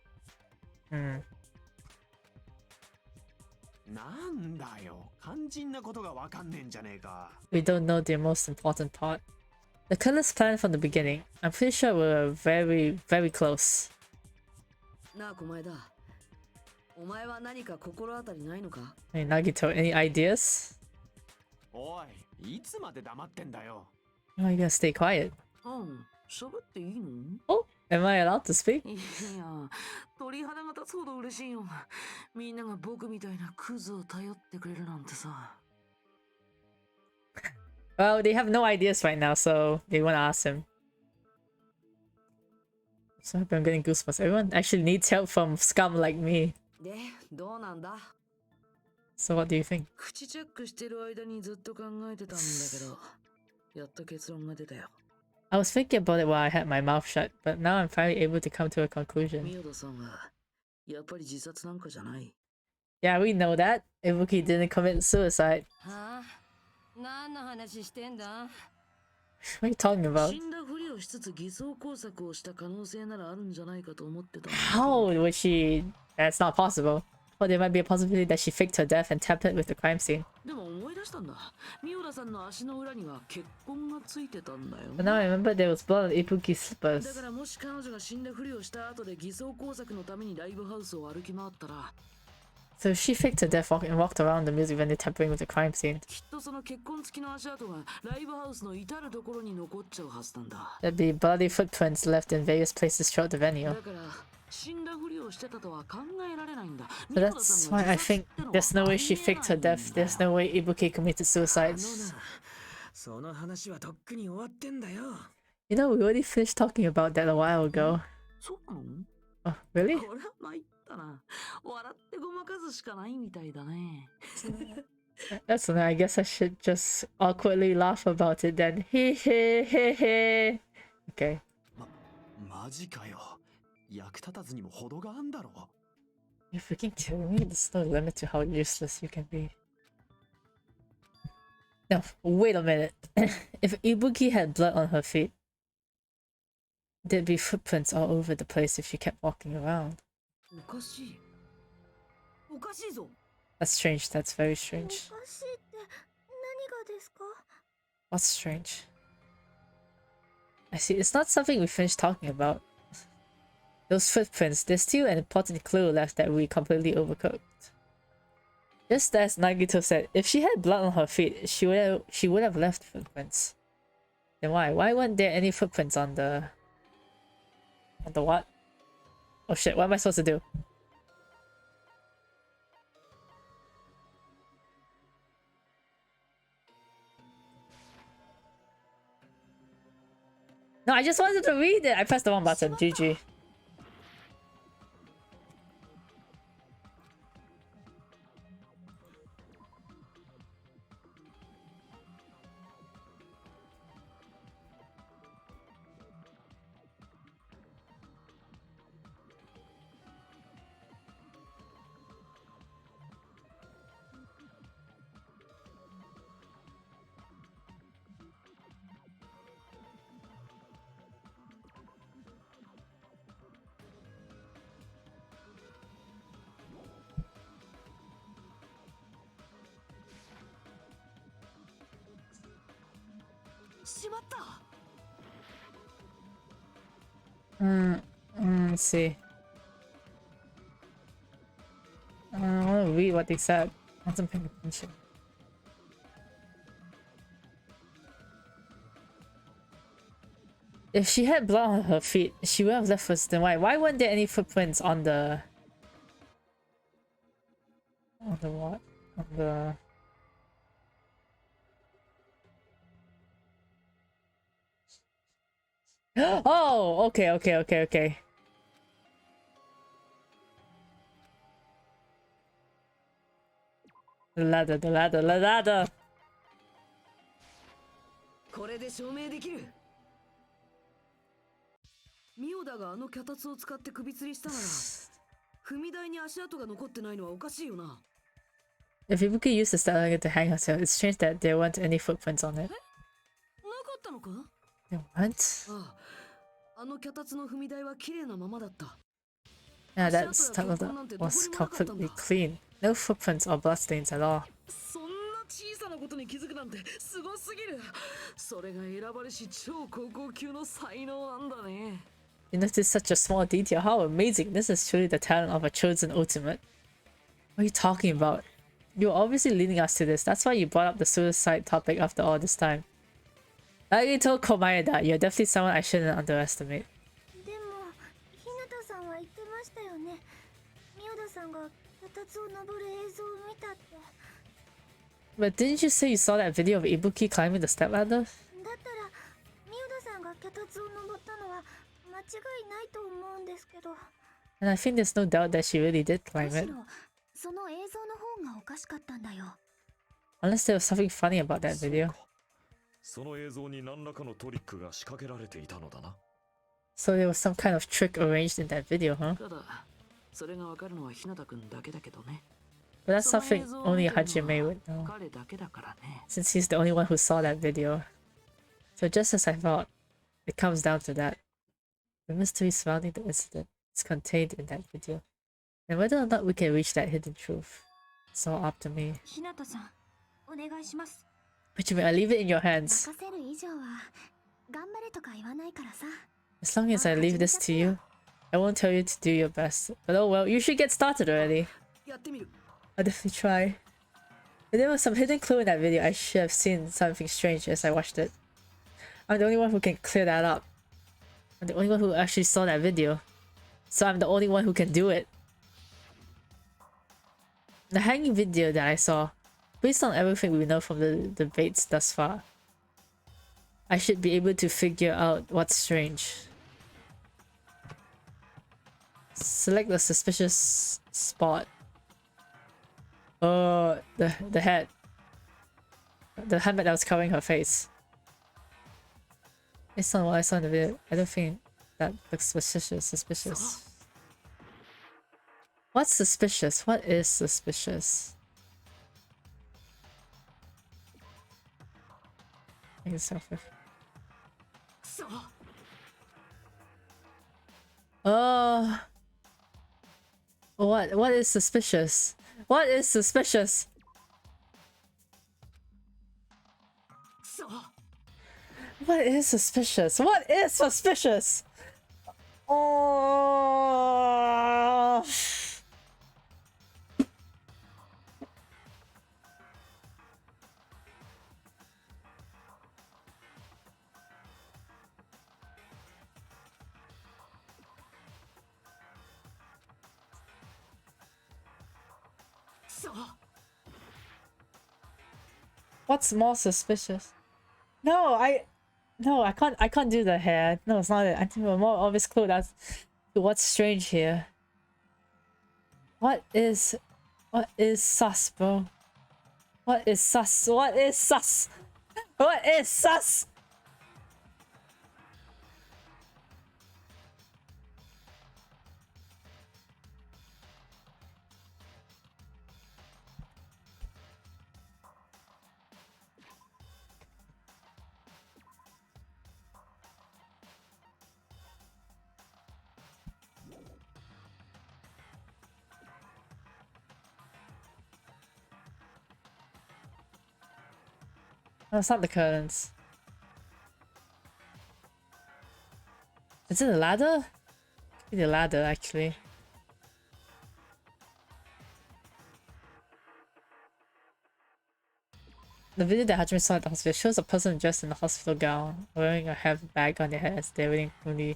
なんだよ、肝心なことがわかんねえんじゃねえか。 We don't know the most important part. The killer's plan from the beginning. I'm pretty sure we were very, very close. なあ小前だ。お前は何か心当たりないのか？ Hey, Nagito, any ideas? おい、いつまで黙ってんだよ。 How are you gonna stay quiet? うん、喋っていいの？ Oh, am I allowed to speak? いや、鳥肌が立つほど嬉しいよ。みんなが僕みたいなクズを頼ってくれるなんてさ。Well, they have no ideas right now, so they wanna ask him. So happy I'm getting goosebumps. Everyone actually needs help from scum like me. で、どうなんだ？ So what do you think? 口チェックしてる間にずっと考えてたんだけど、やっと結論が出たよ。I was thinking about it while I had my mouth shut, but now I'm finally able to come to a conclusion. 宮田さんはやっぱり自殺なんかじゃない。 Yeah, we know that. Ibuki didn't commit suicide. はあ、何の話してんだ？ What are you talking about? 死んだふりをしつつ偽装工作をした可能性ならあるんじゃないかと思ってた。 How would she... That's not possible. Well, there might be a possibility that she faked her death and tampered with the crime scene. でも思い出したんだ。宮田さんの足の裏には血痕がついてたんだよ。 But now I remember there was blood on Ibuki's だ slippers. からもし彼女が死んだふりをした後で偽装工作のためにライブハウスを歩き回ったら、 So if she faked her death and walked around the music venue tampering with the crime scene, きっとその血痕付きの足跡がライブハウスの至るところに残っちゃうはずなんだ。 there'd be bloody footprints left in various places throughout the だ venue. から死んだふりをしてたとは考えられないんだ。 So that's why I think there's no way she faked her death. There's no way Ibuki committed suicide. その話はとっくに終わってんだよ。 You know, we already finished talking about that a while ago. そうなの？ Oh, really? これは参ったな。笑ってごまかすしかないみたいだね。 That's no, I guess I should just awkwardly laugh about it then. Hee hee hee hee. Okay. マジかよ。役立たずにも程があんだろ。 You're freaking kidding me? There's no limit to how useless you can be. No, wait a minute. If Ibuki had blood on her feet, there'd be footprints all over the place if she kept walking around. おかしい。おかしいぞ。 That's strange. That's very strange. おかしいって何がですか？ What's strange? I see. It's not something we finished talking about. Those footprints, there's still an important clue left that we completely overcooked. Just as Nagito said, if she had blood on her feet, she would have left footprints. Then why? Why weren't there any footprints on the... On the what? Oh shit, what am I supposed to do? No, I just wanted to read it! I pressed the wrong button. GG. Let's see. I want to read what they said. I wasn't paying attention. If she had blood on her feet, she would have left footprints. Then why? Why weren't there any footprints on the... On the what? On the... Oh, okay. The ladder. これで証明できる。ミオダがあの脚立を使って首吊りしたなら、踏み台に足跡が残ってないのはおかしいよな。If Ibuki used the ladder to hang herself, it's strange that there weren't any footprints on it. なかったのか？ There weren't? ああ、あの脚立の踏み台は綺麗なままだった。 Yeah, that was completely clean. No footprints or bloodstains at all. そんな小さなことに気づくなんてすごすぎる。それが選ばれし超高校級の才能なんだね。You noticed such a small detail. How amazing. This is truly the talent of a chosen ultimate. What are you talking about? You're obviously leading us to this. That's why you brought up the suicide topic after all this time. Like you told Komaya that, you're definitely someone I shouldn't underestimate. でも日向さんは言ってましたよね。ミオダさんが脚立を登る映像を見たって。 But didn't you say you saw that video of Ibuki climbing the stepladder? だったらミオダさんが脚立を登ったのは間違いないと思うんですけど。 And I think there's no doubt that she really did む climb し it. ろその映像の方がおかしかったんだよ。 Unless there was something funny about that video. その映像に何らかのトリックが仕掛けられていたのだな。 So there was some kind of trick arranged in that video, huh? ただそれがわかるのは日向くんだけだけどね。 But that's something only Hajime would know, 彼だけだからね。 since he's the only one who saw that video. So just as I thought, it comes down to that. The mystery surrounding the incident is contained in that video. And whether or not we can reach that hidden truth, it's all up to me. 日向さん、お願いします。 Hajime, I leave it in your hands. 任せる以上は頑張れとか言わないからさ。 As long as I leave this to you, I won't tell you to do your best. But oh well, you should get started already. やってみる。 I'll definitely try. If there was some hidden clue in that video, I should have seen something strange as I watched it. I'm the only one who can clear that up. I'm the only one who actually saw that video. So I'm the only one who can do it. The hanging video that I saw, based on everything we know from the debates thus far, I should be able to figure out what's strange. Select the suspicious spot. Oh, the head. The helmet that was covering her face. Based on what I saw in the video, I don't think that looks suspicious. What's suspicious? What is suspicious? I think it's Oh. What is suspicious? What is suspicious? What is suspicious? What is suspicious? Oh. What's more suspicious? No, I can't do the hair. No, it's not it. I think a more obvious clue that's what's strange here. What is sus, bro? What is sus? What is sus? What is sus? No, it's not the curtains. Is it a ladder? Could be the ladder, actually. The video that Hajime saw at the hospital shows a person dressed in a hospital gown, wearing a heavy bag on their head as they're waiting for the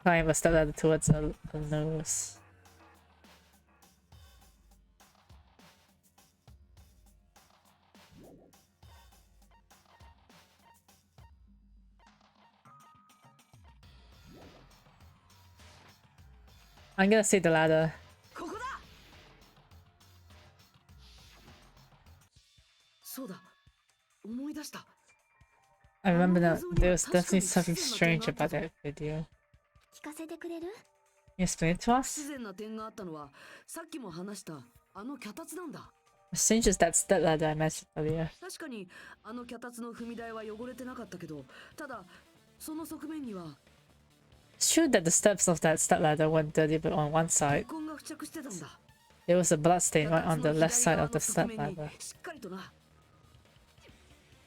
climb a step ladder towards a nose. I'm gonna say the ladder. ここだ。そうだ。思い出した。 I remember that there was definitely something strange about that video. 聞かせてくれる？ Can you explain it to 不 us? 自然な点があったのはさっきも話したあの脚立なんだ。 As strange as that step ladder I mentioned earlier. 確かにあの脚立の踏み台は汚れてなかったけど、ただその側面には It's true that the steps of that step ladder weren't dirty, but on one 血 side, 痕が付着してたんだ。 there was a blood stain right on the left side of the 脚立 step の左側の側面 ladder. にしっかりとな。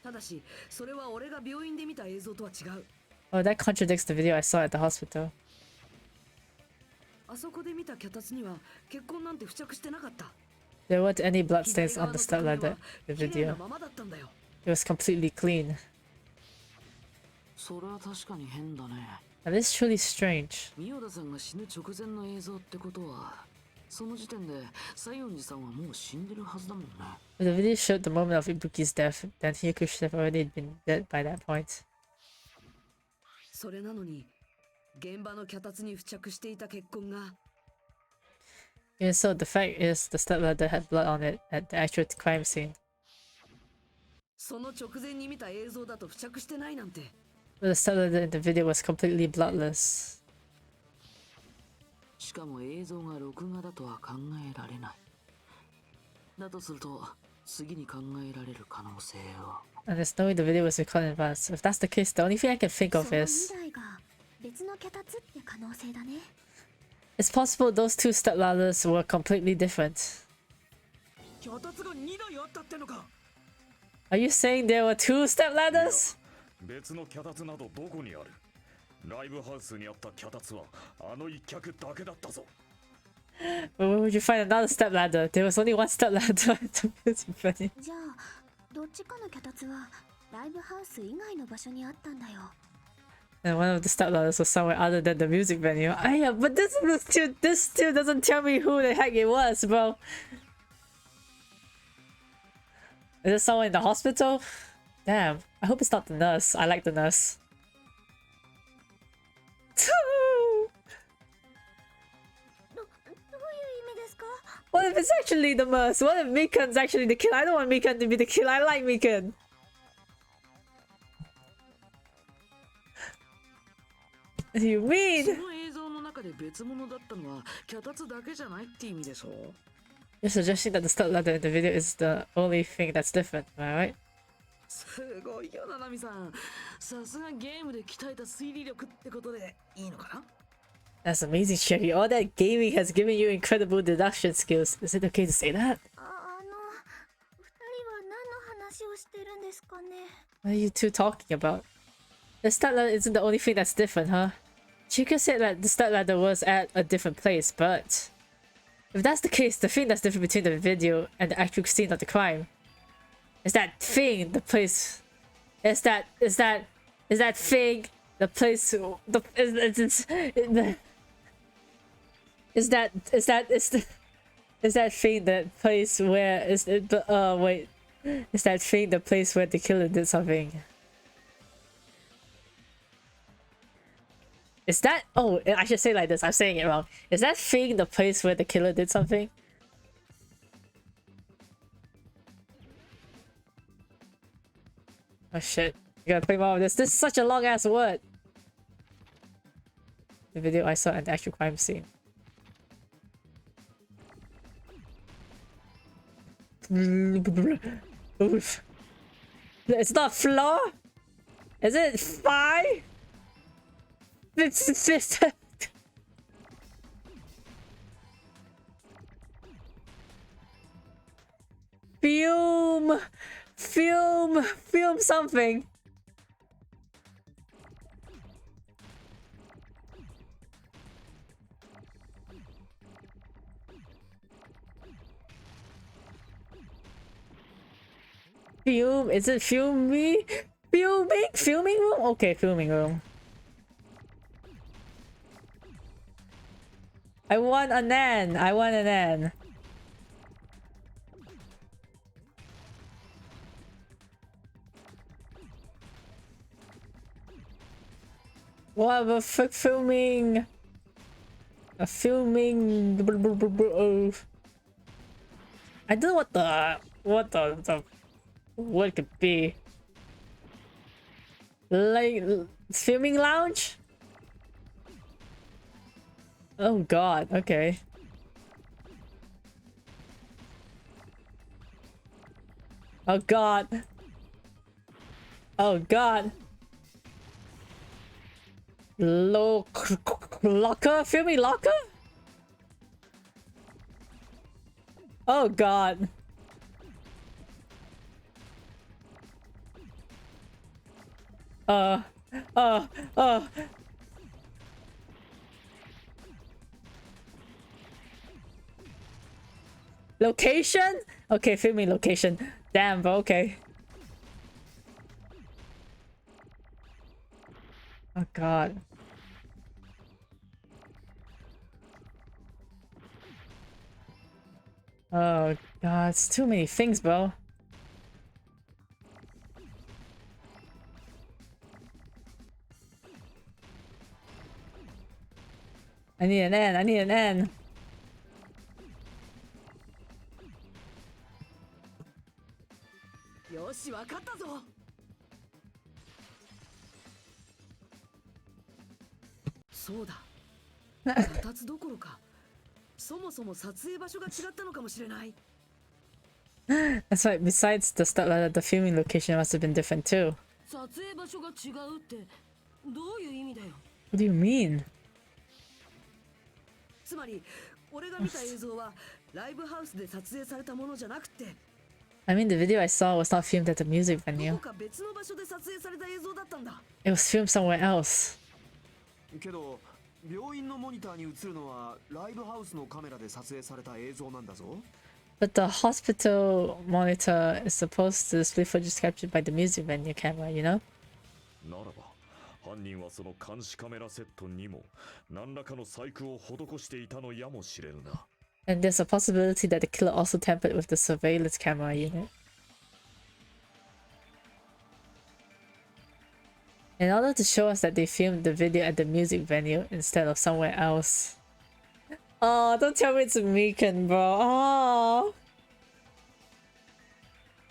ただしそれは俺が病院で見た映像とは違う。Oh, that contradicts the video I saw at the hospital. あそこで見た脚立には血痕なんて付着してなかった。 There weren't any blood 左 stains 側 on の the 畳 stepladder は in 綺 the 麗な video. ままだったんだよ。 It was completely clean. それは確かに変だね。 And this is truly strange. ミオダさんが死ぬ直前の映像ってことは、その時点で西園寺さんはもう死んでるはずだもんね。 If the video showed the moment of Ibuki's death, then Hiyuko should have already been dead by that point. それなのに現場の脚立に付着していた血痕が Even so, the fact is the stepladder had blood on it at the actual crime scene. その直前に見た映像だと付着してないなんて。 But the stepladder in the video was completely bloodless. しかも映像が録画だとは考えられない。だとすると次に考えられる可能性は。 And there's no way the video was recorded in advance. If that's the case, the only thing I can think of is その2台が別の脚立って可能性だね。 it's possible those two stepladders were completely different. 脚立が2台あったってのか。 Are you saying there were two stepladders? 別の脚立などどこにある？ライブハウスにあった脚立はあの一脚だけだったぞ。 Where would you find another stepladder? There was only one stepladder. It's funny. じゃあどっちかの脚立はライブハウス以外の場所にあったんだよ。 And one of the stepladders was somewhere other than the music venue. Ah, yeah, but this still doesn't tell me who the heck it was, bro. Is it someone in the hospital? Damn, I hope it's not the nurse. I like the nurse. What if it's actually the nurse? What if Mikan's actually the killer? I don't want Mikan to be the killer. I like Mikan. What do you そ mean? の映像の中で別物だったのは脚立だけじゃないって意味でしょ。 You're suggesting that the stepladder in the video is the only thing that's different, am I right? すごいよなナミさん。さすがゲームで鍛えた推理力ってことでいいのかな。 That's amazing, Sherry. All that gaming has given you incredible deduction skills. Is it okay to say that? 2人は何の話をしてるんですかね。 What are you two talking about? The stepladder isn't the only thing that's different, huh? Chica said that the stepladder was at a different place, but if that's the case, the thing that's different between the video and the actual scene of the crime is that thing, the place. Is that thing, the place, is that thing the place where is it? Wait, is that thing the place where the killer did something? Is that? Oh, I should say it like this. I'm saying it wrong. Is that thing the place where the killer did something? Oh shit! You gotta play more of this. This is such a long ass word. The video I saw at the actual crime scene. Oof. It's not floor. Is it 5? It's Fume something. Fume, is it fuming? Filming room? Okay, filming room. I want an N. What the fuck filming? Filming. I don't know what it could be. Like filming lounge? Oh god, okay. Oh god. Oh god. Locker? Filming locker? Oh god. Oh. Location? Okay, filming location. Damn, bro, okay. Oh god. Oh god, it's too many things, bro. I need an N, I need an N. Yoshi, わかったぞ。そうだ。2つどころか、そもそも撮影場所が違ったのかもしれない。That's right, besides the stuff like the filming location must have been different too. 撮影場所が違うってどういう意味だよ。 What do you mean? つまり、俺が見た映像はライブハウスで撮影されたものじゃなくて、 I mean, the video I saw was not filmed at the music ど venue. こか別の場所で撮影された映像だったんだ。 It was filmed somewhere else. けど病院のモニターに映るのはライブハウスのカメラで撮影された映像なんだぞ。 But the hospital monitor is supposed to display footage captured by the music venue camera, you know? ならば犯人はその監視カメラセットにも何らかの細工を施していたのやもしれぬな。 And there's a possibility that the killer also tampered with the surveillance camera unit. In order to show us that they filmed the video at the music venue instead of somewhere else. Oh, don't tell me it's Meekin, bro. Oh.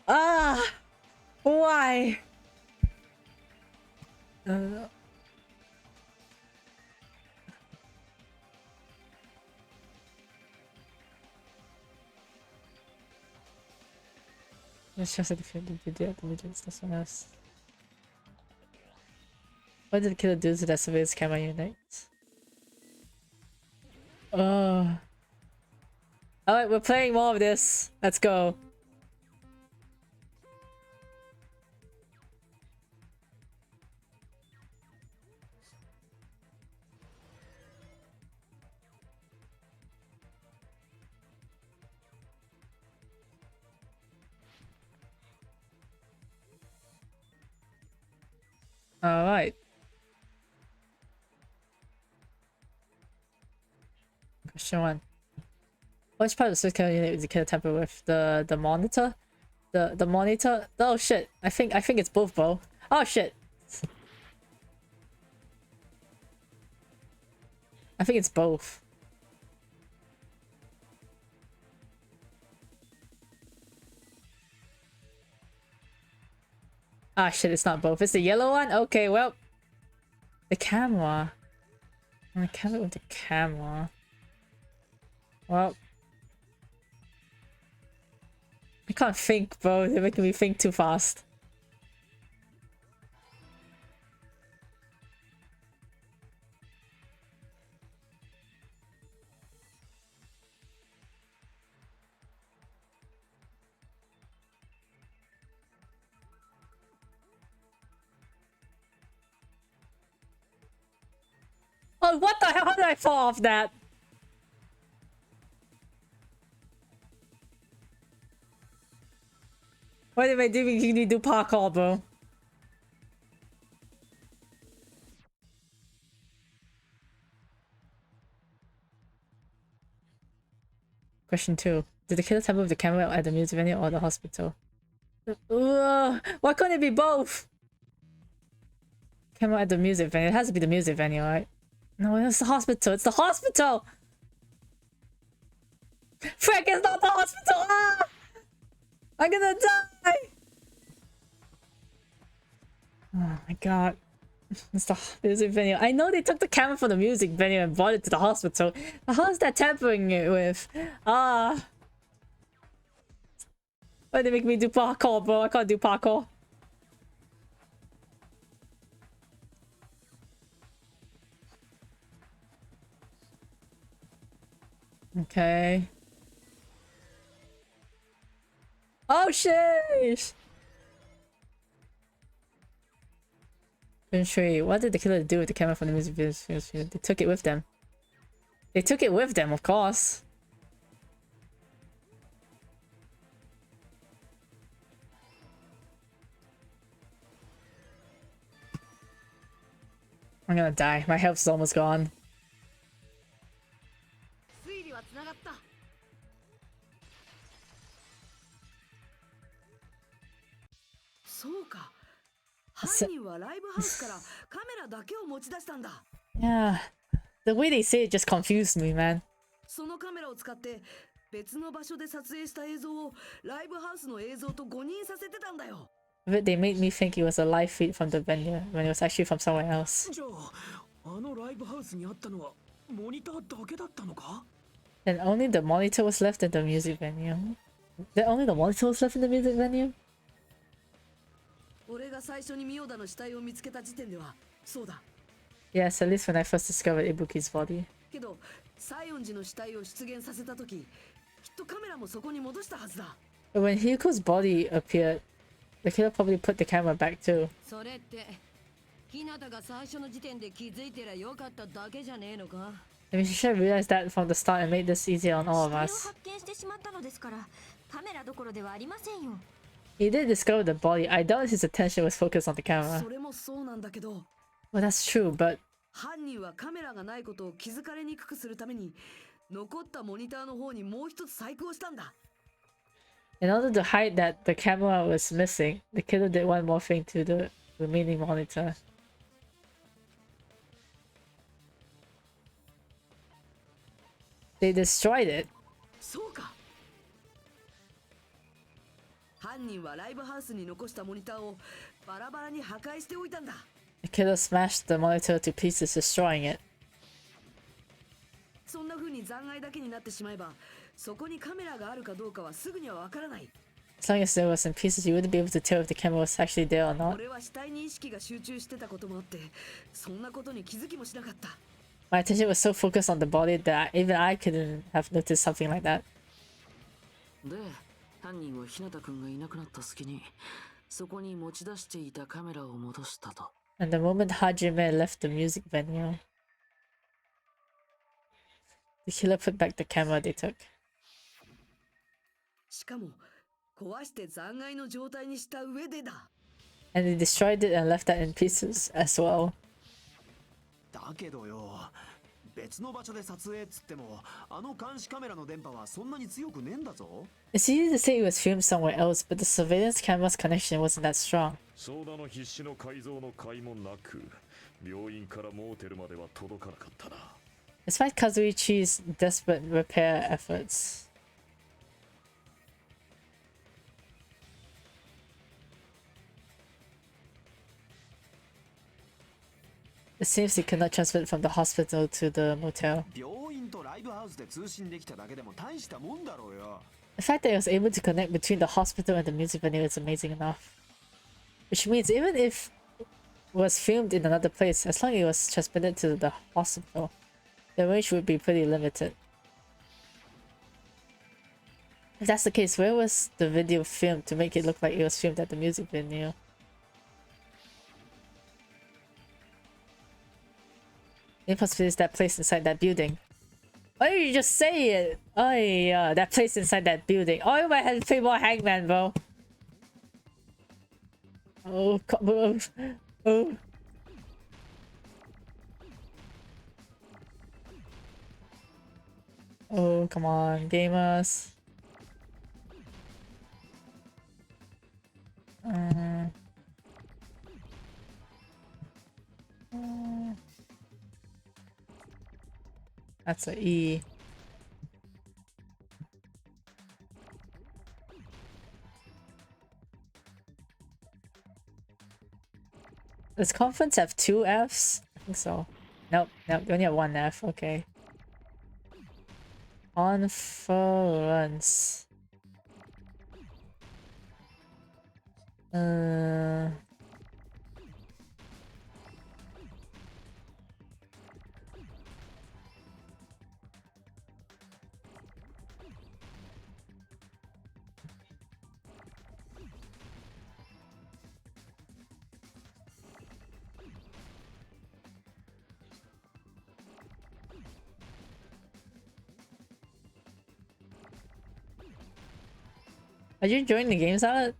Ah. Why? Let's just the video at the music instead of somewhere else. What did the killer do to that surveillance camera unit? Oh. Alright, we're playing more of this. Let's go. Alright. Question 1. Which part of the Swiss camera unit is the killer tamper with? The monitor? The monitor? Oh shit. I think it's both, bro. Oh shit. I think it's both. Ah shit, it's not both. It's the yellow one? Okay, well. The camera. I camera with the camera. Well. I can't think, bro. They're making me think too fast. Oh, what the hell? How did I fall off that? Why did I do parkour, bro? Question 2. Did the killer tamper with the camera at the music venue or the hospital? Why couldn't it be both? Camera at the music venue. It has to be the music venue, right? No, it's the hospital. It's the hospital! Frick, it's not the hospital! Ah! I'm gonna die! Oh my god. It's the music venue. I know they took the camera from the music venue and brought it to the hospital. But how is that tampering it with? Ah. Why they make me do parkour, bro? I can't do parkour. Okay. Oh shit! Tree. What did the killer do with the camera from the music video? They took it with them. They took it with them, of course. I'm gonna die. My health's almost gone. 推理はつながった。そうか。犯人はライブハウスからカメラだけを持ち出したんだ。Yeah. The way they say it just confused me, man. そのカメラを使って別の場所で撮影した映像をライブハウスの映像と誤認させてたんだよ。But they made me think it was a live feed from the venue when it was actually from somewhere else. じゃあ、あのライブハウスにあったのはモニターだけだったのか？ Then only the monitor was left in the music venue. Then only the monitor was left in the music venue? 俺が最初にミオダの死体を見つけた時点ではそうだ。Yes, at least when I first discovered Ibuki's body. けど、西園寺の死体を出現させた時、きっとカメラもそこに戻したはずだ。But when Hiko's body appeared, the killer probably put the camera back too. それって日向が最初の時点で気づいてりゃよかっただけじゃねえのか？ I mean, she should have realized that from the start and made this easier on all of 死体を us. 発見してしまったのですから、カメラどころではありませんよ。He did discover the body. I doubt his attention was focused on the camera. それもそうなんだけど、 Well, that's true, but 犯人はカメラがないことを気づかれにくくするために残ったモニターの方にもう一つ細工をしたんだ。 in order to hide that the camera was missing, the killer did one more thing to the remaining monitor. They destroyed it. そうか。犯人はライブハウスに残したモニターをバラバラに破壊しておいたんだ。 The killer smashed the monitor to pieces, destroying it. そんな風に残骸だけになってしまえば、そこにカメラがあるかどうかはすぐにはわからない。As long as there was in pieces, you wouldn't be able to tell if the camera was actually there or not. 俺は死体に意識が集中してたこともあって、そんなことに気づきもしなかった。 My attention was so focused on the body that even I couldn't have noticed something like that. で、犯人は日向くんがいなくなった隙に、そこに持ち出していたカメラを戻したと。And the moment Hajime left the music venue, the killer put back the camera they took. しかも壊して残骸の状態にした上でだ。 And they destroyed it and left that in pieces as well. だけどよ、別の場所で撮影っつっても、あの監視カメラの電波はそんなに強くねえんだぞ。It's easy to say it was filmed somewhere else, but the surveillance camera's connection wasn't that strong. ソーダの必死の改造の甲斐もなく、病院からモーテルまでは届かなかったな。Despite Kazuichi's desperate repair efforts, it seems he could not transfer it from the hospital to the motel. 病院とライブハウスで通信できただけでも大したもんだろうよ。The fact that he was able to connect between the hospital and the music venue is amazing enough. Which means even if it was filmed in another place, as long as it was transmitted to the hospital, the range would be pretty limited. If that's the case, where was the video filmed to make it look like it was filmed at the music venue? The impossibility is that place inside that building. Why don't you just say it? Oh yeah, that place inside that building. Oh, you might have to play more Hangman, bro. Oh, come on. Oh. Oh, come on, gamers. That's a E. Does conference have 2 Fs? I think so. Nope, nope, they only have 1 F, okay. Conference. Are you enjoying the game, Salad?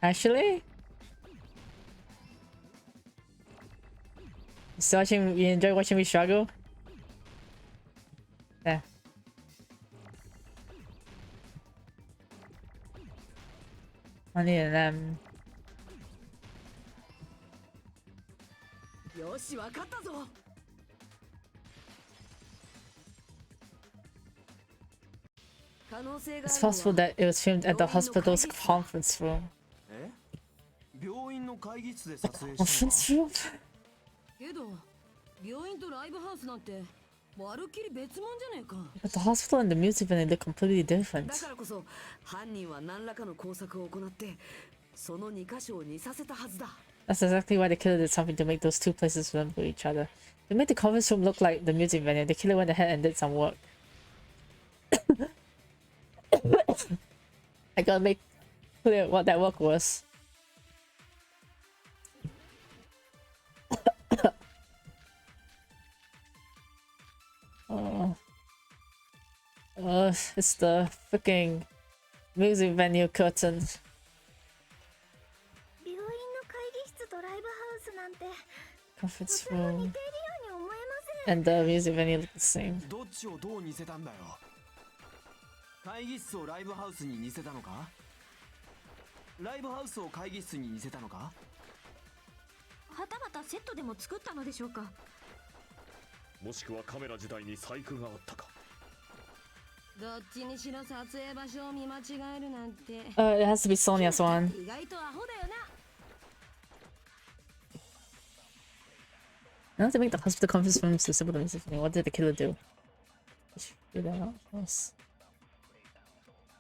Actually? You enjoy watching me struggle? Yeah. Funny and them. よし、わかったぞ。可能性があ It's るのは possible that it was filmed at the hospital's conference room. え？病院の会議室で撮影したのか？ Conference room? けど病院とライブハウスなんてまるっきり別物じゃねえか。 But the hospital and the music venue look completely different. だからこそ犯人は何らかの工作を行ってその2箇所を似させたはずだ。 That's exactly why the killer did something to make those two places resemble each other. They made the conference room look like the music venue. The killer went ahead and did some work. I gotta make clear what that work was. It's the freaking music venue curtain. 病院の会議室とライブハウスなんて Conference とても似 room ているように思えません。 and the music venue look the same. どっちをどう似せたんだよ。会議室をライブハウスに似せたのか？ライブハウスを会議室に似せたのか？はたまたセットでも作ったのでしょうか。もしくはカメラ自体に細工があったか。どっちにしろ撮影場所を見間違えるなんて。It has to be Sonia's one. 意外とアホだよな。 Now to make the hospital conference room so simple to music venue. What did the killer do? I should figure that out first.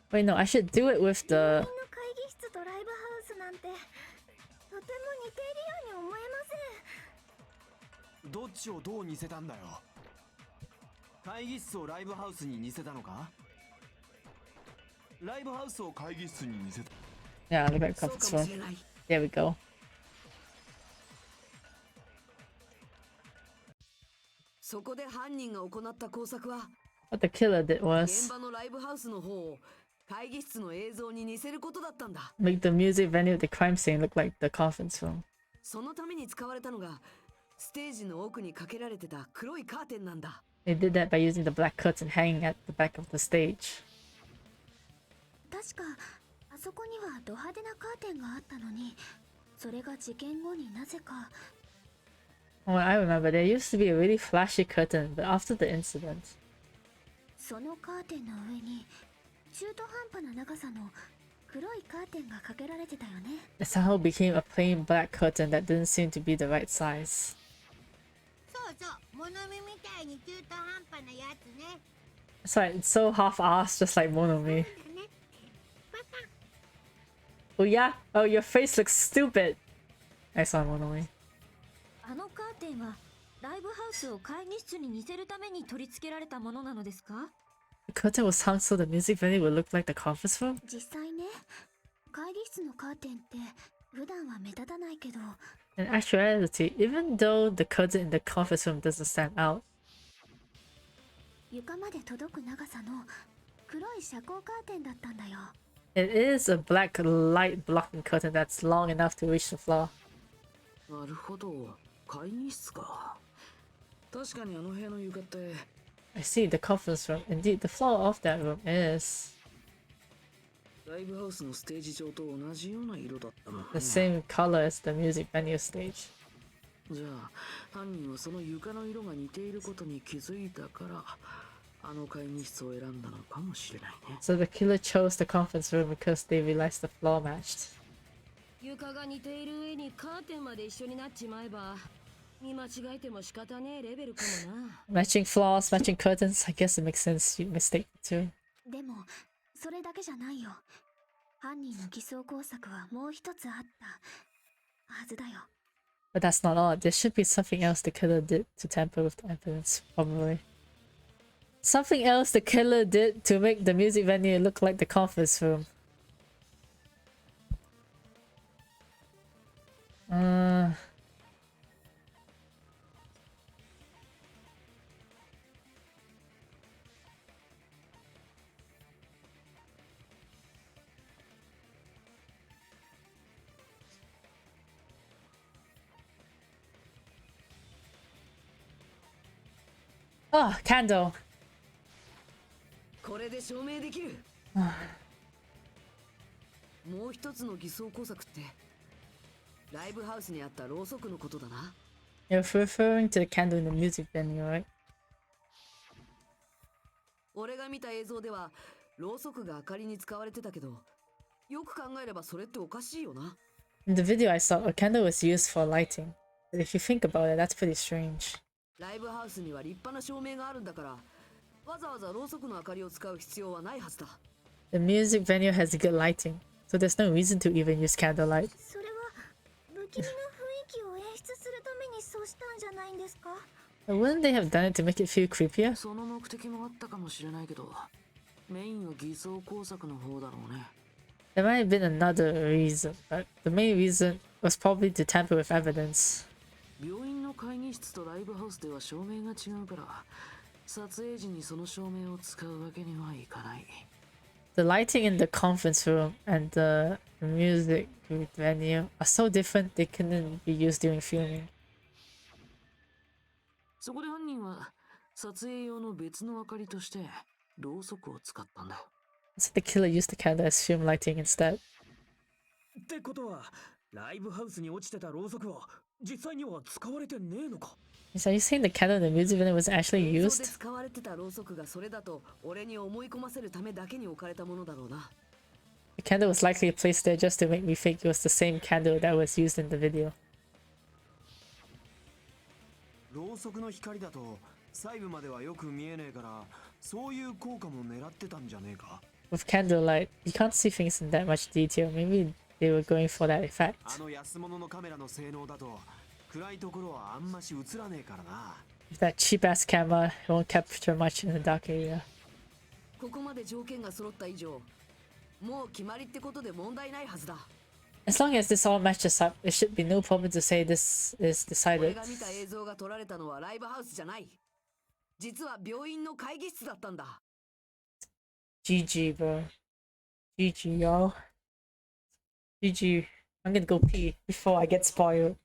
Wait, no, I should do it with 病院 the. の会議室とライブハウスなんてとても似ているように思えません。どっちをどう似せたんだよ。会議室をライブハウスに似せたのか？ライブハウスを会議室に似せた。 Yeah, look at the そう conference かも room. しれない。 There we go. そこで犯人が行った工作は What the killer did 現 was 場のライブハウスの方を会議室の映像に似せることだったんだ。 make the music venue at the crime scene look like the conference room. そのために使われたのがステージの奥にかけられてた黒いカーテンなんだ。 They did that by using the black curtain hanging at the back of the stage. 確かあそこにはド派手なカーテンがあったのに、それが事件後になぜか。 Oh, I remember there used to be a really flashy curtain, but after the incident, そのカーテンの上に中途半端な長さの黒いカーテンがかけられてたよね。 it somehow became a plain black curtain that didn't seem to be the right size. そうそう、物見みたいに中途半端なやつね。 It's like it's so half-assed, just like Monomi. だね。パパ。 Oh yeah? Oh, your face looks stupid. I saw Monomi. あのカーテンはライブハウスを会議室に似せるために取り付けられたものなのですか？ The curtain was hung so the music venue would look like the conference room. 実際ね、会議室のカーテンって普段は目立たないけど、 In actuality, even though the curtain in the conference room doesn't stand out, 床まで届く長さの黒い遮光カーテンだったんだよ。 it is a black light blocking curtain that's long enough to reach the floor. なるほど、会議室か。確かにあの部屋の床って I see the conference room. Indeed, the floor of that room is ライブハウスのステージ上と同じような色だったもんね。 the same color as the music venue stage. じゃあ犯人はその床の色が似ていることに気づいたからあの会議室を選んだのかもしれないね。 So the killer chose the conference room because they realized the floor matched. 床が似ている上にカーテンまで一緒になっちまえば見間違えても仕方ねえレベルかもな。 Matching floors, matching curtains. I guess it makes sense you mistake the two. でもそれだけじゃないよ。犯人の偽装工作はもう一つあったはずだよ。 But that's not all. There should be something else the killer did to tamper with the evidence, probably. Something else the killer did to make the music venue look like the conference room. Uh... Oh, candle. これで証明できる。もう一つの偽装工作ってライブハウスにあったろうそくのことだな。You're referring to the candle in the music venue, right? 俺が見た映像ではろうそくが明かりに使われてたけど、よく考えればそれっておかしいよな。In the video I saw, a candle was used for lighting. But if you think about it, that's pretty strange. ライブハウスには立派な照明があるんだから、わざわざろうそくの明かりを使う必要はないはずだ。The music venue has good lighting, so there's no reason to even use candlelight. それは不気味な雰囲気を演出するためにそうしたんじゃないんですか？ But wouldn't they have done it to make it feel creepier? その目的もあったかもしれないけど、メインは偽装工作の方だろうね。There might have been another reason, but the main reason was probably to tamper with evidence. 病院の会議室とライブハウスでは照明が違うから、撮影時にその照明を使うわけにはいかない。The lighting in the conference room and the music venue are so different they couldn't be used during filming. そこで犯人は撮影用の別の明かりとしてろうそくを使ったんだ。So the killer used the candle as film lighting instead. ってことはライブハウスに落ちてたろうそくは実際には使われてねえのか。So are you saying the candle in the music video was actually 映像で used? 使われてたろうそくがそれだと俺に思い込ませるためだけに置かれたものだろうな。The candle was likely placed there just to make me think it was the same candle that was used in the video. ろうそくの光だと細部まではよく見えねえから、そういう効果も狙ってたんじゃねえか。With candlelight, you can't see things in that much detail. Maybe they were going for that effect. あの安物のカメラの性能だと暗いところはあんまし映らねえからな。With that cheap-ass camera, it won't capture much in the dark area. ここまで条件が揃った以上、もう決まりってことで問題ないはずだ。As long as this all matches up, it should be no problem to say this is 俺 decided. が見た映像が撮られたのはライブハウスじゃない。実は病院の会議室だったんだ。GG, bro. GG, yo. GG. I'm gonna go pee before I get spoiled.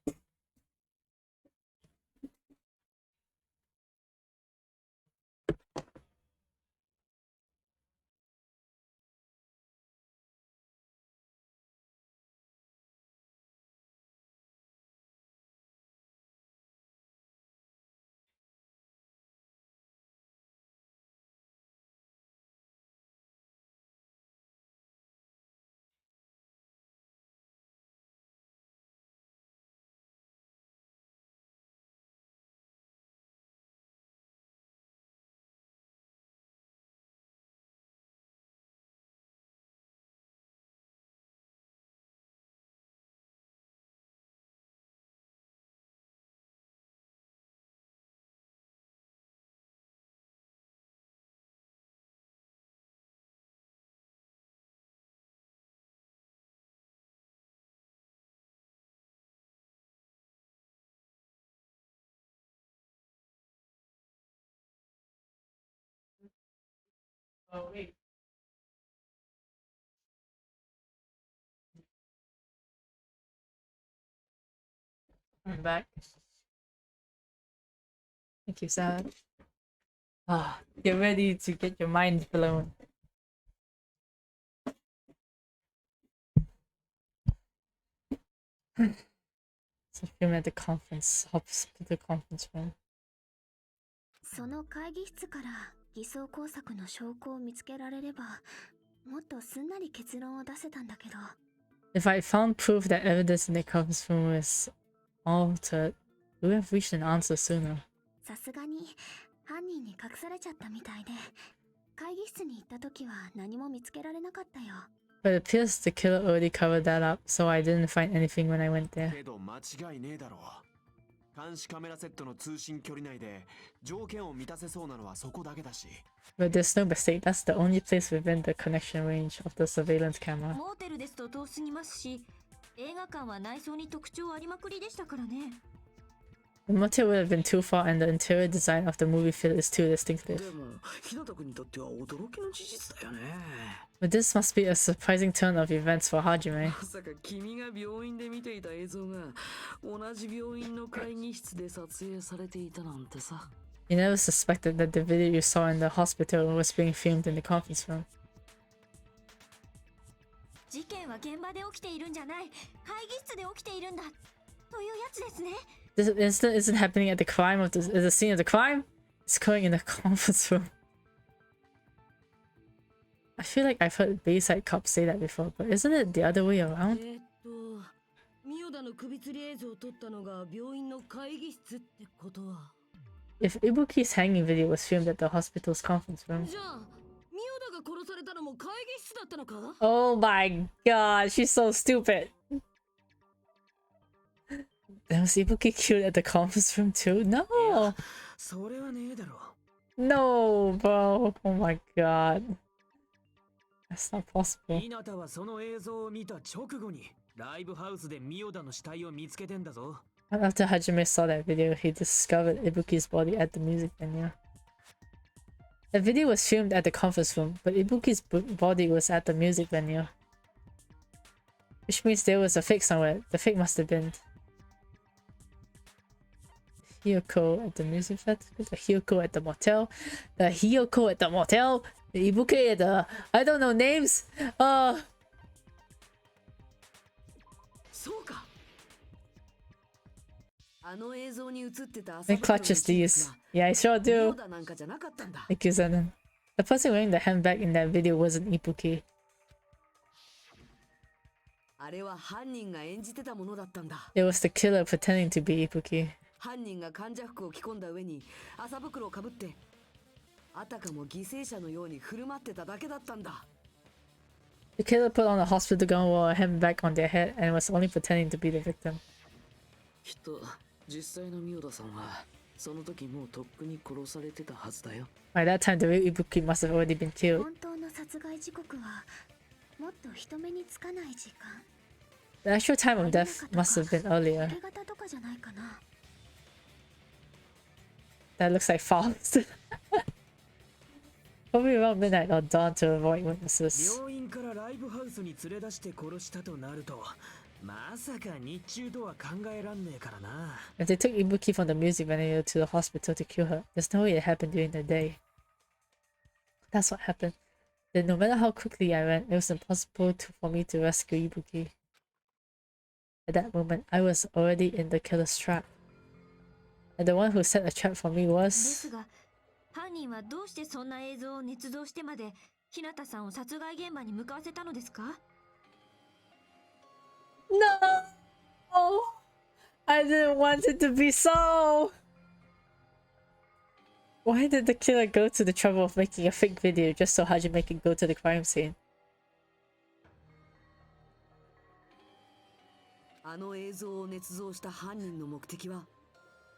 Oh, wait. I'm back. Thank you, Sad. Ah, get ready to get your mind blown. So film at the conference, hospital conference room. その会議室から偽装工作の証拠を見つけられれば、もっとすんなり結論を出せたんだけど。If I found proof that evidence in the conference room was altered, we would have reached an answer sooner. さすがに犯人に隠されちゃったみたいで、会議室に行った時は何も見つけられなかったよ。But it appears the killer already covered that up, so I didn't find anything when I went there. けど間違いねえだろう。監視カメラセットの通信距離内で条件を満たせそうなのはそこだけだし。But there's no mistake, that's the only place within the connection range of the surveillance camera. モーテルですと遠すぎますし、映画館は内装に特徴ありまくりでしたからね。The motel would have been too far and the interior design of the movie field is too distinctive. でも日向君にとっては驚きの事実だよね。 But this must be a surprising turn of events for Hajime. まさか君が病院で見ていた映像が同じ病院の会議室で撮影されていたなんてさ。You never suspected that the video you saw in the hospital was being filmed in the conference room. 事件は現場で起きているんじゃない、会議室で起きているんだというやつですね。 This incident isn't happening at the crime of the scene of the crime. It's occurring in the conference room. I feel like I've heard Bayside cops say that before, but isn't it the other way around? ミオダの首吊り映像を撮ったのが病院の会議室ってことは。 If Ibuki's hanging video was filmed at the hospital's conference room. じゃあミオダが殺されたのも会議室だったのか？ Oh my god, she's so stupid. Was Ibuki killed at the conference room too? No! それはねえだろ。 No, bro. Oh my god. That's not possible. 稲田はその映像を見た直後にライブハウスでミオダの死体を見つけてんだぞ。 After Hajime saw that video, he discovered Ibuki's body at the music venue. The video was filmed at the conference room, but Ibuki's body was at the music venue. Which means there was a fake somewhere. The fake must have been Hiyoko at the music festival, the Hiyoko at the motel, the Hiyoko at the motel, the Ibuki at the... I don't know names! It clutches these. Yeah, I sure do. Ikuzanen. The person wearing the handbag in that video wasn't Ibuki. It was the killer pretending to be Ibuki. 犯人が患者服を着込んだ上に麻袋をかぶってあたかも犠牲者のように振る舞ってただけだったんだ。 The killer put on a hospital gown while a handbag on their head and was only pretending to be the victim. きっと実際のミオダさんはその時もうとっくに殺されてたはずだよ。By that time, the real Ibuki must have already been killed. 本当の殺害時刻はもっと人目につかない時間。 The actual time of death must have been earlier. 夕方とかじゃないかな。 That looks like fast. Probably around midnight or dawn to avoid witnesses. 病院からライブハウスに連れ出して殺したとなると、まさか日中とは考えらんねえからな。 If they took Ibuki from the music venue to the hospital to kill her, there's no way it happened during the day. That's what happened. Then no matter how quickly I ran, it was impossible for me to rescue Ibuki. At that moment, I was already in the killer's trap. And the one who set a trap for me で was... すが、犯人はどうしてそんな映像を捏造してまで日向さんを殺害現場に向かわせたのですか？ No! I didn't want it to be so! Why did the killer go to the trouble of making a fake video just so Hajime can go to the crime scene? あの映像を捏造した犯人の目的は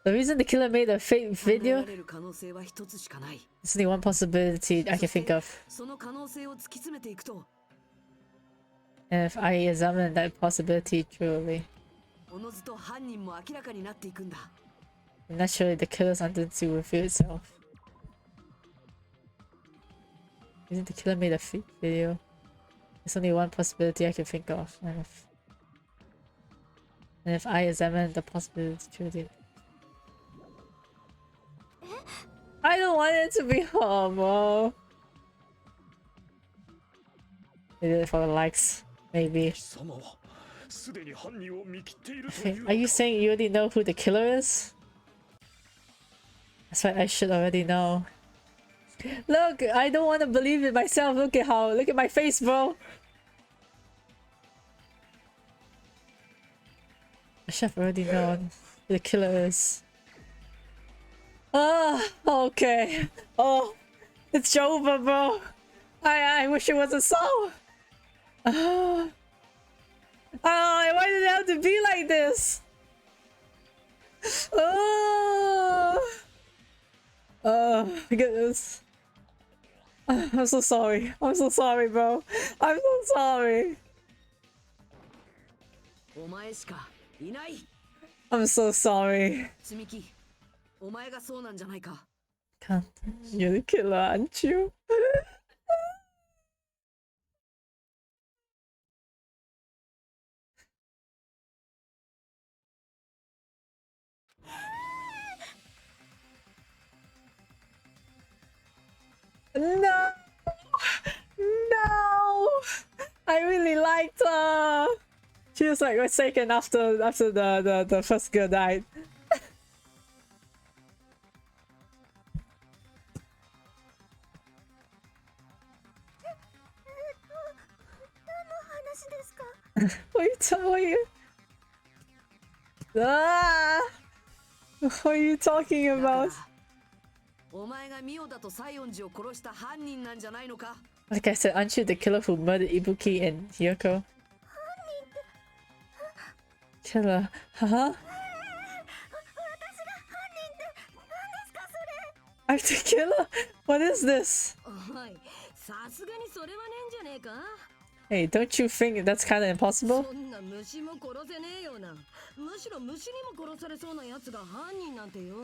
The reason the killer made a fake 考え video? られる可能性は一つしかない。 There's only one possibility I can think of. その可能性を突き詰めていくと And if I examine that possibility truly, おのずと犯人も明らかになっていくんだ。 then naturally the killer's identity will reveal itself. Isn't the killer made a fake video? There's only one possibility I can think of. And if I examine the possibility truly, I don't want it to be horrible. They did it for the likes, maybe. 貴様はすでに犯人を見切っていると Okay, いう are you saying you already know who the killer is? That's what I should already know. Look, I don't want to believe it myself. Look at my face, bro. I should have already known who the killer is. Ah, okay. Oh, it's over, bro. I wish it wasn't so. Oh, why did it have to be like this? Oh, goodness. I'm so sorry. I'm so sorry, bro. I'm so sorry. お前しかいない。 I'm so sorry. 積み木、お前がそうなんじゃないか。 Can't. You're the killer, aren't you? No! No! I really liked her! She was like second after the first girl died. What are you talking? Ah! What are you talking about? お前がミオだと西園寺を殺した犯人なんじゃないのか? Like I said, aren't you the killer who murdered Ibuki and Hyoko? Killer, huh? I'm the killer? What is this? おい、さすがにそれはねえんじゃねえか? Hey, don't you think that's kind of impossible? そんな虫も殺せねえよな。むしろ虫にも殺されそうなやつが犯人なんてよ。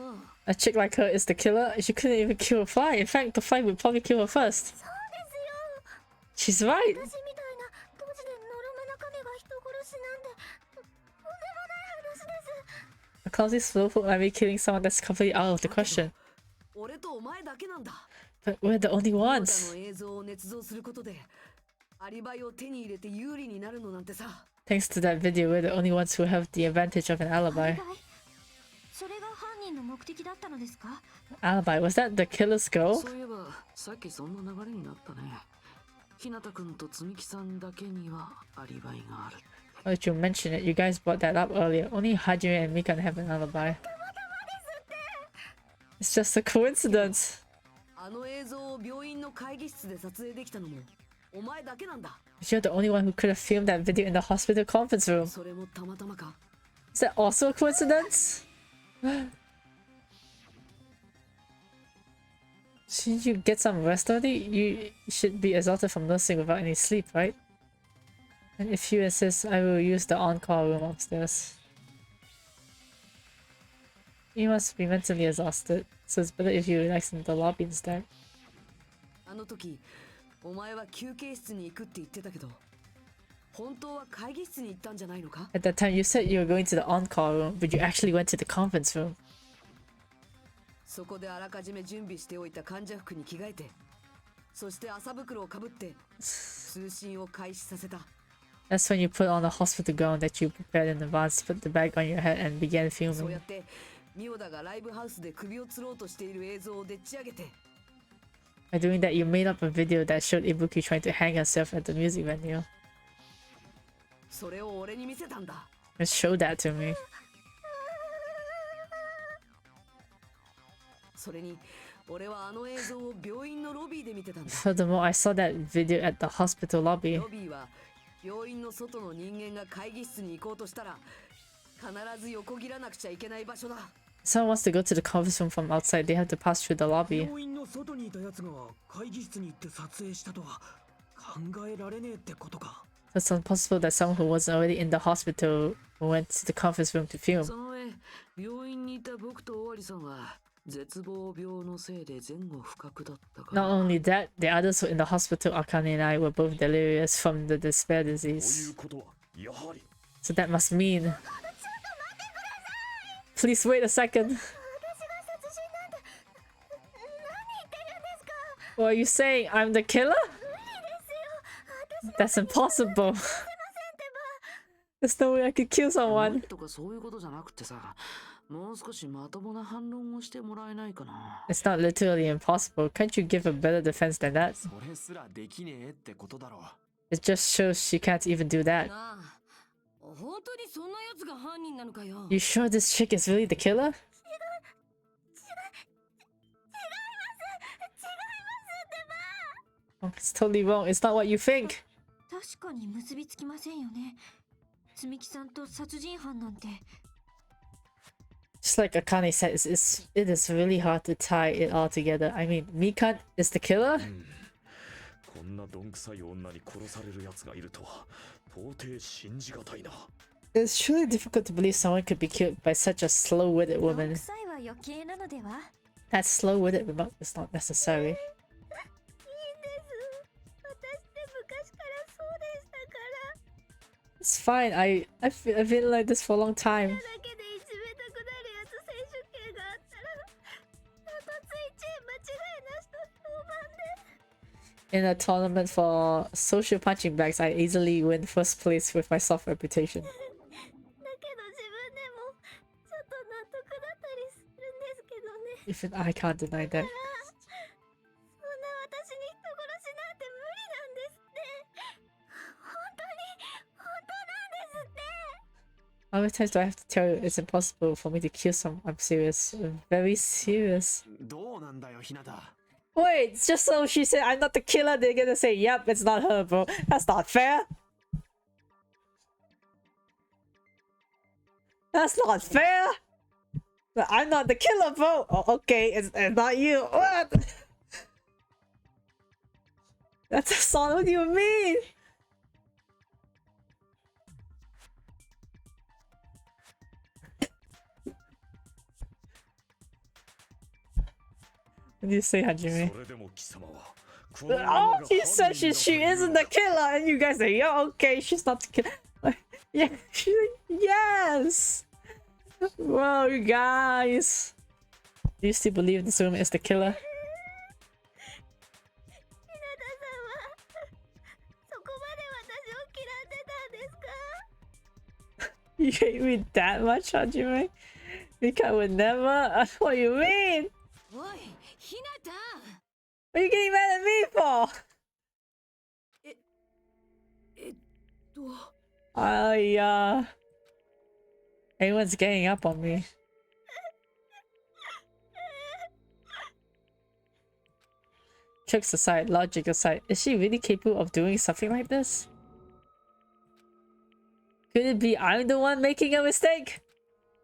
A chick like her is the killer? She couldn't even kill a fly. In fact, the fly would probably kill her first. She's right. A clumsy slowpoke might be killing someone that's completely out of the question. 俺とお前だけなんだ。 But we're the only ミオダ ones. の映像を捏造することでアリバイを手に入れて有利になるのなんてさ。 Thanks to that video, we're the only ones who have the advantage of an alibi. それが犯人の目的だったのですか? Alibi? Was that the killer's goal? そういえばさっきそんな流れになったね。日向くんとつみきさんだけにはアリバイがある。Why did you mention it? You guys brought that up earlier. Only Hajime and Mika have an alibi. It's just a coincidence. あの映像を病院の会議室で撮影できたのもお前だけなんだ。 But you're the only one who could have filmed that video in the hospital conference room. それもたまたまか? Is that also a coincidence? Shouldn't you get some rest already? You should be exhausted from nursing without any sleep, right? And if you insist, I will use the on-call room upstairs. You must be mentally exhausted, so it's better if you relax in the lobby instead. あの時お前は休憩室に行くって言ってたけど本当は会議室に行ったんじゃないのか? At that time, you said you were going to the on-call room, but you actually went to the conference room. そこであらかじめ準備しておいた患者服に着替えてそして麻袋をかぶって通信を開始させた。 That's when you put on the hospital gown that you prepared in advance, put the bag on your head, and began そう filming. やってミオダがライブハウスで首を吊ろうとしている映像をでっち上げて By doing that, you made up a video that showed Ibuki trying to hang herself at the music venue. それを俺に見せたんだ。 Just show that to me. それに俺はあの映像を病院のロビーで見てたんだ。 Furthermore, I saw that video at the hospital lobby. ロビーは病院の外の人間が会議室に行こうとしたら必ず横切らなくちゃいけない場所だ。 If someone wants to go to the conference room from outside, they have to pass through the lobby. 病院の外にいたやつが会議室に行って撮影したとは考えられねえってことか。 So it's impossible that someone who wasn't already in the hospital went to the conference room to film. その上、病院にいた僕と尾張さんは絶望病のせいで前後不覚だったから。 Not only that, the others in the hospital, Akane and I, were both delirious from the despair disease. So that must mean... Please wait a second. What are you saying? I'm the killer? That's impossible. There's no way I could kill someone. とかそういうことじゃなくてさ、もう少しまともな反論をしてもらえないかな。 It's not literally impossible. Can't you give a better defense than that? それすらできねえってことだろう。 It just shows she can't even do that. なあ、本当にそんなやつが犯人なのかよ? You sure this chick is really the killer? Oh, it's totally wrong. It's not what you think. 確かに結びつきませんよね。つみきさんと殺人犯なんて。 Just like Akane said, it is really hard to tie it all together. I mean, Mikan is the killer? こんなどんくさい女に殺される奴がいるとは到底信じがたいな。 It's truly difficult to believe someone could be killed by such a slow-witted woman. 臭いは余計なのでは? That slow-witted remark is not necessary. It's fine. I've been like this for a long time. In a tournament for social punching bags, I easily win first place with my soft reputation. だけど自分でもちょっと納得だったりするんですけどね。 Even I can't deny that. そんな私に人殺しなんて無理なんですって。本当なんですって。 How many times do I have to tell you it's impossible for me to kill someone? I'm serious. I'm very serious. どうなんだよ、ひなた。 Wait, just so she said I'm not the killer, they're gonna say, yep, it's not her, bro. That's not fair. That's not fair. But I'm not the killer, bro. Oh, okay, it's not you. What? That's a song. What do you mean? What do you say, Hajime? Oh, she said she isn't the killer, and you guys say, yeah, okay, she's not the killer. Yeah, she's like, yes. Whoa, you guys. Do you still believe this woman is the killer? You hate me that much, Hajime? Mika would never. What do you mean? What are you getting mad at me for? Everyone's getting up on me. Tricks aside, logic aside, is she really capable of doing something like this? Could it be I'm the one making a mistake?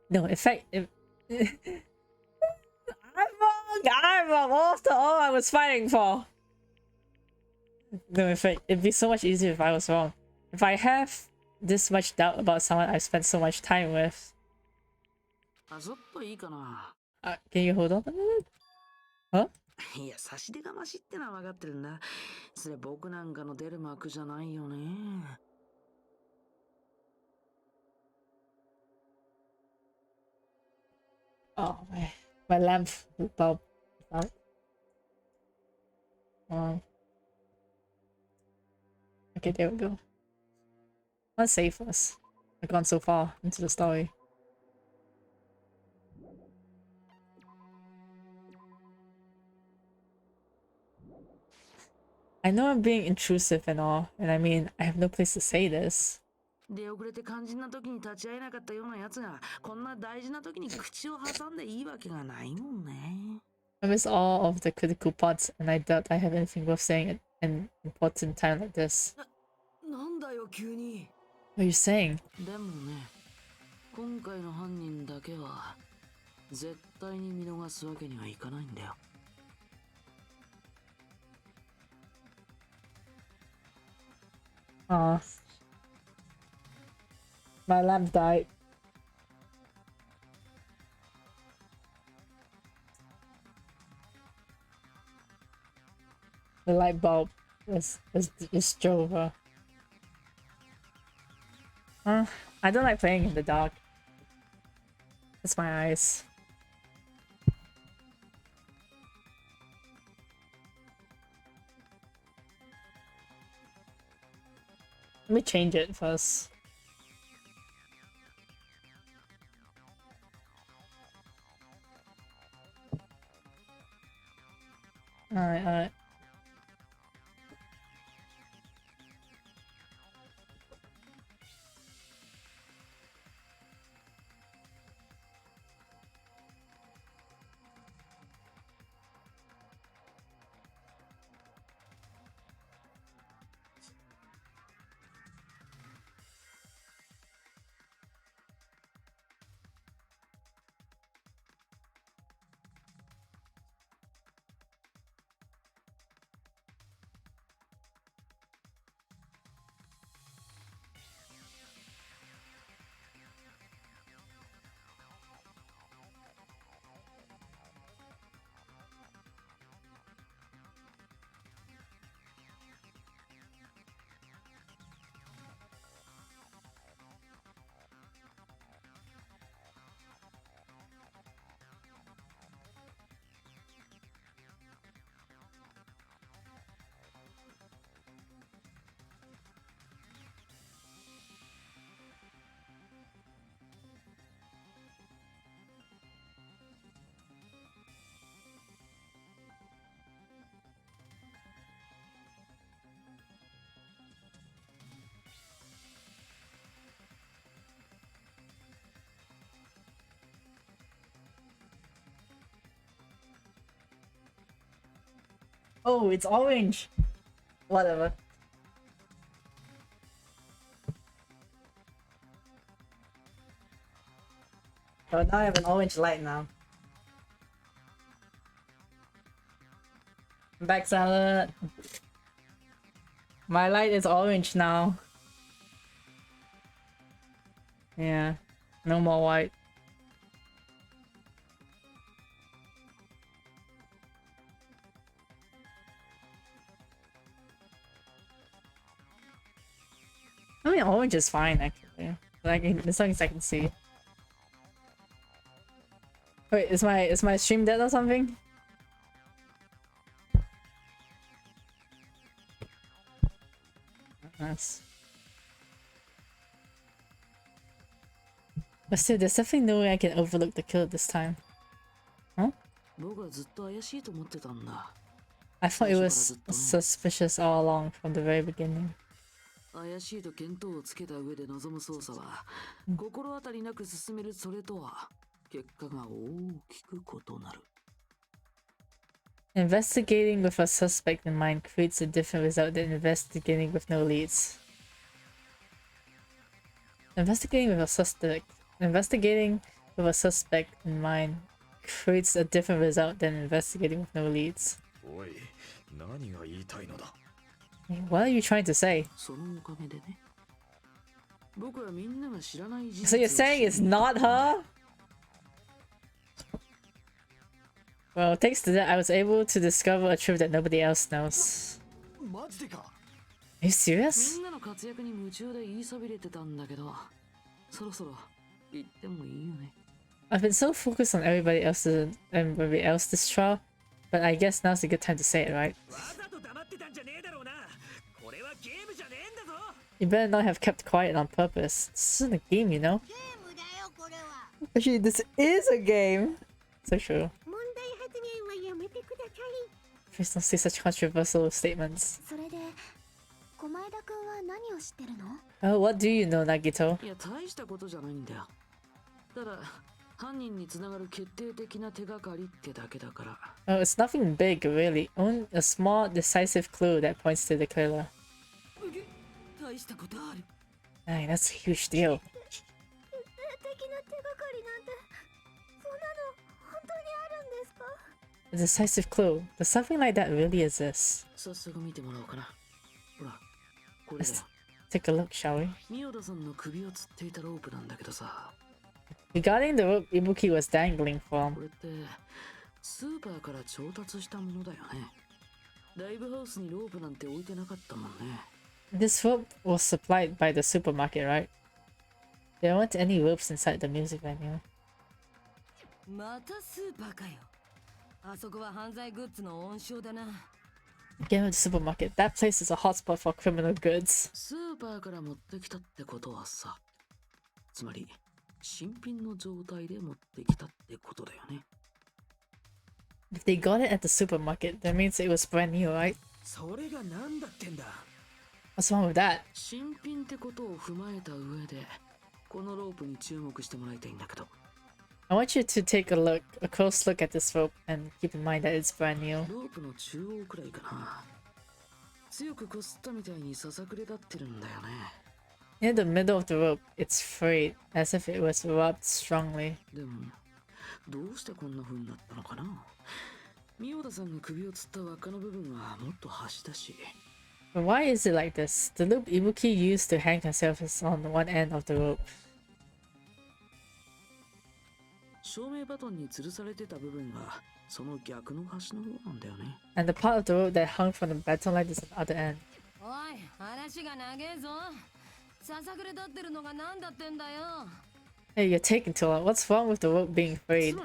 No, in fact, I'm wrong! I'm wrong! After all I was fighting for! No, in fact, it'd be so much easier if I was wrong. If I have this much doubt about someone I've spent so much time with. Can you hold on a minute? Huh? いや、差し出がましってのは分かってるんだ。それ僕なんかの出る幕じゃないよね。Oh, my lamp bulb. Okay, there we go. Let's save us. I've gone so far into the story. I know I'm being intrusive and all, and I mean, I have no place to say this. 出遅れて肝心な時に立ち会えなかったような奴がこんな大事な時に口を挟んでいいわけがないもんね。I miss all of the critical parts, and I doubt I have anything worth saying at an important time like this. なんだよ急に。What are you saying? でもね、今回の犯人だけは絶対に見逃すわけにはいかないんだよ。Aw. My lamp died. The light bulb was drove her. I don't like playing in the dark. It's my eyes. Let me change it first. Alright. Oh, it's orange. Whatever. Oh, now I have an orange light now. Back salad. My light is orange now. Yeah, no more white. I mean, orange is fine actually. Like as long as I can see. Wait, is my stream dead or something? Nice. But still, there's definitely no way I can overlook the kill this time. Huh? I thought it was suspicious all along from the very beginning. 怪しいと見当をつけた上で臨む捜査は、心当たりなく進めるそれとは結果が大きく異なる。Investigating with a suspect in mind creates a different result than investigating with no leads. Investigating with a suspect in mind creates a different result than investigating with no leads. おい、何が言いたいのだ。 What are you trying to say? So you're saying it's not her? Well, thanks to that, I was able to discover a truth that nobody else knows. Are you serious? I've been so focused on everybody else this trial, but I guess now's a good time to say it, right? You better not have kept quiet on purpose. This isn't a game, you know? Actually, this is a game! So true. Please don't say such controversial statements. Oh, what do you know, Nagito? Oh, it's nothing big, really. Only a small, decisive clue that points to the killer. Hey, that's a huge deal. A decisive clue. Does something like that really exist? Let's take a look, shall we? Regarding the rope Ibuki was dangling from. This rope was supplied by the supermarket, right? There weren't any ropes inside the music venue. Again with the supermarket. That place is a hotspot for criminal goods. If they got it at the supermarket, that means it was brand new, right? What's wrong with that? I want you to take a close look at this rope and keep in mind that it's brand new. Near the middle of the rope, it's frayed, as if it was rubbed strongly. But why is it like this? The loop Ibuki used to hang herself is on one end of the rope. And the part of the rope that hung from the baton light is on the other end. Hey, you're taking too long. What's wrong with the rope being frayed?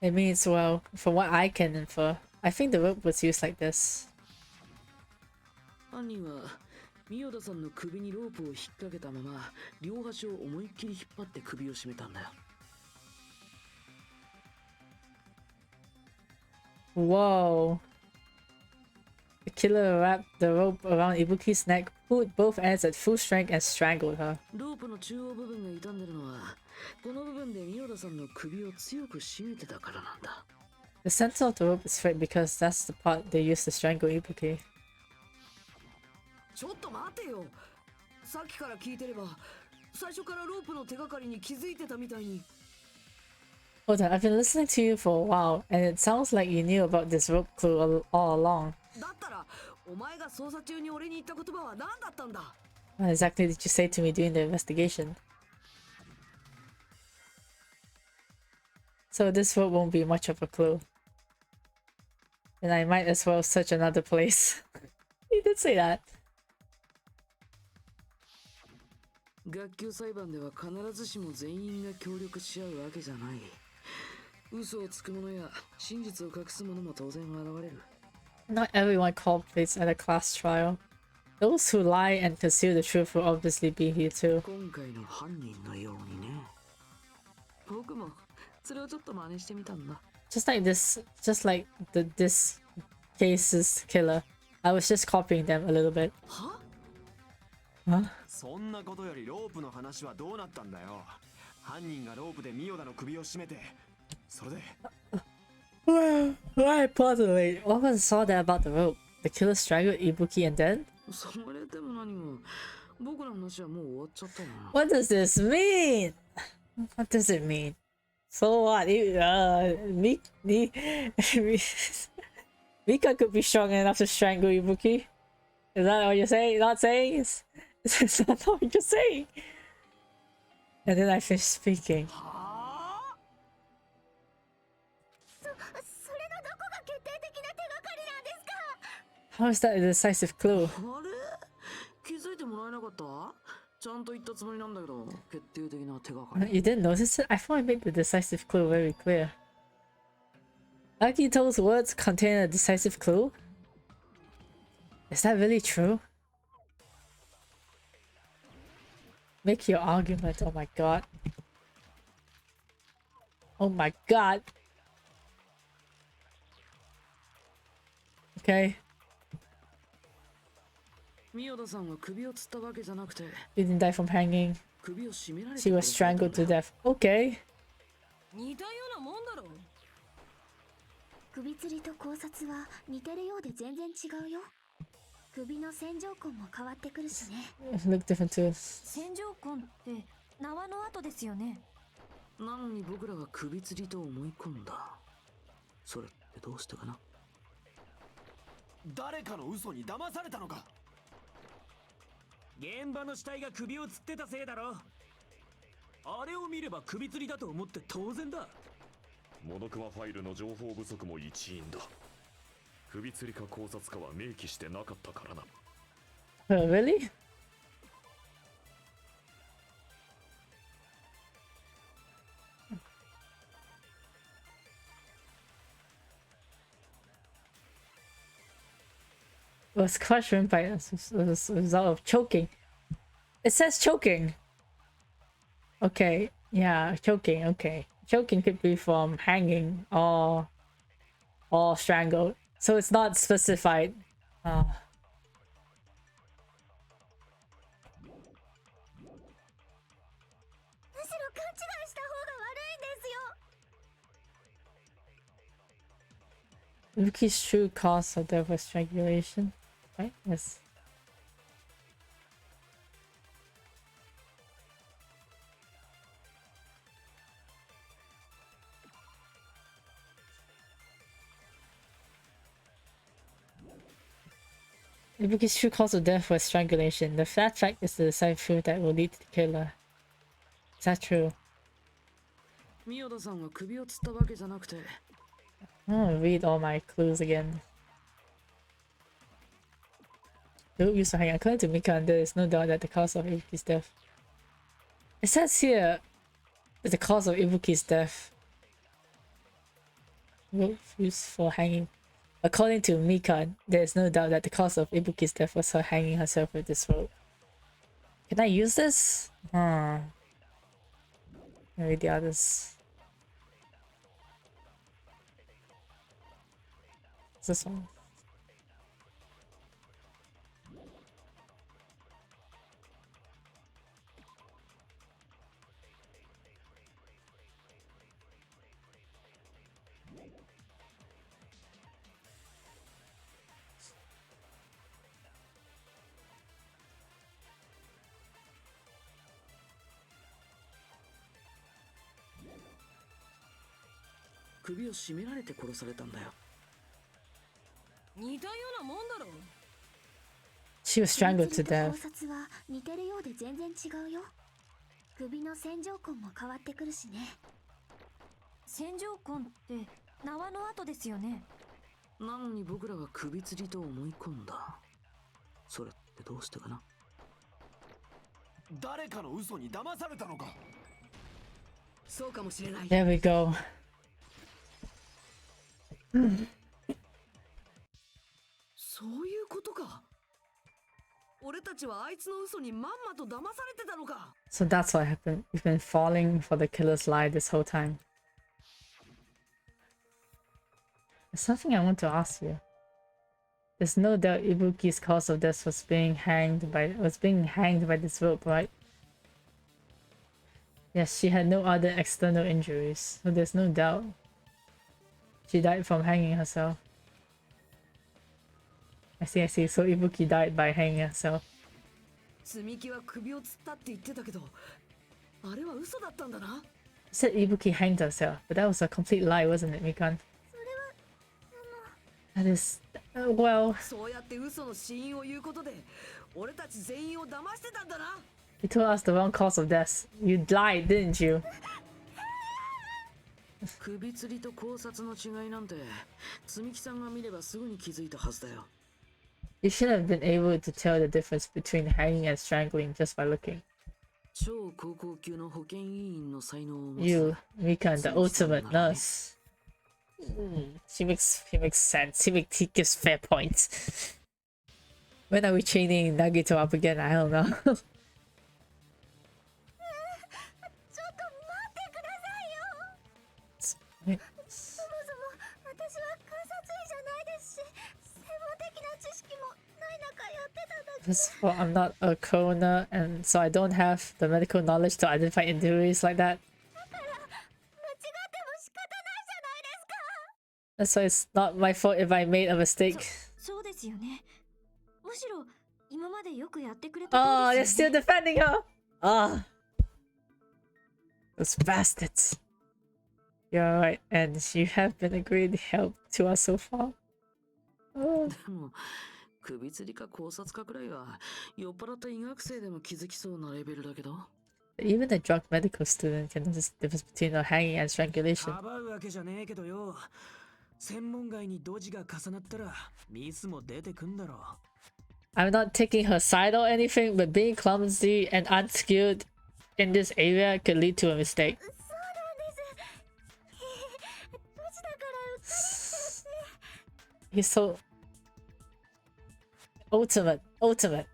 It means, well, from what I can infer, I think the rope was used like this. Whoa. The killer wrapped the rope around Ibuki's neck, pulled both ends at full strength, and strangled her. ロープの中央部分が傷んでるのはこの部分でミオダさんの首を強く締めてたからなんだ。 The center of the rope is frayed because that's the part they used to strangle Ibuki. ちょっと待てよ。さっきから聞いてれば最初からロープの手がかりに気づいてたみたいに。 Hold on, I've been listening to you for a while, and it sounds like you knew about this rope clue all along. だったらお前が捜査中に俺に言った言葉は何だったんだ。 What exactly did you say to me during the investigation? So this rope won't be much of a clue. Then I might as well search another place. You did say that. 学級裁判では必ずしも全員が協力し合うわけじゃない。嘘をつく者や真実を隠す者も当然現れる。 Not everyone cooperates at a class trial. Those who lie and conceal the truth will obviously be here too. 今回の犯人のようにね。僕もそれをちょっと真似してみたんだ。Just like this case's killer. I was just copying them a little bit. は？ Huh? そんなことよりロープの話はどうなったんだよ。犯人がロープでミオダの首を絞めて、それで。Why possibly? What was saw that about the rope? The killer strangled Ibuki and then? それでも何も僕の話はもう終わっちゃったな。 What does this mean? What does it mean? So what? Mika could be strong enough to strangle Ibuki. Is that what you're saying? Not saying? Is that what you're saying? And then I finished speaking. それのどこが決定的な手がかりなんですか？ How is that a decisive clue? あれ気づいてもらえなかった？ちゃんと言ったつもりなんだけど決定的な手がかり。 You didn't notice it? I thought I made the decisive clue very clear. Akito's words contain a decisive clue? Is that really true? Make your argument. Oh my god. Oh my god. Okay. ミオダさんは首を吊ったわけじゃなくて She didn't die from hanging. 首を絞められ She て was strangled to death. Okay. 似たようなもんだろ。首吊りと考察は似てるようで全然違うよ。首の線条痕も変わってくるしね。Look different too. 線条痕って縄の跡ですよね。なのに僕らは首吊りと思い込んだ。それってどうしてかな。誰かの嘘に騙されたのか。現場の死体が首を吊ってたせいだろ。あれを見れば首吊りだと思って当然だ。モノクマファイルの情報不足も一因だ。首吊りか考察かは明記してなかったからな。Really? Was crushed by a result of choking. It says choking. Okay, yeah, choking. Okay, choking could be from hanging or strangled. So it's not specified. むしろ勘違いした方が悪いんですよ。 Yuki's true cause of death was strangulation. Right? Yes. Yuki's true cause of death was strangulation. The flat fact is the decisive truth that will lead to the killer. Is that true? ミオダさんは首を吊ったわけじゃなくて I'm gonna read all my clues again. The rope used to hang. According to Mika, there is no doubt that the cause of Ibuki's death. It says here that the cause of Ibuki's death. Rope used for hanging. According to Mika, there is no doubt that the cause of Ibuki's death was her hanging herself with this rope. Can I use this? Maybe the others. This one. 首を絞められて殺されたんだよ。似たようなもんだろ。 She was strangled to 考 death. 察は似てるようで全然違うよ。首の線条痕も変わってくるしね。線条痕って縄の跡ですよね。なのに僕らは首吊りと思い込んだ。それってどうしてかな。誰かの嘘に騙されたのか。そうかもしれない。 There we go. そういうことか。俺たちはあいつの嘘にまんまと騙されてたのか。 So that's what happened. We've been falling for the killer's lie this whole time. There's something I want to ask you. There's no doubt Ibuki's cause of death was being hanged by this rope, right? Yes, she had no other external injuries, so there's no doubt she died from hanging herself. I see. So Ibuki died by hanging herself. 積み木は首を吊ったって言ってたけど、あれは嘘だったんだな。You said Ibuki hanged herself, but that was a complete lie, wasn't it, Mikan? That is... well... そうやって嘘の死因を言うことで、俺たち全員を騙してたんだな。 You told us the wrong cause of death. You lied, didn't you? 首吊りと考察の違いなんて積木さんが見ればすぐに気づいたはずだよ。 You should have been able to tell the difference between hanging and strangling just by looking. 超高校級の保健委員の才能を持つ You, Mikan, the ultimate nurse. He makes sense. He gives fair points. When are we training Nagito up again? I don't know. ちょっと待ってくださいよ。そもそも私は観察医じゃないですし、専門的な知識もない中やってただけ。 First of all, I'm not a coroner, and so I don't have the medical knowledge to identify injuries like that. だから間違っても仕方ないじゃないですか。 That's why it's not my fault if I made a mistake. そうですよね。むしろ今までよくやってくれた Oh, 方 they're ですよ still ね。 defending her! Ah. Those bastards. You're right, and you have been a great help to us so far. Oh. でも首吊りか考察かくらいは酔っ払った医学生でも気づきそうなレベルだけど。 Even a drunk medical student can notice the difference between a hanging and strangulation. かばうわけじゃねえけどよ。専門外にドジが重なったらミスも出てくんだろ。 I'm not taking her side or anything, but being clumsy and unskilled in this area could lead to a mistake. そうなんです。ドジだからうっかりしちゃって。 He's so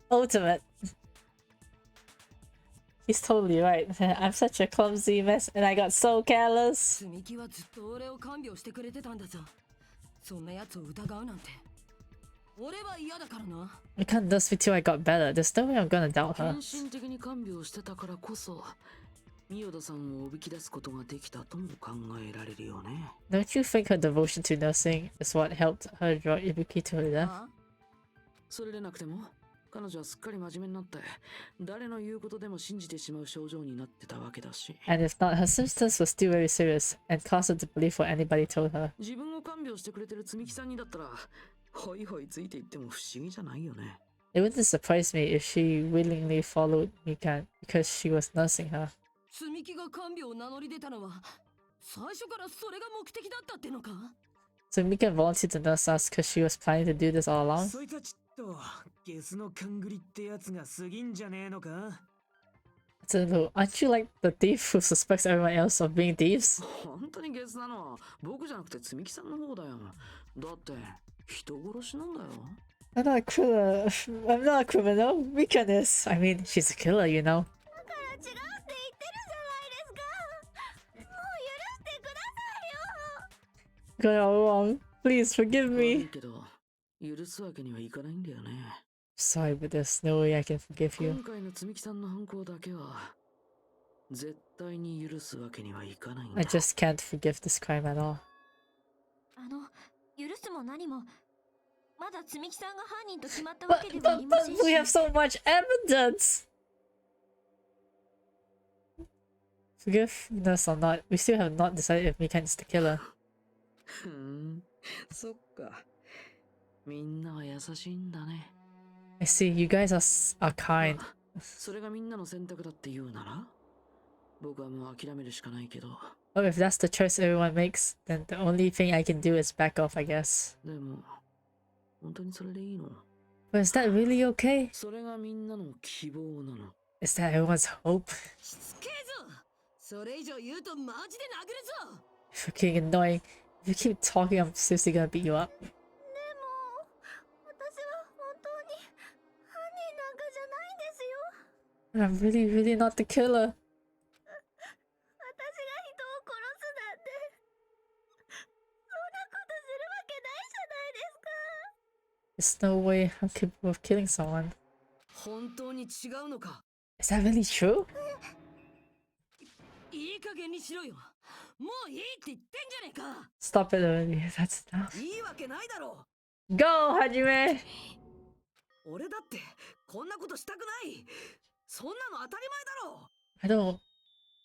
ultimate. He's totally right. I'm such a clumsy mess, and I got so careless. 積み木はずっと俺を看病してくれてたんだぞ。そんな奴を疑うなんて。俺は嫌だからな。 I can't does me till I got better. There's no way I'm gonna doubt her. 献身的に看病してたからこそ三代田さんをおびき出すことができたとも考えられるよね。 Don't you think her devotion to nursing is what helped her draw Ibuki to her death? あそれでなくても彼女はすっかり真面目になって誰の言うことでも信じてしまう症状になってたわけだし。 And if not, her symptoms were still very serious and caused her to believe what anybody told her. 自分を看病してくれてる積木さんにだったらホイホイついていっても不思議じゃないよね。 It wouldn't surprise me if she willingly followed Mikan because she was nursing her. 積み木が看病を名乗り出たのは最初からそれが目的だったってのか。 So Mikan volunteered to nurse us because she was planning to do this all along? そいつはちょっとゲスの勘繰りってやつが過ぎんじゃねえのか。 So, aren't you like the thief who suspects everyone else of being thieves? 本当にゲスなのは僕じゃなくて積木さんの方だよ。だって人殺しなんだよ。 I'm not a criminal. I'm not a criminal. Mikan is. I mean, she's a killer, you know. だから違うって言ってるじゃないですか。もう許してくださいよ。 Got it all wrong. Please forgive 悪い me. けど許すわけにはいかないんだよね。 Sorry, but there's no way I can forgive you. 今回の積木さんの犯行だけは絶対に許すわけにはいかないんだ。 I just can't forgive this crime at all. 許すも何もまだ積木さんが犯人と決まったわけではあり But ませんし。 we have so much evidence. Forgiveness or not, we still have not decided if Mikan is the killer. ふん、そっか。みんなは優しいんだね。I see, you guys are kind. それがみんなの選択だって言うなら僕はもう諦めるしかないけど。Oh, if that's the choice everyone makes, then the only thing I can do is back off, I guess. でも、本当にそれでいいの？ But is that really okay? それがみんなの希望なの。Is that everyone's hope? しつけえぞ。それ以上言うとマジで殴るぞ。 Freaking annoying. If you keep talking, I'm seriously gonna beat you up. でも私は本当に犯人なんかじゃないんですよ。 I'm really, really not the killer. 私が人を殺すなんてそんなことするわけないじゃないですか。 There's no way I'm capable of killing someone. 本当に違うのか。 Is that really true? いい加減にしろよ。もういいって言ってんじゃねえか。 Stop it already. That's enough. いいわけないだろ Go, Hajime! う。俺だってこんなことしたくない。そんなの当たり前だろう。 I don't...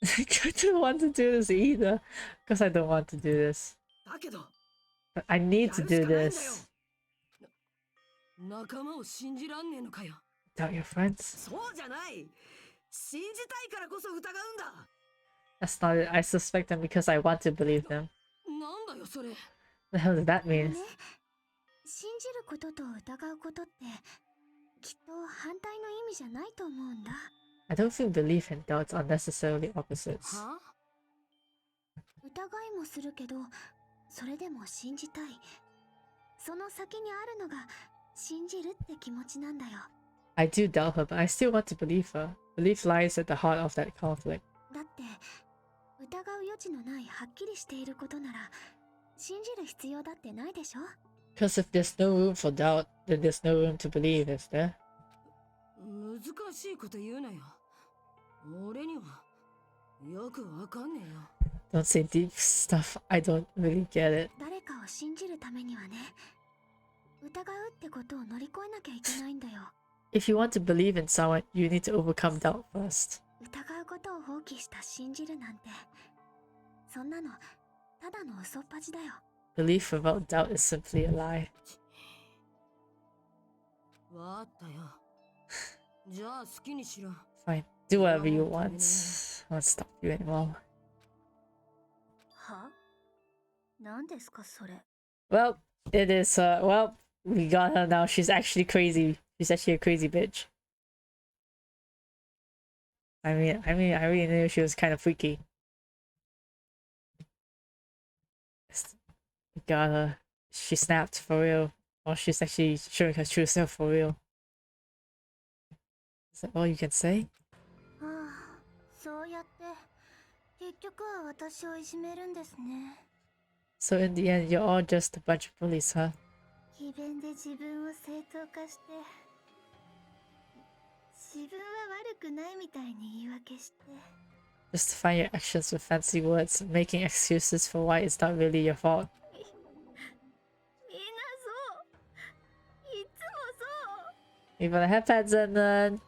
I don't want to do this either. Because I don't want to do this. だけど But I need to do やるしかないんだよ。 this. 仲間を信じらんねえのかよ。 Doubt your friends? そうじゃない。信じたいからこそ疑うんだ。 That's not it. I suspect them because I want to believe them. なんだよそれ。 What the hell does that mean? ね、信じることと疑うことってきっと反対の意味じゃないと思うんだ。 I don't think belief and doubts are necessarily opposites. は？疑いもするけど、それでも信じたい。その先にあるのが信じるって気持ちなんだよ。 I do doubt her, but I still want to believe her. Belief lies at the heart of that conflict. だって疑う余地のないはっきりしていることなら信じる必要だってないでしょ。 Because if there's no room for doubt, then there's no room to believe, is there? 難しいこと言うなよ。俺にはよくわかんねえよ。 Don't say deep stuff. I don't really get it. 誰かを信じるためにはね、疑うってことを乗り越えなきゃいけないんだよ。 If you want to believe in someone, you need to overcome doubt first. 疑うことを放棄した信じるなんて、そんなのただの嘘っぱちだよ。 Belief without doubt is simply a lie. わかったよ。じゃあ好きにしろ。 Fine. Do whatever you want. I won't stop you anymore. は？何ですかそれ。 Well, it is, well, we got her now. She's actually crazy. She's actually a crazy bitch. I really knew she was kind of freaky. We got her. She snapped for real. Or she's actually showing her true self for real. Is that all you can say? ああ、そうやって結局は私をいじめるんですね。 So in the end, you're all just a bunch of bullies, huh? 詭弁で自分を正当化して、自分は悪くないみたいに言い訳して。 Justifying your actions with fancy words, making excuses for why it's not really your fault. みんなそう。いつもそう。 You wanna have pads and then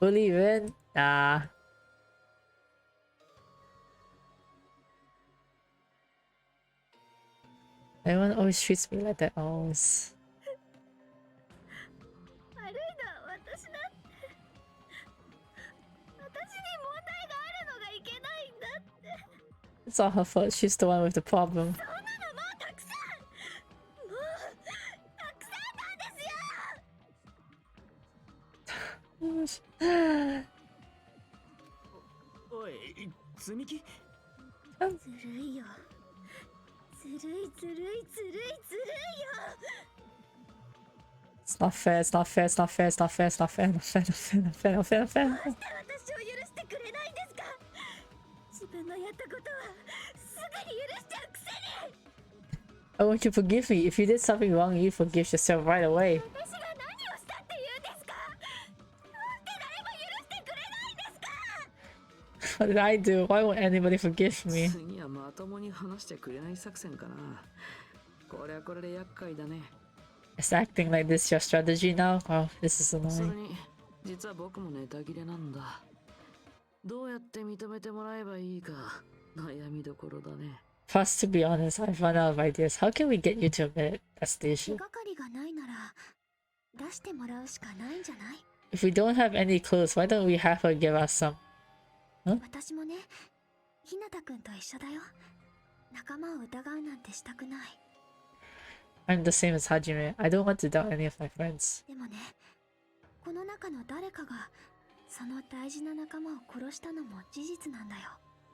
bully you in? Nah. Everyone always treats me like that, always. 悪いのは私だって。私に問題があるのがいけないんだって。 It's all her fault. She's the one with the problem. そんなのもうたくさん。もうたくさんなんですよ。おい、積み木？ずるいよ。ずるいずるいずるいずるいよ。 It's not fair, it's not fair, it's not fair, it's not fair, it's not fair, not fair, not fair, not fair, not fair, not fair, not fair. どうして私を許してくれないんですか。自分のやったことはすぐに許しちゃうくせに。 I want you to forgive me. If you did something wrong, you forgive yourself right away. 私が何をしたって言うんですか。どうして誰も許してくれないんですか。 What did I do? Why won't anybody forgive me? 次はまともに話してくれない作戦かな。これはこれで厄介だね。Is acting like this your strategy now? Wow, this is それ annoying. に、実は僕もネタ切れなんだ。どうやって認めてもらえばいいか悩みどころだね。Plus, to be honest, I've run out of ideas. How can we get you to admit it? That's the 手 issue. がかりがないなら出してもらうしかないんじゃない？ If we don't have any clues, why don't we have her give us some? 私もね、ひなたくんと一緒だよ。仲間を疑うなんてしたくない。I'm the same as Hajime. I don't want to doubt any of my friends. でもね、この中の誰かがその大事な仲間を殺したのも事実なんだよ。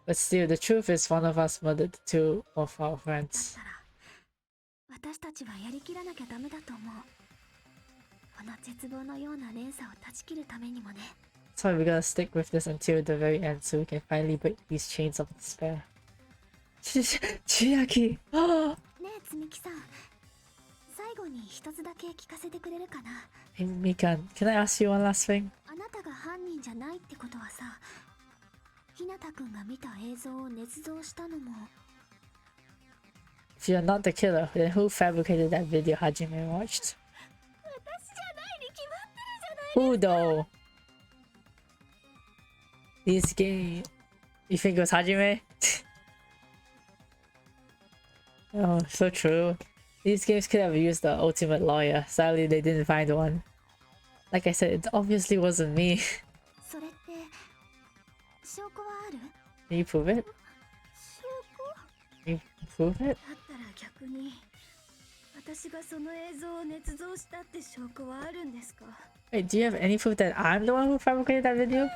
But still, the truth is one of us murdered two of our だっ friends. たら私たちはやりきらなきゃダメだと思う。この絶望のような連鎖を断ち切るためにもね。So we're gonna stick with this until the very end so we can finally break these chains of despair. Chiaki! ねえつみきさん、最後に一つだけ聞かせてくれるかな。 Hey, Mikan, can I ask you one last thing? あなたが犯人じゃないってことはさ、ひなたくんが見た映像を捏造したのも。 If you're not the killer, then who fabricated that video Hajime watched? 私じゃないに決まってるじゃない。 Who though? This game. You think it was Hajime? Oh, so true. These games could have used the ultimate lawyer. Sadly, they didn't find one. Like I said, it obviously wasn't me. それって証拠はある？ Can you prove it? 証拠？ Can you prove it? だったら逆に私がその映像を捏造したって証拠はあるんですか？ Wait, do you have any proof that I'm the one who fabricated that video? そ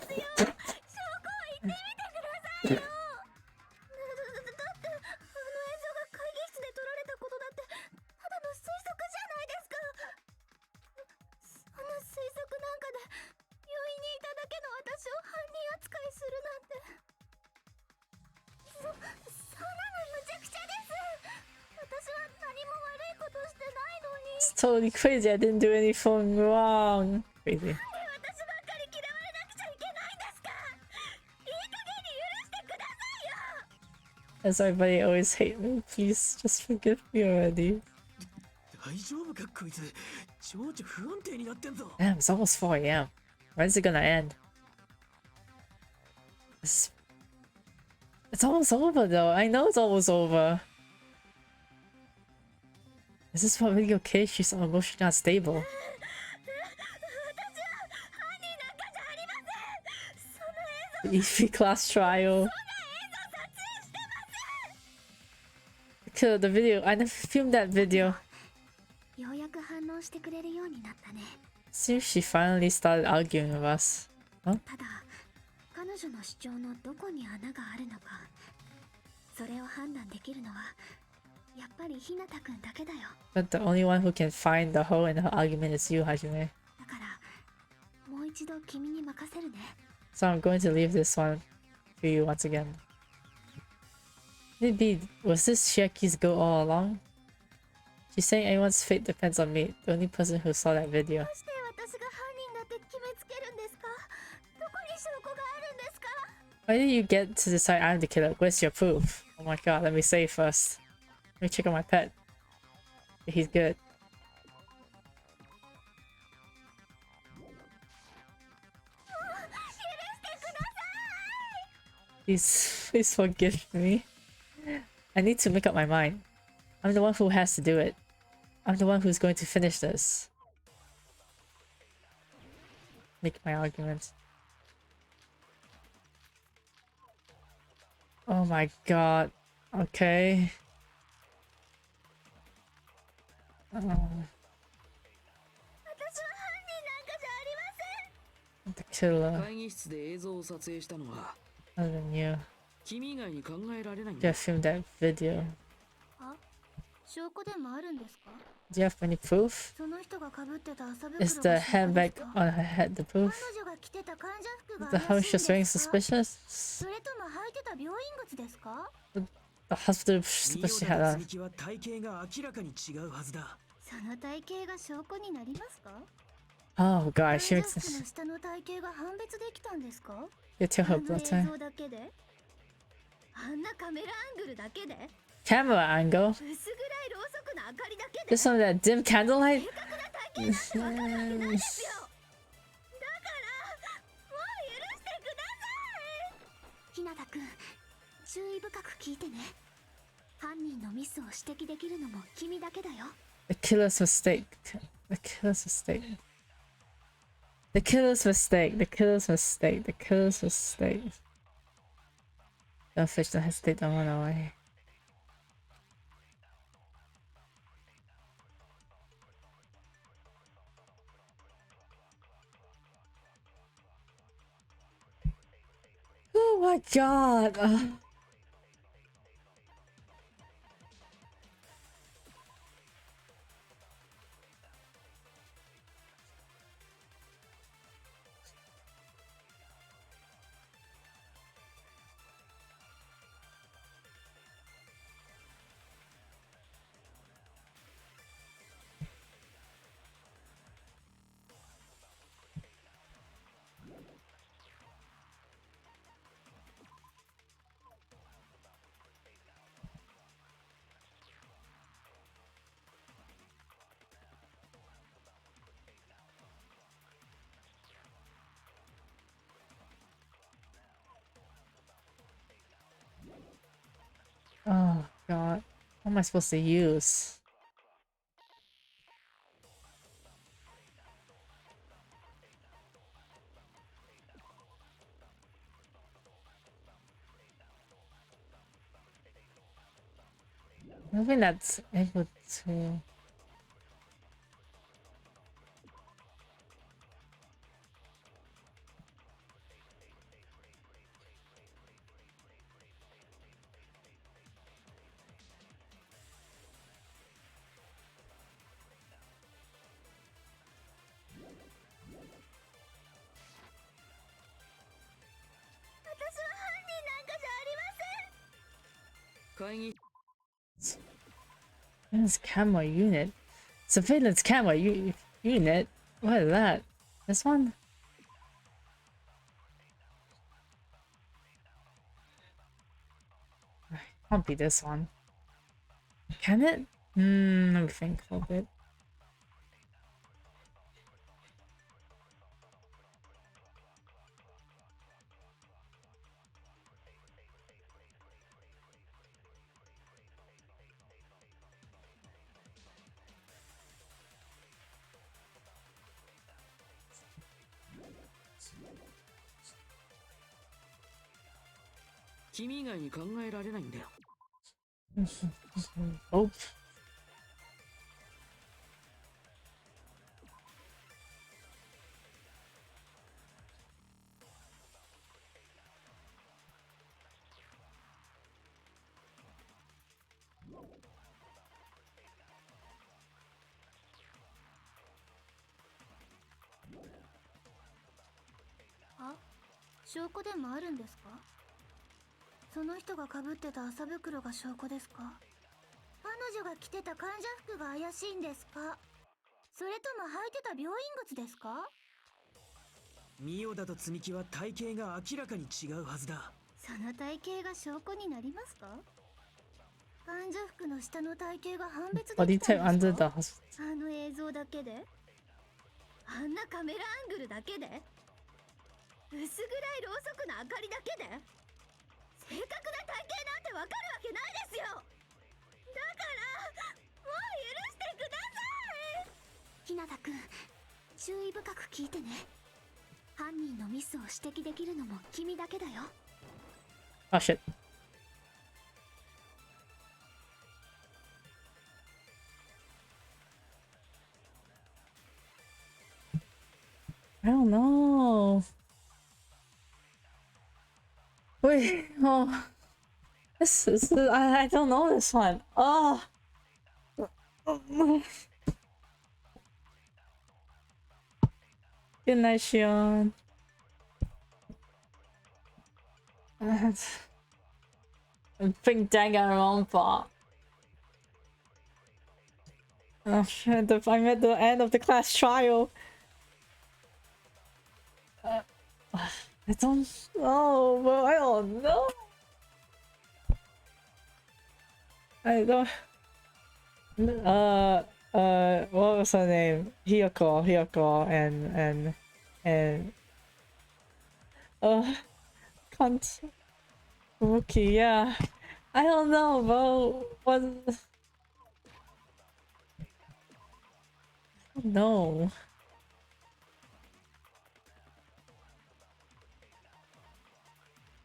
うですよ。証拠を言ってみてくださいよ。だってあの映像が会議室で撮られたことだってただの推測じゃないですか。そんな推測なんかで病院にいただけの私を犯人扱いするなんて。そんなのむちゃくちゃです。私は何も悪いことしてないのに。 It's totally crazy. I didn't do anything wrong. Crazy. 私ばっかり嫌われなくちゃいけないんですか？いい加減に許してくださいよ。 As everybody always hate me, please just forgive me already. 大丈夫かこいつ。情緒不安定になってんぞ。 Damn, it's almost 4 a.m. When's it gonna end? It's almost over though. I know it's almost over. Is this what video okay? She's so emotionally unstable. 私は犯人なんかじゃありません。その映像 The EV class trial. 撮影してません。 Kill the video. I never filmed that video. ようやく反応してくれるようになったね。 Seems she finally started arguing with us. ただ彼女の主張のどこに穴があるのか、それを判断できるのはやっぱりひなたくんだけだよ。 But the only one who can find the hole in her argument is you, Hajime. だからもう一度君に任せるね。 So I'm going to leave this one for you once again. Maybe was this Chiaki's goal all along? She's saying anyone's fate depends on me, the only person who saw that video. どうして私が犯人だって決めつけるんですか？どこに証拠があるんですか？ Why did you get to decide I'm the killer? Where's your proof? Oh my god, let me save first. Let me check on my pet. He's good. Please forgive me. I need to make up my mind. I'm the one who has to do it. I'm the one who's going to finish this. Make my argument. Oh my god. Okay. Oh. 私は犯人なんかじゃありません。 The killer. 会議室で映像を撮影したのは Other than you. 君以外に考えられないん You だ。 have filmed that video. あ、証拠でもあるんですか？ Do you have any proof? その人が被ってた麻袋 Is が the 証拠 handbag ですか？ on her head the proof? 彼女が着てた患者服が The 怪 how しい she's ん wearing ですか？ suspicious? それとも履いてた病院靴ですか？ The hospital slipper ミ she オ had ダと on. 積み木は体型が明らかに違うはずだ。その体型が証拠になりますか？ Oh 患 god, 者 she 服 makes の下の体型が判別できたんですか？ you tell あ her の blood 映 type. 像だけで？あんなカメラアングルだけで？ Camera angle? 薄暗いろうそくの明かりだけで？ Just some of that dim candlelight? 正確な体型なんてわかるわけないですよ。だからもう許してください。ひなたくん、深く聞いてね。犯人のミスを指摘できるのも君だけだよ。The killer's mistake. The killer's mistake. The killer's mistake. The killer's mistake. The killer's mistake. Don't fish, don't hesitate, don't run away. Oh my god. Oh god. What am I supposed to use? Maybe that's able to. Surveillance camera unit. Surveillance camera unit? What is that? This one? Can't be this one. Can it? Let me think a bit. Oh.あ、証拠でもあるんですか？その人が被ってた麻袋が証拠ですか？彼女が着てた患者服が怪しいんですか？それとも履いてた病院靴ですか？ミオダと積み木は体型が明らかに違うはずだ。その体型が証拠になりますか？患者服の下の体型が判別できたんですか？あの映像だけで？あんなカメラアングルだけで？薄暗いろうそくの明かりだけで？正確な体型なんてわかるわけないですよ。だからもう許してください。日向くん、注意深く聞いてね。犯人のミスを指摘できるのも君だけだよ。Oh shit. I don't know. Wait, oh. This is I don't know this one. Oh. Good night, Shion. I think danganronpa. Oh, I'm at the end of the class trial. I don't know, but I don't know. I don't. What was her name? Hiyoko, and can't. Rookie, yeah. I don't know, bro. What? No.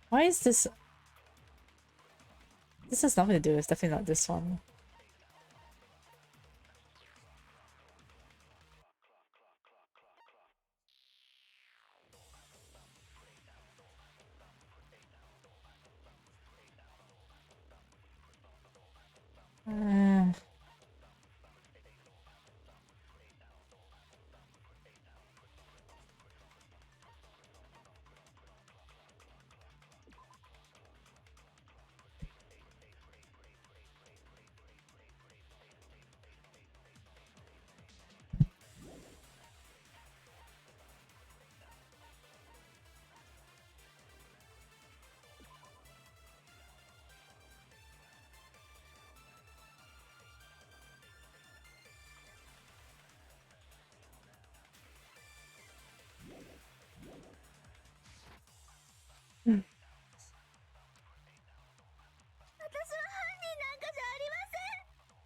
Why is this? This has nothing to do. It's definitely not this one. Uh,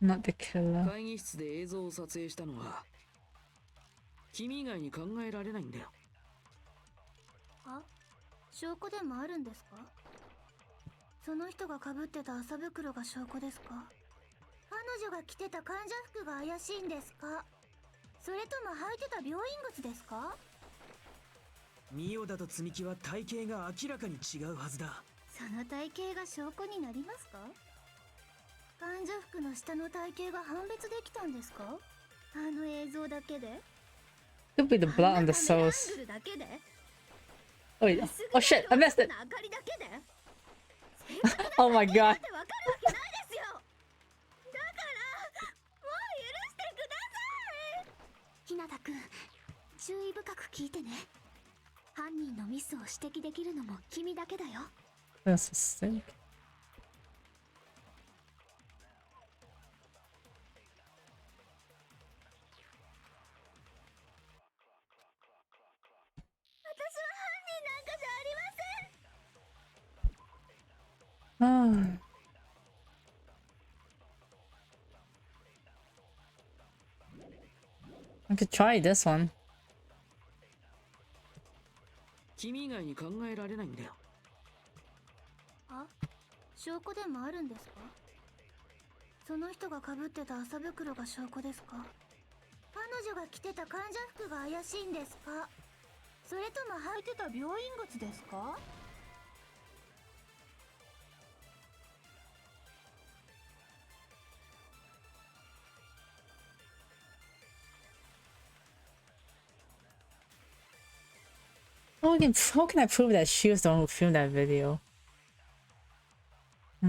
Not the killer. 会議室で映像を撮影したのは君以外に考えられないんだよ。あ、証拠でもあるんですか？その人が被ってた麻袋が証拠ですか？彼女が着てた患者服が怪しいんですか？それとも履いてた病院靴ですか？ミオダと積み木は体型が明らかに違うはずだ。その体型が証拠になりますか？患者服の下の体型が判別できたんですか？あの映像だけで？ Could be the blood on the soles. アングルだけで？ Wait. Oh shit! I missed it. 明かりだけで？ Oh my god. ってわかるわけないですよ。だからもう許してください。日向くん、注意深く聞いてね。犯人のミスを指摘できるのも君だけだよ。That's a stink. 私は犯人なんかじゃありません。 I could try this one. 君以外に考えられないんだよ。あ、証拠でもあるんですか？その人が被ってた麻袋が証拠ですか？彼女が着てた患者服が怪しいんですか？それとも履いてた病院靴ですか？ How can I prove that she was the one who filmed that video? How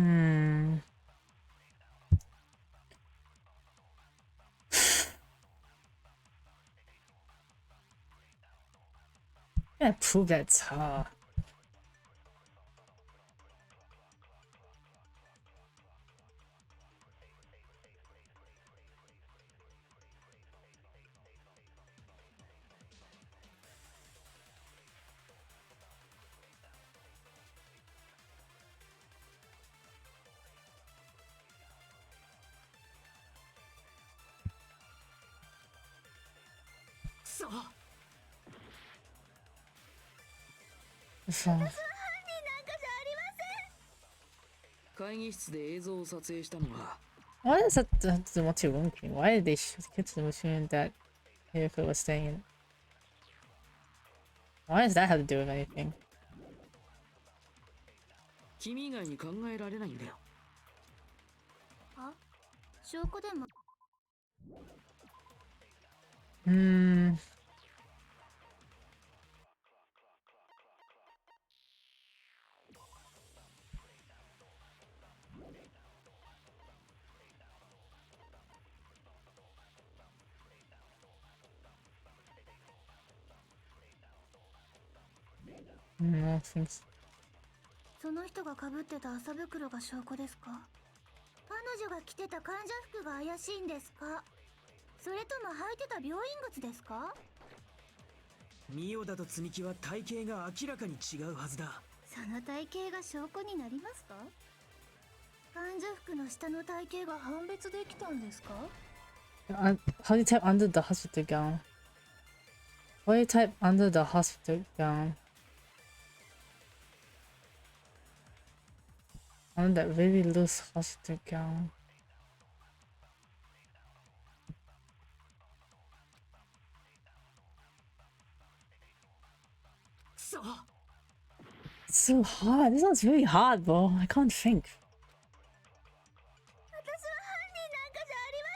can I prove that's her? So, 会議室で映像を撮影したのは what does that have to do with your winking? Why did they shoot the kids in the machine that Hiroko was staying in? Why does that have to do with anything? 君以外に考えられないんだよ。あ、証拠でも。No, thanks. その人が被ってた麻袋が証拠ですか？彼女が着てた患者服が怪しいんですか？それとも履いてた病院靴ですか？ミオダと積み木は体型が明らかに違うはずだ。その体型が証拠になりますか？患者服の下の体型が判別できたんですか？ How do you type under the hospital gown? How do you type under the hospital gown? Under that really loose hospital gown. It's so hard. This one's really hard, bro. I can't think. 私は犯人なんかじゃありま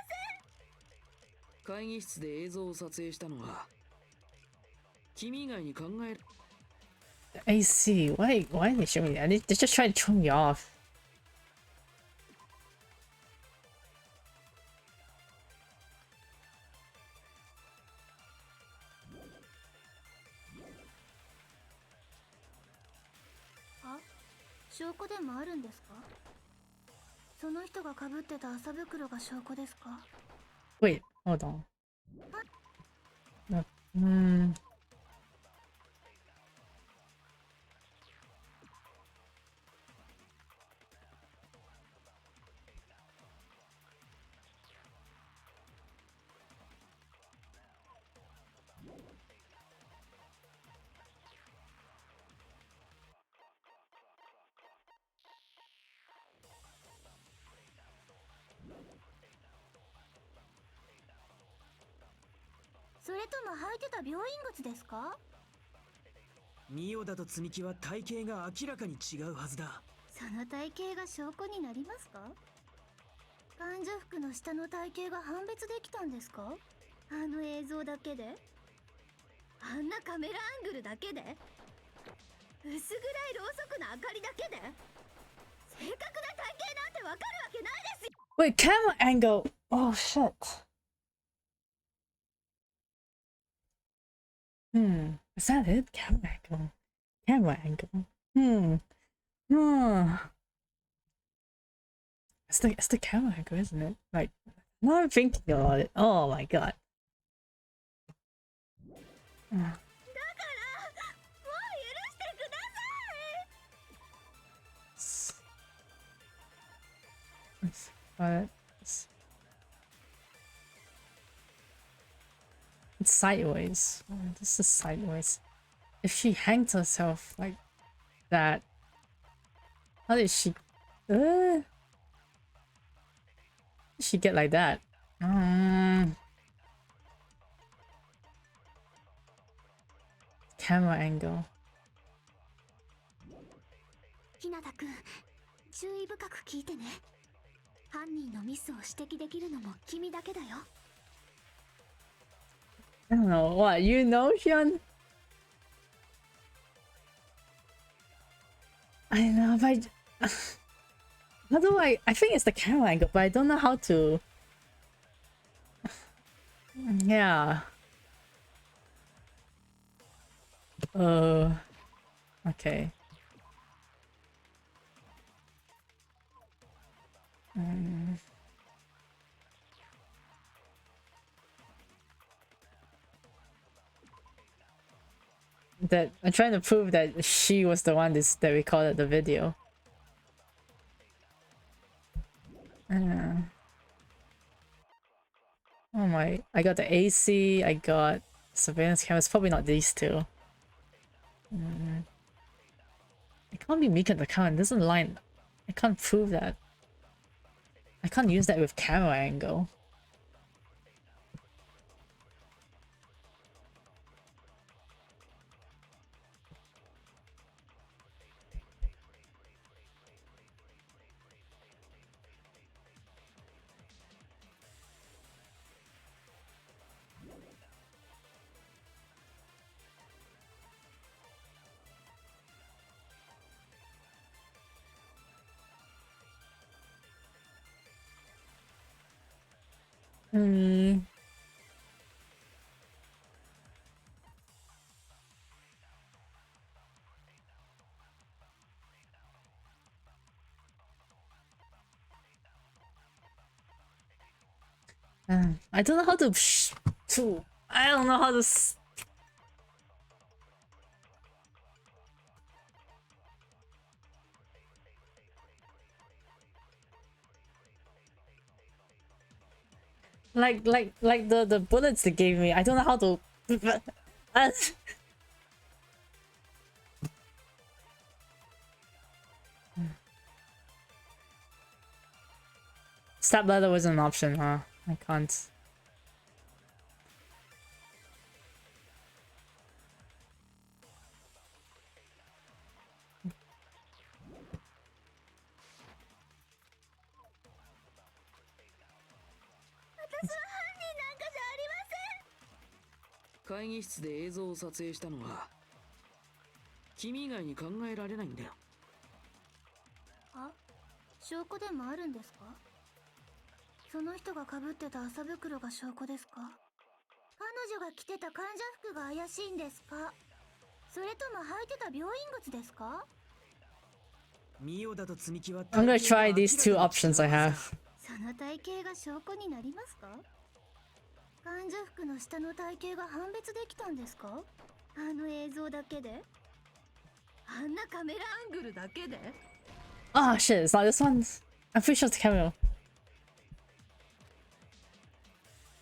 せん。会議室で映像を撮影したのは君以外に考える AC, why are they showing me that? They're just trying to throw me off. 証拠でもあるんですか？その人が被ってた麻袋が証拠ですか？ Wait, hold on. ?それとも履いてた病院靴ですか？ミオだと積み木は体型が明らかに違うはずだ。その体型が証拠になりますか？患者服の下の体型が判別できたんですか？あの映像だけで？あんなカメラアングルだけで？薄暗いろうそくの明かりだけで？正確な体型なんてわかるわけないですよ。 Wait, camera angle. Oh shit. Is that it? Camera angle. Camera angle. It's the camera angle, isn't it? Like, now I'm thinking about it. Oh my god. だからもう許してください。It's sideways. Oh, this is sideways. If she hanged herself like that, how did she? Did she get like that? Camera angle. 日向くん、注意深く聞いてね。犯人のミスを指摘できるのも君だけだよ。I don't know. What, you know, Hyun? I know, but how do I think it's the camera angle, but I don't know how to. Yeah. Okay. That I'm trying to prove that she was the one that recorded the video. Oh my, I got the AC, I got surveillance cameras, probably not these two. It can't be Mika the camera, it doesn't line. I can't prove that. I can't use that with camera angle. I don't know how to I don't know how to Like the bullets they gave me. I don't know how to. Stab leather wasn't an option, huh? I can't. This 会議室で映像を撮影したのは君以外に考えられないんだよ。あ、証拠でもあるんですか？その人が被ってた麻袋が証拠ですか？彼女が着てた患者服が怪しいんですか？それとも履いてた病院靴ですか？ I'm gonna try these two options I have. その体型が証拠になりますか？患者服の下の体型が判別できたんですか？あの映像だけで？あんなカメラアングルだけで？ Oh shit, it's not this one. I'm pretty sure it's the camera.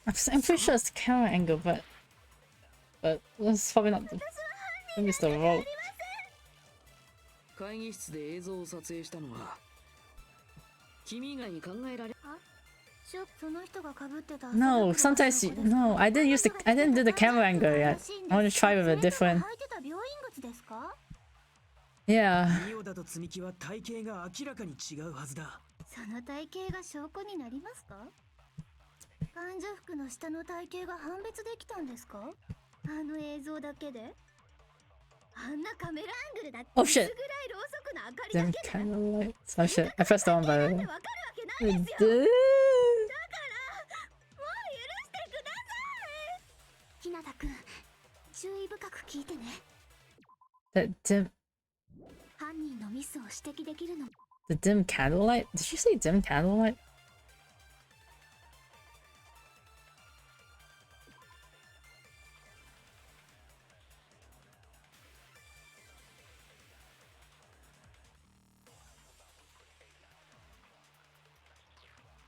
I'm pretty sure it's the camera angle, but that's probably not the. Maybe it's the rope. 会議室で映像を撮影したのは君以外に考えられ。No, sometimes no. I didn't do the camera angle yet. I want to try with a different. Yeah. ミオだと積み木は体型が明らかに違うはずだ。その体型が証拠になりますか？患者服の下の体型が判別できたんですか？あの映像だけで？あんなカメラアングルだって Oh shit. 薄暗いろうそくの明かりだ Them けで？ kind of lights. Oh shit. I pressed the one by the way. わかるわけないですよ。だからもう許してください。日向くん、注意深く聞いてね。 That dim, 犯人のミスを指摘できるの。 the dim candlelight. Did you say dim candlelight?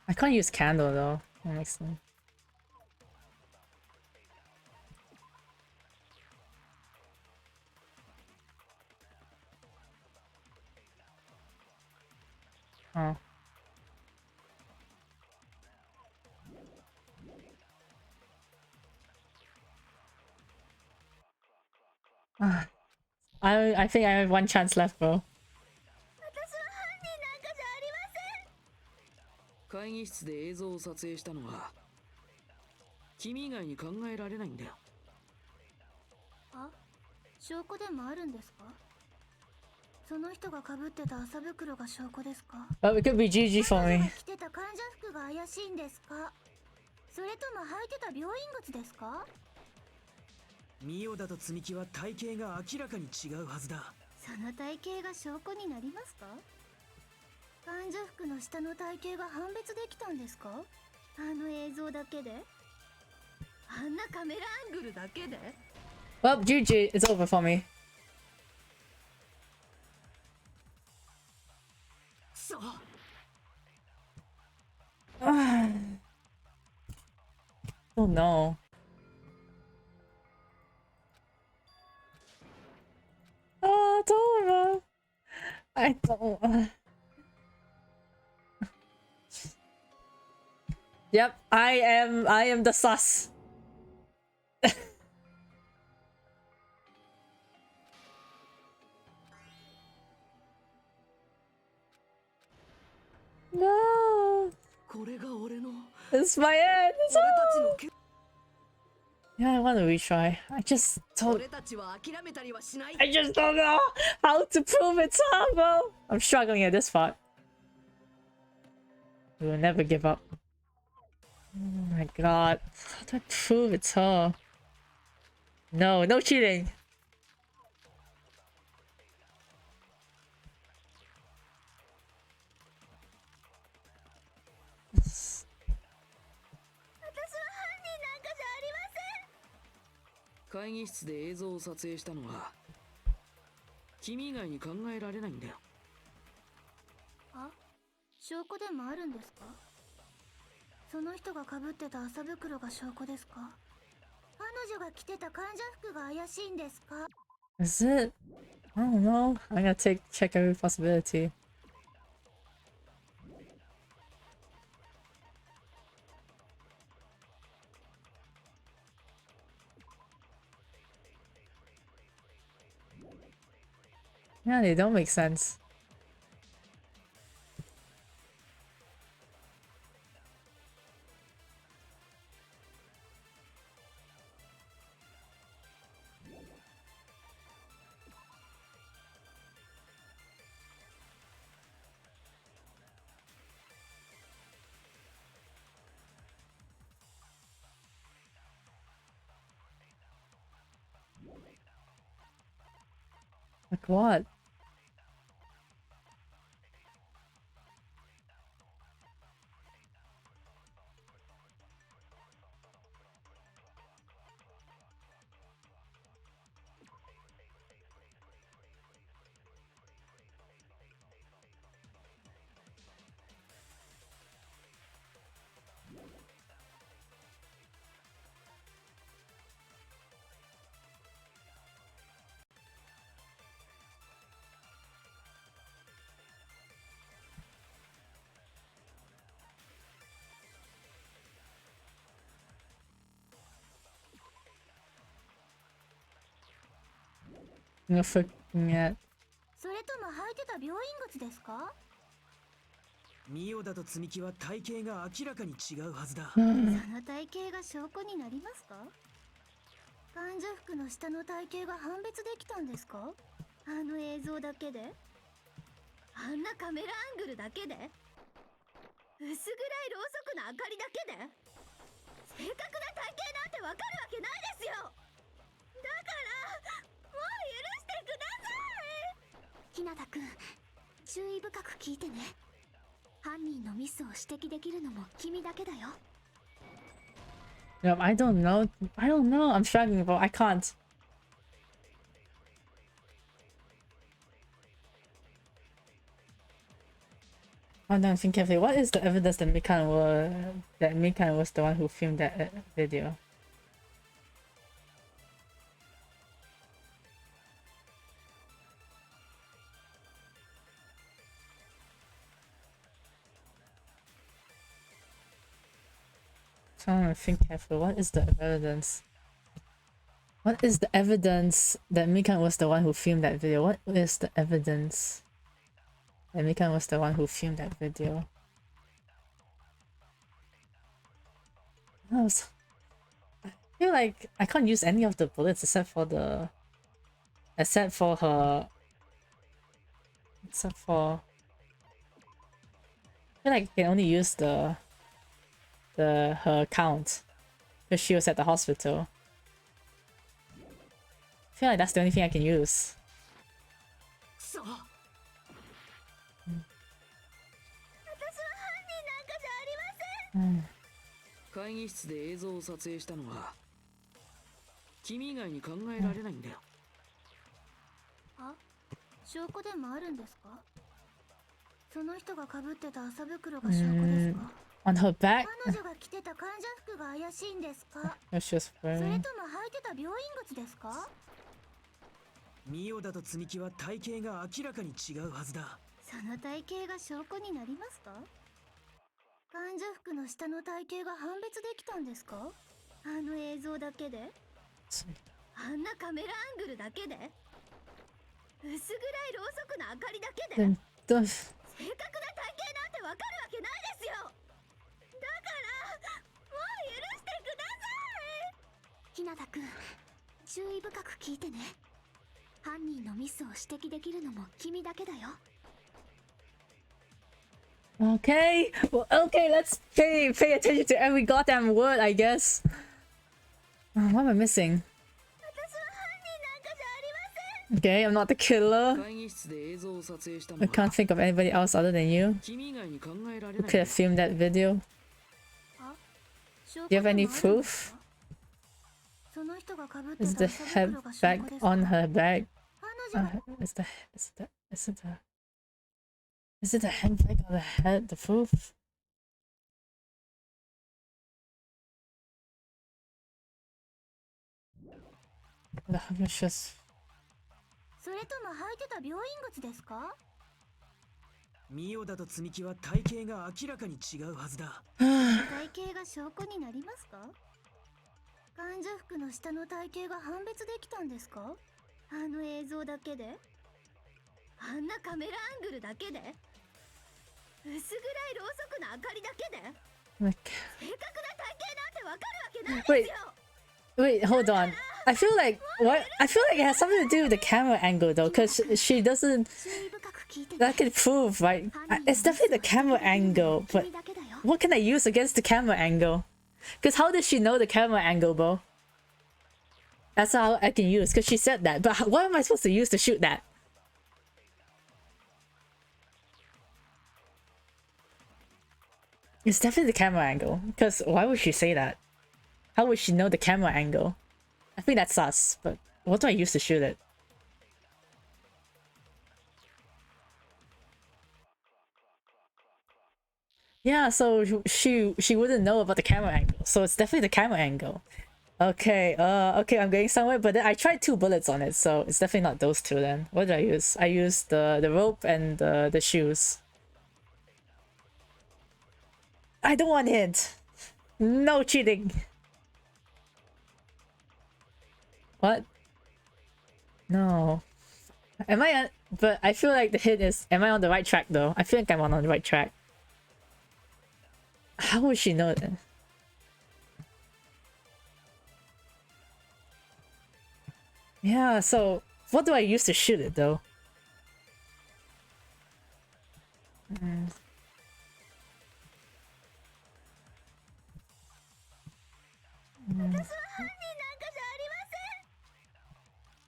I can't use candle though. That makes sense. Oh. I think I have one chance left, bro. 会議室で映像を撮影したのは君以外に考えられないんだよ。あ、証拠でもあるんですか？その人が被ってた麻袋が証拠ですか？ But it could be GG for 彼女 me. が着てた患者服が怪しいんですか？それとも履いてた病院靴ですか？ミオだと積み木は体型が明らかに違うはずだ。その体型が証拠になりますか？患者服の下の体型が判別できたんですか？あの映像だけで？あんなカメラアングルだけで？ Well, GG. It's over for me. そう。Oh no. Oh, it's over. I don't. Yep, I am the sus. No. これが俺の。 It's my end. It's 俺たちの over. Yeah, I want to retry. I just don't. 俺たちは諦めたりはしない。 I just don't know how to prove it's her, bro. I'm struggling at this part. We will never give up. Oh my god. How do I prove it's her? No, no cheating. It's- 私は犯人なんかじゃありません。会議室で映像を撮影したのは君以外に考えられないんだよ。あ、証拠でもあるんですか？その人が被ってた麻袋が証拠ですか？彼女が着てた患者服が怪しいんですか？ Is it? I don't know. I'm gonna check every possibility. Yeah, they don't make sense. Like what? I'm freaking at. それとも履いてた病院靴ですか？ミオだと積み木は体型が明らかに違うはずだ。その体型が証拠になりますか？患者服の下の体型が判別できたんですか？あの映像だけで？あんなカメラアングルだけで？薄暗いろうそくの明かりだけで？正確な体型なんてわかるわけないですよ。だからもう許してください。日向くん、注意深く聞いてね。犯人のミスを指摘できるのも君だけだよ。Yep, I don't know. I don't know. I'm struggling, but I can't. Oh no, think carefully. What is the evidence that Mikan was the one who filmed that video? Trying to think carefully. What is the evidence? What is the evidence that Mikan was the one who filmed that video? What is the evidence that Mikan was the one who filmed that video? I feel like I can't use any of the bullets except for her. I feel like I can only use her count because she was at the hospital. I feel like that's the only thing I can use. Mm. 会議室で映像を撮影したのは君以外に考えられないんだよ。あ、証拠でもあるんですか？その人が被ってた麻袋が証拠ですか？ On her back? 彼女が着てた患者服が怪しいんですか？ She was それと wearing. も履いてた病院靴ですか？ミオだと積み木は体型が明らかに違うはずだ。その体型が証拠になりますか？患者服の下の体型が判別できたんですか？あの映像だけで？あんなカメラアングルだけで？薄暗いろうそくの明かりだけで？ Then 正確な体型なんてわかるわけないですよ。だからもう許してください。日向くん、注意深く聞いてね。犯人のミスを指摘できるのも君だけだよ。 Okay, well, okay, let's pay attention to every goddamn word, I guess. What am I missing? Okay, I'm not the killer. 会議室で映像を撮影したの I は can't think of anybody else other than you 君以外に考えられ who ない could have filmed that video. あ、 Do you have any proof? その人が被って Is た the 麻 head 袋が証 bag 拠ですか？ on her bag? 彼女が Is it the handbag on the head? The proof? The just それとも履いてた病院靴ですか？ミオダと積み木は体型が明らかに違うはずだ。体型が証拠になりますか？患者服の下の体型が判別できたんですか？あの映像だけで？あんなカメラアングルだけで？薄暗いろうそくの明かりだけで？ like 正確な体型なんてわかるわけないですよ。 wait, hold on. I feel like it has something to do with the camera angle though, because she doesn't. 注意深く聞いてね。 That could prove, right? It's definitely the camera angle, but 君だけだよ。 what can I use against the camera angle? Because how does she know the camera angle, bro? That's how I can use, because she said that. But what am I supposed to use to shoot that? It's definitely the camera angle, because why would she say that? How would she know the camera angle? I think that's sus, but what do I use to shoot it? Yeah, so she wouldn't know about the camera angle, so it's definitely the camera angle. Okay, okay, I'm getting somewhere, but then I tried 2 bullets on it, so it's definitely not those 2 then. What did I use? I used the rope and the shoes. I don't want hint. No cheating. What? No. Am I on? But I feel like the hint is. Am I on the right track though? I feel like I'm on the right track. How would she know that? Yeah, so what do I use to shoot it though? Mm. 私は犯人なんかじゃありま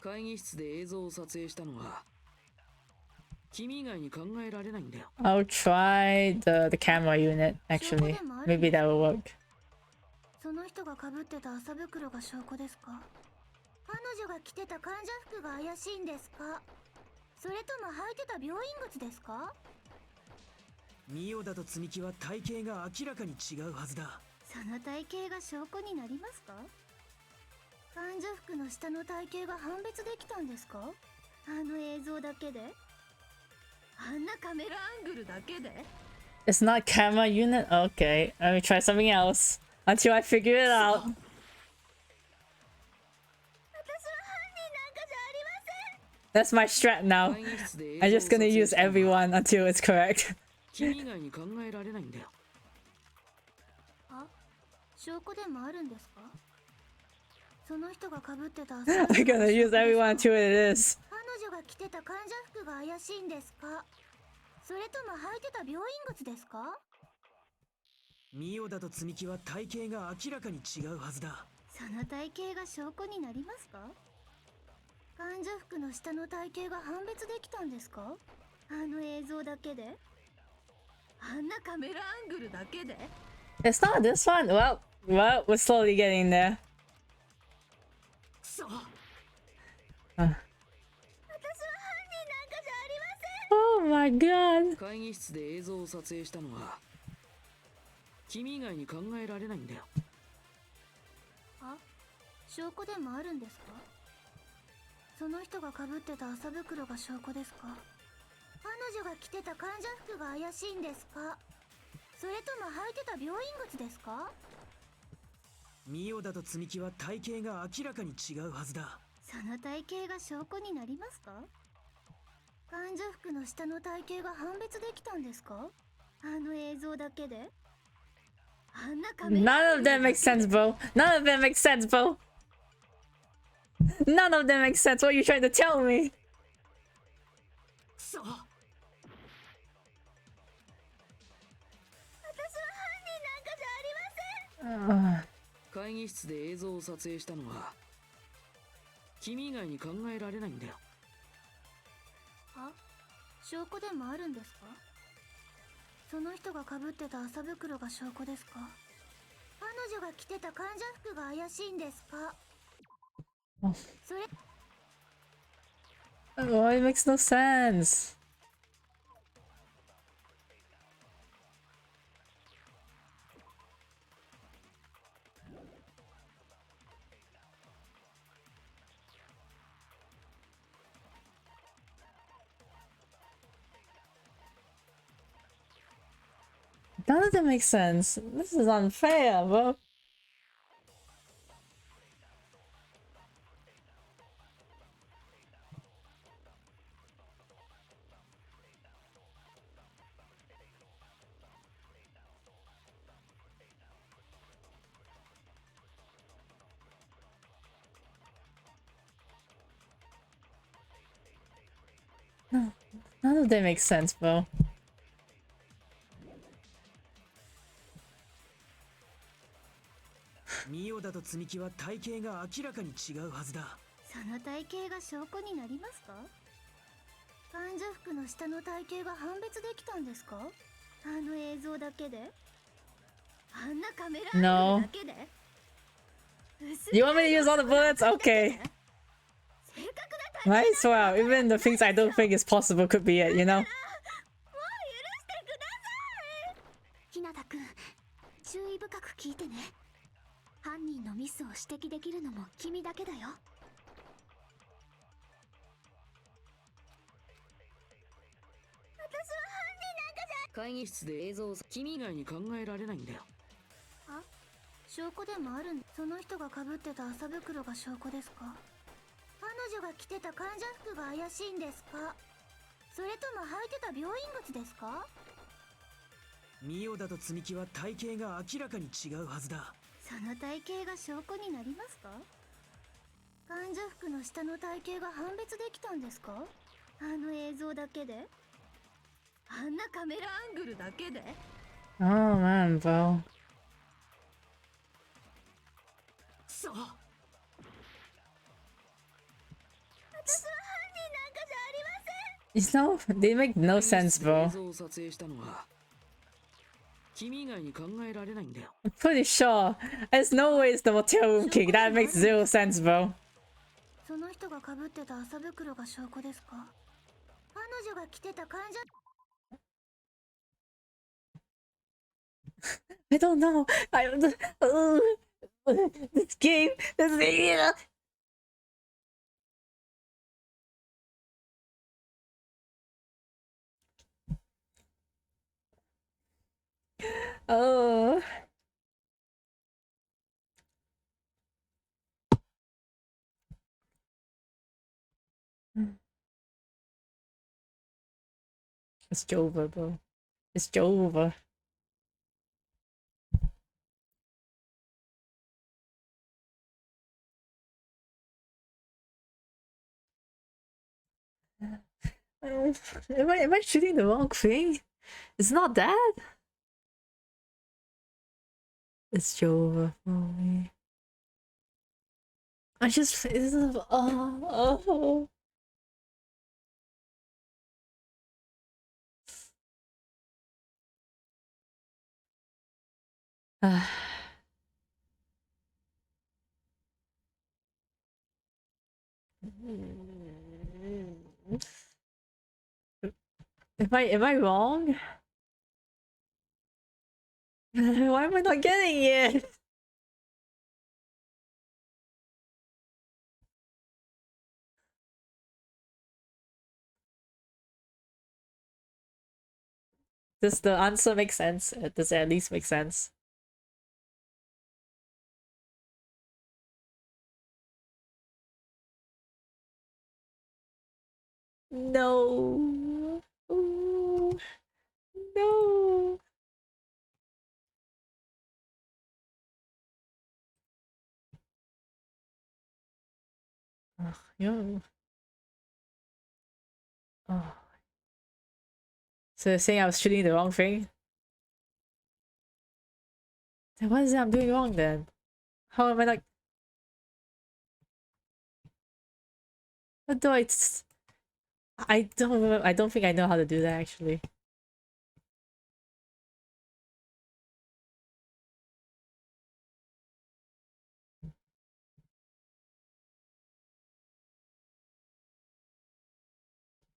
せん。会議室で映像を撮影したのは君以外に考えられないんだよ。 I'll try the camera unit actually. Maybe that will work. その人が被ってた麻袋が証拠ですか？彼女が着てた患者服が怪しいんですか？それとも履いてた病院靴ですか？ミオダと積み木は体型が明らかに違うはずだ。その体型が証拠になりますか？患者服の下の体型が判別できたんですか？あの映像だけで？あんなカメラアングルだけで？ It's not camera unit? Okay, let me try something else until I figure it out. 私は犯人なんかじゃありません。 That's my strat now. 会議室で映 I'm 像を just 撮 gonna 影 use したのは everyone until it's correct. 君以外に考えられないんだよ。あ、証拠でもあるんですか？その人が被ってた I'm gonna use everyone until it is. 彼女が着てた患者服が怪しいんですか？それとも履いてた病院靴ですか？ミオダと積み木は体型が明らかに違うはずだ。その体型が証拠になりますか？患者服の下の体型が判別できたんですか？あの映像だけで？あんなカメラアングルだけで？ It's not this one. Well, we're slowly getting there. そう。私は犯人なんかじゃありません。 Oh my god. 会議室で映像を撮影したのは君以外に考えられないんだよ。あ、証拠でもあるんですか？その人が被ってた麻袋が証拠ですか？彼女が着てた患者服が怪しいんですか？それとも履いてた病院靴ですか？ミオダと積み木は体型が明らかに違うはずだ。その体型が証拠になりますか？患者服の下の体型が判別できたんですか？あの映像だけで？あんなカメラ None of them makes sense, bro. None of them makes sense, bro. None of them makes sense. What are you trying to tell me? そう。私は犯人なんかじゃありません。会議室で映像を撮影したのは君以外に考えられないんだよ。あ、証拠でもあるんですか？その人が被ってた麻袋が証拠ですか？彼女が着てた患者服が怪しいんですか？それ Oh, it makes no sense. None of that makes sense. This is unfair, bro. No, none of that makes sense, bro. ミオダと積み木は体型が明らかに違うはずだ。その体型が証拠になりますか？患者服の下の体型が判別できたんですか？あの映像だけで？あんなカメラアングルだけで？ You want me to use all the bullets? Okay. Might as well. Even the things I don't think is possible could be it, you know? ひなたくん、注意深く聞いてね。犯人のミスを指摘できるのも君だけだよ。私は犯人なんかじゃ。会議室で映像を君以外に考えられないんだよ。あ、証拠でもあるん。その人が被ってた麻袋が証拠ですか？彼女が着てた患者服が怪しいんですか？それとも履いてた病院靴ですか？ミオダと積み木は体型が明らかに違うはずだ。その体型が証拠になりますか？患者服の下の体型が判別できたんですか？あの映像だけで？あんなカメラアングルだけで？ Oh man, bro. そう。私は犯人なんかじゃありません。You know, they make no sense, bro. 映像を撮影したのは君以外に考えられないんだよ。I'm pretty sure. There's no way it's the motel room king. That makes zero sense, bro. その人が被ってた麻袋が証拠ですか？彼女が着てた患者 I don't know. This game. Oh. It's Jova, bro. It's Jova. Am I shooting the wrong thing? It's not that. It's Jova for me. I just oh. Am I wrong? Why am I not getting it? Does the answer make sense? Does it at least make sense? No. Ooh. No. Ugh, yo. Oh. So you're saying I was shooting the wrong thing? Then what is it I'm doing wrong then? How am I not? What do I don't think I know how to do that actually.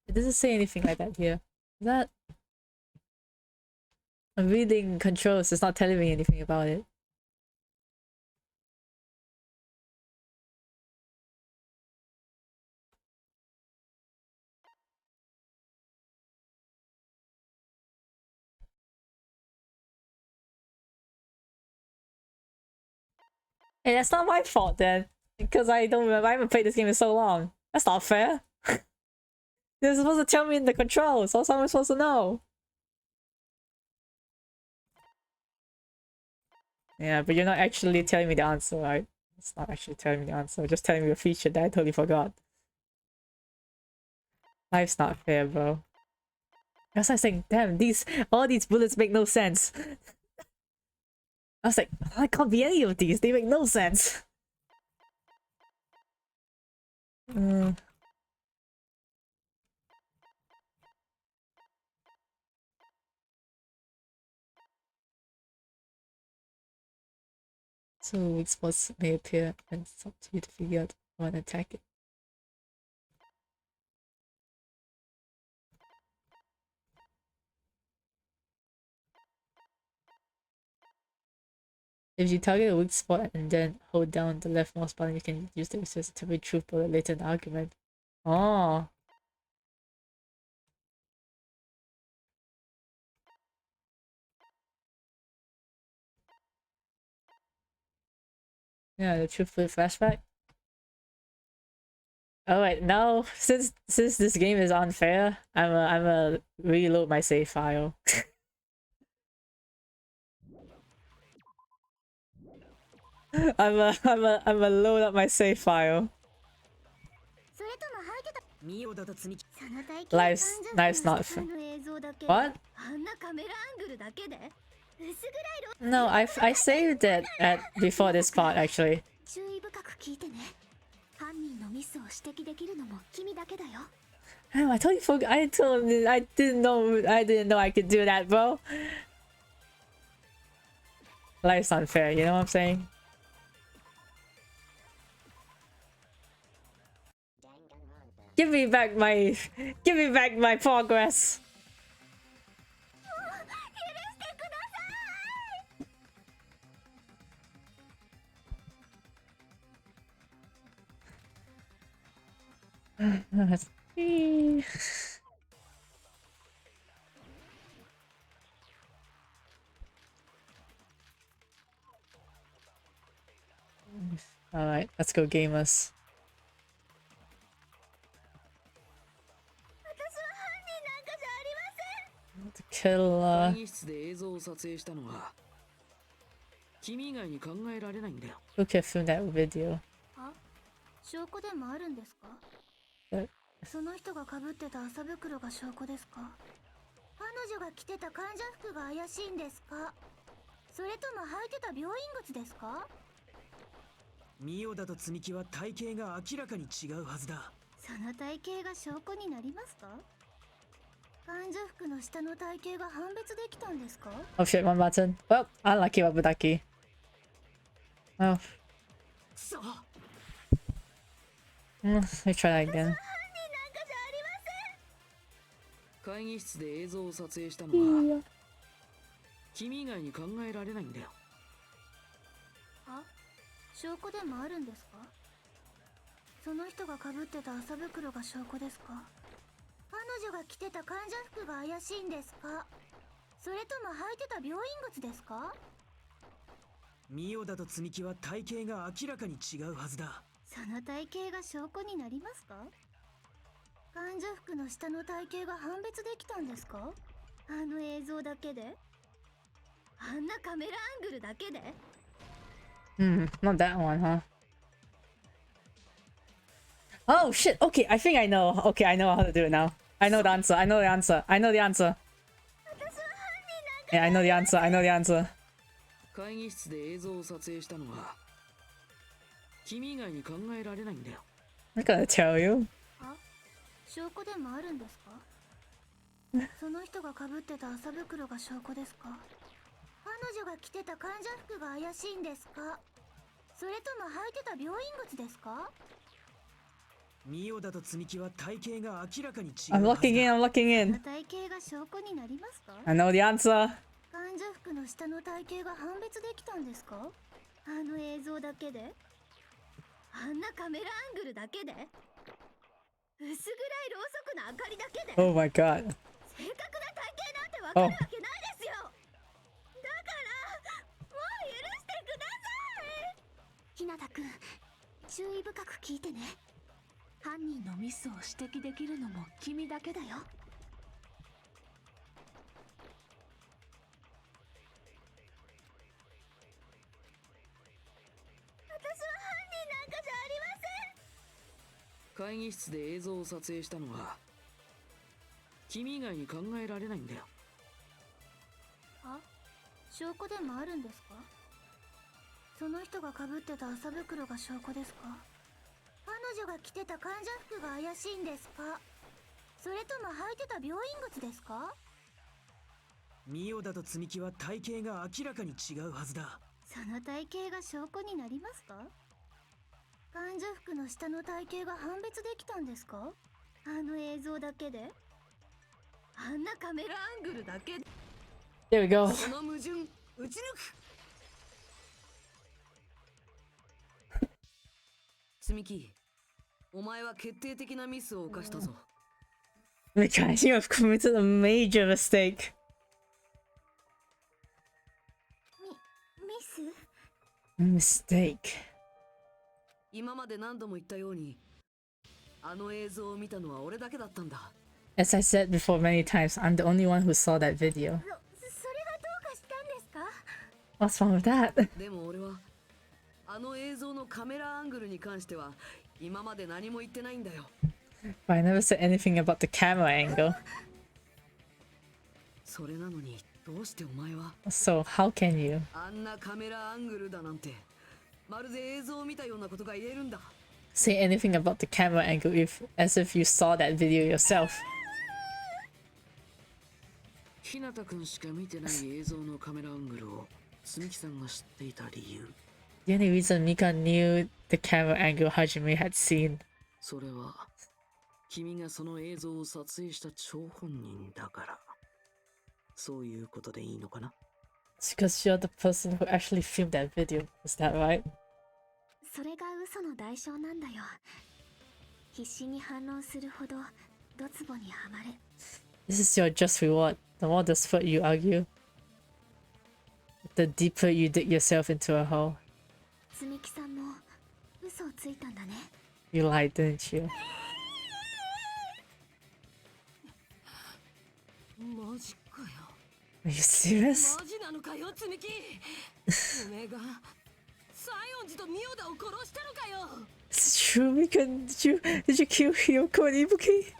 It doesn't say anything like that here. That I'm reading controls, it's not telling me anything about it. Hey, that's not my fault then. Because I don't remember. I haven't played this game in so long. That's not fair. They're supposed to tell me in the controls. How am I supposed to know? Yeah, but you're not actually telling me the answer, right? It's not actually telling me the answer. Just telling me a feature that I totally forgot. Life's not fair, bro. I was like saying, damn, all these bullets make no sense. I was like, I can't be any of these. They make no sense. So weak spots may appear, and it's up to you to figure out when to attack it. If you target a weak spot and then hold down the left mouse button, you can use the resource to read truth bullet later in the argument. Oh. Yeah, the truth bullet flashback. Oh wait, now since this game is unfair, I'm a reload my save file. I'm a load up my save file. Life's not fair. What? No, I saved it at before this part actually. Damn, I totally forgot. I didn't know I could do that, bro. Life's unfair, you know what I'm saying? Give me back my progress. Alright, let's go gamers. The killer. Who can film that video? 証拠でもあるんですか？その人が被ってた麻袋が証拠ですか？彼女が着てた患者服が怪しいんですか？それとも履いてた病院靴ですか？ミオダと積み木は体型が明らかに違うはずだ。その体型が証拠になりますか？患者服の下の体型が判別できたんですか？ Oh shit, one button. Well, unlucky Wabudaki. Oh. Let me try that again. 会議室で映像を撮影したのは君以外に考えられないんだよ。あ、証拠でもあるんですか？その人が被ってた麻袋が証拠ですか？彼女が着てた患者服が怪しいんですか？それとも履いてた病院靴ですか？ミオダと積み木は体型が明らかに違うはずだ。その体型が証拠になりますか？患者服の下の体型が判別できたんですか？あの映像だけで？あんなカメラアングルだけで？ Not that one, huh? Oh shit, okay, I think I know. Okay, I know how to do it now. I know the answer, I know the answer, I know the answer. Yeah, I know the answer, I know the answer. 会議室で映像を撮影したのは君以外に考えられないんだよ。I'm gonna tell you. あ、証拠でもあるんですか？その人が被ってた麻袋が証拠ですか？彼女が着てた患者服が怪しいんですか？それとも履いてた病院靴ですか？ミオダと積み木は体型が明らかに違う。I'm looking in, I'm looking in. 体型が証拠になりますか？ I know the answer. 患者服の下の体型が判別できたんですか？あの映像だけで？あんなカメラアングルだけで？薄暗いろうそくの明かりだけで？ Oh my god. 正確な体型なんてわかるわけないですよ。だからもう許してください。注意深く聞いてね。犯人のミスを指摘できるのも君だけだよ。私は犯人なんかじゃありません。会議室で映像を撮影したのは君以外に考えられないんだよ。あ、証拠でもあるんですか？その人が被ってた麻袋が証拠ですか？彼女が着てた患者服が怪しいんですか？それとも履いてた病院靴ですか？ミオダと積み木は体型が明らかに違うはずだ。その体型が証拠になりますか？患者服の下の体型が判別できたんですか？あの映像だけで？あんなカメラアングルだけで。 There we go. その矛盾打ち抜く。積み木、お前は決定的なミスを犯したぞ。Because you have committed a major mistake. ミス？ Mistake. 今まで何度も言ったように、あの映像を見たのは俺だけだったんだ。As I said before many times, I'm the only one who saw that video. それがどうかしたんですか？ What's wrong with that? でも俺はあの映像のカメラアングルに関しては今まで何も言ってないんだよ。 But I never said anything about the camera angle. それなのにどうしてお前は So how can you あんなカメラアングルだなんてまるで映像を見たようなことが言えるんだ。 say anything about the camera angle as if you saw that video yourself? 日向くんしか見てない映像のカメラアングルを積木さんが知っていた理由。 The only reason Mika knew the camera angle Hajime had seen それは君がその映像を撮影した張本人だから。そういうことでいいのかな？ is because you're the person who actually filmed that video. Is that right? それが嘘の代償なんだよ。必死に反応するほどドツボにはまれ。 This is your just reward. The more desperate you argue, the deeper you dig yourself into a hole. 積木さんも嘘をついたんだね。 You lied, didn't you? マジかよ。 Are you serious? マジなのかよ積木。おめえが西園寺とミオダを殺したのかよ。 Is it true, Mika? Did you kill Hyoko and Ibuki?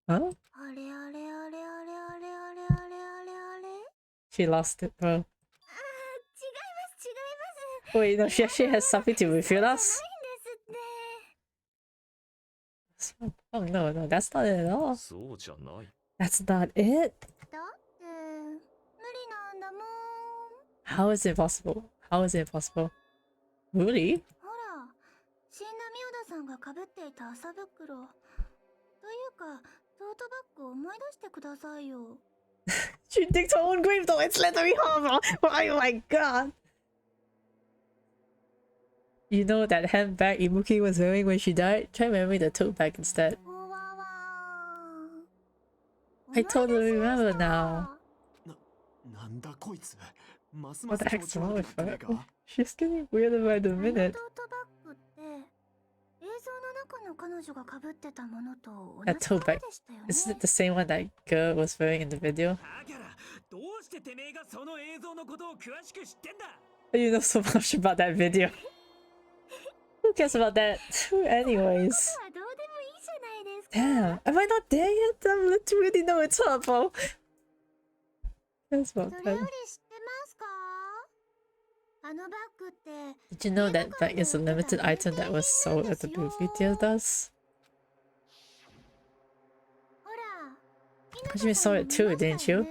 Huh? あれあれあれあれあれあれあれあれ。 She lost it, bro. 違います違います。 Wait, no, she actually has something to reveal us? ないんですって。 Oh, no, no, that's not it at all. そうじゃない。 That's not it. だって無理なんだもん。 How is it possible? How is it possible? Really? ほら、死んだミオダさんが被っていた麻袋。というか、トートバッグを思い出してくださいよ。 She digged her own grave though. It's Leathery Harbor. Oh my god. You know that handbag Ibuki was wearing when she died? Try remembering the tote bag instead. おわわー。 I totally remember now. なんだこいつ。ますま What す the 調 heck's 子 wrong 悪 with くなって her? ねえか？ She's getting weirder by the あの minute. トートバッグって映像の中の彼女が被ってたものと同 That じ tote もの bag. でしたよ Isn't ね it。the same one that girl was wearing in the video? だからどうしててめえがその映像のことを詳しく知ってんだ。 You know so much about that video. Who cares about that? Anyways. はどうでもいいじゃないですか。 Damn, am I not there yet? I'm literally know it's her, bro. That's そ about れよ time. り知ってますか？あのバッグって Did you know that bag is a limited item that was sold at the movie theaters? ほら、 Hajime saw it too, didn't you?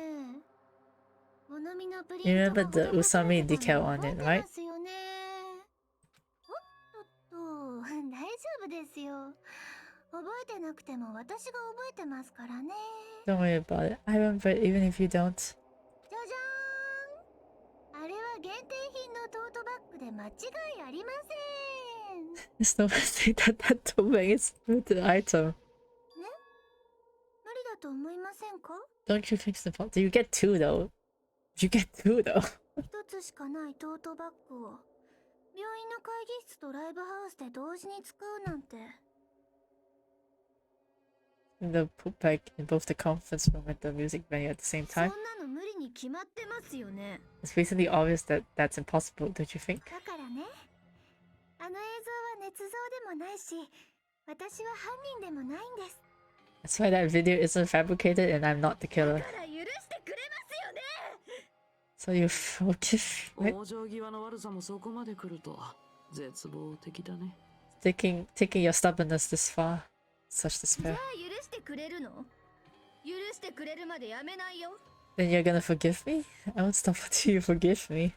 You remember the Usami decal on it, right? おっとっと、大丈夫ですよ。覚えてなくても私が覚えてますからね。 Don't worry about it. I remember it even if you don't. じゃじゃーん。あれは限定品のトートバッグで間違いありません。 There's no mistake that that tote bag is a limited item. 無理だだと思いませんか？ Don't you think it's important? Do you get two though? Did you get two though? 一つしかないトートバッグを病院の会議室とライブハウスで同時に使うなんて。In the poop bag in both the conference room and the music venue at the same そん time? なの無理に決まってますよね。 It's recently obvious that that's impossible, don't you think? だからね、あの映像は捏造でもないし、私は犯人でもないんです。 That's why that video isn't fabricated and I'm not the だ killer. から許してくれますよね。 So you forgive me? 往生際の悪さもそこまで来ると絶望的だね。Taking your stubbornness this far. Such じゃ despair. あ許してくれるの？許してくれるまでやめないよ。 Then you're gonna forgive me? I won't stop until you forgive me.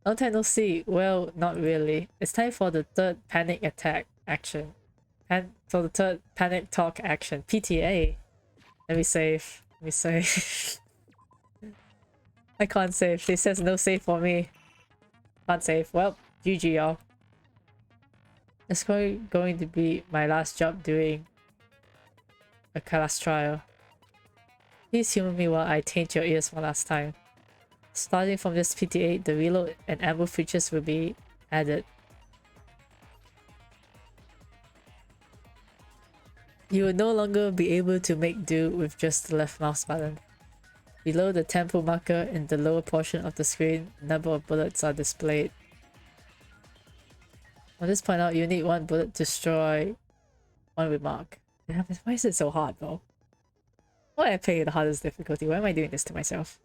Long time no see. Well, not really. It's time for the third panic attack action. And for the third panic talk action. PTA. Let me save. Let me save. I can't save. She says no save for me. Can't save. Well, GG y'all. It's going to be my last job doing a class trial. Please humor me while I taint your ears one last time. Starting from this PTA, the reload and ammo features will be added. You will no longer be able to make do with just the left mouse button. Below the tempo marker in the lower portion of the screen, a number of bullets are displayed. On this point out, you need one bullet to destroy one remark. Damn, why is it so hard though? Why am I playing the hardest difficulty? Why am I doing this to myself?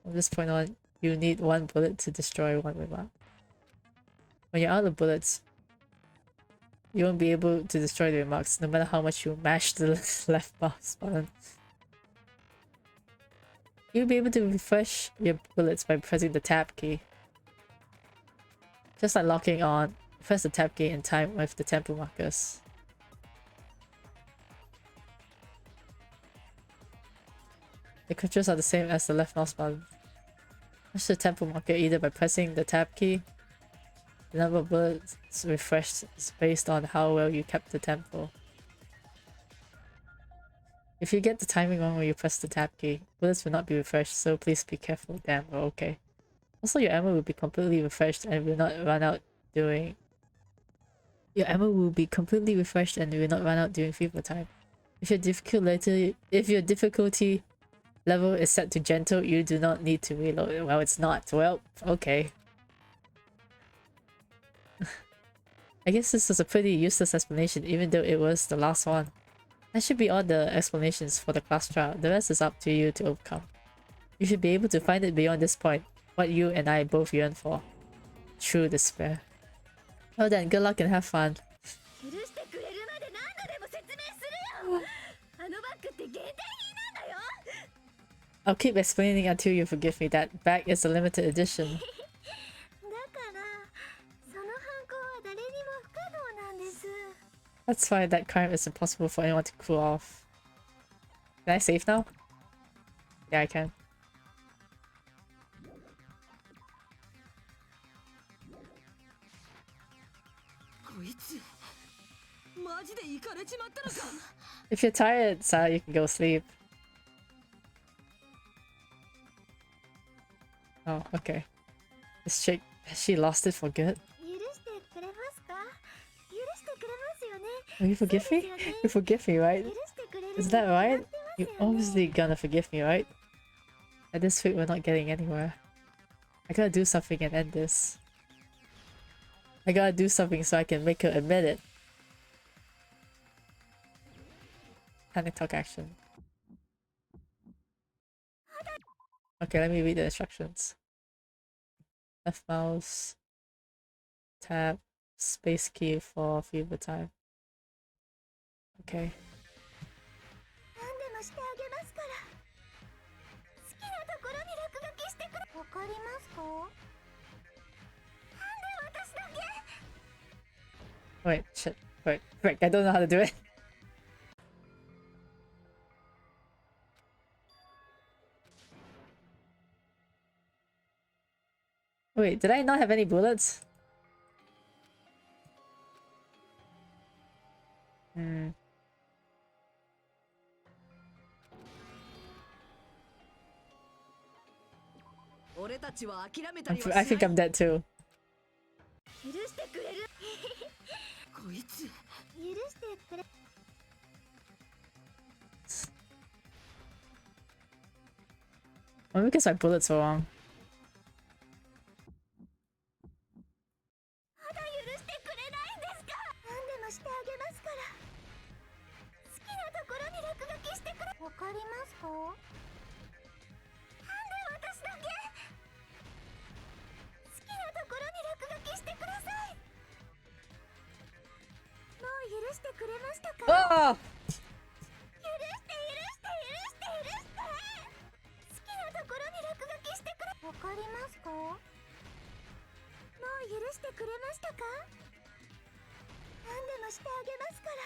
From this point on, you need one bullet to destroy one remark. When you're out of bullets, you won't be able to destroy the remarks no matter how much you mash the left mouse button. You'll be able to refresh your bullets by pressing the tab key. Just like locking on, press the tab key in time with the tempo markers. The controls are the same as the left mouse button. Push the tempo marker either by pressing the tab key. The number of bullets refreshed is based on how well you kept the tempo. If you get the timing wrong when you press the tab key, bullets will not be refreshed, so please be careful. Damn, well, okay. Also, your ammo will be completely refreshed and will not run out during... Your ammo will be completely refreshed and will not run out during fever time. If your difficulty level is set to gentle, you do not need to reload. Well, it's not. Well, okay. I guess this was a pretty useless explanation, even though it was the last one. That should be all the explanations for the class trial. The rest is up to you to overcome. You should be able to find it beyond this point, what you and I both yearn for. True despair. Well then, good luck and have fun. I'll keep explaining until you forgive me. That bag is a limited edition. That's why that crime is impossible for anyone to pull off. Can I save now? Yeah, I can. If you're tired, Sarah, you can go sleep. Oh, okay. This chick, has she lost it for good? Oh, you forgive me? You forgive me, right? Is that right? You're obviously gonna forgive me, right? At this rate, we're not getting anywhere. I gotta do something and end this. I gotta do something so I can make her admit it. Panic talk action. Okay, let me read the instructions. Left mouse, tab, space key for fever time. Okay. Wait, shit. Wait, frick, I don't know how to do it. Wait, did I not have any bullets? Hmm. 俺たちは諦めたりはし I ない。 think I'm dead too. 許してくれる。こいつ許してくれ。 Maybe because my bullets are wrong. まだ許してくれないんですか。何でもしてあげますから。好きなところに落書きしてくれ。わかりますか。なんで私だけ。好きなところに落書きしてください。もう許してくれましたか。 Ah! 許して許して許して許して。好きなところに落書きしてくれ。わかりますか。もう許してくれましたか。何でもしてあげますから。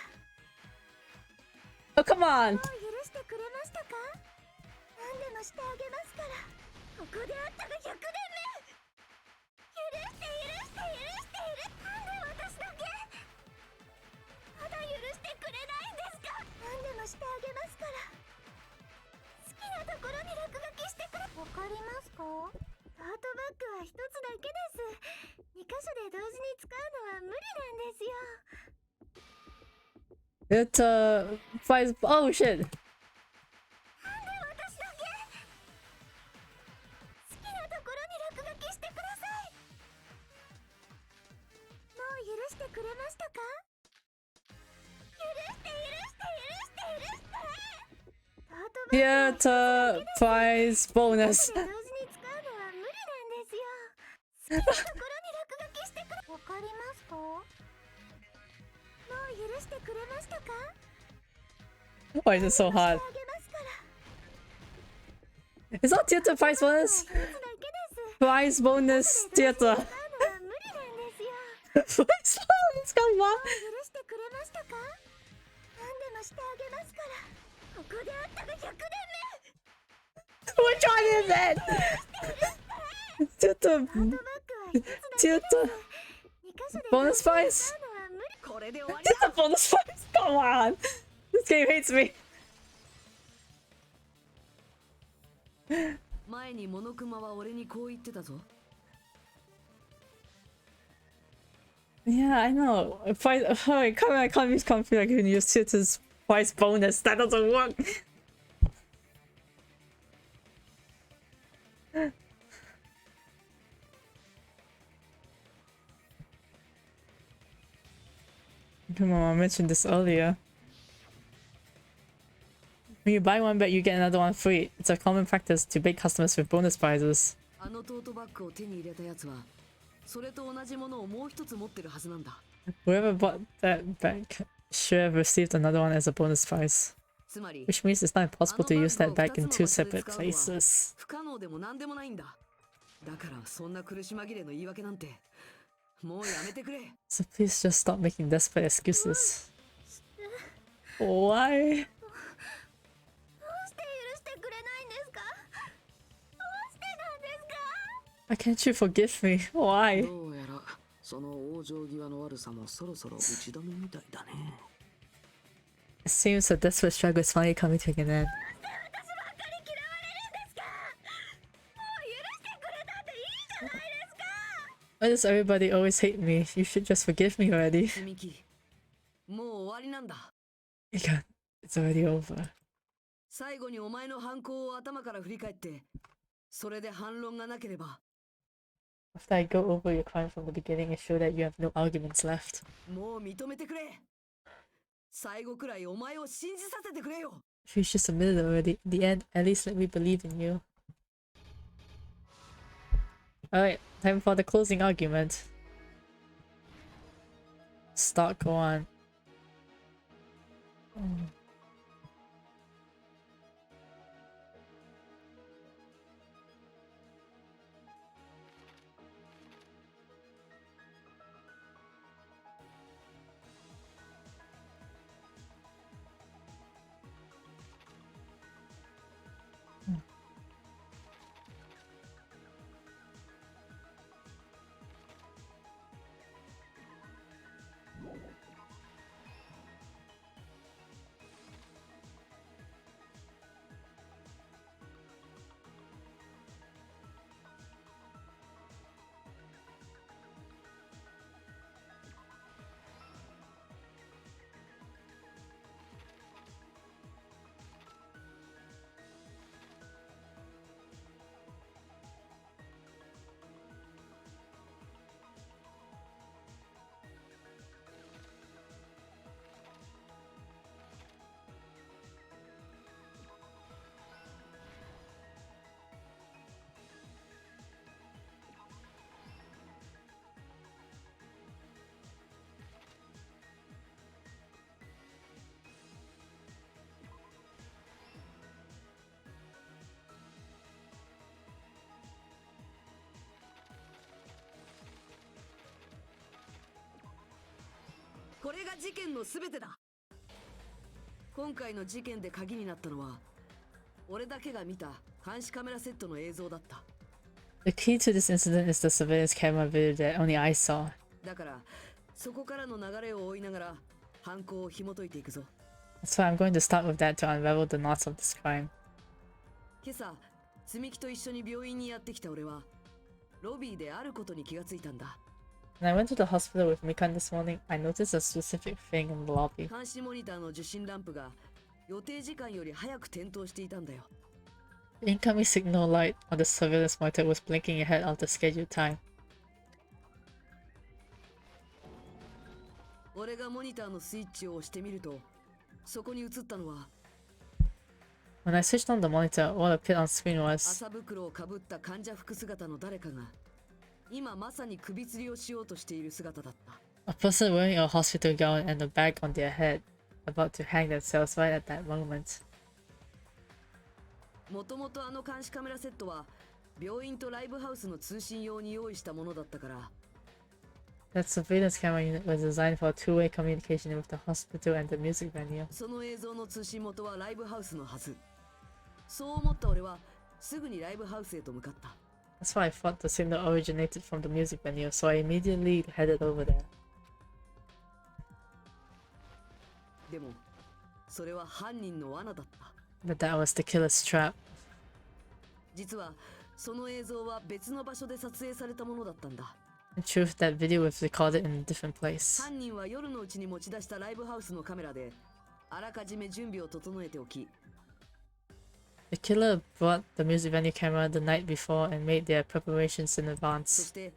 Oh, come on! もう許してくれましたか。何でもしてあげますから。ここであったが100年目。許して許して許して許して。なんで私だけ。まだ許してくれないんですか。何でもしてあげますから。好きなところに落書きしてくれ。わかりますか。トートバッグは一つだけです。2箇所で同時に使うのは無理なんですよ。 It flies. Oh shit! なんで私だけ。好きなところに落書きしてください。もう許してくれましたか。許して許して許して許して。トートバッグは一つだけです。 Theater prize bonus. 同時に使うのは無理なんですよ。好きなところに落書きしてくれ。わかりますか。もう許してくれましたか。 Why is it so してあ hard? げますから。 It's not theater prize は bonus. 一つだけです。 Prize bonus 同時に theater. 使うのは無理なんですよ。 Prize bonus, come も on. う許してくれましたか。何でもしてあげますから。ここであったが100年目。 Which one is it? Theater. トートバッグは一つだけです。 Theater. 2箇所で Bonus 同時に prize. 使うのは無理。これで終わり Theater bonus prize. Come on. This game hates me. 前にモノクマは俺にこう言ってたぞ。 Yeah, I know. Prize. Oh, I can't be confident I can use theater's prize bonus. That doesn't work. Come on, I mentioned this earlier. When you buy one bet, you get another one free. It's a common practice to bait customers with bonus prizes. あのトートバッグを手に入れたやつはそれと同じものをもう一つ持ってるはずなんだ。 Whoever bought that bag should have received another one as a bonus prize. つまり Which means it's not impossible to use that bag in two separate places. 不可能でも何でもないんだ。だからそんな苦し紛れの言い訳なんてもうやめてくれ。 So please just stop making desperate excuses. Why? どうして許してくれないんですか。どうしてなんですか。 Why can't you forgive me? Why? どうやらその往生際の悪さもそろそろ打ち止めみたいだね。 It seems the desperate struggle is finally coming to an end. 私ばっかり嫌われるんですか。もう許してくれたっていいじゃないですか。 Why does everybody always hate me? You should just forgive me already. ミキ、もう終わりなんだ。 Yeah, it's already over. 最後にお前の犯行を頭から振り返ってそれで反論がなければ After I go over your crime from the beginning and show that you have no arguments left. もう認めてくれ。最後くらいお前を信じさせてくれよ。 If you should submit it already, in the end, at least let me believe in you. Alright, time for the closing argument. Start, go on. これが事件の全てだ。今回の事件で鍵になったのは俺だけが見た監視カメラセットの映像だった。 The key to this incident is the surveillance camera video that only I saw. だからそこからの流れを追いながら犯行を紐解いていくぞ。 That's why I'm going to start with that to unravel the knots of this crime. 今朝積み木と一緒に病院にやってきた俺はロビーであることに気がついたんだ。 When I went to the hospital with Mikan this morning, I noticed a specific thing in the lobby. 監視モニターの受信ランプが予定時間より早く点灯していたんだよ。 The incoming signal light on the surveillance monitor was blinking ahead of the scheduled time. 俺がモニターのスイッチを押してみると、そこに映ったのは When I switched on the monitor, what appeared on screen was 麻袋をかぶった患者服姿の誰かが今まさに首吊りをしようとしている姿だった。 a person wearing a hospital gown and a bag on their head, about to hang themselves right at that moment. もともとあの監視カメラセットは病院とライブハウスの通信用に用意したものだったから、 That surveillance camera unit was designed for two-way communication with the hospital and the music venue. その映像の通信元はライブハウスのはず。そう思った俺はすぐにライブハウスへと向かった。 That's why I thought the signal originated from the music venue, so I immediately headed over there. でもそれは犯人の罠だった。 But that was the killer's trap. 実はその映像は別の場所で撮影されたものだったんだ。 In truth, that video was recorded in a different place. 犯人は夜のうちに持ち出したライブハウスのカメラであらかじめ準備を整えておき、 The killer brought the music venue camera the night before and made their preparations in そ advance. して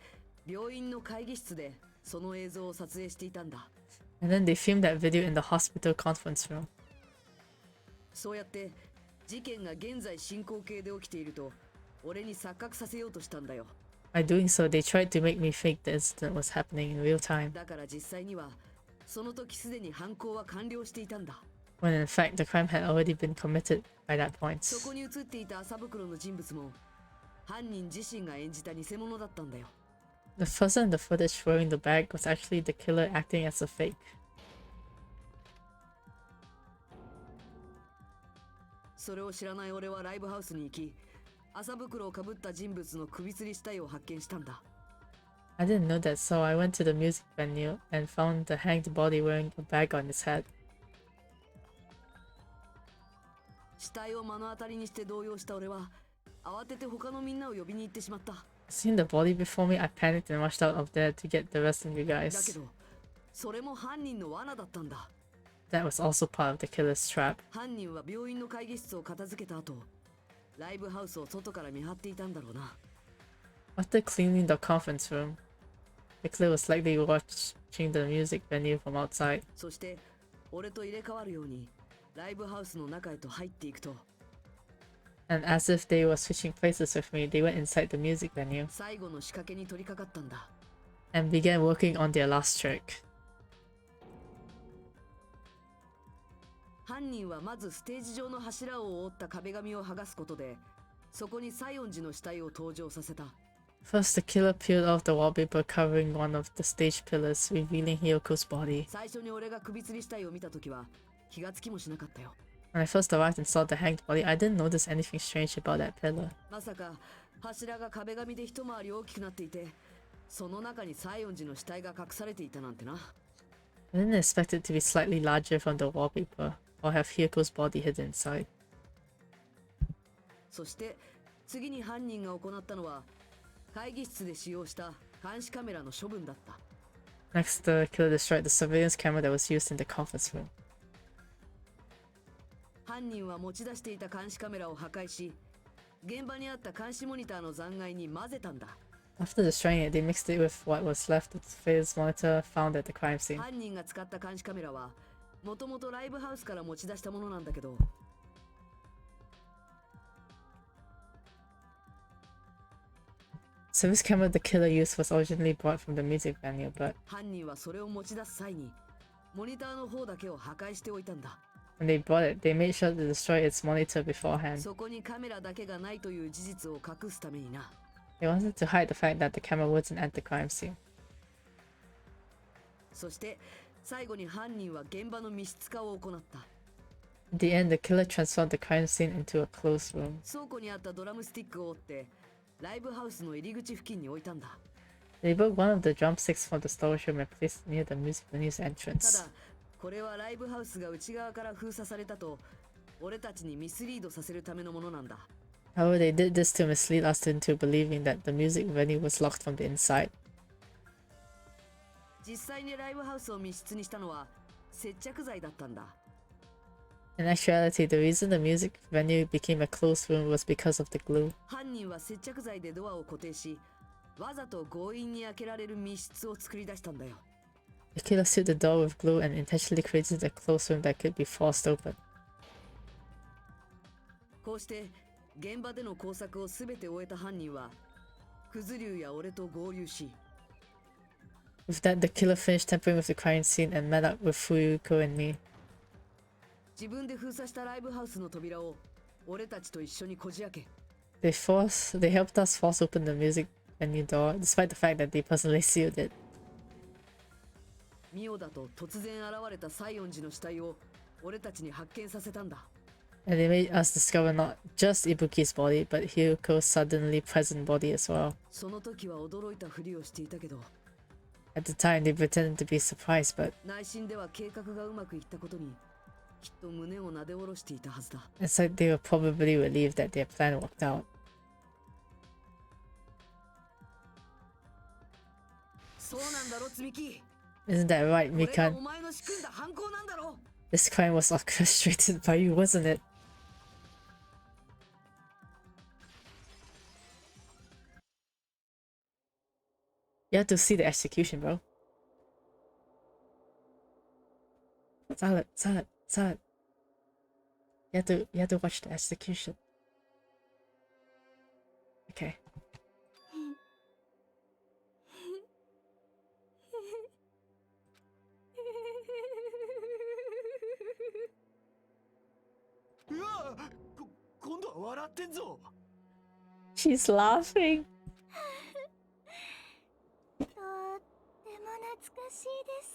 病院の会議室でその映像を撮影していたんだ。 And then they filmed that video in the hospital conference room. そうやって事件が現在進行形で起きていると俺に錯覚させようとしたんだよ。 By doing so, they tried to make me think the incident was happening in real time, だから実際にはその時すでに犯行は完了していたんだ。 when in fact the crime had already been committed by that そ point. こに映っていた麻袋の人物も犯人自身が演じた偽物だったんだよ。 The person in the footage wearing the bag was actually the killer acting as a fake. それを知らない俺はライブハウスに行き、麻袋をかぶった人物の首吊り死体を発見したんだ。 I didn't know that, so I went to the music venue and found the hanged body wearing a bag on his head. 死体を目の当たりにして動揺した俺は慌てて他のみんなを呼びに行ってしまった。 Seeing the body before me, I panicked and rushed out of there to get the rest of you だけ guys. どそれも犯人の罠だったんだ。 That was also part of the killer's trap. 犯人は病院の会議室を片付けた後、ライブハウスを外から見張っていたんだろうな。 After cleaning the conference room, the killer was likely watching the music venue from outside. そして俺と入れ替わるようにライブハウスの中へと入っていくと、 And as if they were switching places with me, they went inside the music venue 最後の仕掛けに取り掛かったんだ。 and began working on their last trick. 犯人はまずステージ上の柱を覆った壁紙を剥がすことで、そこに西園寺の死体を登場させた。 First, the killer peeled off the wallpaper covering one of the stage pillars, revealing Hiyoko's body. 最初に俺が首吊り死体を見た時は気がつきもしなかったよ。 When I first arrived and saw the hanged body, I didn't notice anything strange about that pillar. まさか柱が壁紙で一回り大きくなっていて、その中に西園寺の死体が隠されていたなんてな。 I didn't expect it to be slightly larger from the wallpaper, or have Hiyoko's body hidden inside. そして次に犯人が行ったのは会議室で使用した監視カメラの処分だった。 Next, the killer destroyed the surveillance camera that was used in the conference room. 犯人は持ち出していた監視カメラを破壊し、現場にあった監視モニターの残骸に混ぜたんだ。 After destroying it, they mixed it with what was left of the surveillance monitor found at the crime scene. 犯人が使った監視カメラはもともとライブハウスから持ち出したものなんだけど、 Service camera the killer used was originally brought from the music venue, but 犯人はそれを持ち出す際にモニターの方だけを破壊しておいたんだ。 when they bought it, they made sure to destroy its monitor beforehand. そこにカメラだけがないという事実を隠すためにな。 They wanted to hide the fact that the camera wasn't at the crime scene. そして最後に犯人は現場の密室化を行った。 In the end, the killer transformed the crime scene into a closed room. 倉庫にあったドラムスティックを折ってライブハウスの入り口付近に置いたんだ。 They broke one of the drumsticks from the storage room and placed it near the music venue's た entrance. だこれはライブハウスが内側から封鎖されたと俺たちにミスリードさせるためのものなんだ。 However, they did this to mislead us into believing that the music venue was locked from the inside. 実際にライブハウスを密室にしたのは接着剤だったんだ。 In actuality, the reason the music venue became a closed room was because of the glue. 犯人は接着剤でドアを固定しわざと強引に開けられる密室を作り出したんだよ。 The killer sealed the door with glue and intentionally created a closed room that could be forced open. こうして現場での工作を全て終えた犯人はクズリュウや俺と合流し With that, the killer finished tampering with the crime scene and met up with Fuyuko and me. 自分で封鎖したライブハウスの扉を俺たちと一緒にこじ開け They helped us force open the music venue door, despite the fact that they personally sealed it. ミオだと突然現れた西園寺の死体を俺たちに発見させたんだ。 And they made us discover not just Ibuki's body, but Hyuko's suddenly present body as well. その時は驚いたふりをしていたけど At the time, they pretended to be surprised, but 内心では計画がうまくいったことにきっと胸をなで下ろしていたはずだ。 inside they were probably relieved that their plan worked out. そうなんだろ積み木。 Isn't that right, これが Mikan? お前の仕組んだ犯行なんだろ。 This crime was orchestrated by you, wasn't it? You have to see the execution, bro. Silent. You have to watch the execution. Okay. She's laughing. とっても懐かしいです。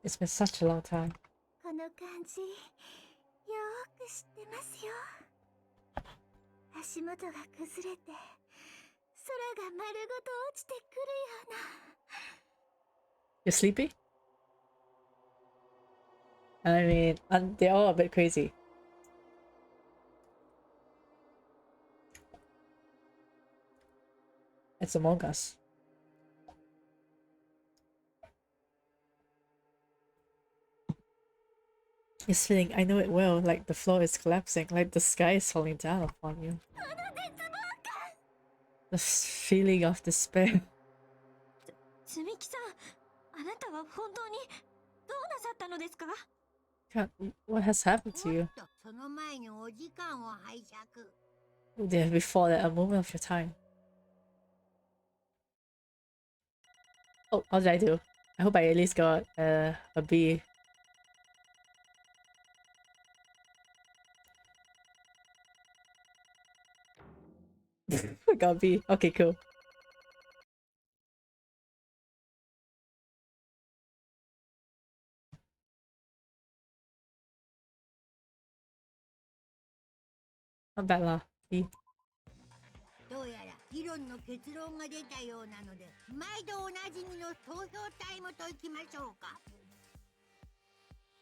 It's been such a long time. この感じよーく知ってますよ。足元が崩れて空が丸ごと落ちてくるような。 You're sleepy? I mean, they're all a bit crazy. It's Among Us. It's feeling, I know it well, like the floor is collapsing, like the sky is falling down upon you. The feeling of despair. つみきさん、あなたは本当にどうなさったのですか？ God, what has happened to you? その前にお時間を拝借。 There before that, a moment of your time. Oh, what did I do? I hope I at least got a B. I got a B. Okay, cool. Not bad lah. B. どうやら議論の結論が出たようなので、毎度おなじみの投票タイムといきましょうか。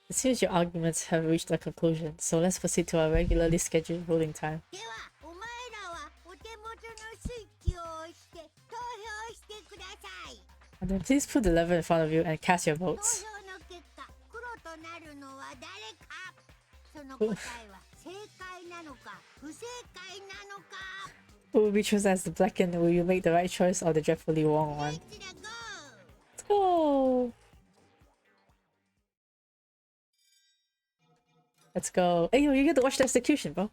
It seems your arguments have reached a conclusion, so let's proceed to our regularly scheduled voting time. では、お前らはお手元のスイッチを押して投票してください。 And then please put the lever in front of you and cast your 投 votes. 票の結果、黒となるのは誰か。その答えは正解なのか不正解なのか。 Who will be chosen as the black and will you make the right choice or the dreadfully wrong one? Let's go! Let's go. Hey, yo, you get to watch the execution, bro.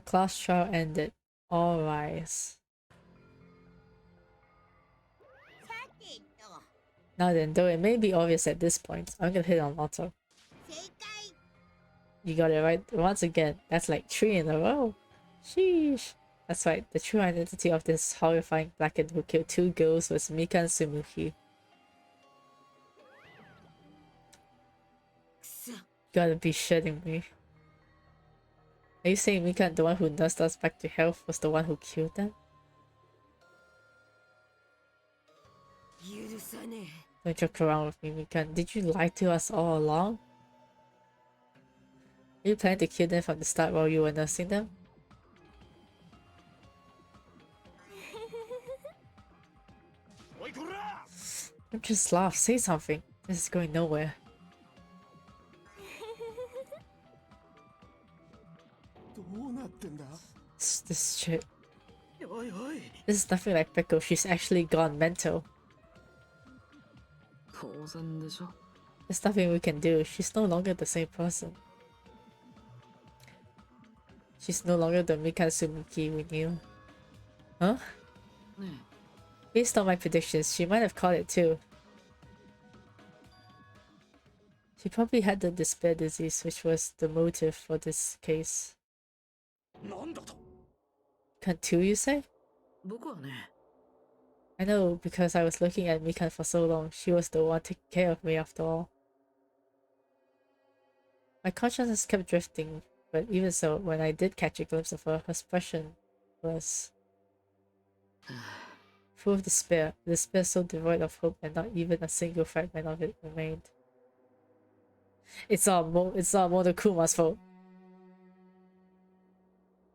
Class trial ended. All rise. さてと、 Now then, though it may be obvious at this point, I'm gonna hit on auto. 正解。You got it right once again. That's like 3 in a row. Sheesh. That's right. The true identity of this horrifying blackhead who killed 2 girls was Mika and Sumuhi. Gotta be shitting me. Are you saying Mika, the one who nursed us back to health, was the one who killed them? Don't joke around with me, Mika. Did you lie to us all along? Are you planning to kill them from the start while you were nursing them? Don't just laugh, say something. This is going nowhere. This shit. This is nothing like Peko, she's actually gone mental. There's nothing we can do, she's no longer the same person. She's no longer the Mika Sumuki we knew. Huh? Based on my predictions, she might have caught it too. She probably had the despair disease, which was the motive for this case. Can't two, you say? I know, because I was looking at Mikan for so long. She was the one taking care of me after all. My consciousness kept drifting, but even so, when I did catch a glimpse of her, her expression was full of despair so devoid of hope, and not even a single fragment of it remained. It's all Monokuma's fault.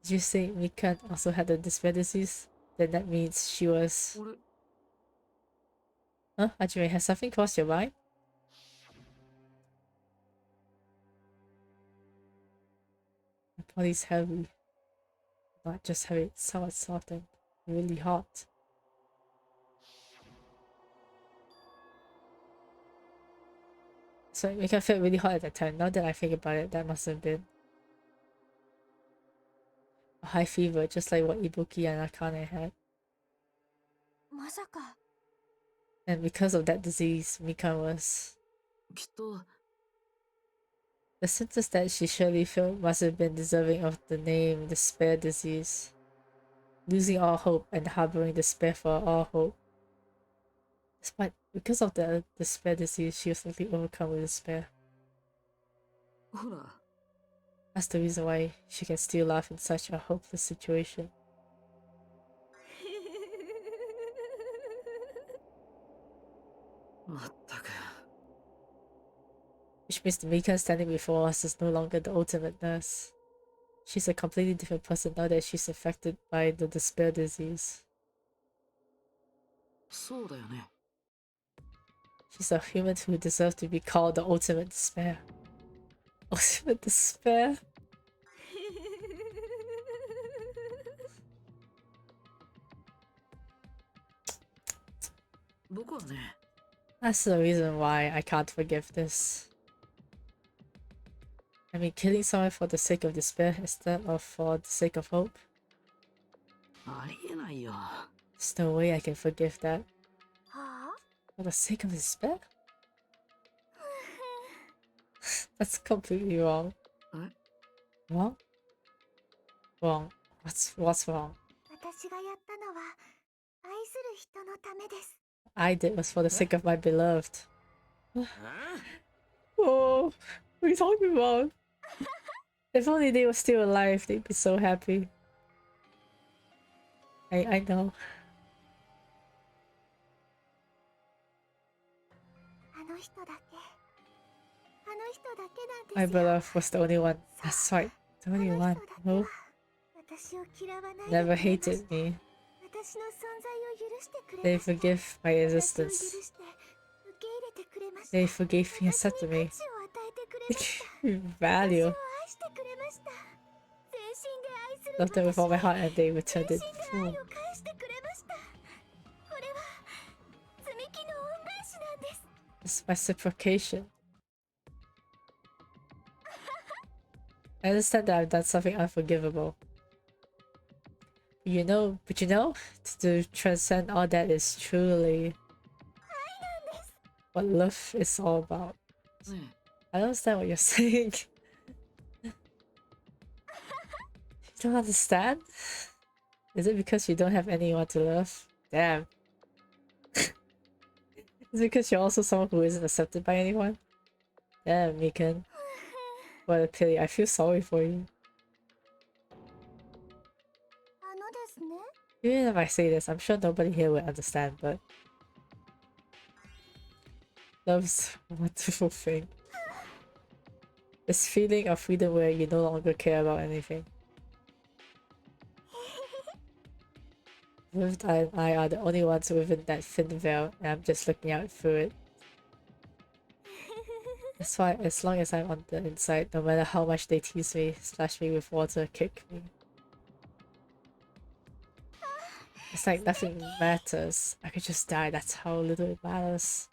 Did you say Mikan also had the despair disease? Then that means she was... Huh? Hajime, has something crossed your mind? My body's heavy. Not just heavy, it's somewhat soft and really hot. So it can feel really hot at that time. Now that I think about it, that must have been a high fever, just like what Ibuki and Akane had. And because of that disease, Mika was... The symptoms that she surely felt must have been deserving of the name despair disease. Losing all hope and harboring despair for all hope. Because of the despair disease, she was likely overcome with despair. That's the reason why she can still laugh in such a hopeless situation. Which means the Mika standing before us is no longer the ultimate nurse. She's a completely different person now that she's affected by the despair disease. She's a human who deserves to be called the ultimate despair. Ultimate despair? That's the reason why I can't forgive this. I mean, killing someone for the sake of despair instead of for the sake of hope? There's no way I can forgive that. For the sake of despair? That's completely wrong. Wrong? Wrong. What's wrong? I did was for the sake of my beloved. Oh, what are you talking about? If only they were still alive, they'd be so happy. I know. My beloved was the only one. That's right, the only one who never hated me. They forgive my existence. They forgave me and accepted me. Value. Loved them with all my heart and they returned it. It's reciprocation. I understand that I've done something unforgivable. But you know, to transcend all that is truly what love is all about. I don't understand what you're saying. don't understand? Is it because you don't have anyone to love? Damn. Is it because you're also someone who isn't accepted by anyone? Damn, Mikan. What a pity. I feel sorry for you. Even if I say this, I'm sure nobody here will understand, but love's a wonderful thing. This feeling of freedom where you no longer care about anything. Viv and I are the only ones within that thin veil, and I'm just looking out through it. That's why, as long as I'm on the inside, no matter how much they tease me, splash me with water, kick me. It's like nothing matters. I could just die, that's how little it matters.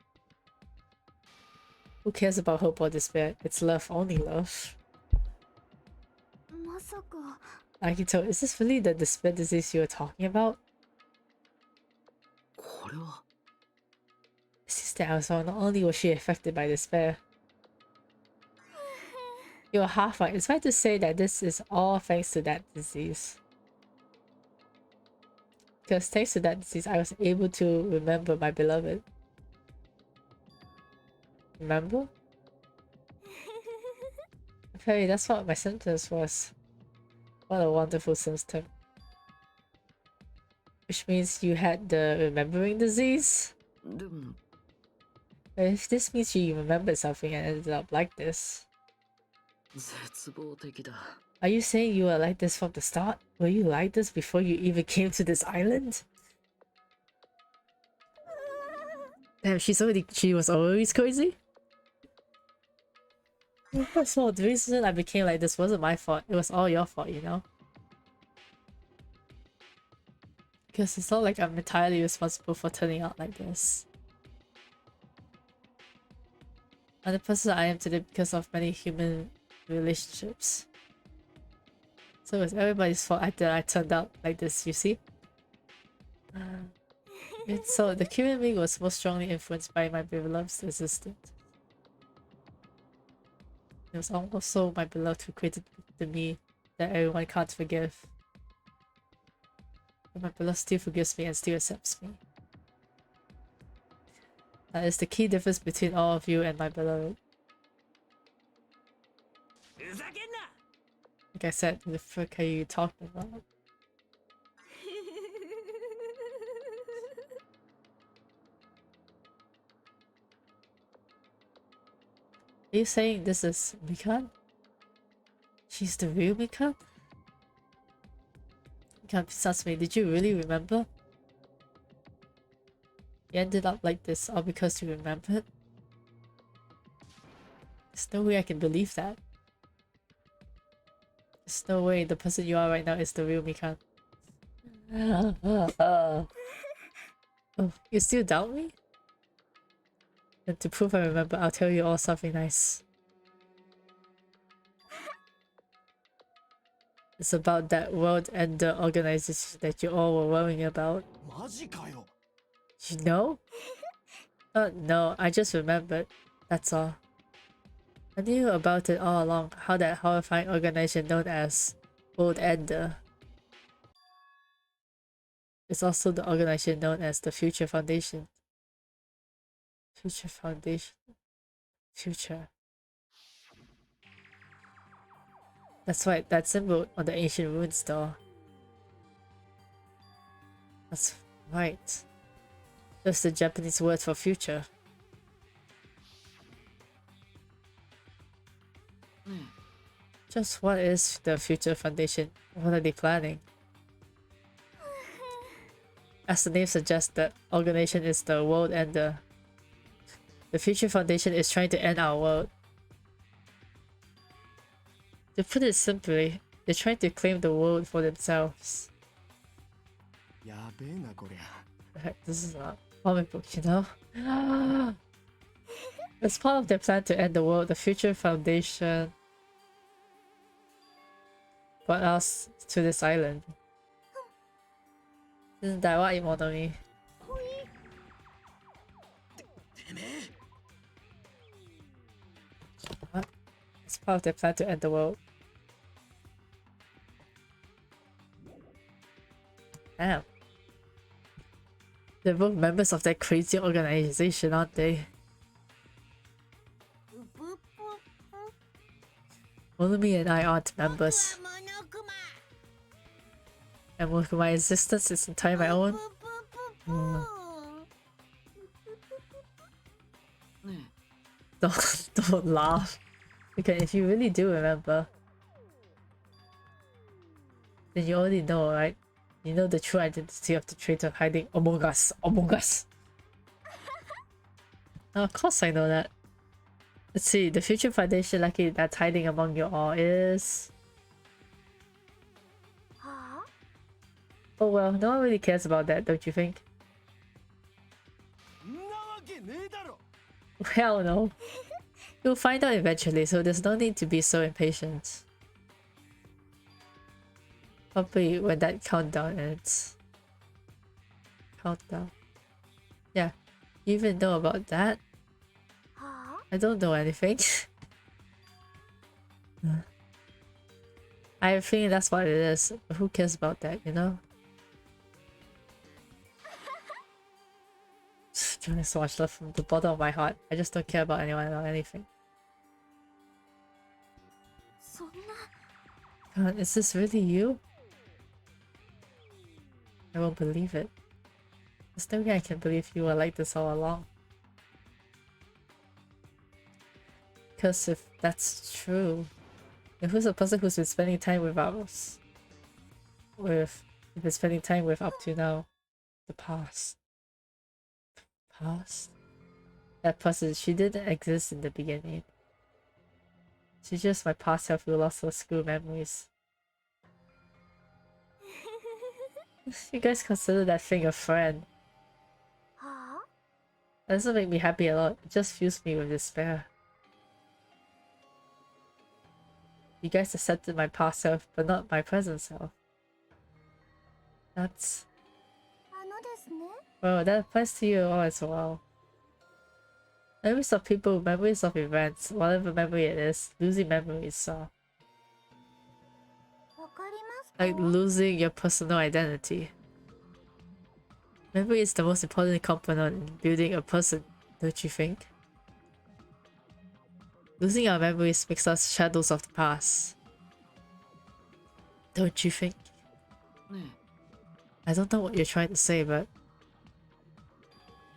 Who cares about hope or despair? It's love, only love. Akito, is this really the despair disease you were talking about? Sister Elsa, not only was she affected by despair. You're half right. It's right to say that this is all thanks to that disease. Because thanks to that disease, I was able to remember my beloved. Remember? Okay, that's what my symptoms was. What a wonderful symptom. Which means you had the remembering disease? If this means you remembered something and ended up like this. Are you saying you were like this from the start? Were you like this before you even came to this island? Damn, she was always crazy? First of all, the reason I became like this wasn't my fault. It was all your fault, you know? Because it's not like I'm entirely responsible for turning out like this. I'm the person I am today because of many human relationships. So it's everybody's fault that I turned out like this, you see? So the human being was most strongly influenced by my beloved's existence. It was also my beloved who created the me that everyone can't forgive. But my beloved still forgives me and still accepts me. That is the key difference between all of you and my beloved. Like I said, who the frick are you talking about? Are you saying this is Mikan? She's the real Mikan? Mikan pisses me. Did you really remember? You ended up like this all because you remembered? There's no way I can believe that. There's no way the person you are right now is the real Mikan. Oh, you still doubt me? And to prove I remember, I'll tell you all something nice. It's about that world and the organization that you all were worrying about. You know? No, I just remembered. That's all. I knew about it all along, how that horrifying organization known as World Ender is also the organization known as the Future Foundation. Future Foundation. Future. That's right, that symbol on the ancient ruins door. That's right. That's the Japanese word for future. Just what is the Future Foundation? What are they planning? As the name suggests, the organization is the world ender. The Future Foundation is trying to end our world. To put it simply, they're trying to claim the world for themselves. Heck, this is a comic book, you know? As part of their plan to end the world, the Future Foundation brought us to this island. Isn't that what you want of me? What? It's part of their plan to end the world. Damn. They're both members of that crazy organization, aren't they? Monumi and I aren't members. And with my existence is entirely my own. Don't laugh. Okay, if you really do remember, then you already know, right? You know the true identity of the traitor hiding among us. Among us! Now, of course I know that. Let's see, the future foundation lucky that's hiding among you all is... Oh well, no one really cares about that, don't you think? Hell no. You'll find out eventually, so there's no need to be so impatient. Probably when that countdown ends. Countdown. Yeah, you even know about that? I don't know anything. I have a feeling that's what it is. Who cares about that, you know? Doing so much love from the bottom of my heart. I just don't care about anyone or anything. God, is this really you? I won't believe it. There's no way I can believe you were like this all along. Because if that's true, then who's the person who's been spending time with us? With you've been spending time with up to now? The past. Past? That person, she didn't exist in the beginning. She's just my past self who lost her school memories. You guys consider that thing a friend. That doesn't make me happy a lot, it just fills me with despair. You guys accepted my past self, but not my present self. That's... Well, that applies to you all as well. Memories of people, memories of events, whatever memory it is, losing memories, so... Like losing your personal identity. Memory is the most important component in building a person, don't you think? Losing our memories makes us shadows of the past. Don't you think? I don't know what you're trying to say, but...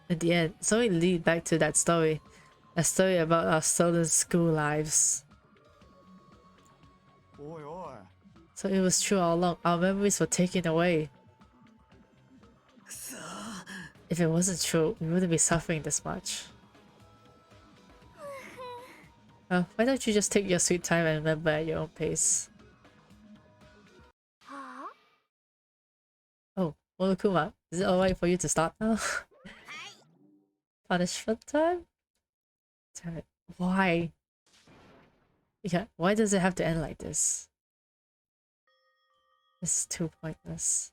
in the end, it's only lead back to that story. A story about our stolen school lives. So it was true all along, our memories were taken away. If it wasn't true, we wouldn't be suffering this much. Why don't you just take your sweet time and remember at your own pace? Oh, Monokuma, is it alright for you to start now? Punishment time? Damn it. Why? Yeah, why does it have to end like this? This is too pointless.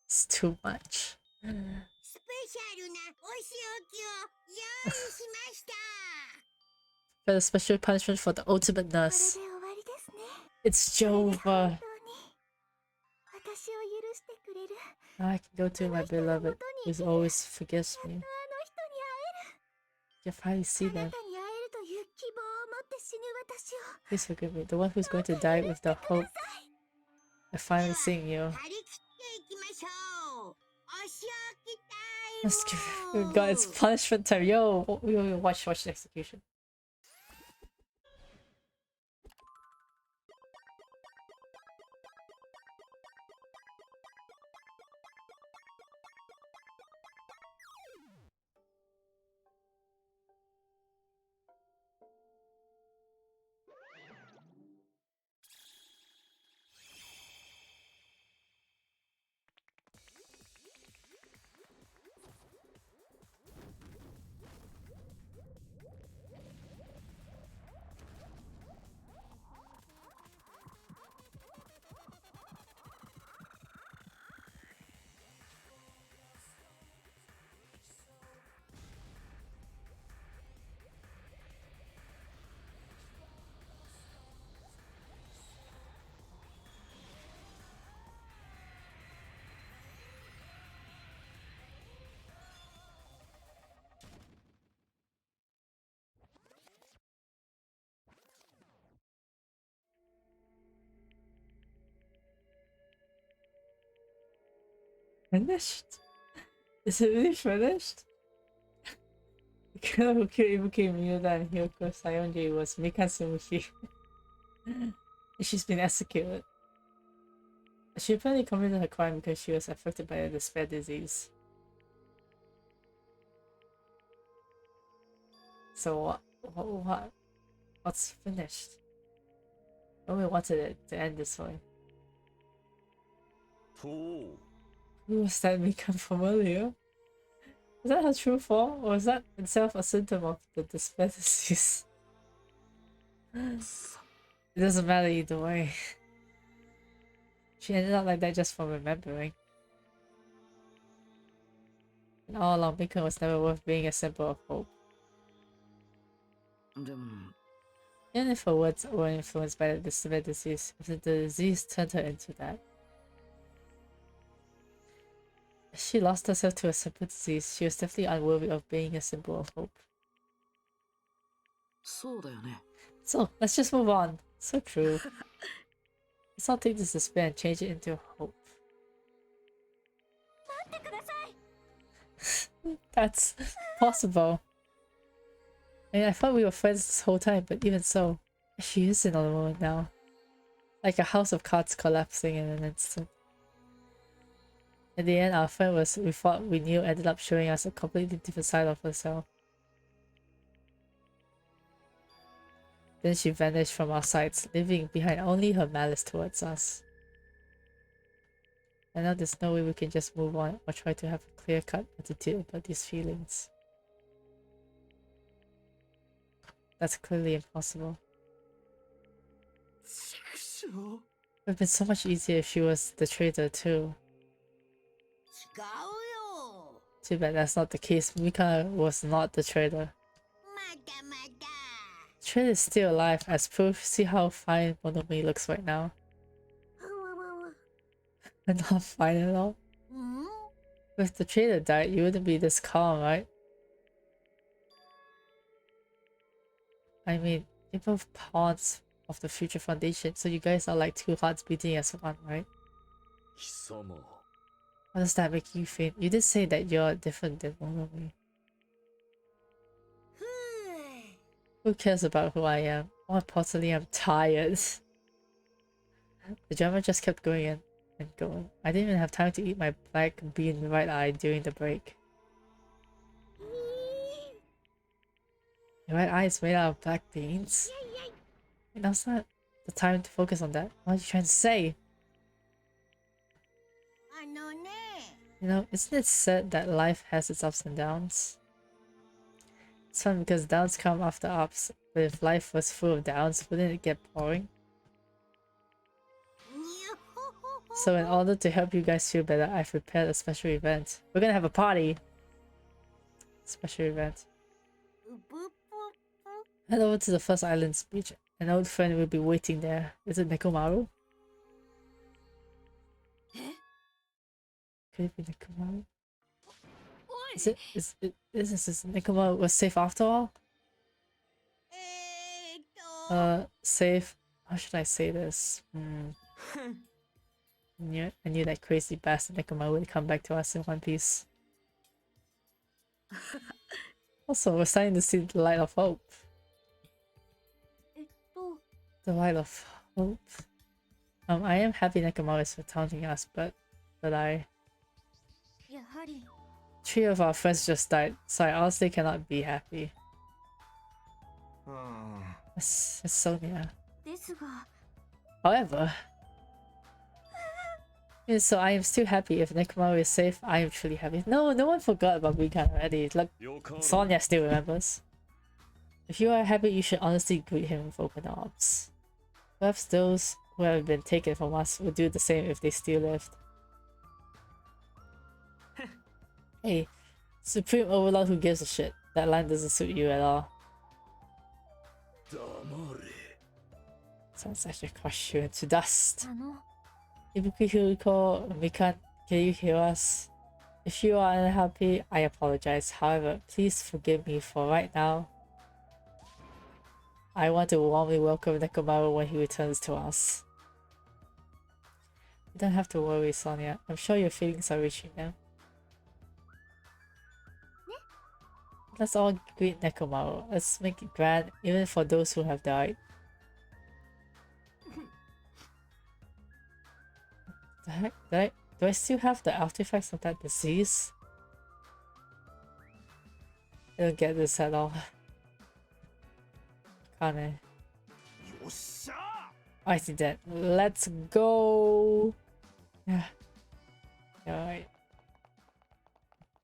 It's too much. For the special punishment for the ultimate nurse. It's Jova. Now I can go to my beloved, who always forgives me. You finally see them. Please forgive me, the one who's going to die with the hope of finally seeing you. Oh god, it's punishment time. Yo, watch the execution. Finished? Is it really finished? The killer who killed Ibuki Miuda and Hyoko Sayonji was Mika Sumushi. She's been executed. She apparently committed her crime because she was affected by a despair disease. So what's finished? Nobody wanted it to end this way. Who was that Mika from earlier? Was that her true form, or was that itself a symptom of the despair disease? It doesn't matter either way. She ended up like that just from remembering. And all along, Mika was never worth being a symbol of hope. Even if her words were influenced by the despair disease, if the disease turned her into that. If she lost herself to a simple disease, she was definitely unworthy of being a symbol of hope. So, let's just move on. So true. Let's not take this despair and change it into hope. That's possible. I mean, I thought we were friends this whole time, but even so, she is in another moment now. Like a house of cards collapsing in an instant. In the end, our friend we thought we knew ended up showing us a completely different side of herself. Then she vanished from our sights, leaving behind only her malice towards us. And now there's no way we can just move on or try to have a clear-cut attitude about these feelings. That's clearly impossible. It would have been so much easier if she was the traitor too. Too bad that's not the case. Mika was not the traitor. The traitor is still alive as proof. See how fine Monomi looks right now. And not fine at all. If the traitor died, you wouldn't be this calm, right? I mean, you're both pawns of the future foundation, so you guys are like two hearts beating as one, right? How does that make you feel? You did say that you're different than Monomi. Who cares about who I am? More importantly, I'm tired. The drama just kept going and going. I didn't even have time to eat my black bean right eye during the break. Your right eye is made out of black beans? And now's not the time to focus on that. What are you trying to say? You know, isn't it said that life has its ups and downs? It's fun because downs come after ups, but if life was full of downs, wouldn't it get boring? So in order to help you guys feel better, I've prepared a special event. We're gonna have a party! Special event. Head over to the first island's beach. An old friend will be waiting there. Is it Nekomaru? Could it be Nekomaru? Is Nekomaru was safe after all? Safe. How should I say this? I knew that crazy bastard Nekomaru would come back to us in one piece. Also, we're starting to see the light of hope. The light of hope. I am happy Nekomaru is for taunting us, but three of our friends just died, so I honestly cannot be happy. It's Sonia. However, so I am still happy. If Nekomaru is safe, I am truly happy. No one forgot about Rikan already. Look, Sonia still remembers. If you are happy, you should honestly greet him with open arms. Perhaps those who have been taken from us would do the same if they still lived. Hey, Supreme Overlord who gives a shit. That line doesn't suit you at all. Sounds like they crush you into dust. Ibuki Hiriko, Mikan, can you hear us? If you are unhappy, I apologize. However, please forgive me for right now. I want to warmly welcome Nekomaru when he returns to us. Don't have to worry, Sonia. I'm sure your feelings are reaching them. Let's all greet Nekomaru. Let's make it grand, even for those who have died. The heck? Do I still have the artifacts of that disease? I don't get this at all. Can't I? I see that. Let's go! Yeah. Alright.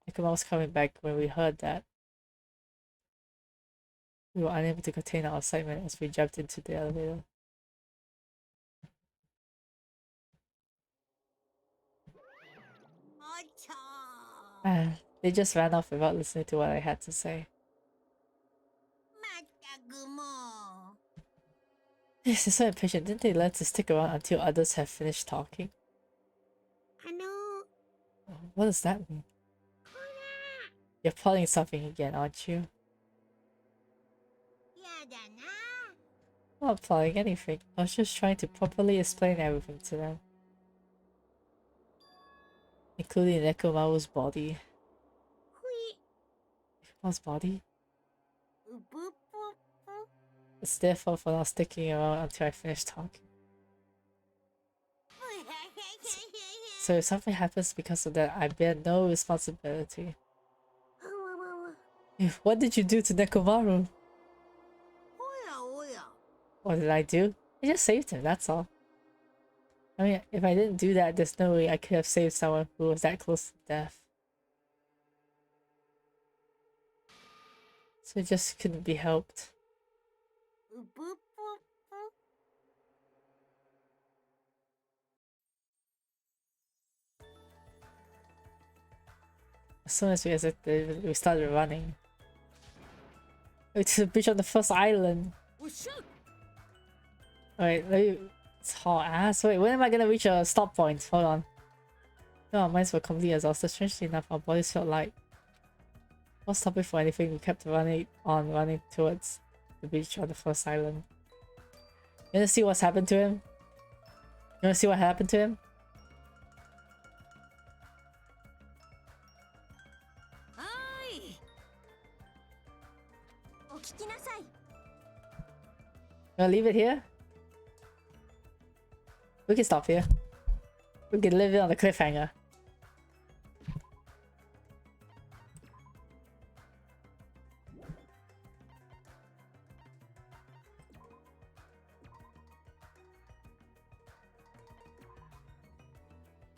Nekomaru was coming back when we heard that. We were unable to contain our excitement as we jumped into the elevator. They just ran off without listening to what I had to say. Yes, they're so impatient. Didn't they learn to stick around until others have finished talking? What does that mean? You're plotting something again, aren't you? I'm not plotting anything. I was just trying to properly explain everything to them. Including Nekomaru's body. Nekomaru's body? It's their fault for not sticking around until I finish talking. So if something happens because of that, I bear no responsibility. What did you do to Nekomaru? What did I do? I just saved him, that's all. I mean, if I didn't do that, there's no way I could have saved someone who was that close to death. So it just couldn't be helped. As soon as we exited, we started running. To the beach on the first island. Wait, it's hot ass. Wait, when am I gonna reach a stop point? Hold on. No, our minds were completely exhausted. Strangely enough, our bodies felt light. Not stopping for anything, we kept running towards the beach on the first island. You wanna see what's happened to him? You wanna see what happened to him? You wanna leave it here? We can stop here. We can leave it on the cliffhanger.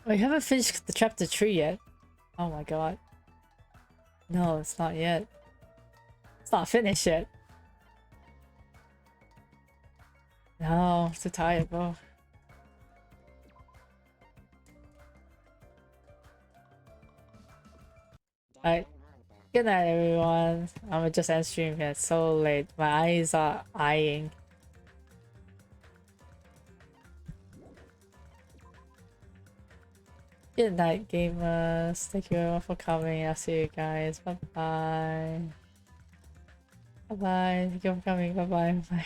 We haven't finished the chapter 3 yet. Oh my god. No, it's not yet. It's not finished yet. No, I'm too tired, bro. Alright. Good night, everyone. I'm gonna just end stream here. It's so late. My eyes are eyeing. Good night, gamers. Thank you everyone for coming. I'll see you guys. Bye bye. Bye bye. Thank you for coming. Bye bye. Bye.